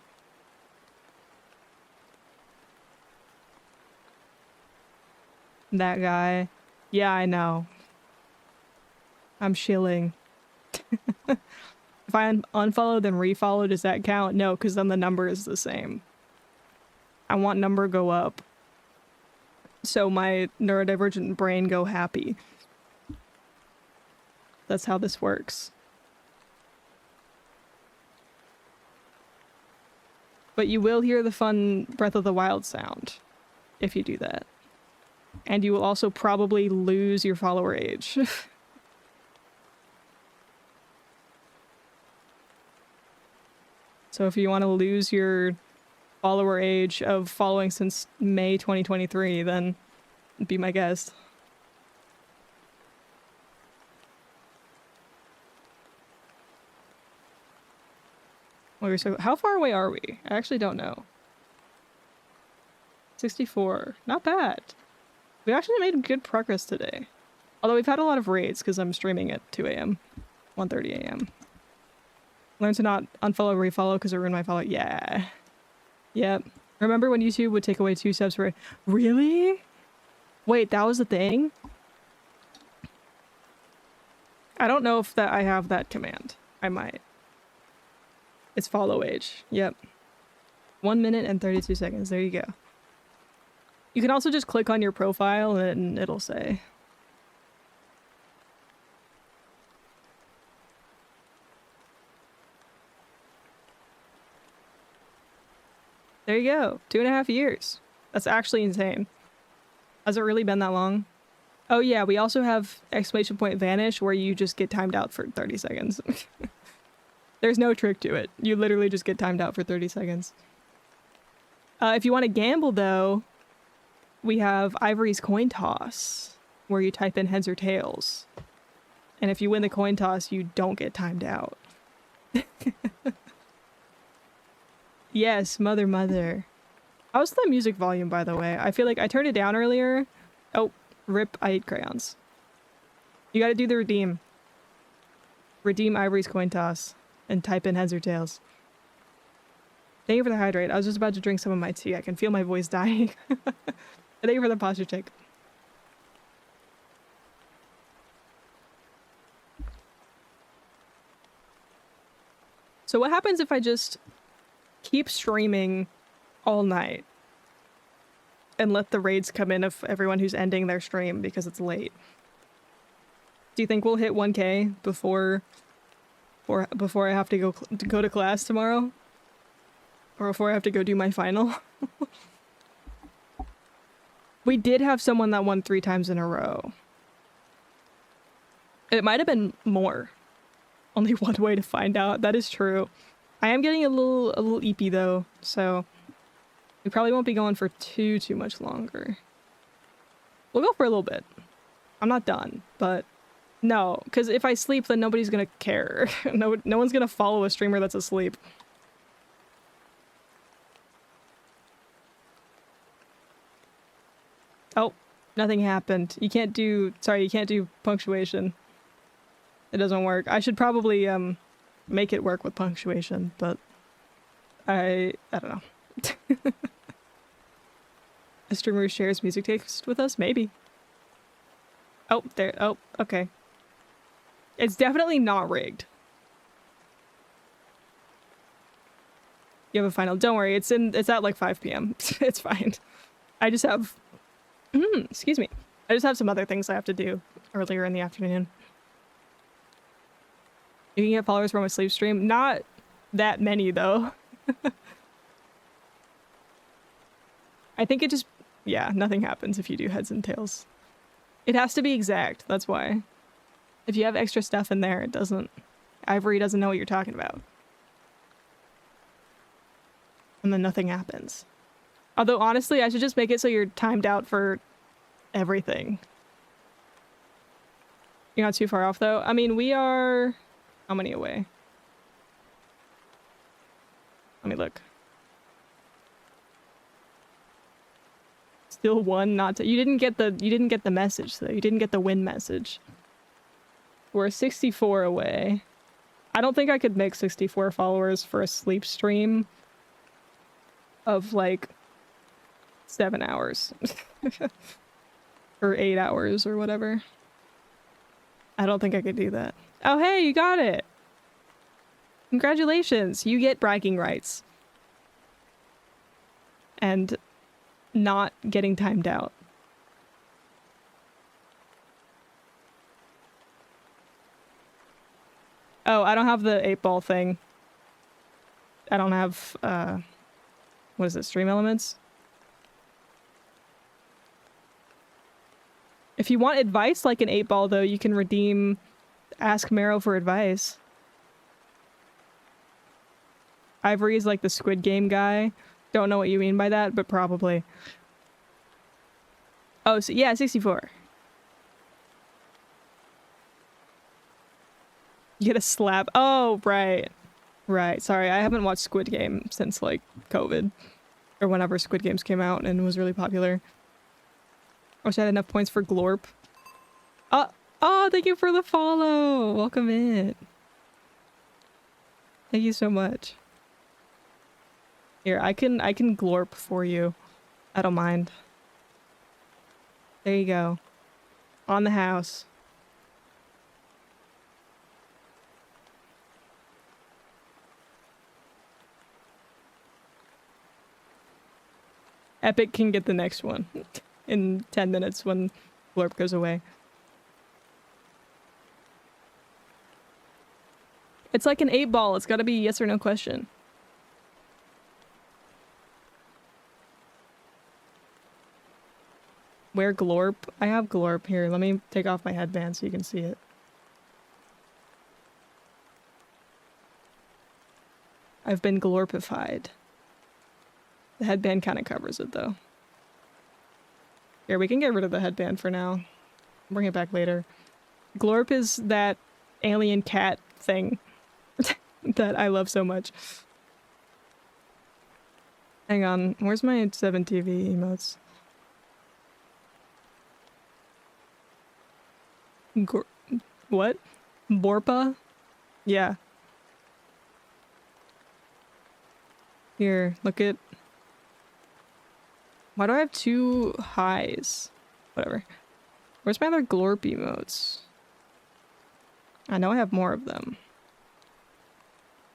That guy. Yeah, I know. I'm shilling. If I unfollow then refollow, does that count? No, because then the number is the same. I want number go up. So my neurodivergent brain go happy. That's how this works. But you will hear the fun Breath of the Wild sound if you do that. And you will also probably lose your follower age. So if you want to lose your follower age of following since May 2023, then be my guest. So how far away are we? I actually don't know. 64. Not bad. We actually made good progress today. Although we've had a lot of raids because I'm streaming at 2 a.m. 1:30 a.m. Learn to not unfollow, refollow because it ruined my follow. Yeah. Yep. Remember when YouTube would take away 2 subs for... Really? Wait, that was the thing? I don't know if that I have that command. I might. It's follow age. Yep. 1 minute and 32 seconds. There you go. You can also just click on your profile and it'll say. There you go. 2.5 years. That's actually insane. Has it really been that long? Oh yeah, we also have exclamation point vanish where you just get timed out for 30 seconds. There's no trick to it. You literally just get timed out for 30 seconds. If you want to gamble though, we have Ivory's coin toss where you type in heads or tails. And if you win the coin toss, you don't get timed out. Yes, mother. How's the music volume, by the way? I feel like I turned it down earlier. Oh, rip, I ate crayons. You gotta do the redeem. Redeem Ivory's coin toss and type in heads or tails. Thank you for the hydrate. I was just about to drink some of my tea. I can feel my voice dying. Thank you for the posture check. So what happens if I just keep streaming all night and let the raids come in of everyone who's ending their stream because it's late? Do you think we'll hit 1K before I have to go to class tomorrow? Or before I have to go do my final? We did have someone that won 3 times in a row. It might have been more. Only one way to find out. That is true. I am getting a little eepy though, so we probably won't be going for too much longer. We'll go for a little bit. I'm not done, but no, because if I sleep, then nobody's gonna care. No one's gonna follow a streamer that's asleep. Oh, nothing happened. You can't do punctuation. It doesn't work. I should probably make it work with punctuation, but I don't know. A streamer who shares music taste with us? Maybe. Oh, there. Oh, okay. It's definitely not rigged. You have a final. Don't worry. It's at like 5 p.m. It's fine. I just have excuse me. I just have some other things I have to do earlier in the afternoon. You can get followers from a sleep stream. Not that many though. I think it just, yeah, nothing happens if you do heads and tails. It has to be exact, that's why. If you have extra stuff in there, it doesn't, Ivory doesn't know what you're talking about. And then nothing happens. Although honestly, I should just make it so you're timed out for everything. You're not too far off though. I mean, we are, how many away? Let me look. Still one, not to, you didn't get the message though. You didn't get the win message. We're 64 away. I don't think I could make 64 followers for a sleep stream of like 7 hours. Or 8 hours or whatever. I don't think I could do that. Oh hey, you got it! Congratulations! You get bragging rights. And not getting timed out. Oh, I don't have the 8-ball thing. I don't have, what is it, stream elements? If you want advice like an 8-ball though, you can redeem Ask Marrow for advice. Ivory is like the Squid Game guy. Don't know what you mean by that, but probably. Oh, so yeah, 64. You get a slap. Oh, right. Right. Sorry, I haven't watched Squid Game since, like, COVID. Or whenever Squid Games came out and was really popular. I wish I had enough points for Glorp. Oh, thank you for the follow! Welcome in. Thank you so much. Here, I can Glorp for you. I don't mind. There you go. On the house. Epic can get the next one in 10 minutes when Glorp goes away. It's like an 8-ball. It's gotta be yes or no question. wear glorp. I have glorp here. Let me take off my headband so you can see it. I've been glorpified. The headband kind of covers it though. Here, we can get rid of the headband for now. Bring it back later. Glorp is that alien cat thing that I love so much. Hang on, where's my 7TV emotes? What? Borpa? Yeah. Here, look at... Why do I have 2 highs? Whatever. Where's my other glorp emotes? I know I have more of them.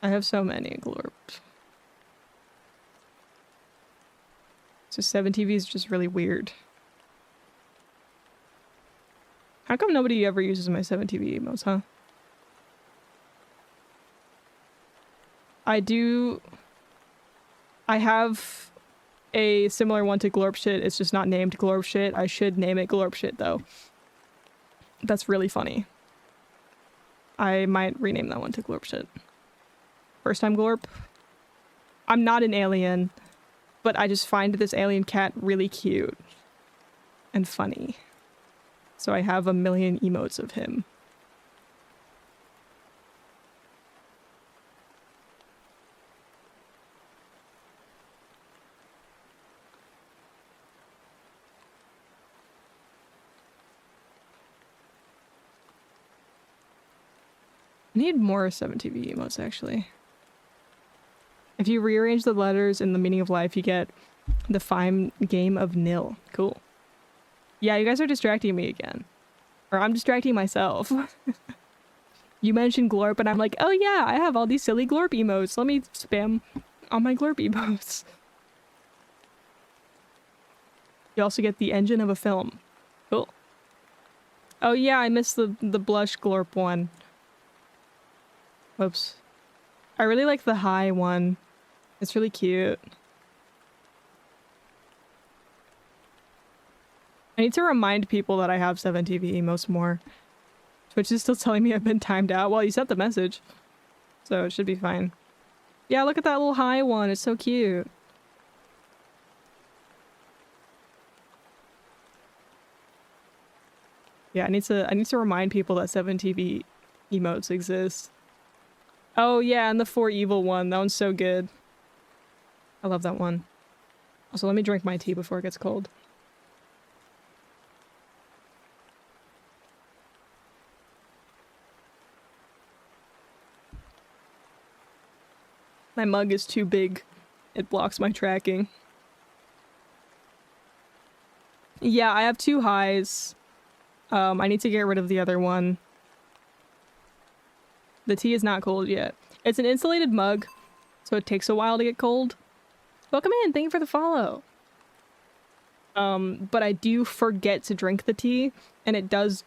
I have so many glorps. So 7TV is just really weird. How come nobody ever uses my 7TV emotes, huh? I have a similar one to glorp shit. It's just not named glorp shit. I should name it glorp shit though. That's really funny. I might rename that one to glorp shit. First time glorp. I'm not an alien, but I just find this alien cat really cute and funny. So I have a million emotes of him. I need more 7TV emotes, actually. If you rearrange the letters in the meaning of life, you get the fine game of nil. Cool. Yeah, you guys are distracting me again. Or I'm distracting myself. You mentioned glorp, and I'm like, oh yeah, I have all these silly glorp emotes. Let me spam all my glorp emotes. You also get the engine of a film. Cool. Oh yeah, I missed the blush glorp one. Whoops. I really like the high one. It's really cute. I need to remind people that I have 7TV emotes more. Twitch is still telling me I've been timed out. Well, you sent the message. So it should be fine. Yeah, look at that little high one. It's so cute. Yeah, I need to remind people that 7TV emotes exist. Oh yeah, and the 4 evil one. That one's so good. I love that one. Also, let me drink my tea before it gets cold. My mug is too big. It blocks my tracking. Yeah, I have 2 highs. I need to get rid of the other one. The tea is not cold yet. It's an insulated mug, so it takes a while to get cold. Welcome in, thank you for the follow. But I do forget to drink the tea, and it does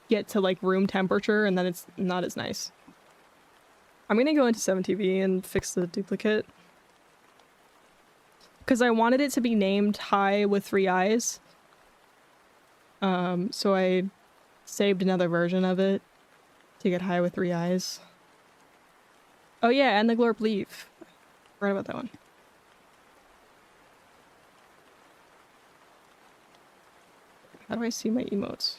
get to like room temperature, and then it's not as nice. I'm gonna go into 7TV and fix the duplicate. Because I wanted it to be named High with 3 eyes. So I saved another version of it to get High with 3 eyes. Oh yeah, and the glorp leaf. Forgot about that one. How do I see my emotes?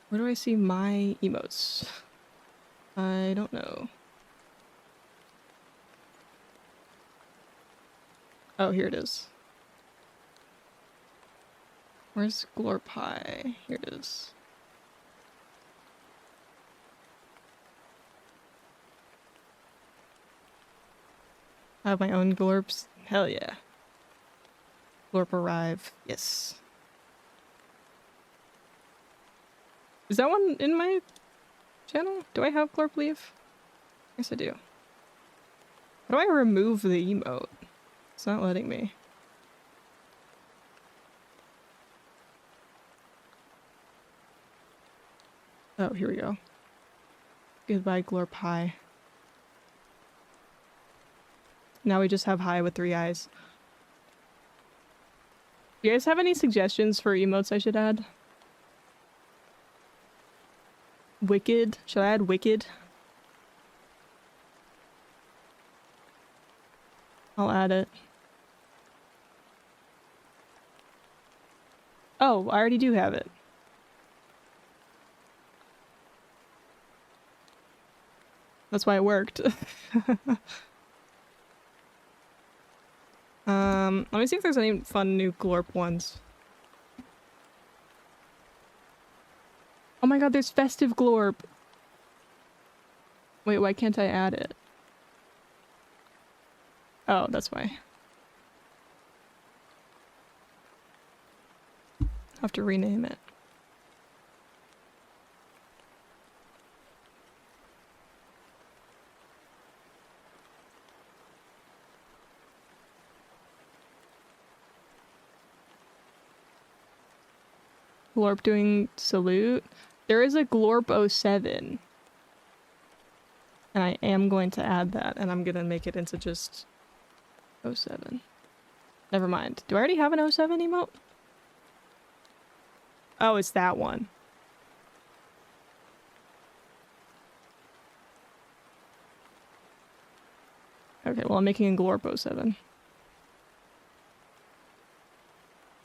Where do I see my emotes? I don't know. Oh, here it is. Where's glorp high? Here it is. I have my own glorps. Hell yeah. Glorp arrive. Yes. Is that one in my channel? Do I have glorp leaf? Yes, I do. How do I remove the emote? It's not letting me. Oh, here we go. Goodbye, glorp high. Now we just have high with 3 eyes. Do you guys have any suggestions for emotes I should add? Wicked? Should I add wicked? I'll add it. Oh, I already do have it. That's why it worked. Let me see if there's any fun new glorp ones. Oh my god, there's festive glorp. Wait, why can't I add it? Oh, that's why. I'll have to rename it. Glorp doing salute. There is a Glorp 07. And I am going to add that, and I'm gonna make it into just 07. Never mind. Do I already have an 07 emote? Oh, it's that one. Okay, well I'm making a Glorp 07.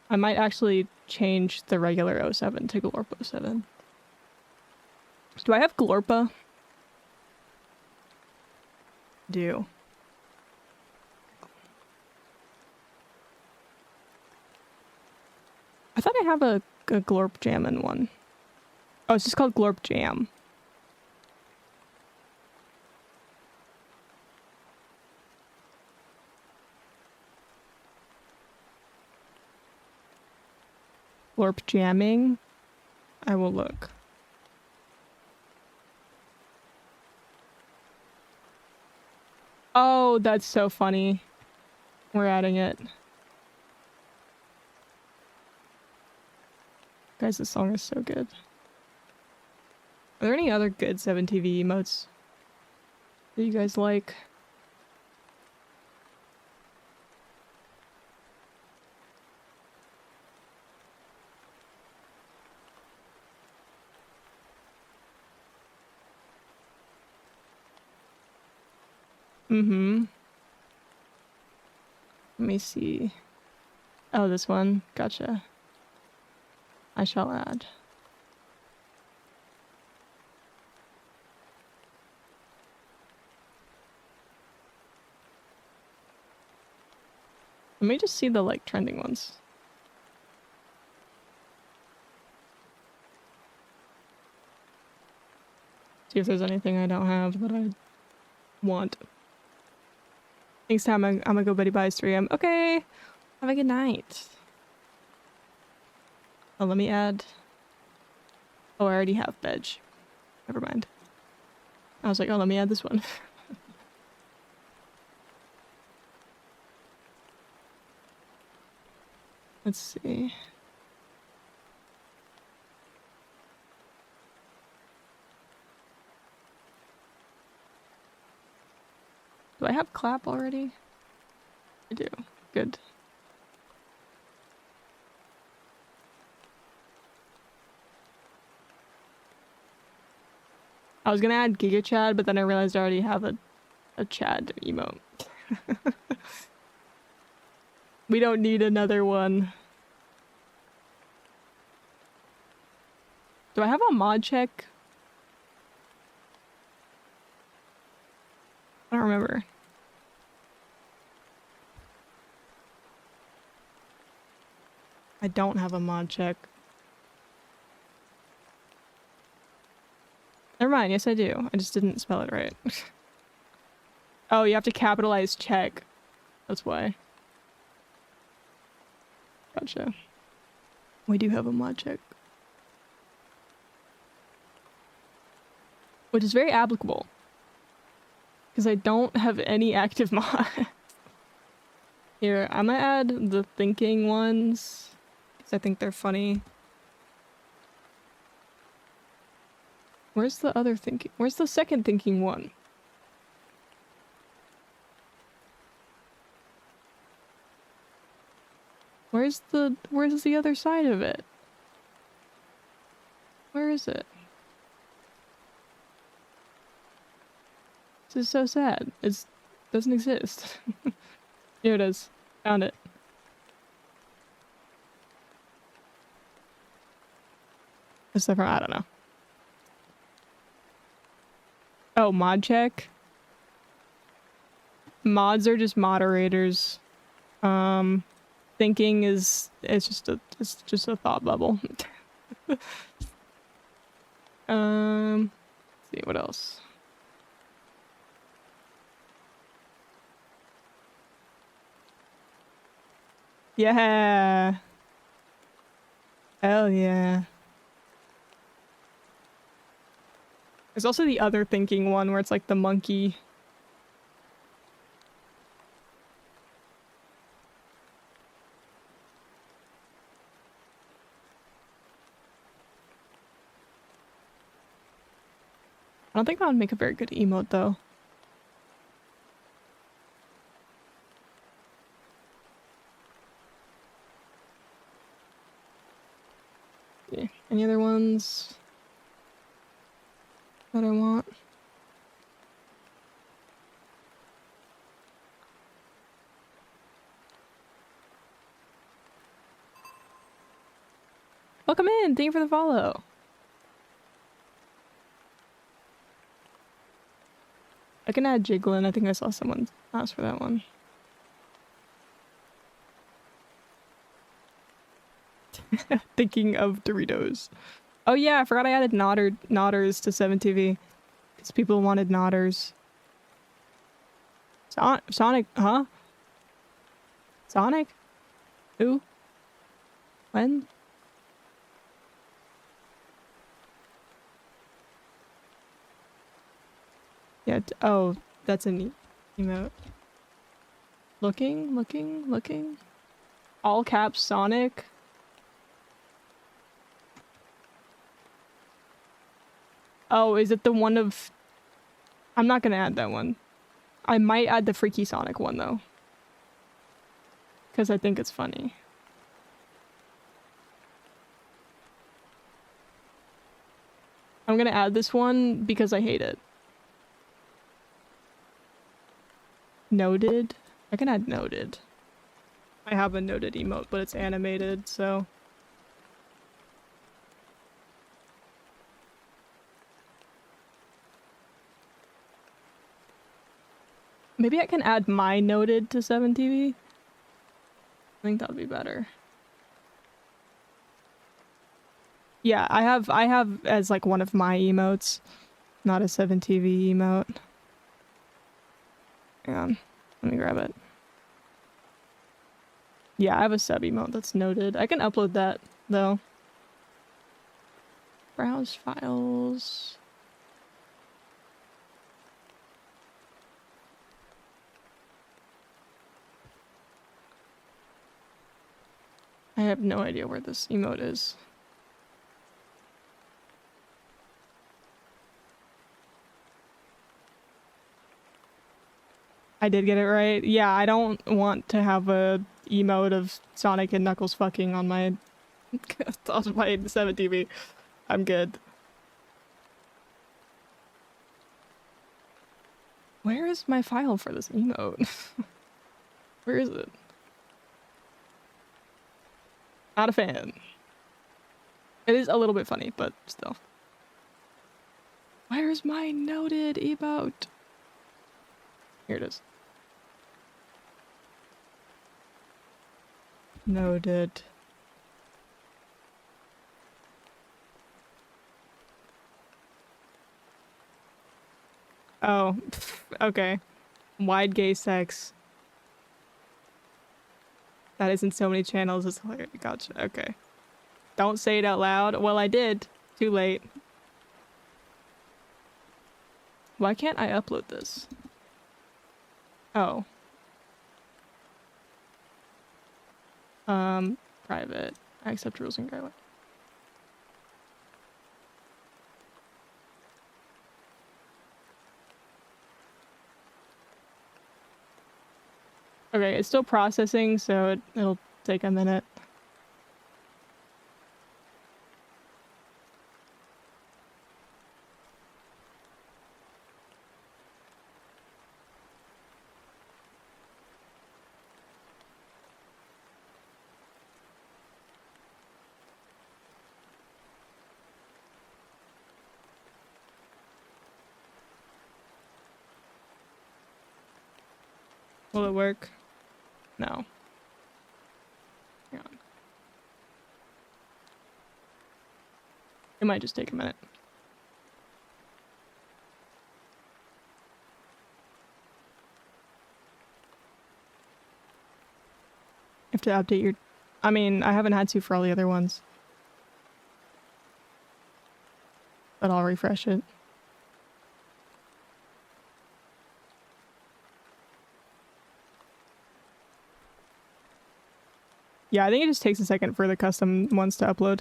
I might actually change the regular 07 to Glorp 07. Do I have Glorpa? Do. I thought I have a Glorp Jammin' one. Oh, it's just called Glorp Jam. Glorp Jamming? I will look. Oh, that's so funny. We're adding it. Guys, this song is so good. Are there any other good 7TV emotes that you guys like? Mm-hmm. Let me see. Oh, this one. Gotcha. I shall add. Let me just see the, like, trending ones. See if there's anything I don't have that I want. Next time I'm gonna go Betty Bye's 3 a.m. Okay. Have a good night. Oh, let me add. Oh, I already have veg. Never mind. I was like, oh, let me add this one. Let's see. Do I have clap already? I do. Good. I was gonna add Giga Chad, but then I realized I already have a Chad emote. We don't need another one. Do I have a mod check? I don't remember. I don't have a mod check. Never mind, yes I do. I just didn't spell it right. Oh, you have to capitalize check. That's why. Gotcha. We do have a mod check. Which is very applicable. Because I don't have any active mods. Here, I'm gonna add the thinking ones. Because I think they're funny. Where's the other thinking? Where's the second thinking one? Where's the other side of it? Where is it? This is so sad. It doesn't exist. Here it is. Found it. Is that from, I don't know. Oh, mod check? Mods are just moderators. Thinking is it's just a thought bubble. Let's see what else. Yeah. Hell yeah. There's also the other thinking one where it's like the monkey. I don't think that would make a very good emote though. Yeah. Any other ones that I want? Welcome in! Thank you for the follow. I can add Jiggling. I think I saw someone ask for that one. Thinking of Doritos. Oh yeah, I forgot I added Nodders to 7TV. Because people wanted Nodders. Sonic, huh? Sonic? Who? When? Yeah, oh, that's a neat emote. Looking. All caps Sonic. Oh, is it the one of... I'm not gonna add that one. I might add the Freaky Sonic one, though. Because I think it's funny. I'm gonna add this one because I hate it. Noted? I can add noted. I have a noted emote, but it's animated, so... Maybe I can add my noted to 7TV? I think that would be better. Yeah, I have as like one of my emotes, not a 7TV emote. Hang on, let me grab it. Yeah, I have a sub emote that's noted. I can upload that though. Browse files. I have no idea where this emote is. I did get it right. Yeah, I don't want to have a emote of Sonic and Knuckles fucking on my 7TV. I'm good. Where is my file for this emote? Where is it? Not a fan. It is a little bit funny, but still. Where's my noted emote? Here it is. Noted. Oh, okay. Wide gay sex. That is in so many channels. It's hilarious. Gotcha. Okay. Don't say it out loud. Well, I did. Too late. Why can't I upload this? Oh. Private. I accept rules and guidelines. Okay, it's still processing, so it'll take a minute. Will it work? No. Hang on. It might just take a minute. You have to update your... I mean, I haven't had to for all the other ones. But I'll refresh it. Yeah, I think it just takes a second for the custom ones to upload.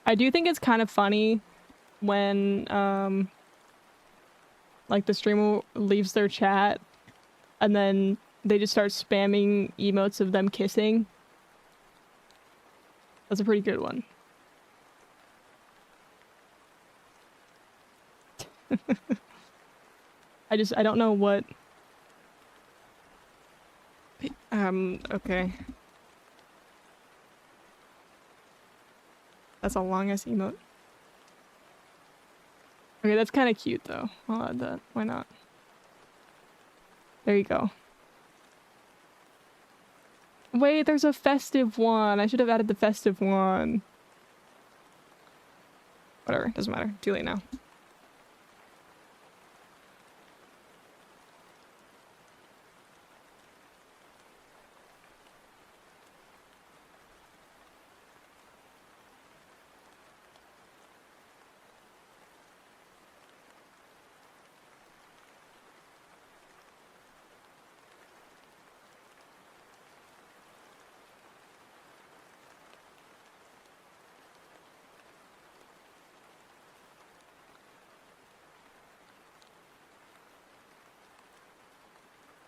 I do think it's kind of funny when like the streamer leaves their chat and then they just start spamming emotes of them kissing. That's a pretty good one. I don't know what... okay. That's a long-ass emote. Okay, that's kind of cute, though. I'll add that. Why not? There you go. Wait, there's a festive one. I should have added the festive one. Whatever, doesn't matter. Too late now.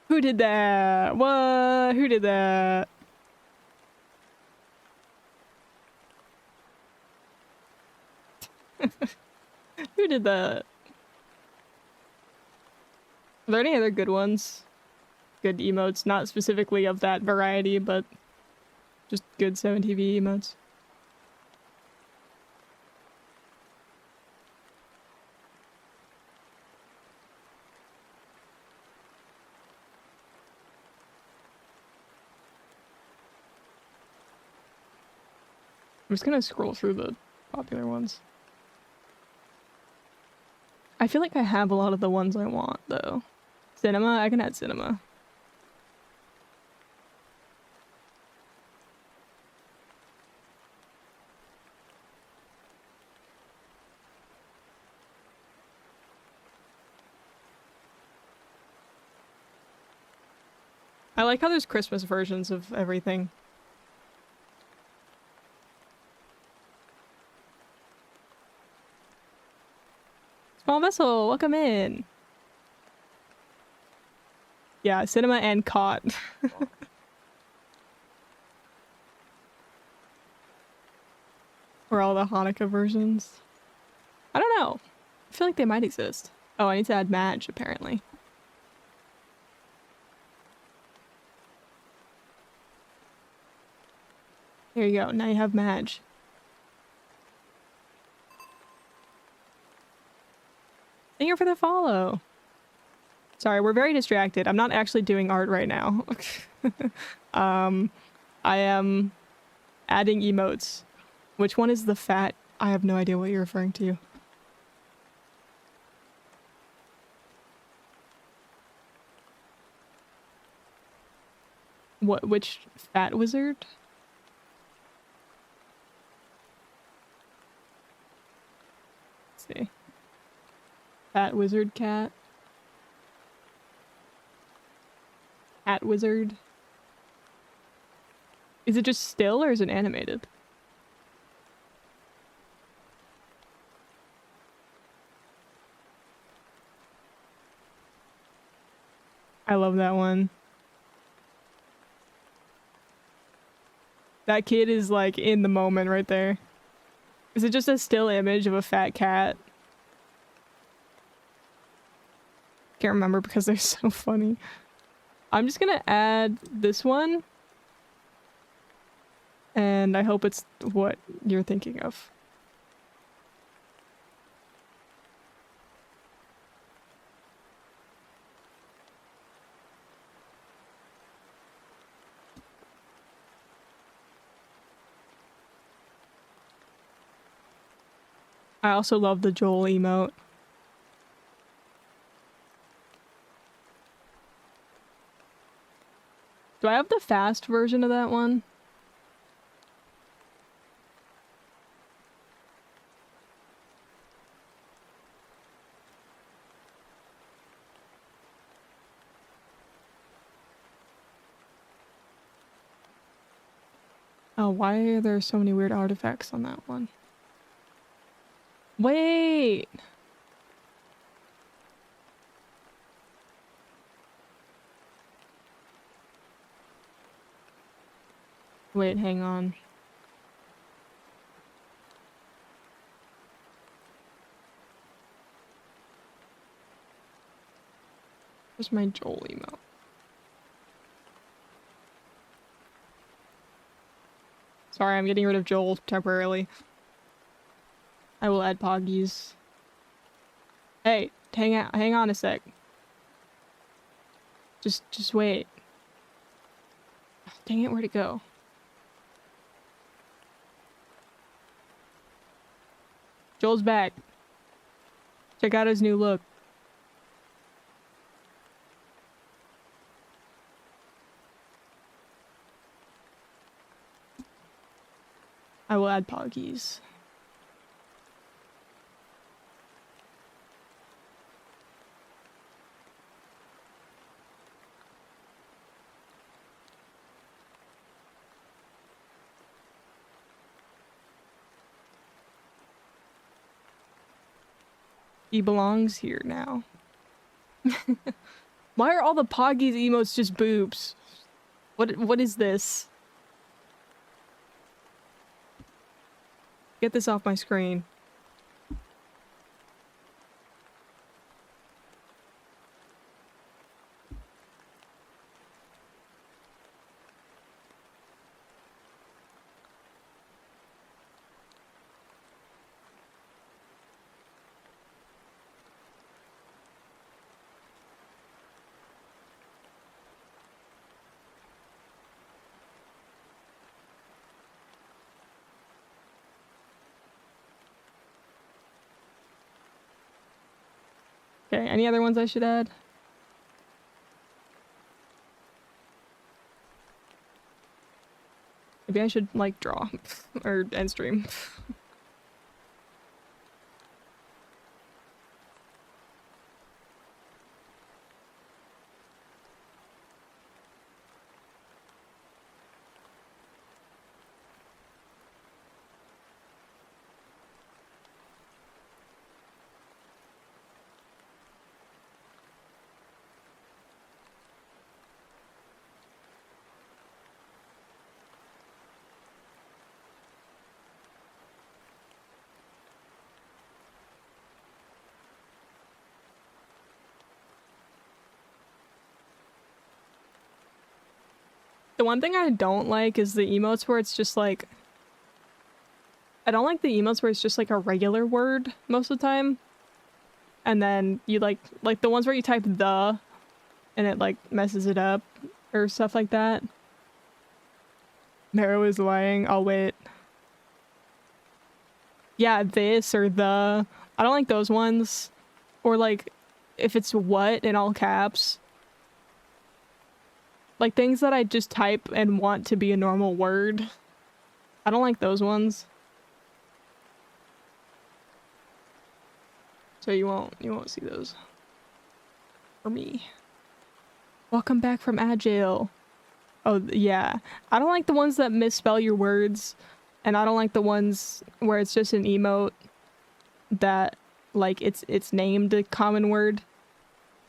Who did that? What? Who did that? Who did that? Are there any other good ones? Good emotes, not specifically of that variety, but just good 7TV emotes. I'm just gonna scroll through the popular ones. I feel like I have a lot of the ones I want, though. Cinema? I can add cinema. I like how there's Christmas versions of everything. Small vessel, welcome in. Yeah, cinema and cot. Or all the Hanukkah versions. I don't know. I feel like they might exist. Oh, I need to add Madge, apparently. There you go. Now you have Madge. Thank you for the follow. Sorry, we're very distracted. I'm not actually doing art right now. I am adding emotes. Which one is the fat? I have no idea what you're referring to. Which fat wizard? Let's see. Fat wizard cat. Cat wizard. Is it just still or is it animated? I love that one. That kid is like in the moment right there. Is it just a still image of a fat cat? Can't remember because they're so funny. I'm just gonna add this one. And I hope it's what you're thinking of. I also love the Joel emote. Do I have the fast version of that one? Oh, why are there so many weird artifacts on that one? Wait! Wait, hang on. Where's my Joel emote? Sorry, I'm getting rid of Joel temporarily. I will add Poggies. Hey, hang on a sec. Just wait. Dang it, where'd it go? Joel's back. Check out his new look. I will add Poggies. He belongs here now. Why are all the Poggies emotes just boobs? What is this? Get this off my screen. Okay, any other ones I should add? Maybe I should, like, draw. Or end stream. The one thing I don't like is the emotes where it's just like... I don't like the emotes where it's just like a regular word most of the time. And then you like the ones where you type the and it like messes it up or stuff like that. Marrow is lying. I'll wait. Yeah, this or the. I don't like those ones. Or like if it's what in all caps. Like things that I just type and want to be a normal word. I don't like those ones. So you won't see those. For me. Welcome back from Agile. Oh, yeah. I don't like the ones that misspell your words. And I don't like the ones where it's just an emote that, like, it's named a common word.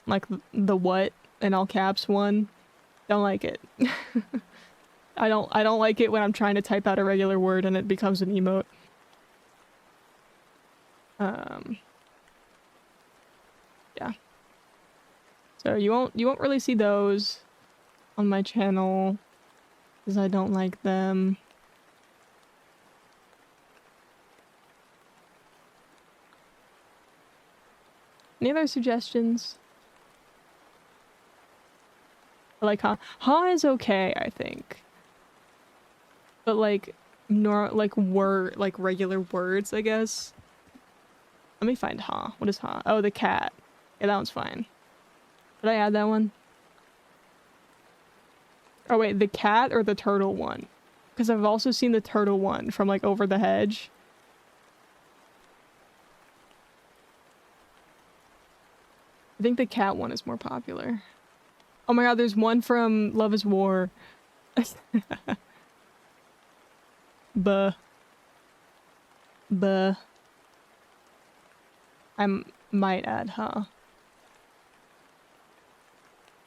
Like, the what. in all caps one. Don't like it. I don't like it when I'm trying to type out a regular word and it becomes an emote. Yeah. So you won't really see those on my channel because I don't like them. Any other suggestions? I like huh? Huh is okay, I think. But like like regular words, I guess. Let me find huh. What is huh? Oh, the cat. Yeah, that one's fine. Did I add that one? Oh wait, the cat or the turtle one? Because I've also seen the turtle one from like over the hedge. I think the cat one is more popular. Oh my god, there's one from Love is War. Buh. Buh. I might add huh.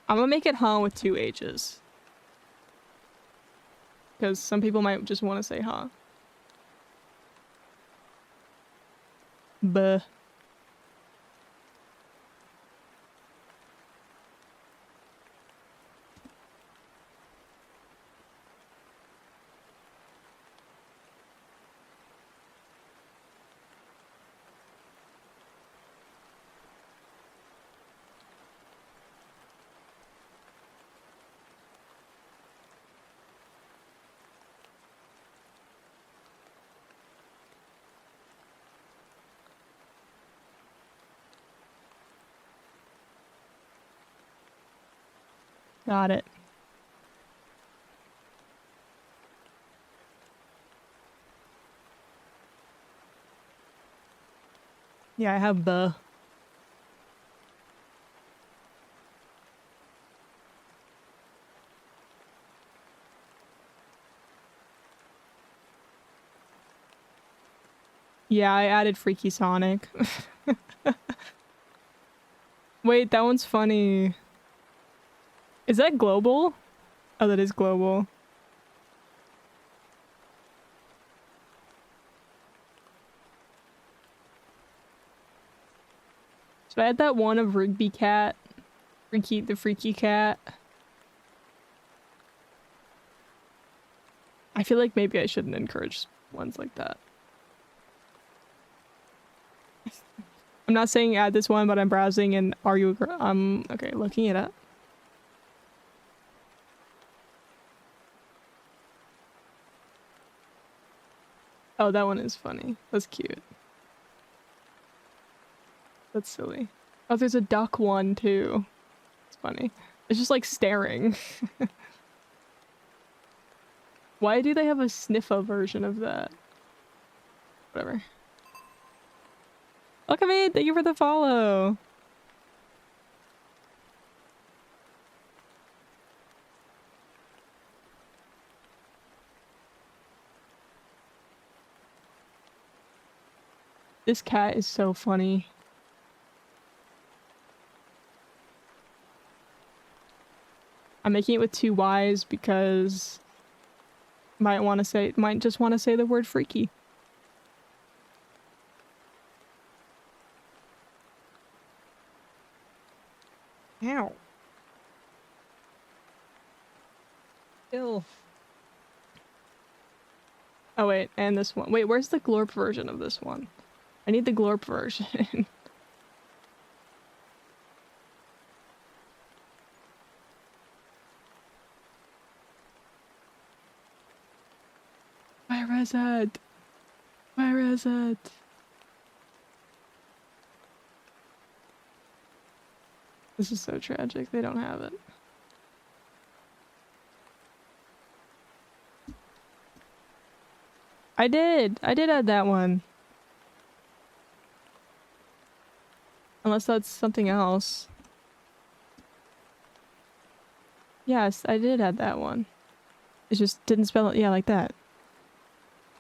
I'm gonna make it huh with 2 H's. Because some people might just want to say huh. Buh. Got it. Yeah, I have buh. Yeah, I added Freaky Sonic. Wait, that one's funny. Is that global? Oh, that is global. So I had that one of Rigby Cat. The freaky cat. I feel like maybe I shouldn't encourage ones like that. I'm not saying add this one, but I'm browsing and are you okay, looking it up. Oh, that one is funny. That's cute. That's silly. Oh, there's a duck one too. It's funny. It's just like staring. Why do they have a sniffa version of that? Whatever. Look at me! Thank you for the follow! This cat is so funny. I'm making it with 2 Y's because might just want to say the word freaky. Ow. Ew. Oh wait, and this one. Wait, where's the glorp version of this one? I need the glorp version. Where is it? Where is it? This is so tragic. They don't have it. I did add that one. Unless that's something else. Yes, I did add that one. It just didn't spell it, yeah, like that.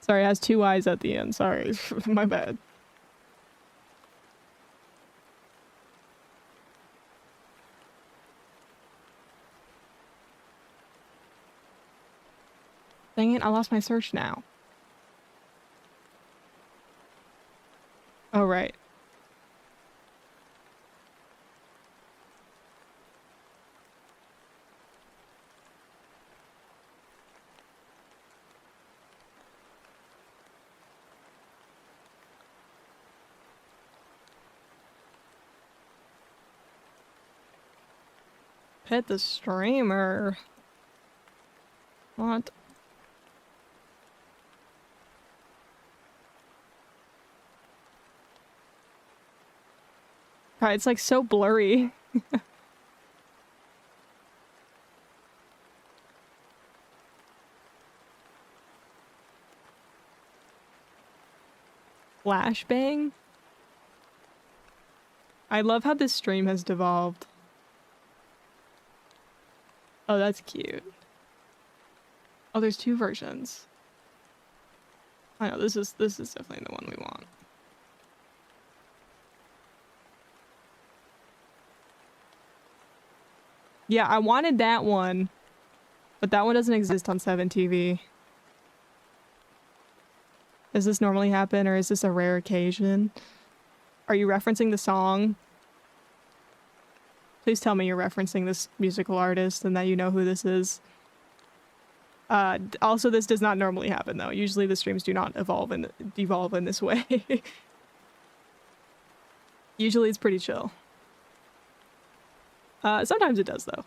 Sorry, it has 2 Y's at the end. Sorry. My bad. Dang it, I lost my search now. Oh, right. Pet the streamer. What? God, it's like so blurry. Flashbang? I love how this stream has devolved. Oh, that's cute. Oh, there's two versions. I know, this is definitely the one we want. Yeah, I wanted that one, but that one doesn't exist on 7TV. Does this normally happen, or is this a rare occasion? Are you referencing the song? Please tell me you're referencing this musical artist and that you know who this is. Also, this does not normally happen, though. Usually the streams do not devolve in this way. Usually it's pretty chill. Sometimes it does, though.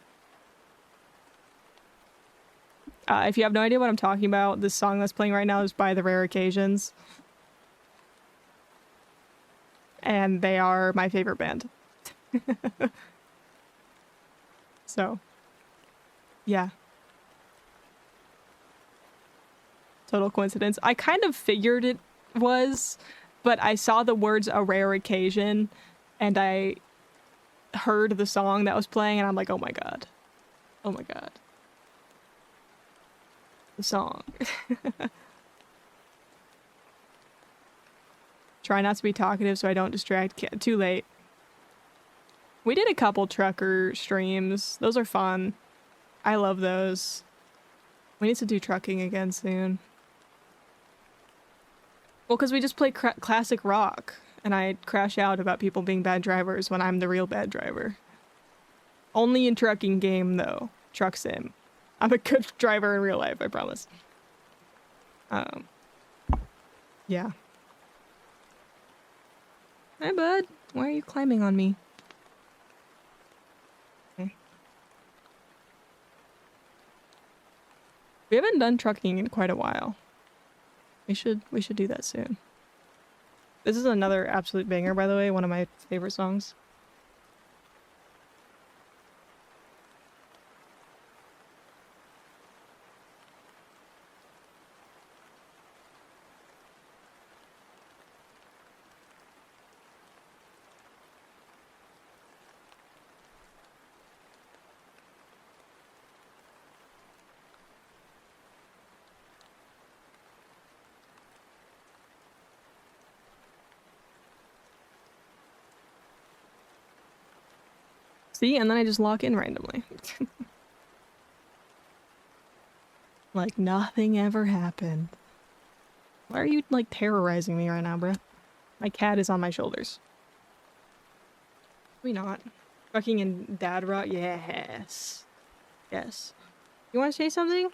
If you have no idea what I'm talking about, this song that's playing right now is by The Rare Occasions. And they are my favorite band. So, yeah. Total coincidence. I kind of figured it was, but I saw the words "a rare occasion" and I heard the song that was playing and I'm like, oh my god. Oh my god. The song. Try not to be talkative so I don't distract kids. Too late. We did a couple trucker streams. Those are fun. I love those. We need to do trucking again soon. Well, because we just play classic rock, and I crash out about people being bad drivers when I'm the real bad driver. Only in trucking game, though. Truck sim. I'm a good driver in real life, I promise. Yeah. Hi, bud. Why are you climbing on me? Okay. We haven't done trucking in quite a while. We should do that soon. This is another absolute banger, by the way, one of my favorite songs. See, and then I just lock in randomly. Like nothing ever happened. Why are you, like, terrorizing me right now, bro? My cat is on my shoulders. We not. Fucking in dad rot? Yes. Yes. You want to say something?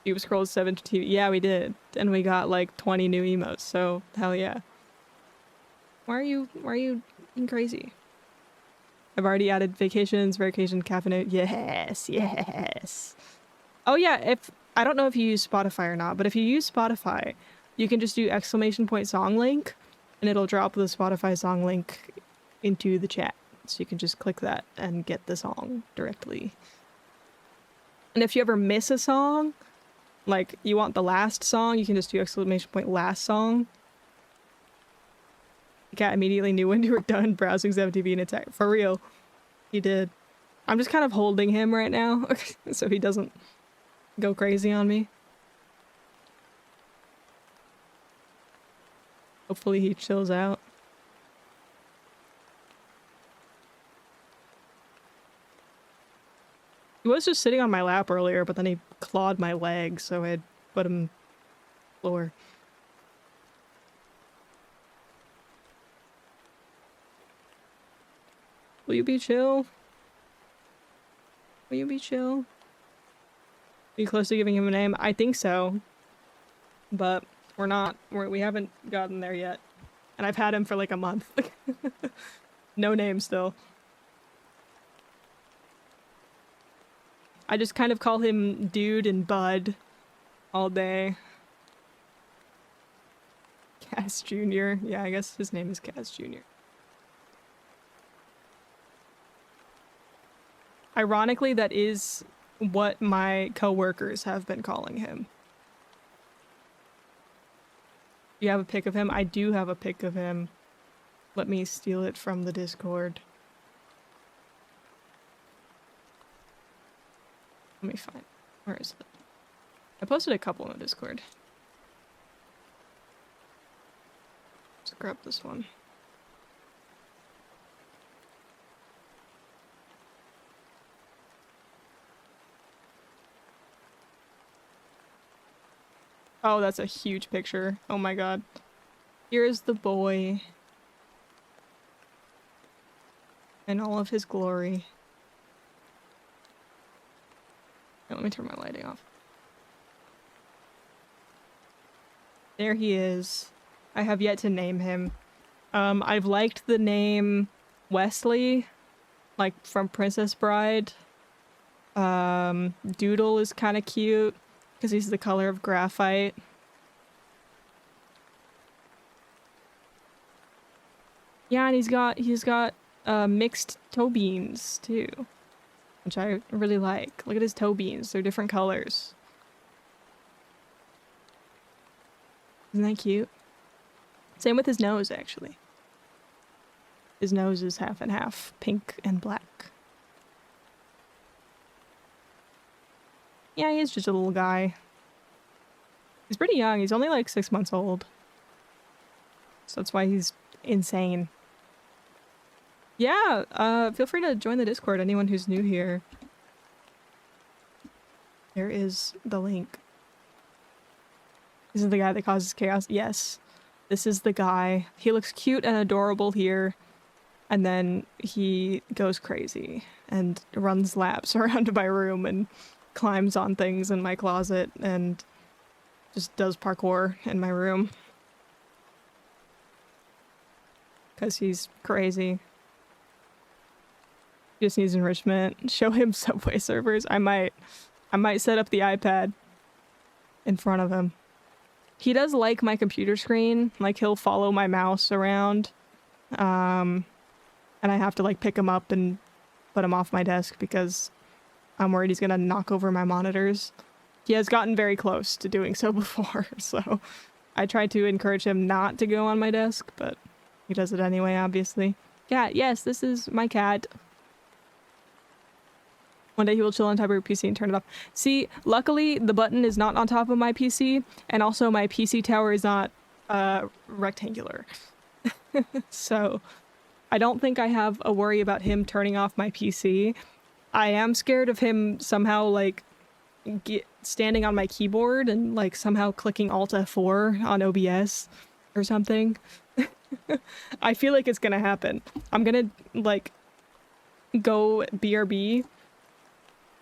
Cube scrolls 7 Yeah, we did. And we got, like, 20 new emotes, so hell yeah. Why are you being crazy? I've already added vacations, vacation, caffeine. Yes, yes. Oh yeah, I don't know if you use Spotify or not, but if you use Spotify, you can just do ! song link, and it'll drop the Spotify song link into the chat. So you can just click that and get the song directly. And if you ever miss a song, like you want the last song, you can just do ! last song. The cat immediately knew when you were done browsing 7TV and attack. For real. He did. I'm just kind of holding him right now so he doesn't go crazy on me. Hopefully he chills out. He was just sitting on my lap earlier, but then he clawed my leg, so I put him lower. Will you be chill? Will you be chill? Are you close to giving him a name? I think so. But we're not. We haven't gotten there yet. And I've had him for like a month. No name still. I just kind of call him Dude and Bud all day. Cass Jr. Yeah, I guess his name is Cass Jr. Ironically, that is what my coworkers have been calling him. You have a pic of him? I do have a pic of him. Let me steal it from the Discord. Let me find. Where is it? I posted a couple in the Discord. Let's grab this one. Oh, that's a huge picture. Oh my god. Here's the boy. In all of his glory. Let me turn my lighting off. There he is. I have yet to name him. I've liked the name Wesley, like from Princess Bride. Doodle is kind of cute because he's the color of graphite. Yeah, and he's got mixed toe beans too, which I really like. Look at his toe beans; they're different colors. Isn't that cute? Same with his nose, actually. His nose is half and half, pink and black. Yeah, he is just a little guy. He's pretty young. He's only like 6 months old. So that's why he's insane. Yeah, feel free to join the Discord, anyone who's new here. There is the link. This is the guy that causes chaos? Yes. This is the guy. He looks cute and adorable here. And then he goes crazy and runs laps around my room and climbs on things in my closet and just does parkour in my room. Because he's crazy. He just needs enrichment. Show him Subway servers. I might set up the iPad in front of him. He does like my computer screen. Like, he'll follow my mouse around. And I have to, like, pick him up and put him off my desk because I'm worried he's gonna knock over my monitors. He has gotten very close to doing so before, so I try to encourage him not to go on my desk, but he does it anyway, obviously. Cat, yes, this is my cat. One day he will chill on top of your PC and turn it off. See, luckily the button is not on top of my PC, and also my PC tower is not rectangular. So I don't think I have a worry about him turning off my PC. I am scared of him somehow, like, standing on my keyboard and, like, somehow clicking Alt F4 on OBS or something. I feel like it's gonna happen. I'm gonna, like, go BRB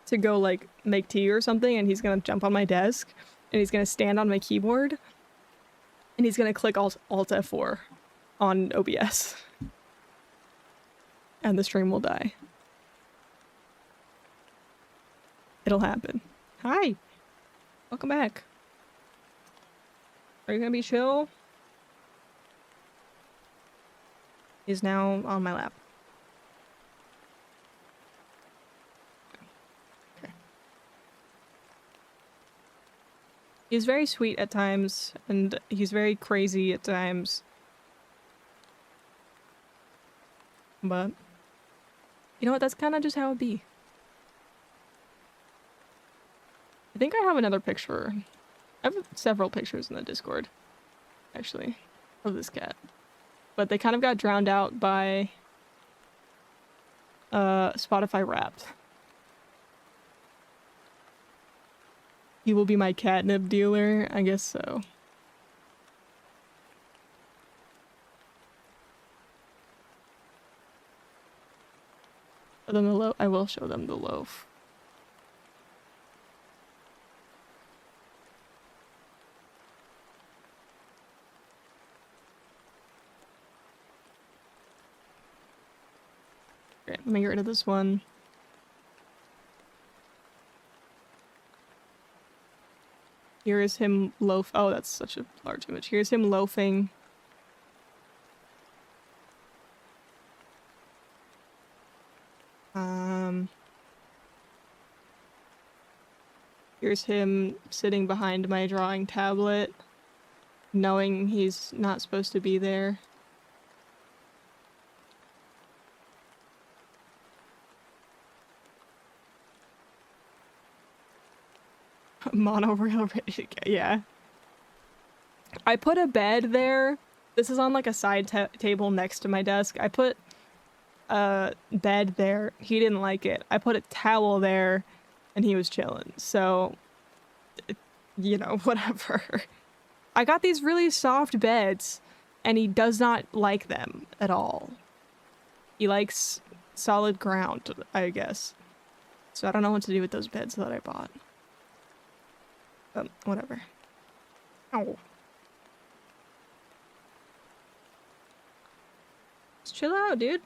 to go, like, make tea or something, and he's gonna jump on my desk, and he's gonna stand on my keyboard, and he's gonna click Alt F4 on OBS. And the stream will die. It'll happen. Hi! Welcome back. Are you gonna be chill? He's now on my lap. Okay. He's very sweet at times, and he's very crazy at times. But you know what? That's kind of just how it be. I think I have another picture. I have several pictures in the Discord, actually, of this cat. But they kind of got drowned out by Spotify Wrapped. He will be my catnip dealer. I guess so. Show them the loaf. I will show them the loaf. Okay, let me get rid of this one. Here is him loaf. Oh, that's such a large image. Here's him loafing. Here's him sitting behind my drawing tablet, knowing he's not supposed to be there. Monorail ready to go. Yeah. I put a bed there. This is on like a side table next to my desk. I put a bed there. He didn't like it. I put a towel there and he was chilling. So, you know, whatever. I got these really soft beds and he does not like them at all. He likes solid ground, I guess. So I don't know what to do with those beds that I bought. Whatever. Ow. Just chill out, dude.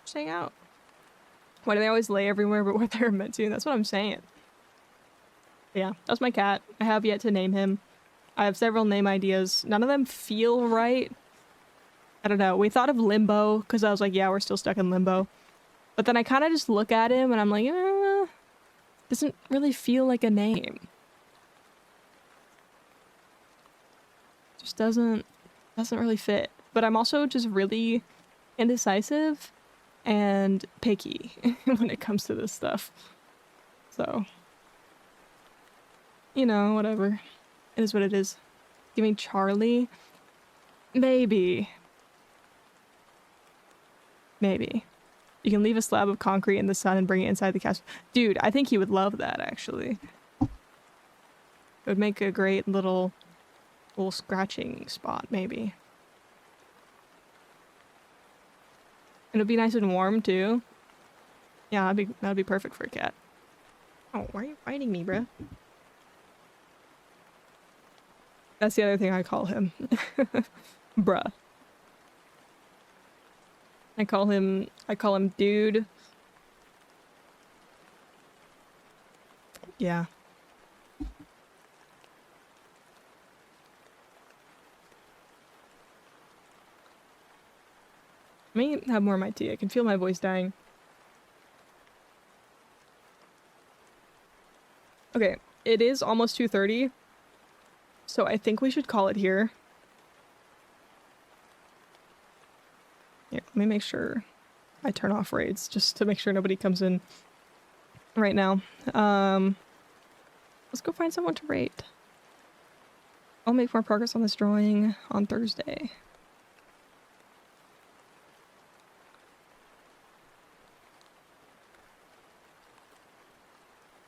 Just hang out. Why do they always lay everywhere but where they're meant to? That's what I'm saying. Yeah, that's my cat. I have yet to name him. I have several name ideas. None of them feel right. I don't know. We thought of Limbo, because I was like, yeah, we're still stuck in Limbo. But then I kind of just look at him and I'm like, doesn't really feel like a name. Just doesn't really fit. But I'm also just really indecisive and picky when it comes to this stuff. So, you know, whatever. It is what it is. Give me Charlie? Maybe. Maybe. You can leave a slab of concrete in the sun and bring it inside the castle. Dude, I think he would love that, actually. It would make a great little scratching spot, maybe. And it'd be nice and warm, too. Yeah, that'd be perfect for a cat. Oh, why are you fighting me, bruh? That's the other thing I call him. Bruh. I call him dude. Yeah. Let me have more of my tea. I can feel my voice dying. Okay, it is almost 2:30. So I think we should call it here. Yeah, let me make sure I turn off raids just to make sure nobody comes in right now. Let's go find someone to raid. I'll make more progress on this drawing on Thursday.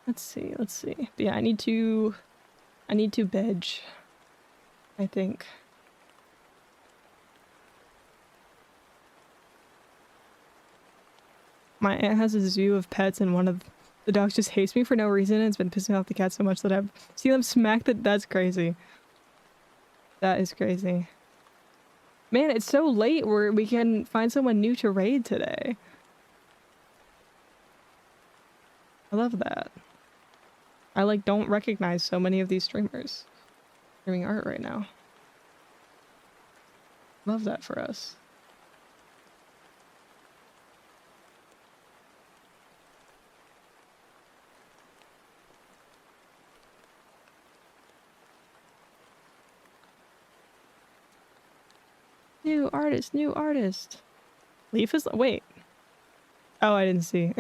Let's see. But yeah, I need to veg, I think. My aunt has a zoo of pets and one of the dogs just hates me for no reason and it's been pissing off the cat so much that I've seen them smack the— that's crazy. That is crazy. Man, it's so late where we can find someone new to raid today. I love that. I like don't recognize so many of these streamers streaming art right now. Love that for us. New artist. Leaf is— wait. Oh, I didn't see.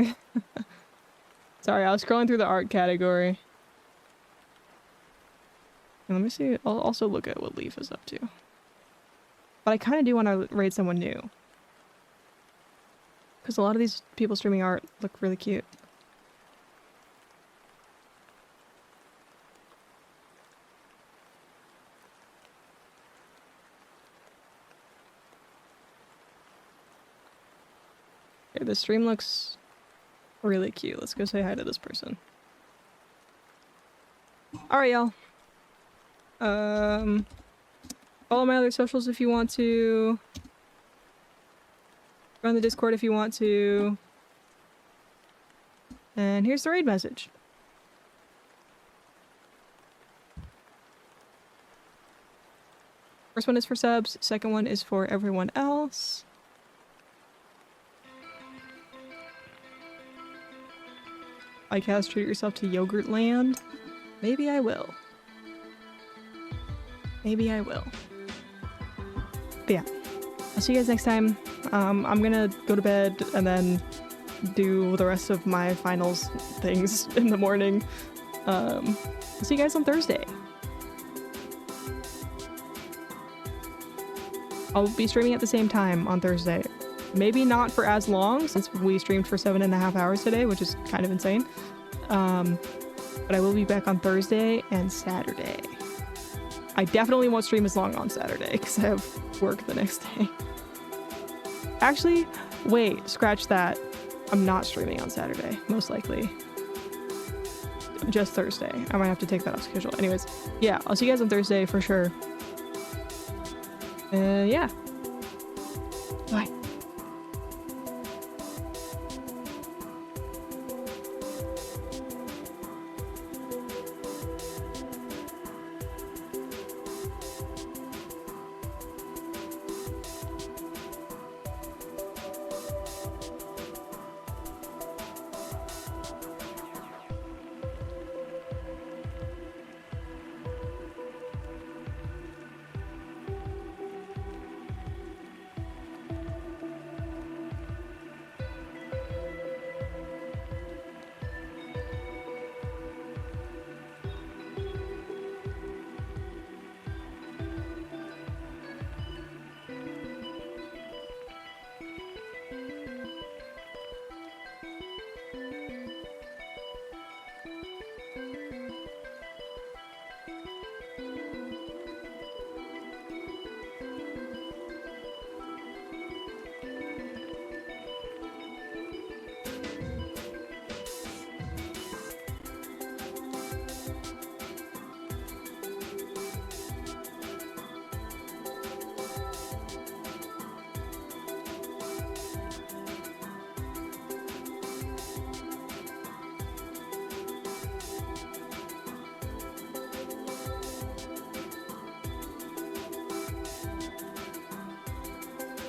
Sorry, I was scrolling through the art category. And let me see. I'll also look at what Leaf is up to. But I kind of do want to raid someone new. Because a lot of these people streaming art look really cute. Okay, the stream looks really cute. Let's go say hi to this person. Alright, y'all. Follow my other socials if you want to. Run the Discord if you want to. And here's the raid message. First one is for subs, second one is for everyone else. Podcast, treat yourself to Yogurt Land. Maybe I will. Maybe I will. But yeah, I'll see you guys next time. I'm gonna go to bed and then do the rest of my finals things in the morning. I'll see you guys on Thursday. I'll be streaming at the same time on Thursday. Maybe not for as long, since we streamed for 7.5 hours today, which is kind of insane. But I will be back on Thursday and Saturday. I definitely won't stream as long on Saturday, because I have work the next day. Actually, wait, scratch that. I'm not streaming on Saturday, most likely. Just Thursday. I might have to take that off schedule. Anyways, yeah, I'll see you guys on Thursday for sure. Yeah.